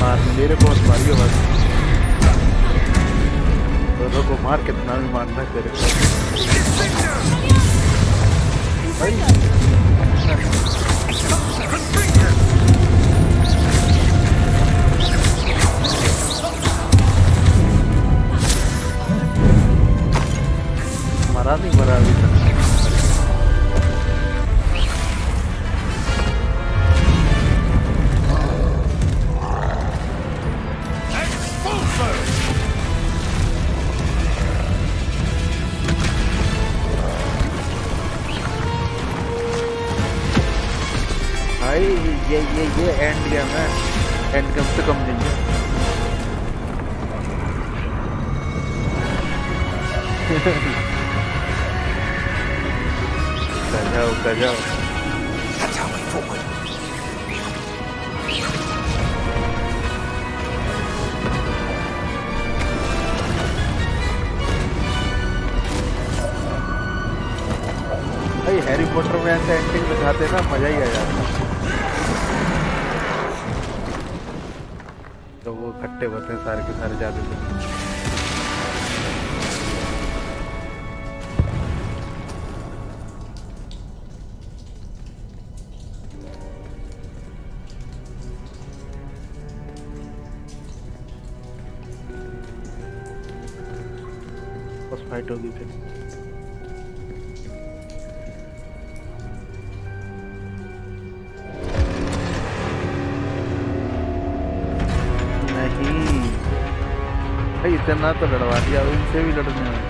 मेरे को Mario बस दोनों को मार कितना भी मारना तेरे को भाई मरा नहीं मरा अभी तक भाई ये एंड गेम है एंड गेम से कम नहीं है जाओ That's our way forward. भाई हैरी पॉटर में ऐसे एंडिंग दिखाते ना मजा ही आ जाता तो वो इकट्ठे होते हैं सारे के सारे जादू फाइट होगी फिर नहीं भाई इतना तो लड़वा दिया उनसे भी लड़ने में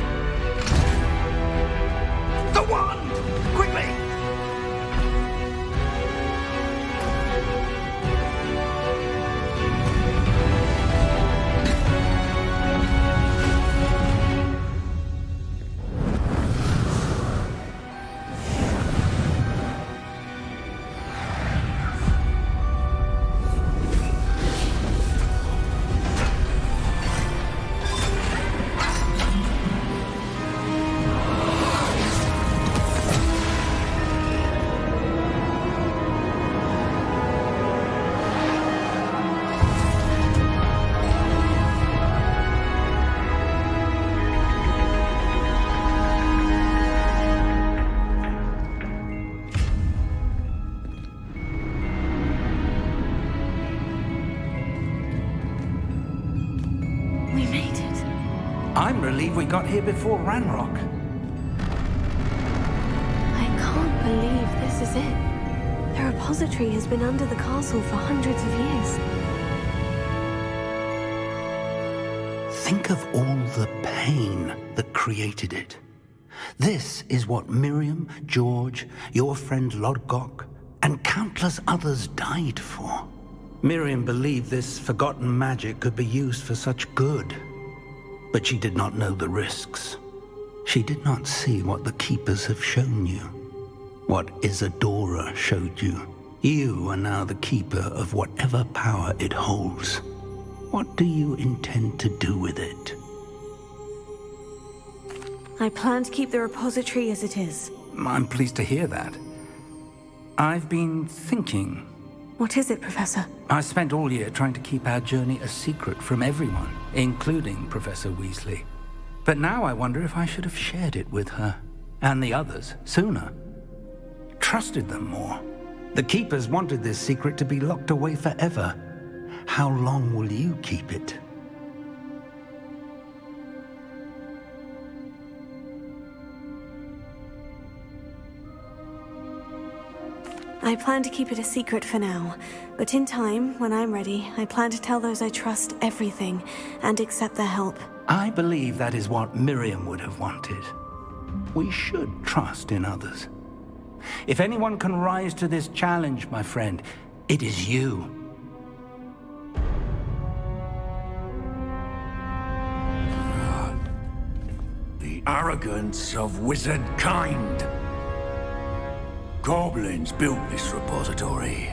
The one! Quickly! I'm relieved we got here before Ranrock. I can't believe this is it. The repository has been under the castle for hundreds of years. Think of all the pain that created it. This is what Miriam, George, your friend Lodgok, and countless others died for. Miriam believed this forgotten magic could be used for such good. But she did not know the risks. She did not see what the Keepers have shown you. What Isadora showed you. You are now the Keeper of whatever power it holds. What do you intend to do with it? I plan to keep the repository as it is. I'm pleased to hear that. I've been thinking. What is it, Professor? I spent all year trying to keep our journey a secret from everyone, including Professor Weasley. But now I wonder if I should have shared it with her, and the others, sooner. Trusted them more. The Keepers wanted this secret to be locked away forever. How long will you keep it? I plan to keep it a secret for now, but in time, when I'm ready, I plan to tell those I trust everything and accept their help. I believe that is what Miriam would have wanted. We should trust in others. If anyone can rise to this challenge, my friend, it is you. The arrogance of wizard kind. Goblins built this repository.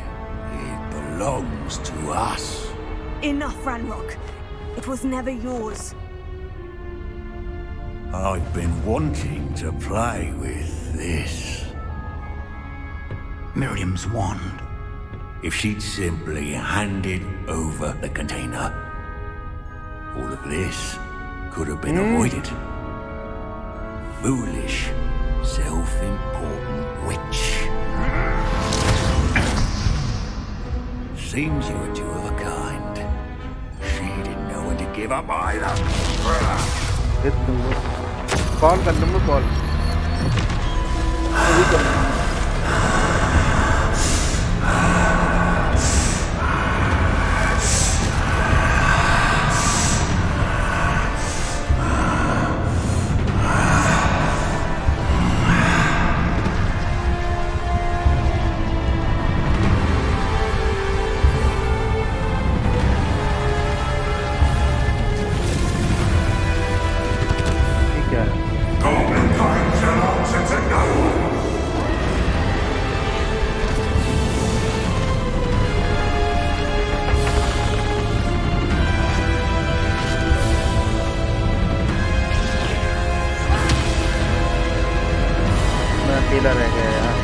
It belongs to us. Enough, Ranrock. It was never yours. I've been wanting to play with this. Miriam's wand. if she'd simply handed over the container. All of this could have been avoided. Foolish, self-important witch. Seems you were two of a kind. She didn't know when to give up either. Call कर लूँगा call अकेला रह गया यार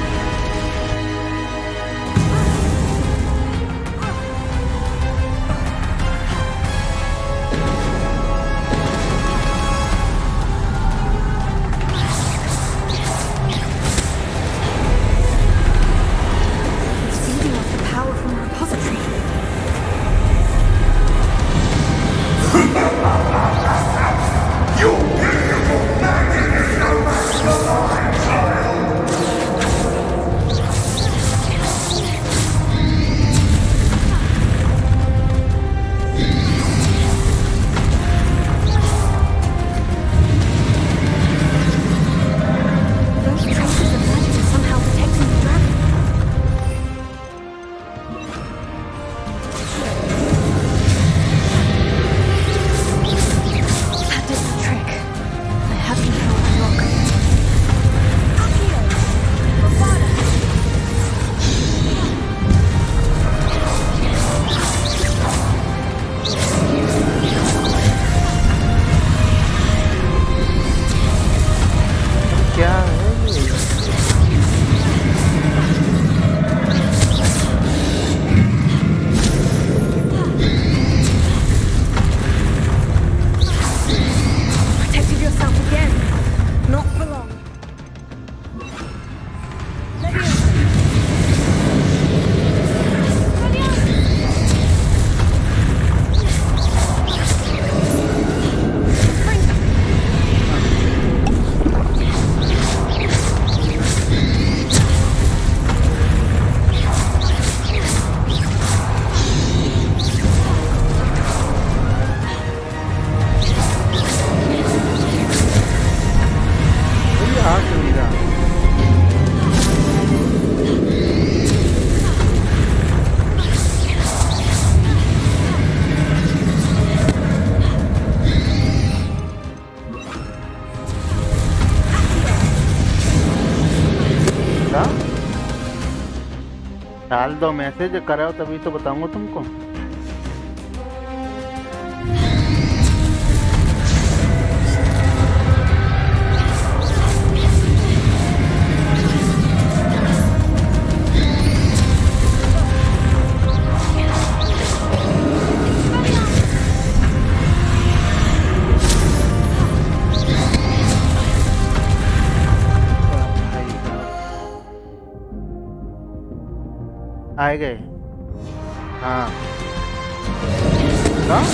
डाल दो message कराओ तभी तो बताऊंगा तुमको आए गए हाँ हाँ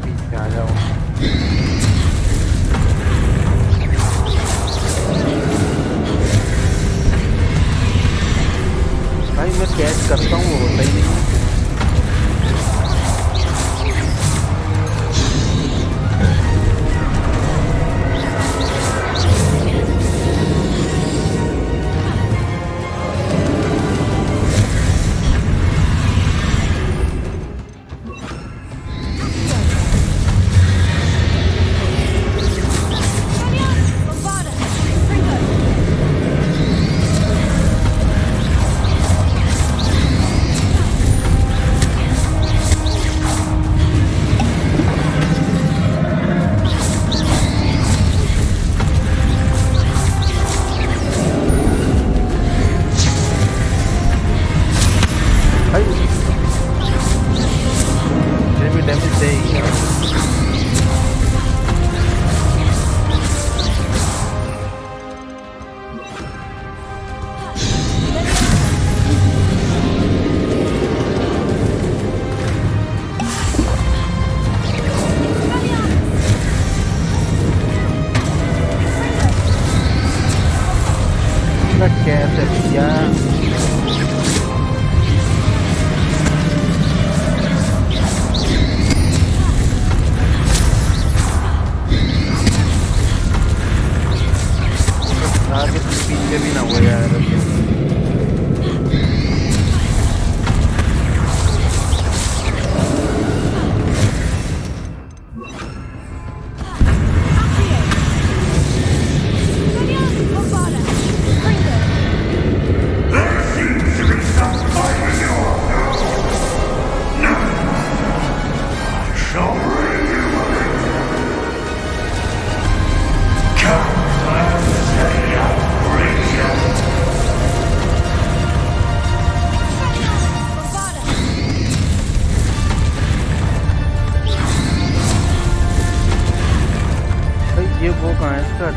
पीछे आ जाओ। भाई मैं कैच करता हूँ, वो होता ही नहीं।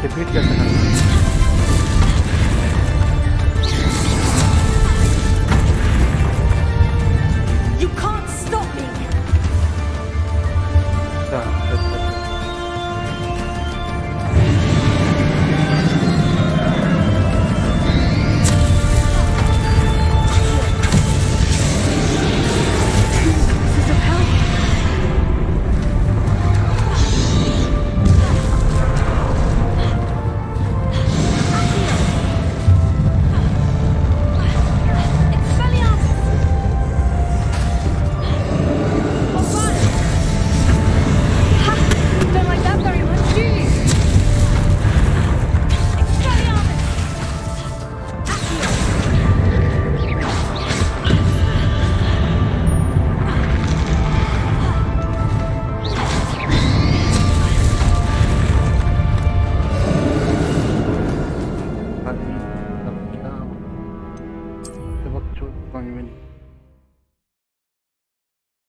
डिफीट कैसे करना है? You can't stop me.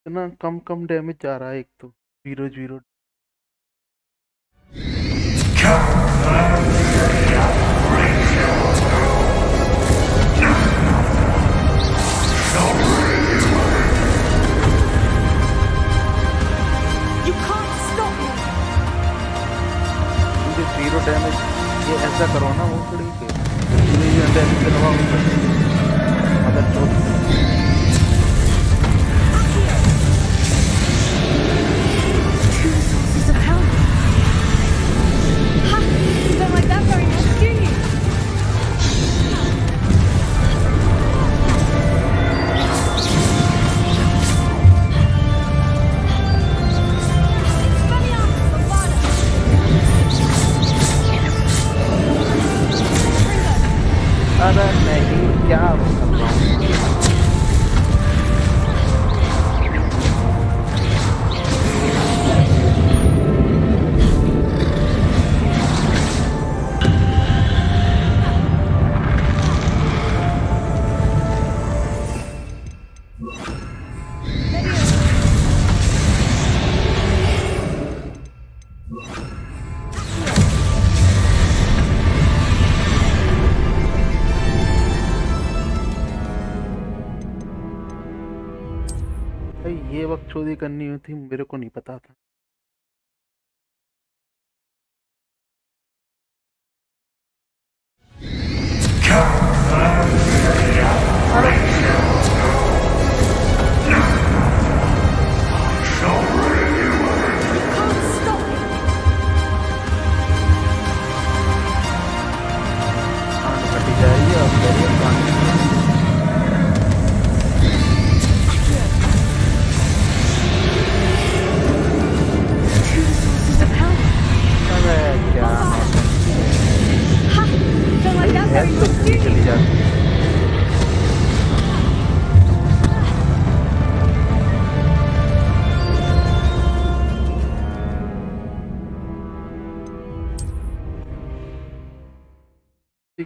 इतना कम डैमेज जा रहा है, एक तो 0-0। You can't stop me. 0 damage. ये ऐसा करो ना, वो थोड़ी डैमेज करवा अगर चोट। Don't like that very much, do you? अरे नहीं, क्या कर रहा हूँ? ये वक्त चोरी करनी थी, मेरे को नहीं पता था।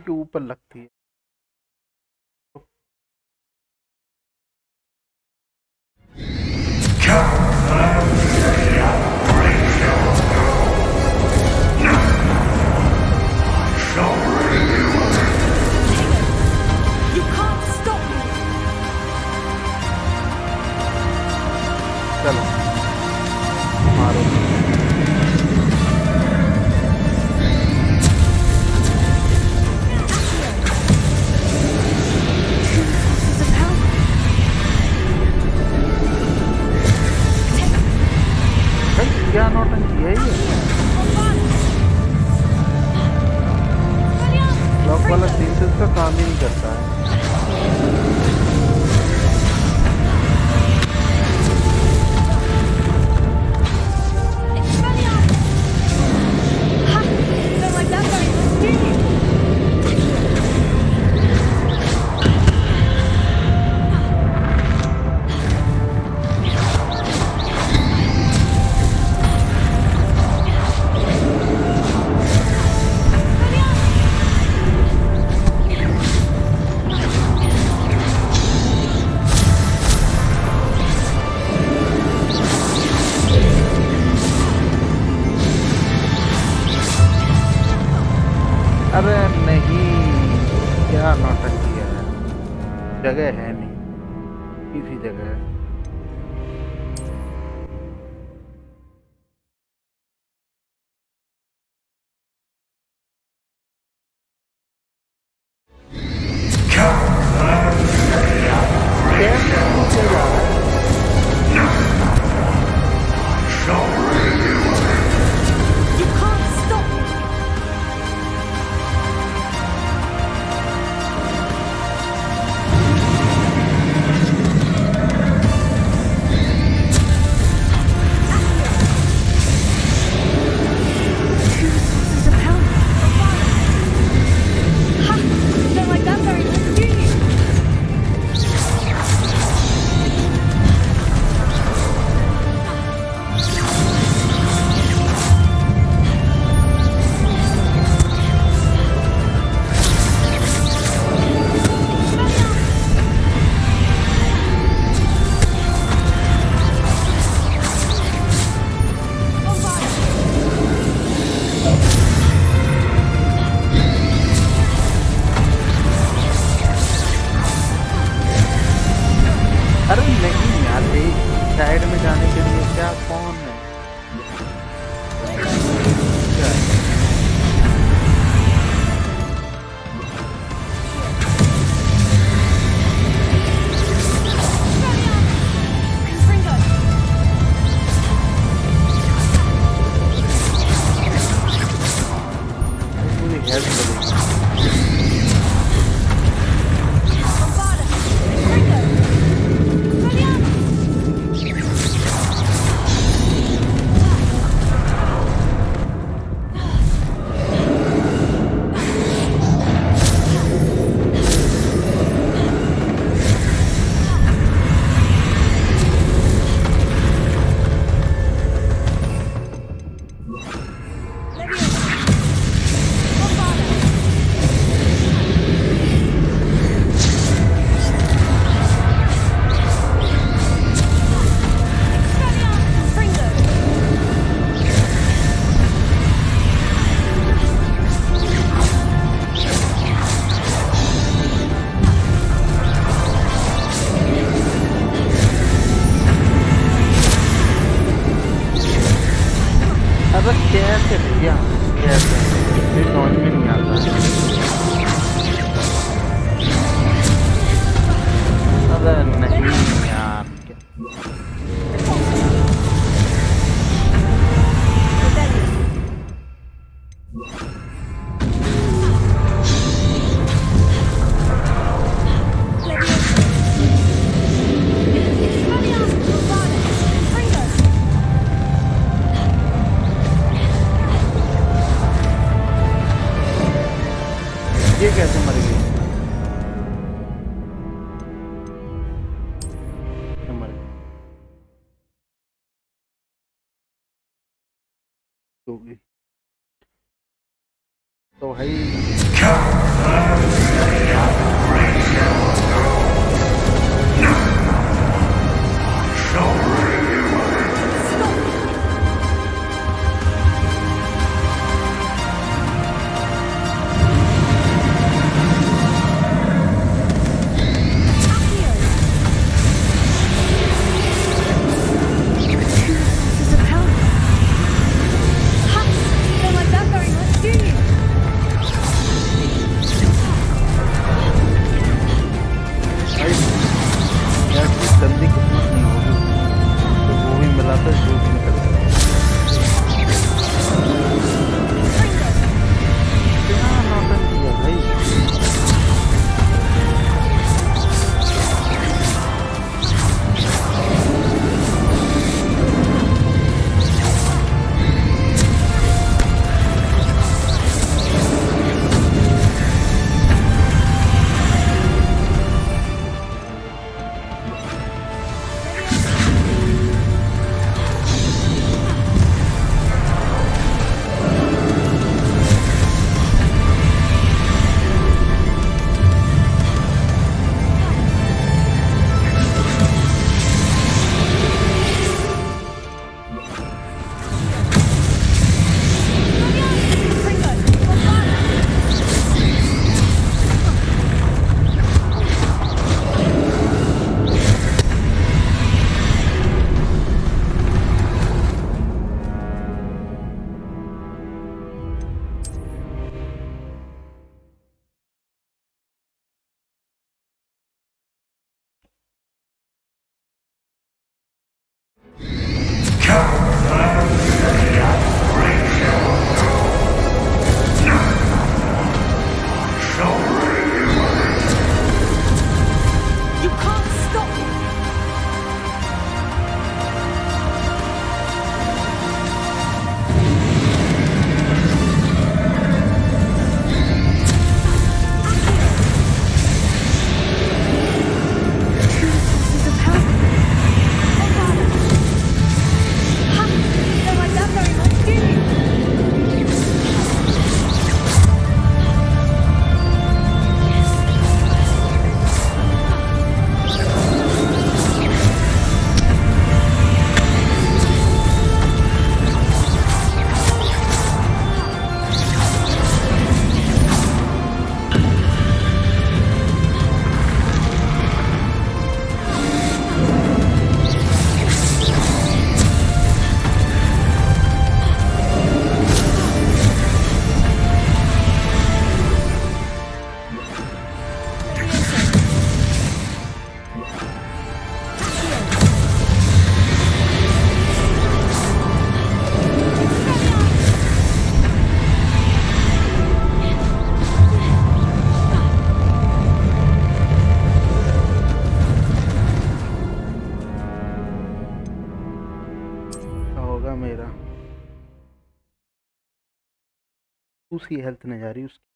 के ऊपर लगती है। चलो मारो। क्या नौटंकी है ये? लॉक वाला सीन तो इसका काम ही नहीं करता है। अरे नहीं, क्या नौटंकी है, जगह है नहीं, किसी जगह है। साइड में जाने के लिए क्या कौन है? पूरी हेल्प कैसे भैया, कैसे समझ में नहीं आता। अरे नहीं यार ये कैसे मर गई होगी तो भाई उसकी हेल्थ नहीं जा रही उसकी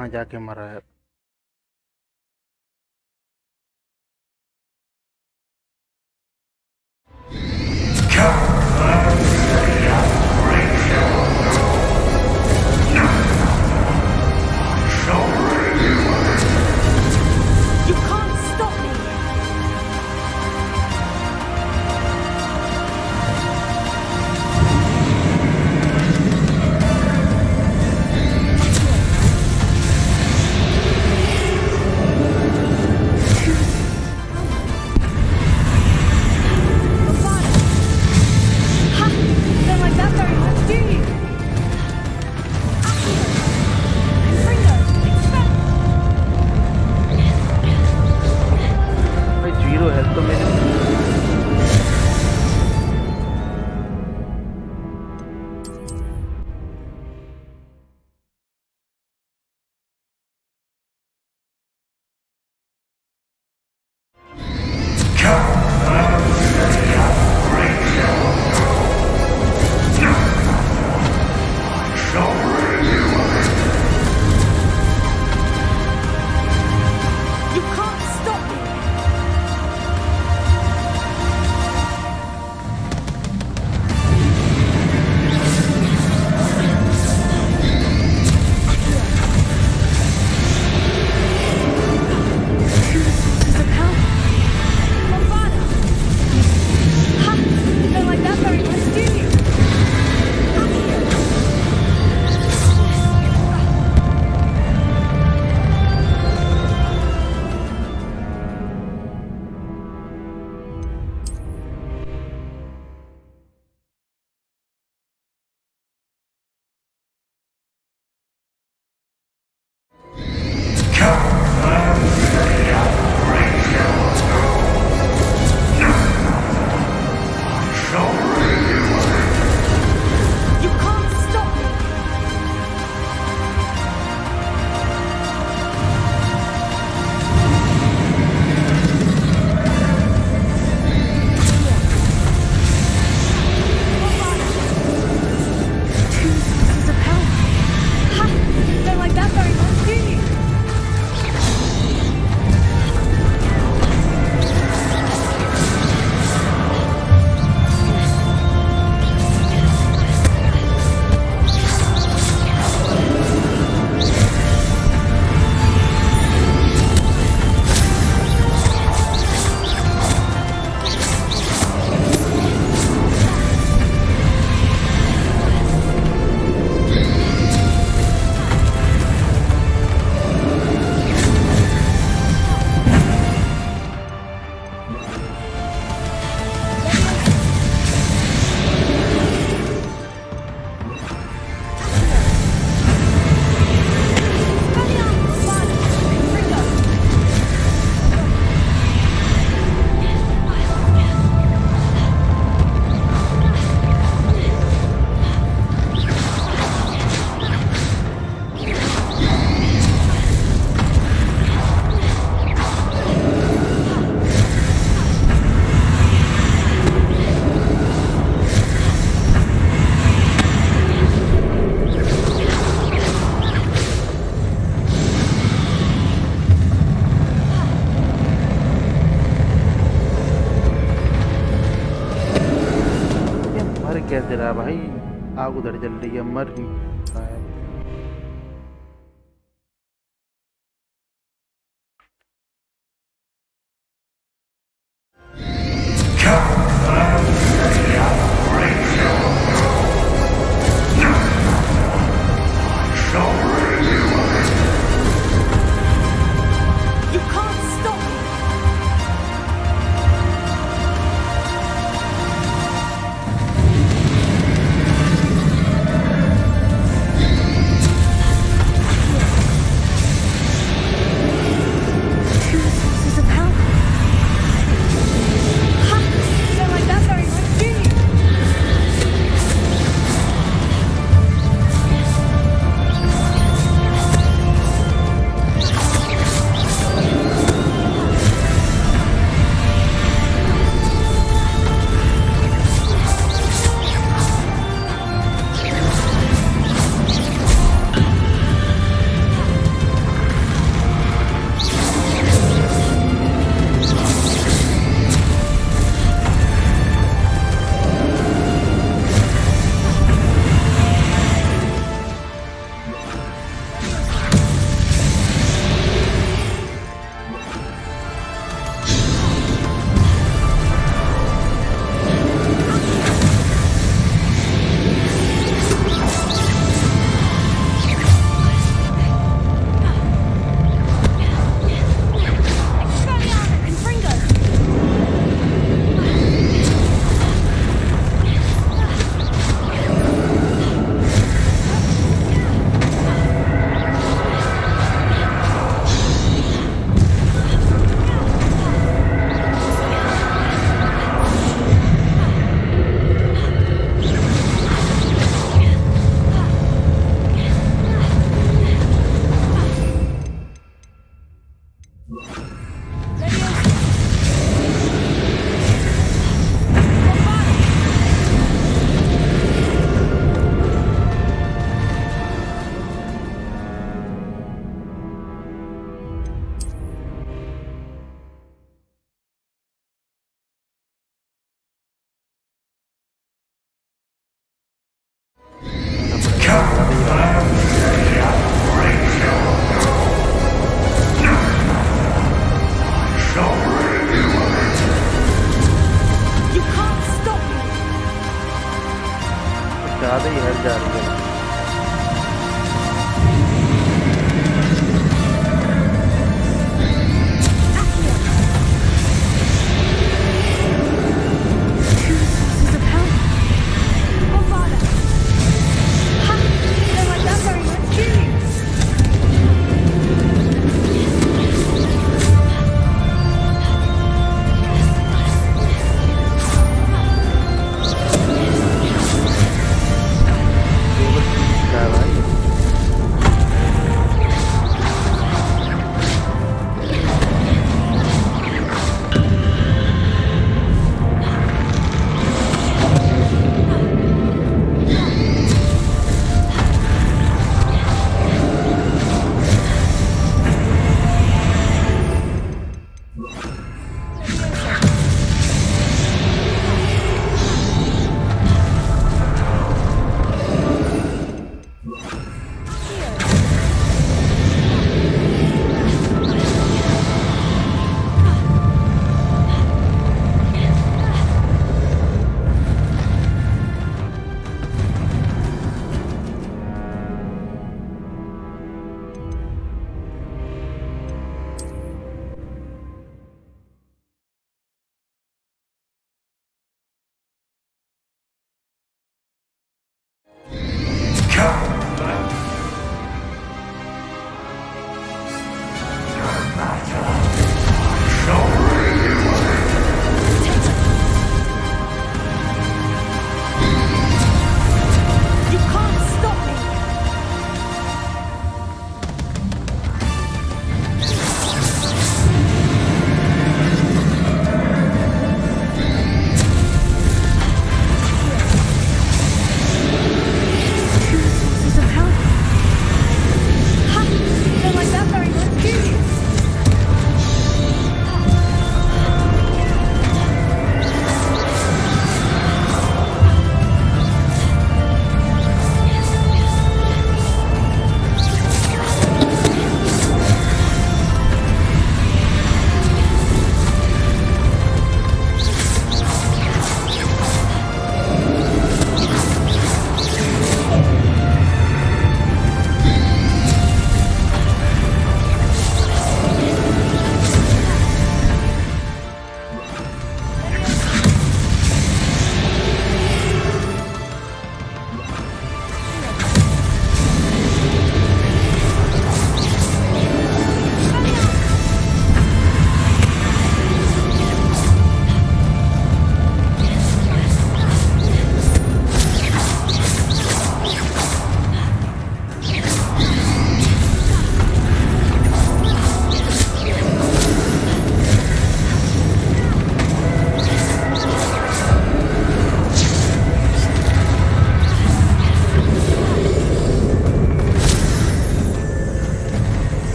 कहाँ जाके मरा है। You can't stop me! Ha! Don't like that very much, do you? भाई 0 हेल्थ तो मेरे You can't stop me! Does it help? Movada! Ha! Don't like that very much, do you? You can't stop me! This is hell! Ha! Don't like that very much, do you? मर कैसे रहा भाई? आग उधर जल रही है, मर नहीं रहा है। You can't stop me! ज़्यादा ही हट जा रही है।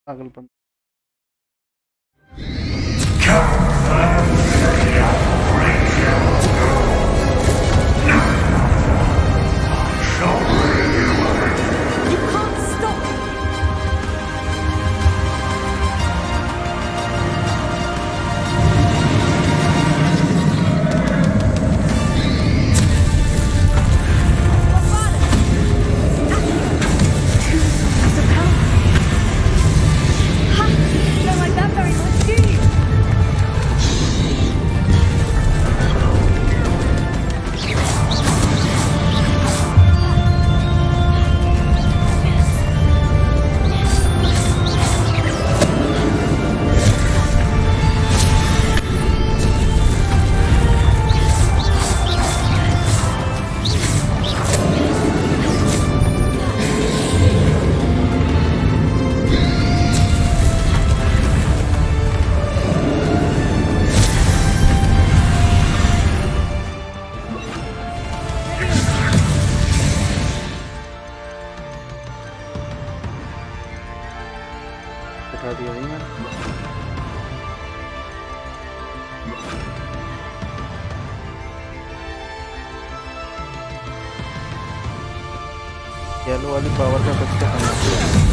पागलपन You can't stop me! Don't like that very much, do you? बैठा दिया ही मैंने येलो वाली पावर का कुछ समझ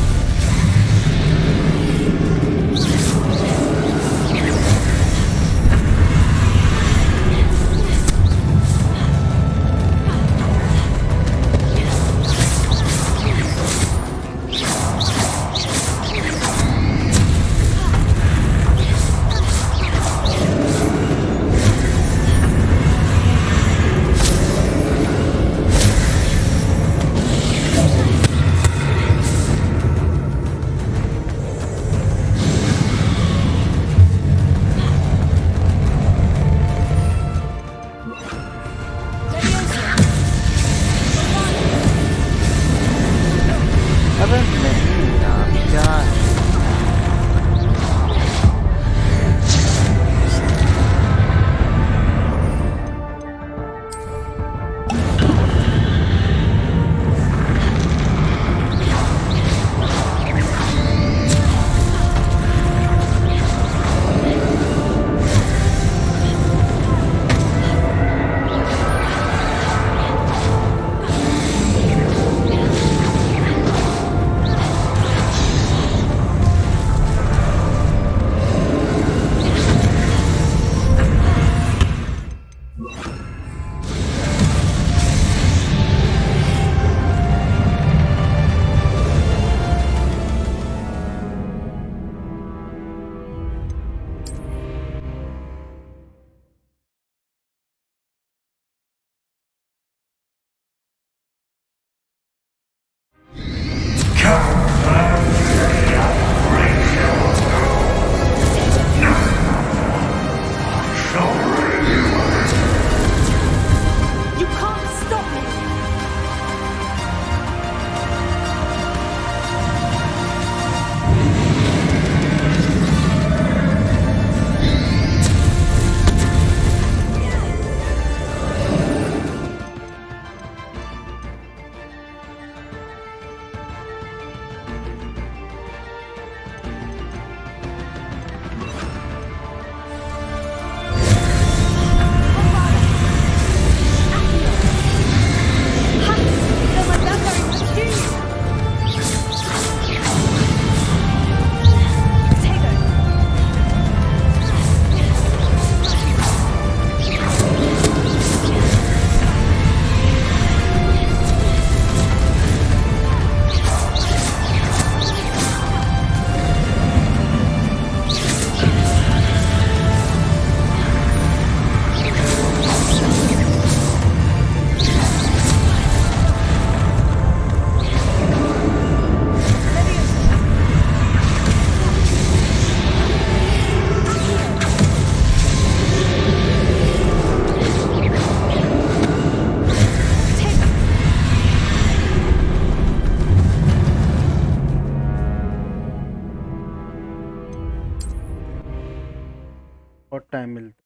You can't stop me! Don't like that very much, do you? बहुत टाइम मिलता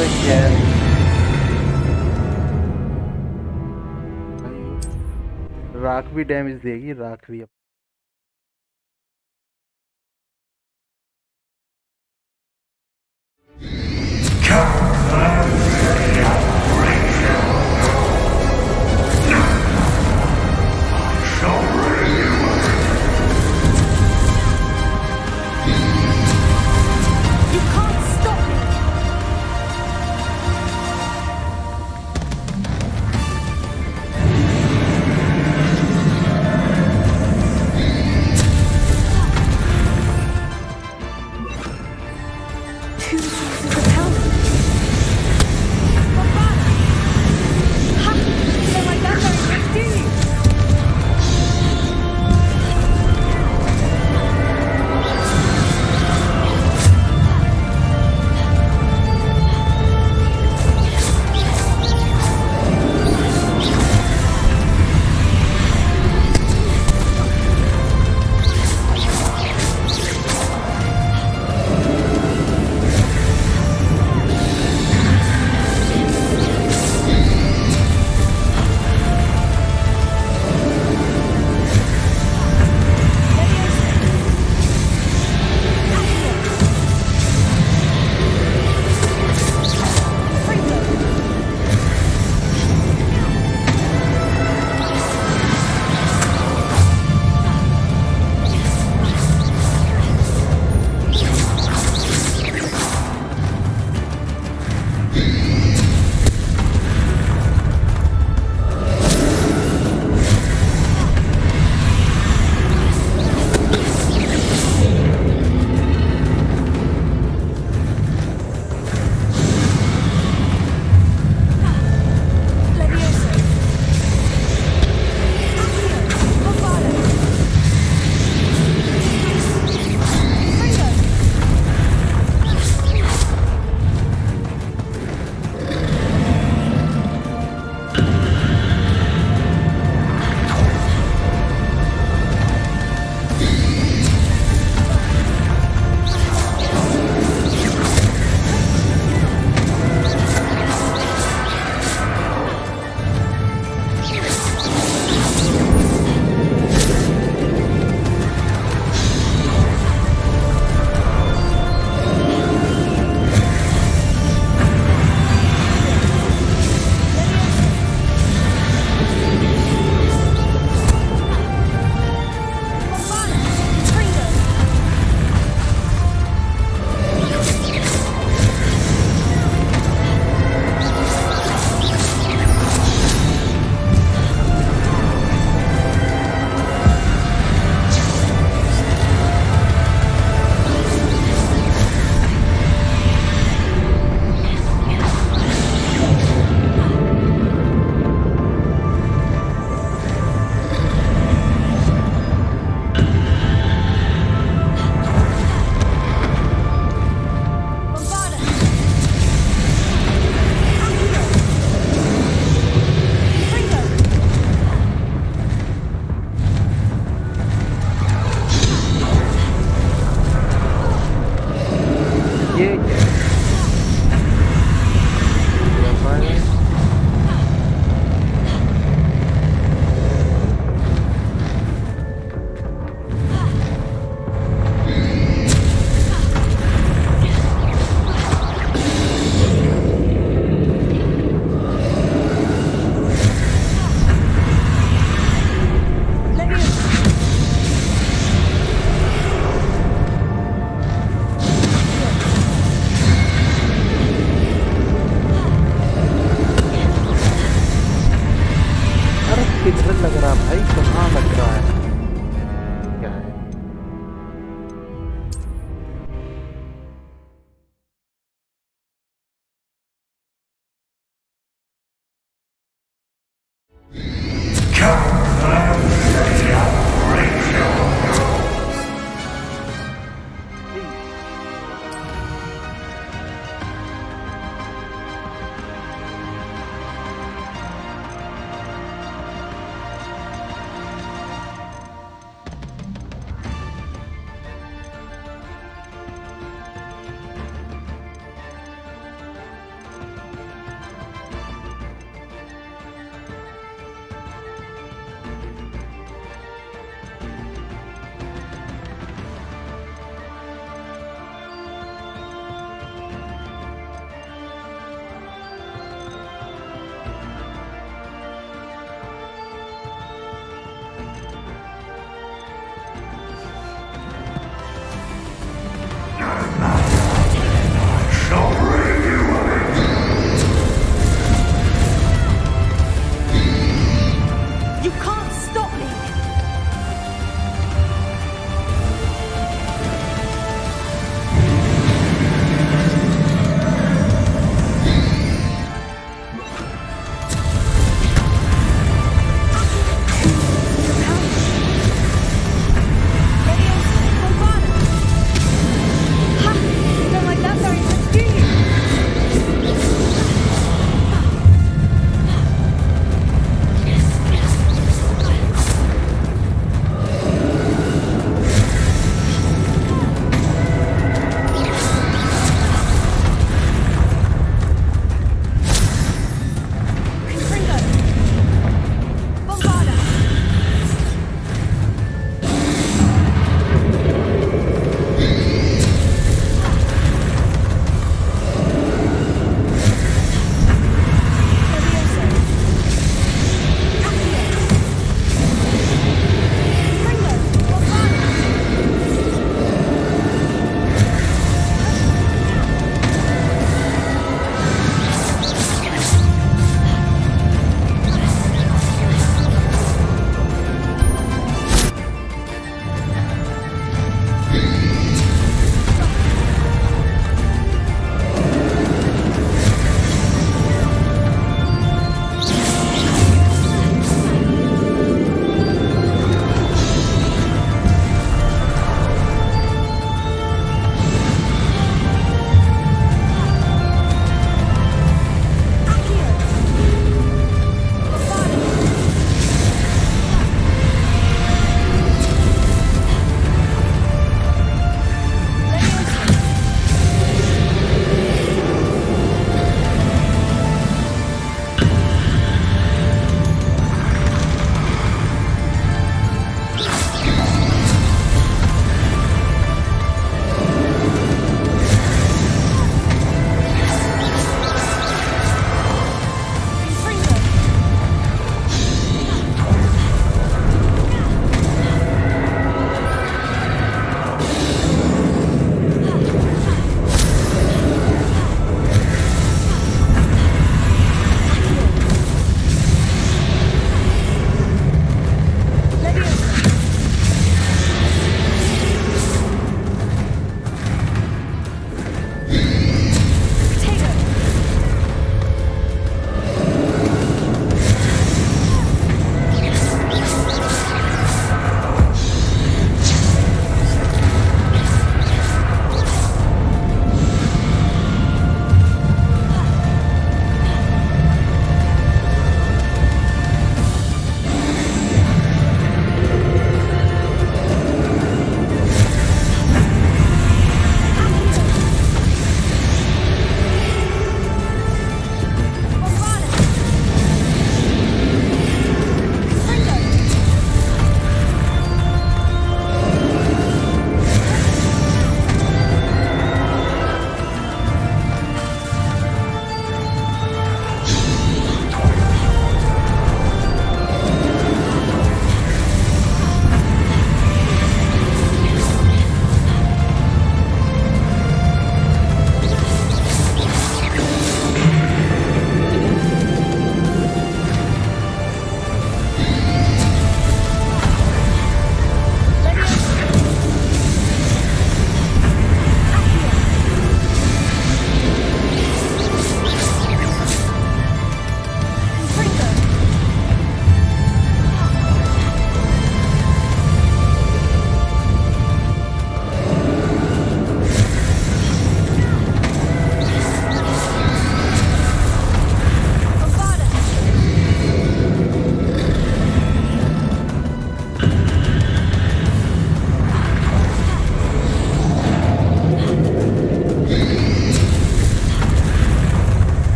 अरे क्या राख भी डैमेज देगी राख भी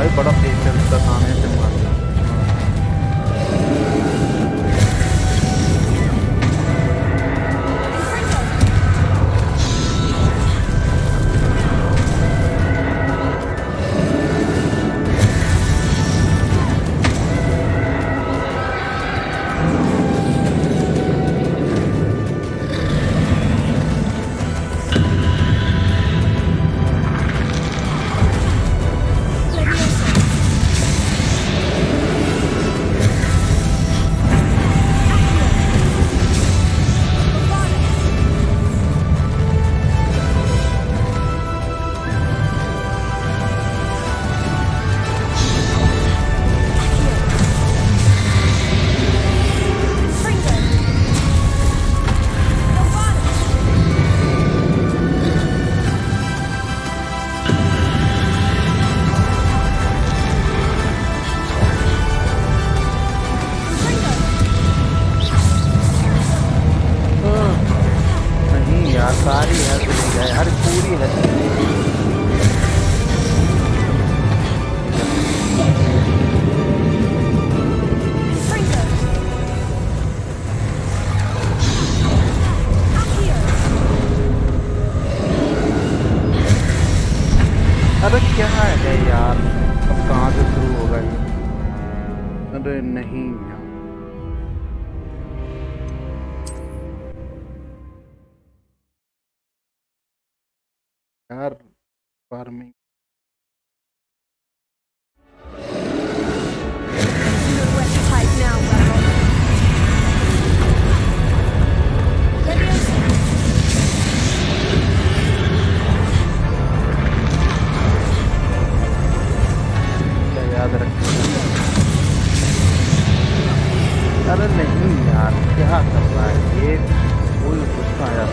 भाई बड़ा तेज चलता सामने से मारता सारी है तो नहीं जाए हर पूरी है अरे क्या है यार अब कहाँ से शुरू होगा ये अरे नहीं यार फार्मिंग याद रखना अरे नहीं यार क्या कर रहा है ये कोई गुस्सा आया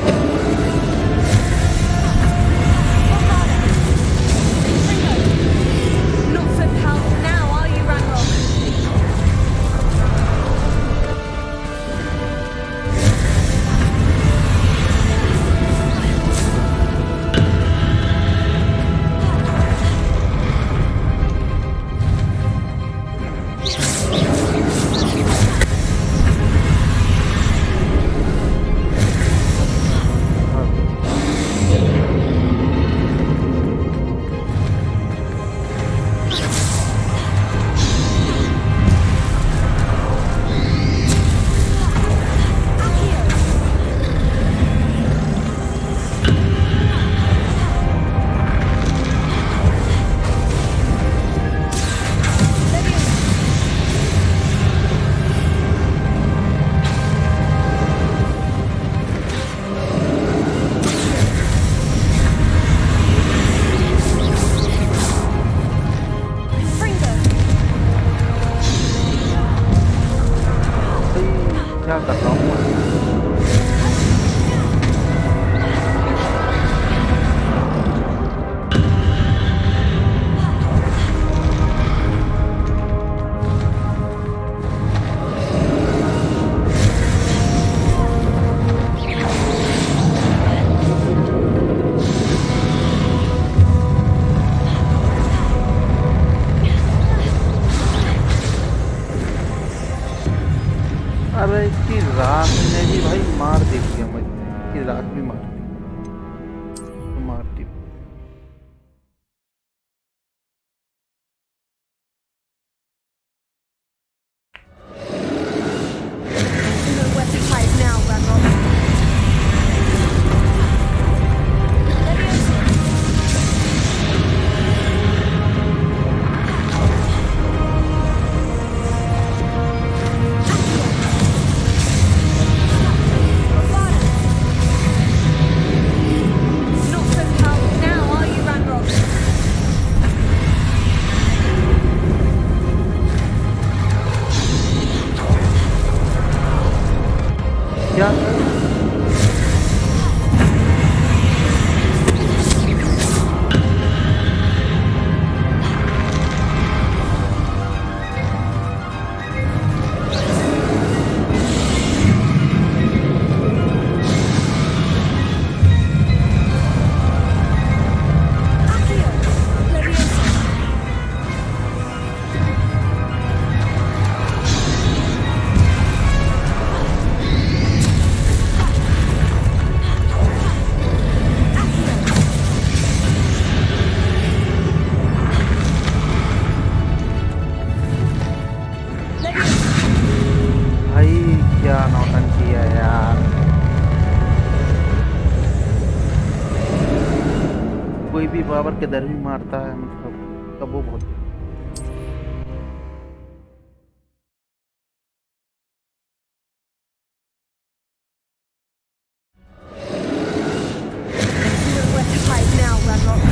क्या कर रहा हूँ अरे इसकी रात ने भी भाई मार दी थी मुझे इसकी रात भी मार दी कोई भी बाबर के दर भी मारता है, मतलब तब वो बहुत Where to hide now, Ranrock?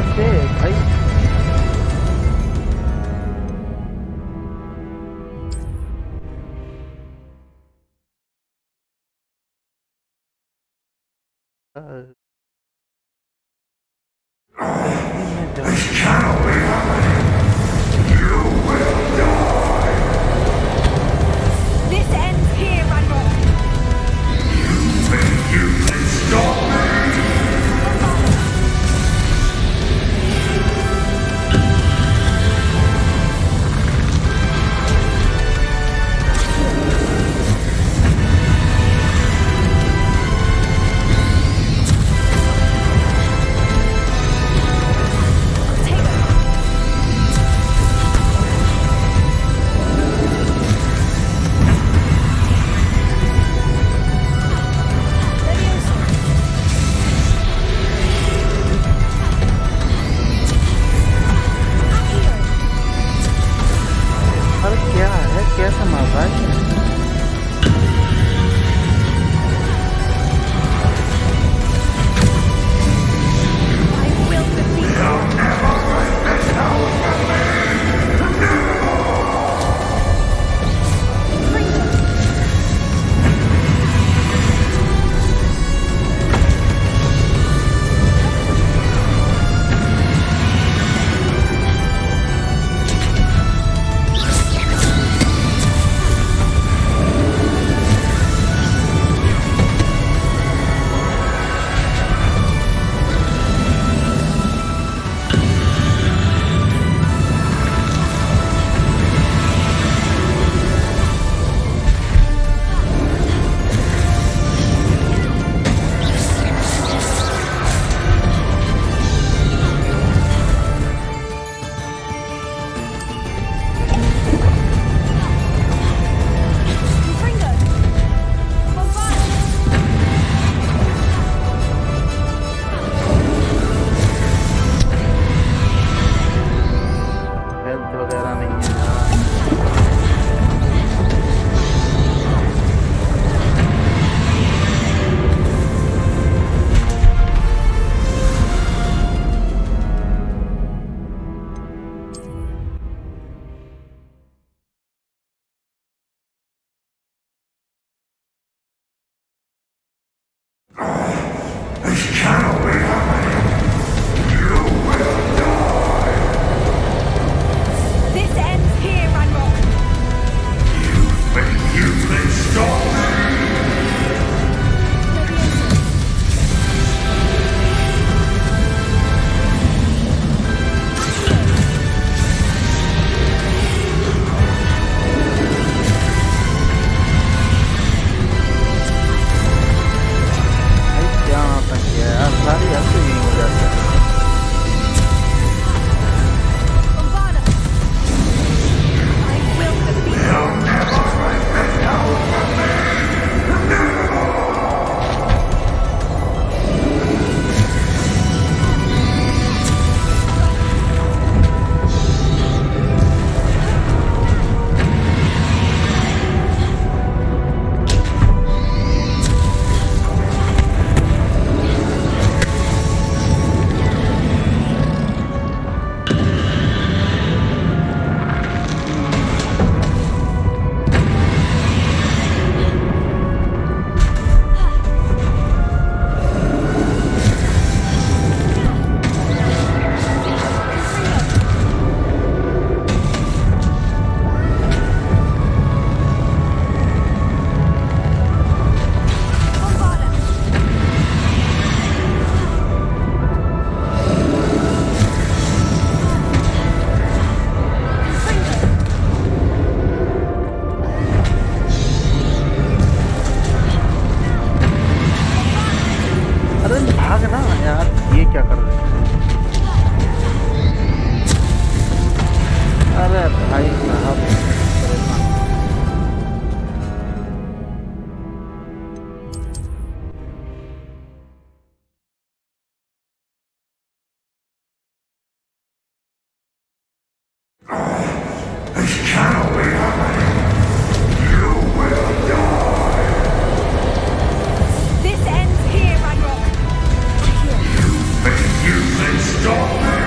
कैसे भाई This ends here, Ranrock. You can stop me! This ends here, Ranrock. You think you can stop me?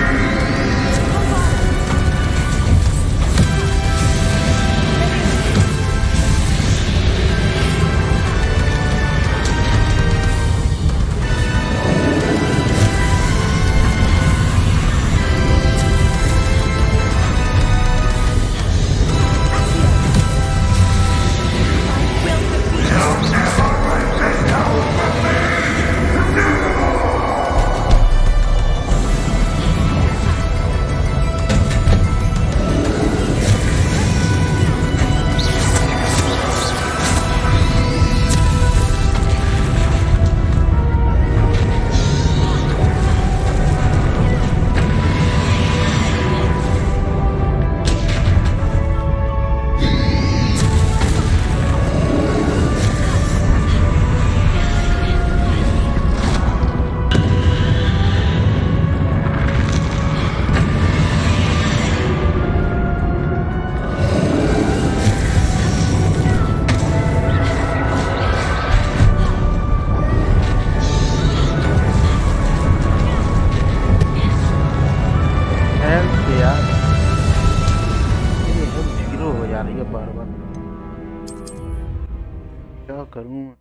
करूं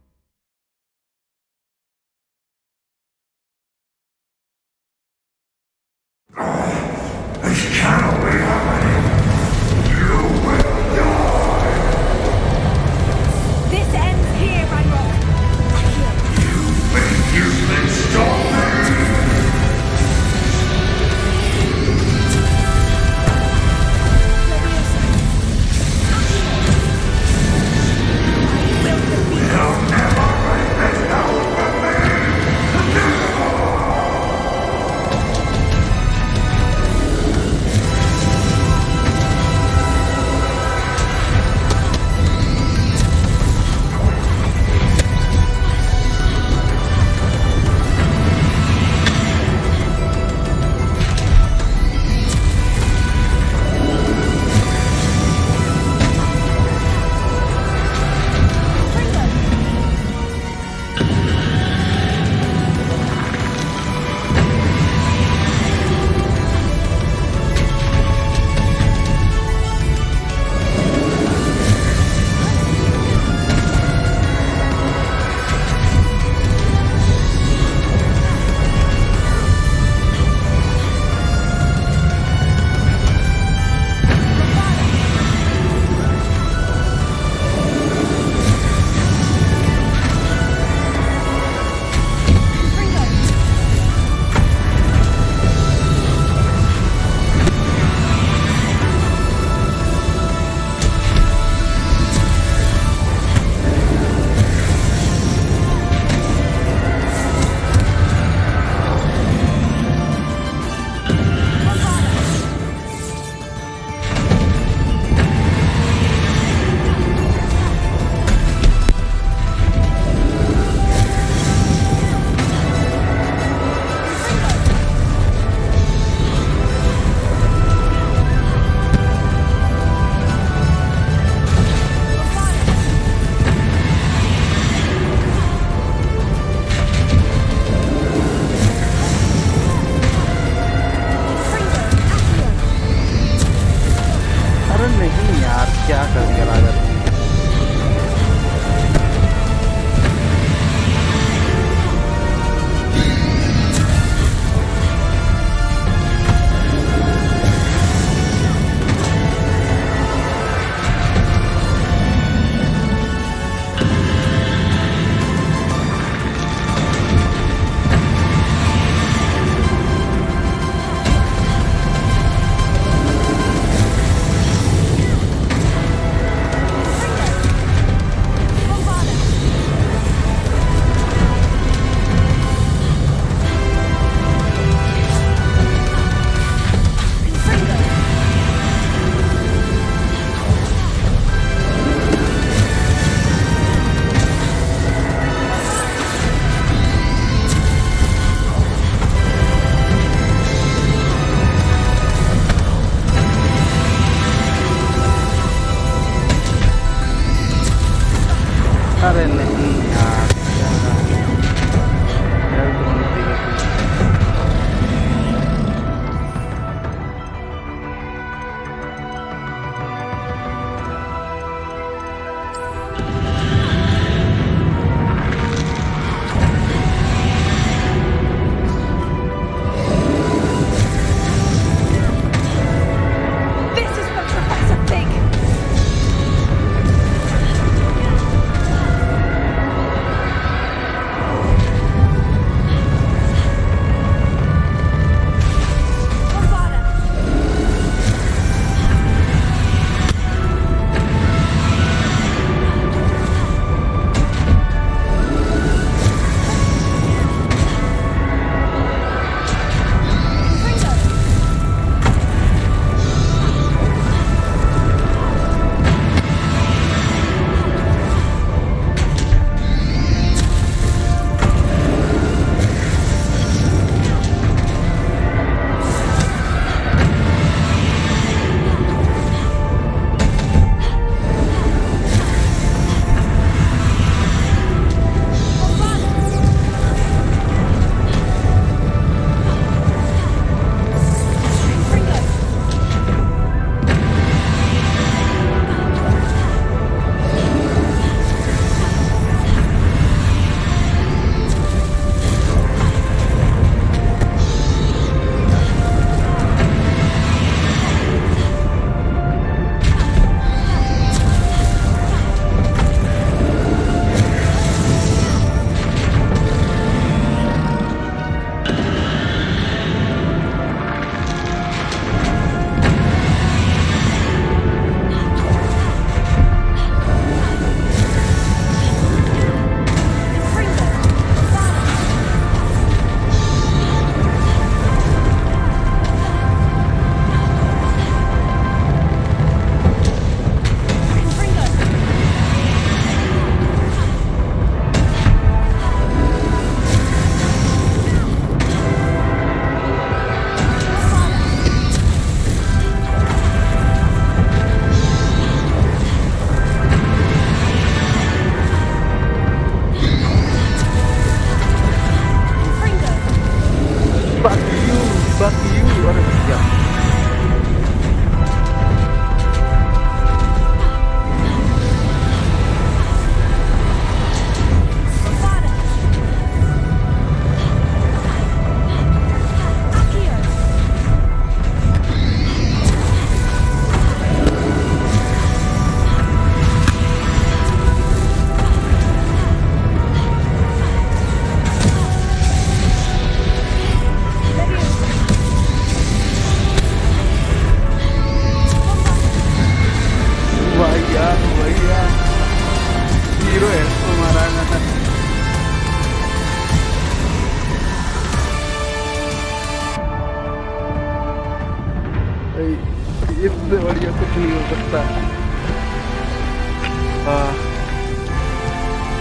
This ends here, Ranrock. You can stop me! I will defeat you. कुछ नहीं हो सकता।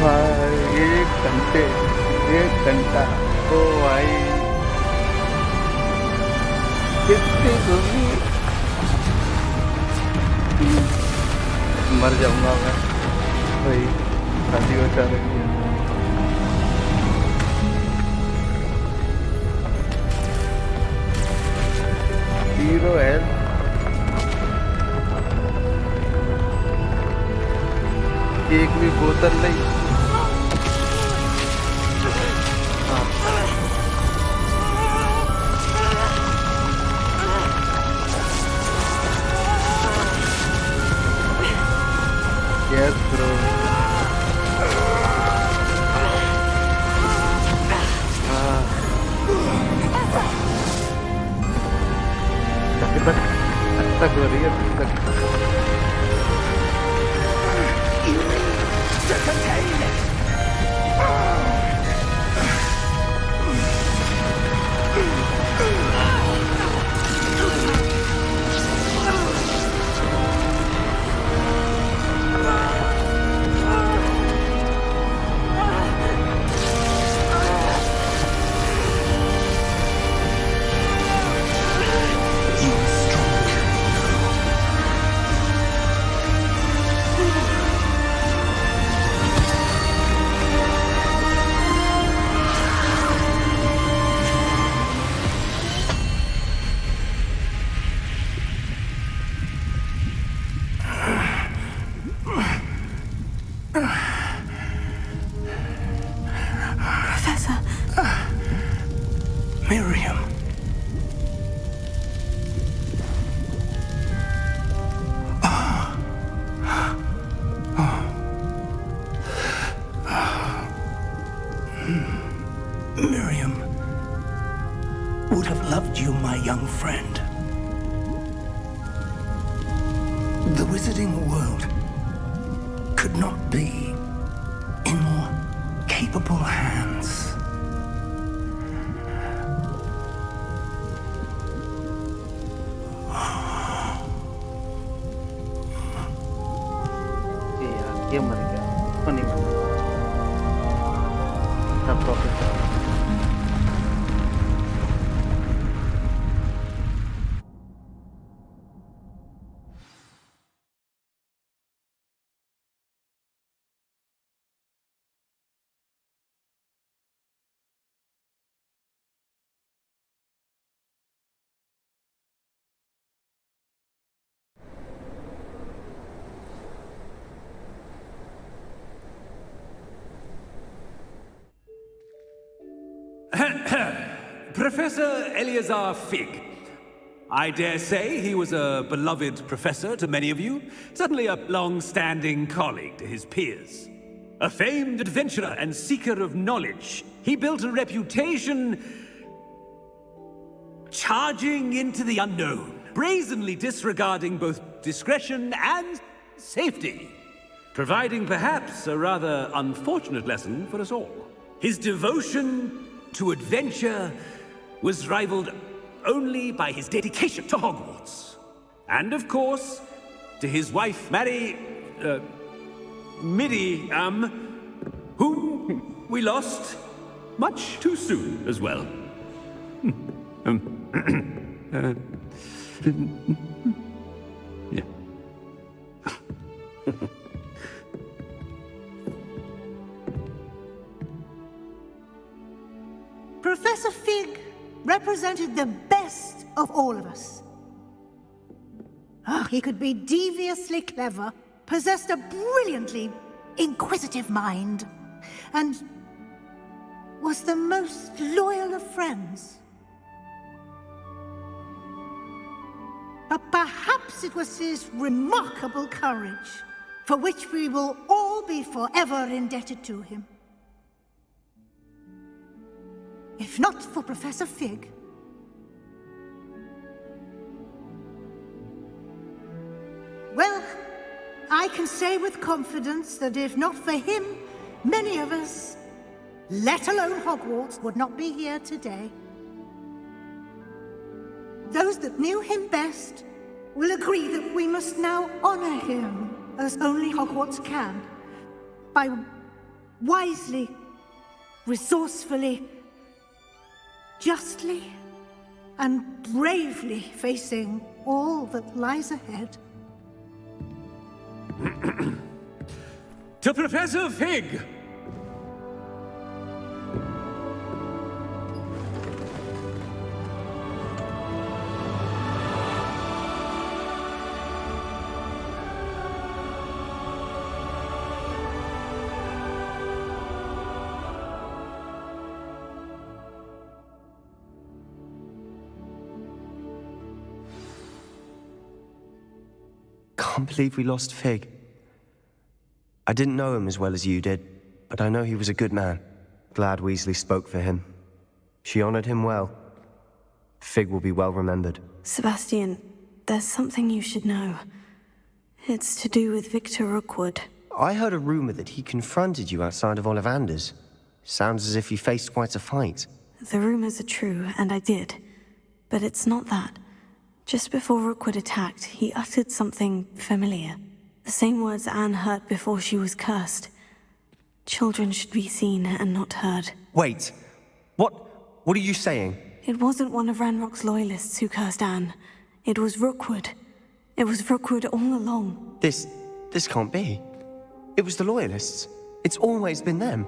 भाई 1 घंटा ओ भाई कितनी दूरी, मर जाऊंगा मैं भाई, शादी हो जा रही है। हीरो है, एक भी बोतल नहीं। Yes, bro. तक हो रही है तक। Miriam. Miriam would have loved you, my young friend. The wizarding world could not be in more capable hands. ये मर गया, वो नहीं मर गया। सब professor Professor Eleazar Fig. I dare say he was a beloved professor to many of you, certainly a long-standing colleague to his peers. A famed adventurer and seeker of knowledge, he built a reputation charging into the unknown, brazenly disregarding both discretion and safety, providing perhaps a rather unfortunate lesson for us all. His devotion to adventure was rivaled only by his dedication to Hogwarts. And of course, to his wife, Midi, whom we lost much too soon as well. Yeah. Professor Fig represented the best of all of us. He could be deviously clever, possessed a brilliantly inquisitive mind, and was the most loyal of friends. But perhaps it was his remarkable courage, for which we will all be forever indebted to him. If not for Professor Fig, well, I can say with confidence that if not for him, many of us, let alone Hogwarts, would not be here today. Those that knew him best will agree that we must now honor him as only Hogwarts can, by wisely, resourcefully, justly, and bravely facing all that lies ahead. To Professor Fig! Can't believe we lost Fig. I didn't know him as well as you did, but I know he was a good man. Glad Weasley spoke for him. She honored him well. Fig will be well remembered. Sebastian, there's something you should know. It's to do with Victor Rookwood. I heard a rumor that he confronted you outside of Ollivander's. Sounds as if you faced quite a fight. The rumors are true, and I did. But it's not that. Just before Rookwood attacked, he uttered something familiar. The same words Anne heard before she was cursed. Children should be seen and not heard. Wait, what are you saying? It wasn't one of Ranrock's loyalists who cursed Anne. It was Rookwood. It was Rookwood all along. This can't be. It was the loyalists. It's always been them.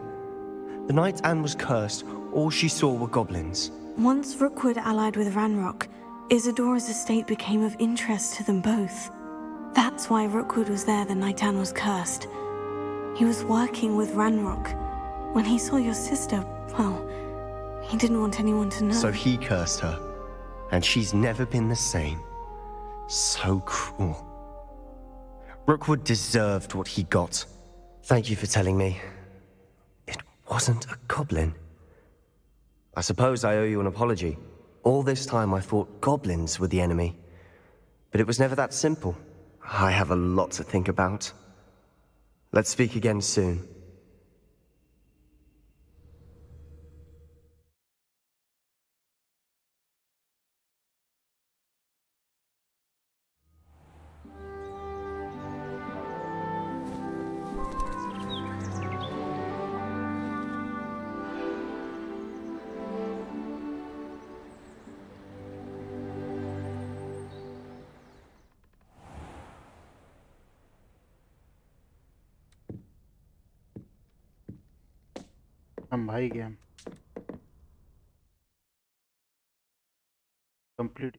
The night Anne was cursed, all she saw were goblins. Once Rookwood allied with Ranrock, Isadora's estate became of interest to them both. That's why Rookwood was there the night Anne was cursed. He was working with Ranrock. When he saw your sister, well, he didn't want anyone to know. So he cursed her, and she's never been the same. So cruel. Rookwood deserved what he got. Thank you for telling me. It wasn't a goblin. I suppose I owe you an apology. All this time I thought goblins were the enemy. But it was never that simple. I have a lot to think about. Let's speak again soon. हम भाई game complete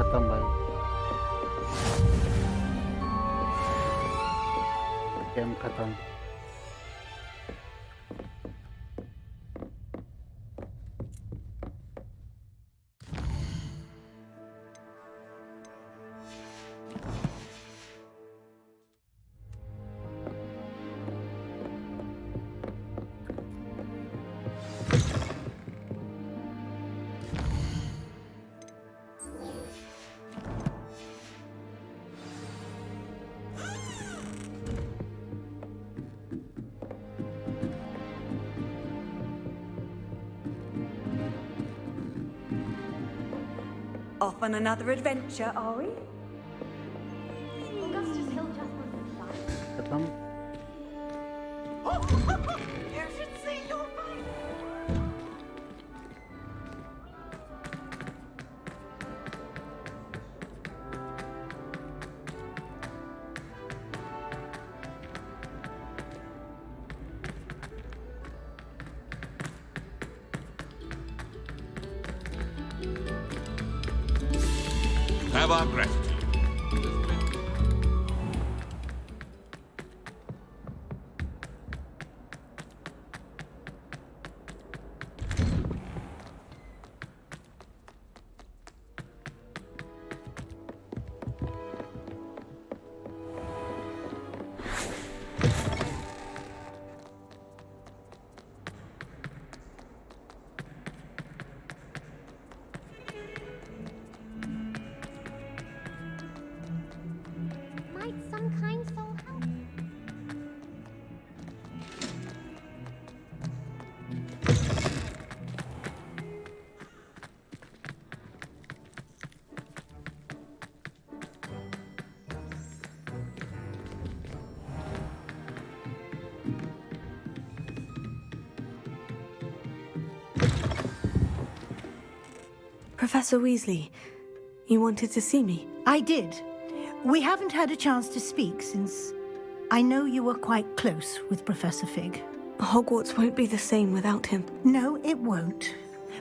खत्म भाई game खत्म Off on another adventure, are we? खत्म You should see your face. Have our gratitude. Professor Weasley, you wanted to see me? I did. We haven't had a chance to speak since I know you were quite close with Professor Fig. Hogwarts won't be the same without him. No, it won't.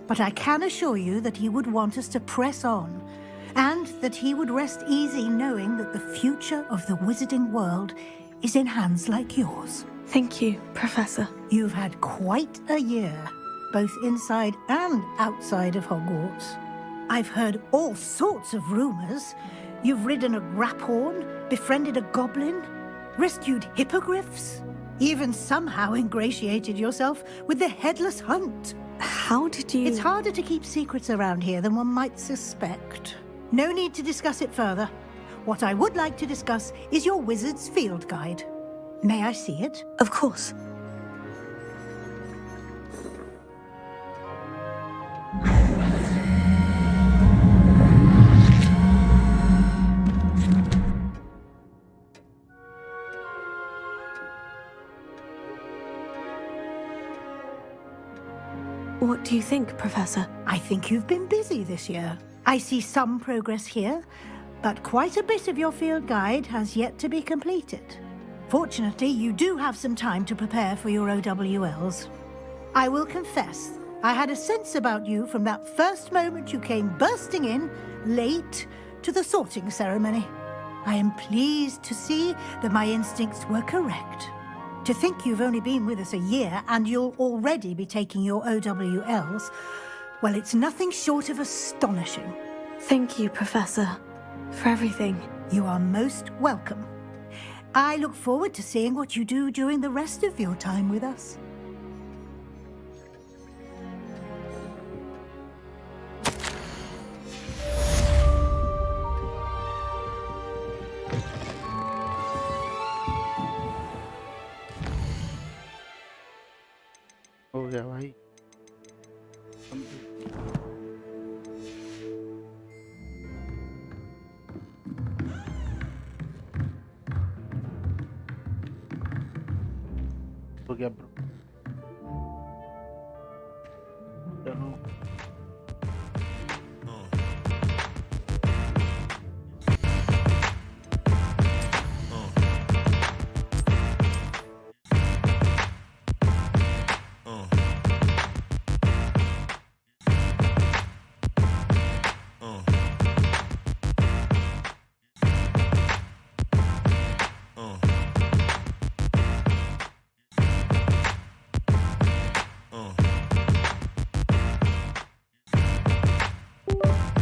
But I can assure you that he would want us to press on, and that he would rest easy knowing that the future of the wizarding world is in hands like yours. Thank you, Professor. You've had quite a year, both inside and outside of Hogwarts. I've heard all sorts of rumors. You've ridden a graphorn, befriended a goblin, rescued hippogriffs, even somehow ingratiated yourself with the Headless Hunt. How did you... It's harder to keep secrets around here than one might suspect. No need to discuss it further. What I would like to discuss is your wizard's field guide. May I see it? Of course. What do you think, Professor? I think you've been busy this year. I see some progress here, but quite a bit of your field guide has yet to be completed. Fortunately, you do have some time to prepare for your OWLs. I will confess, I had a sense about you from that first moment you came bursting in, late, to the sorting ceremony. I am pleased to see that my instincts were correct. To think you've only been with us a year and you'll already be taking your OWLs, well, it's nothing short of astonishing. Thank you, Professor, for everything. You are most welcome. I look forward to seeing what you do during the rest of your time with us. हो गया भाई हो गया bro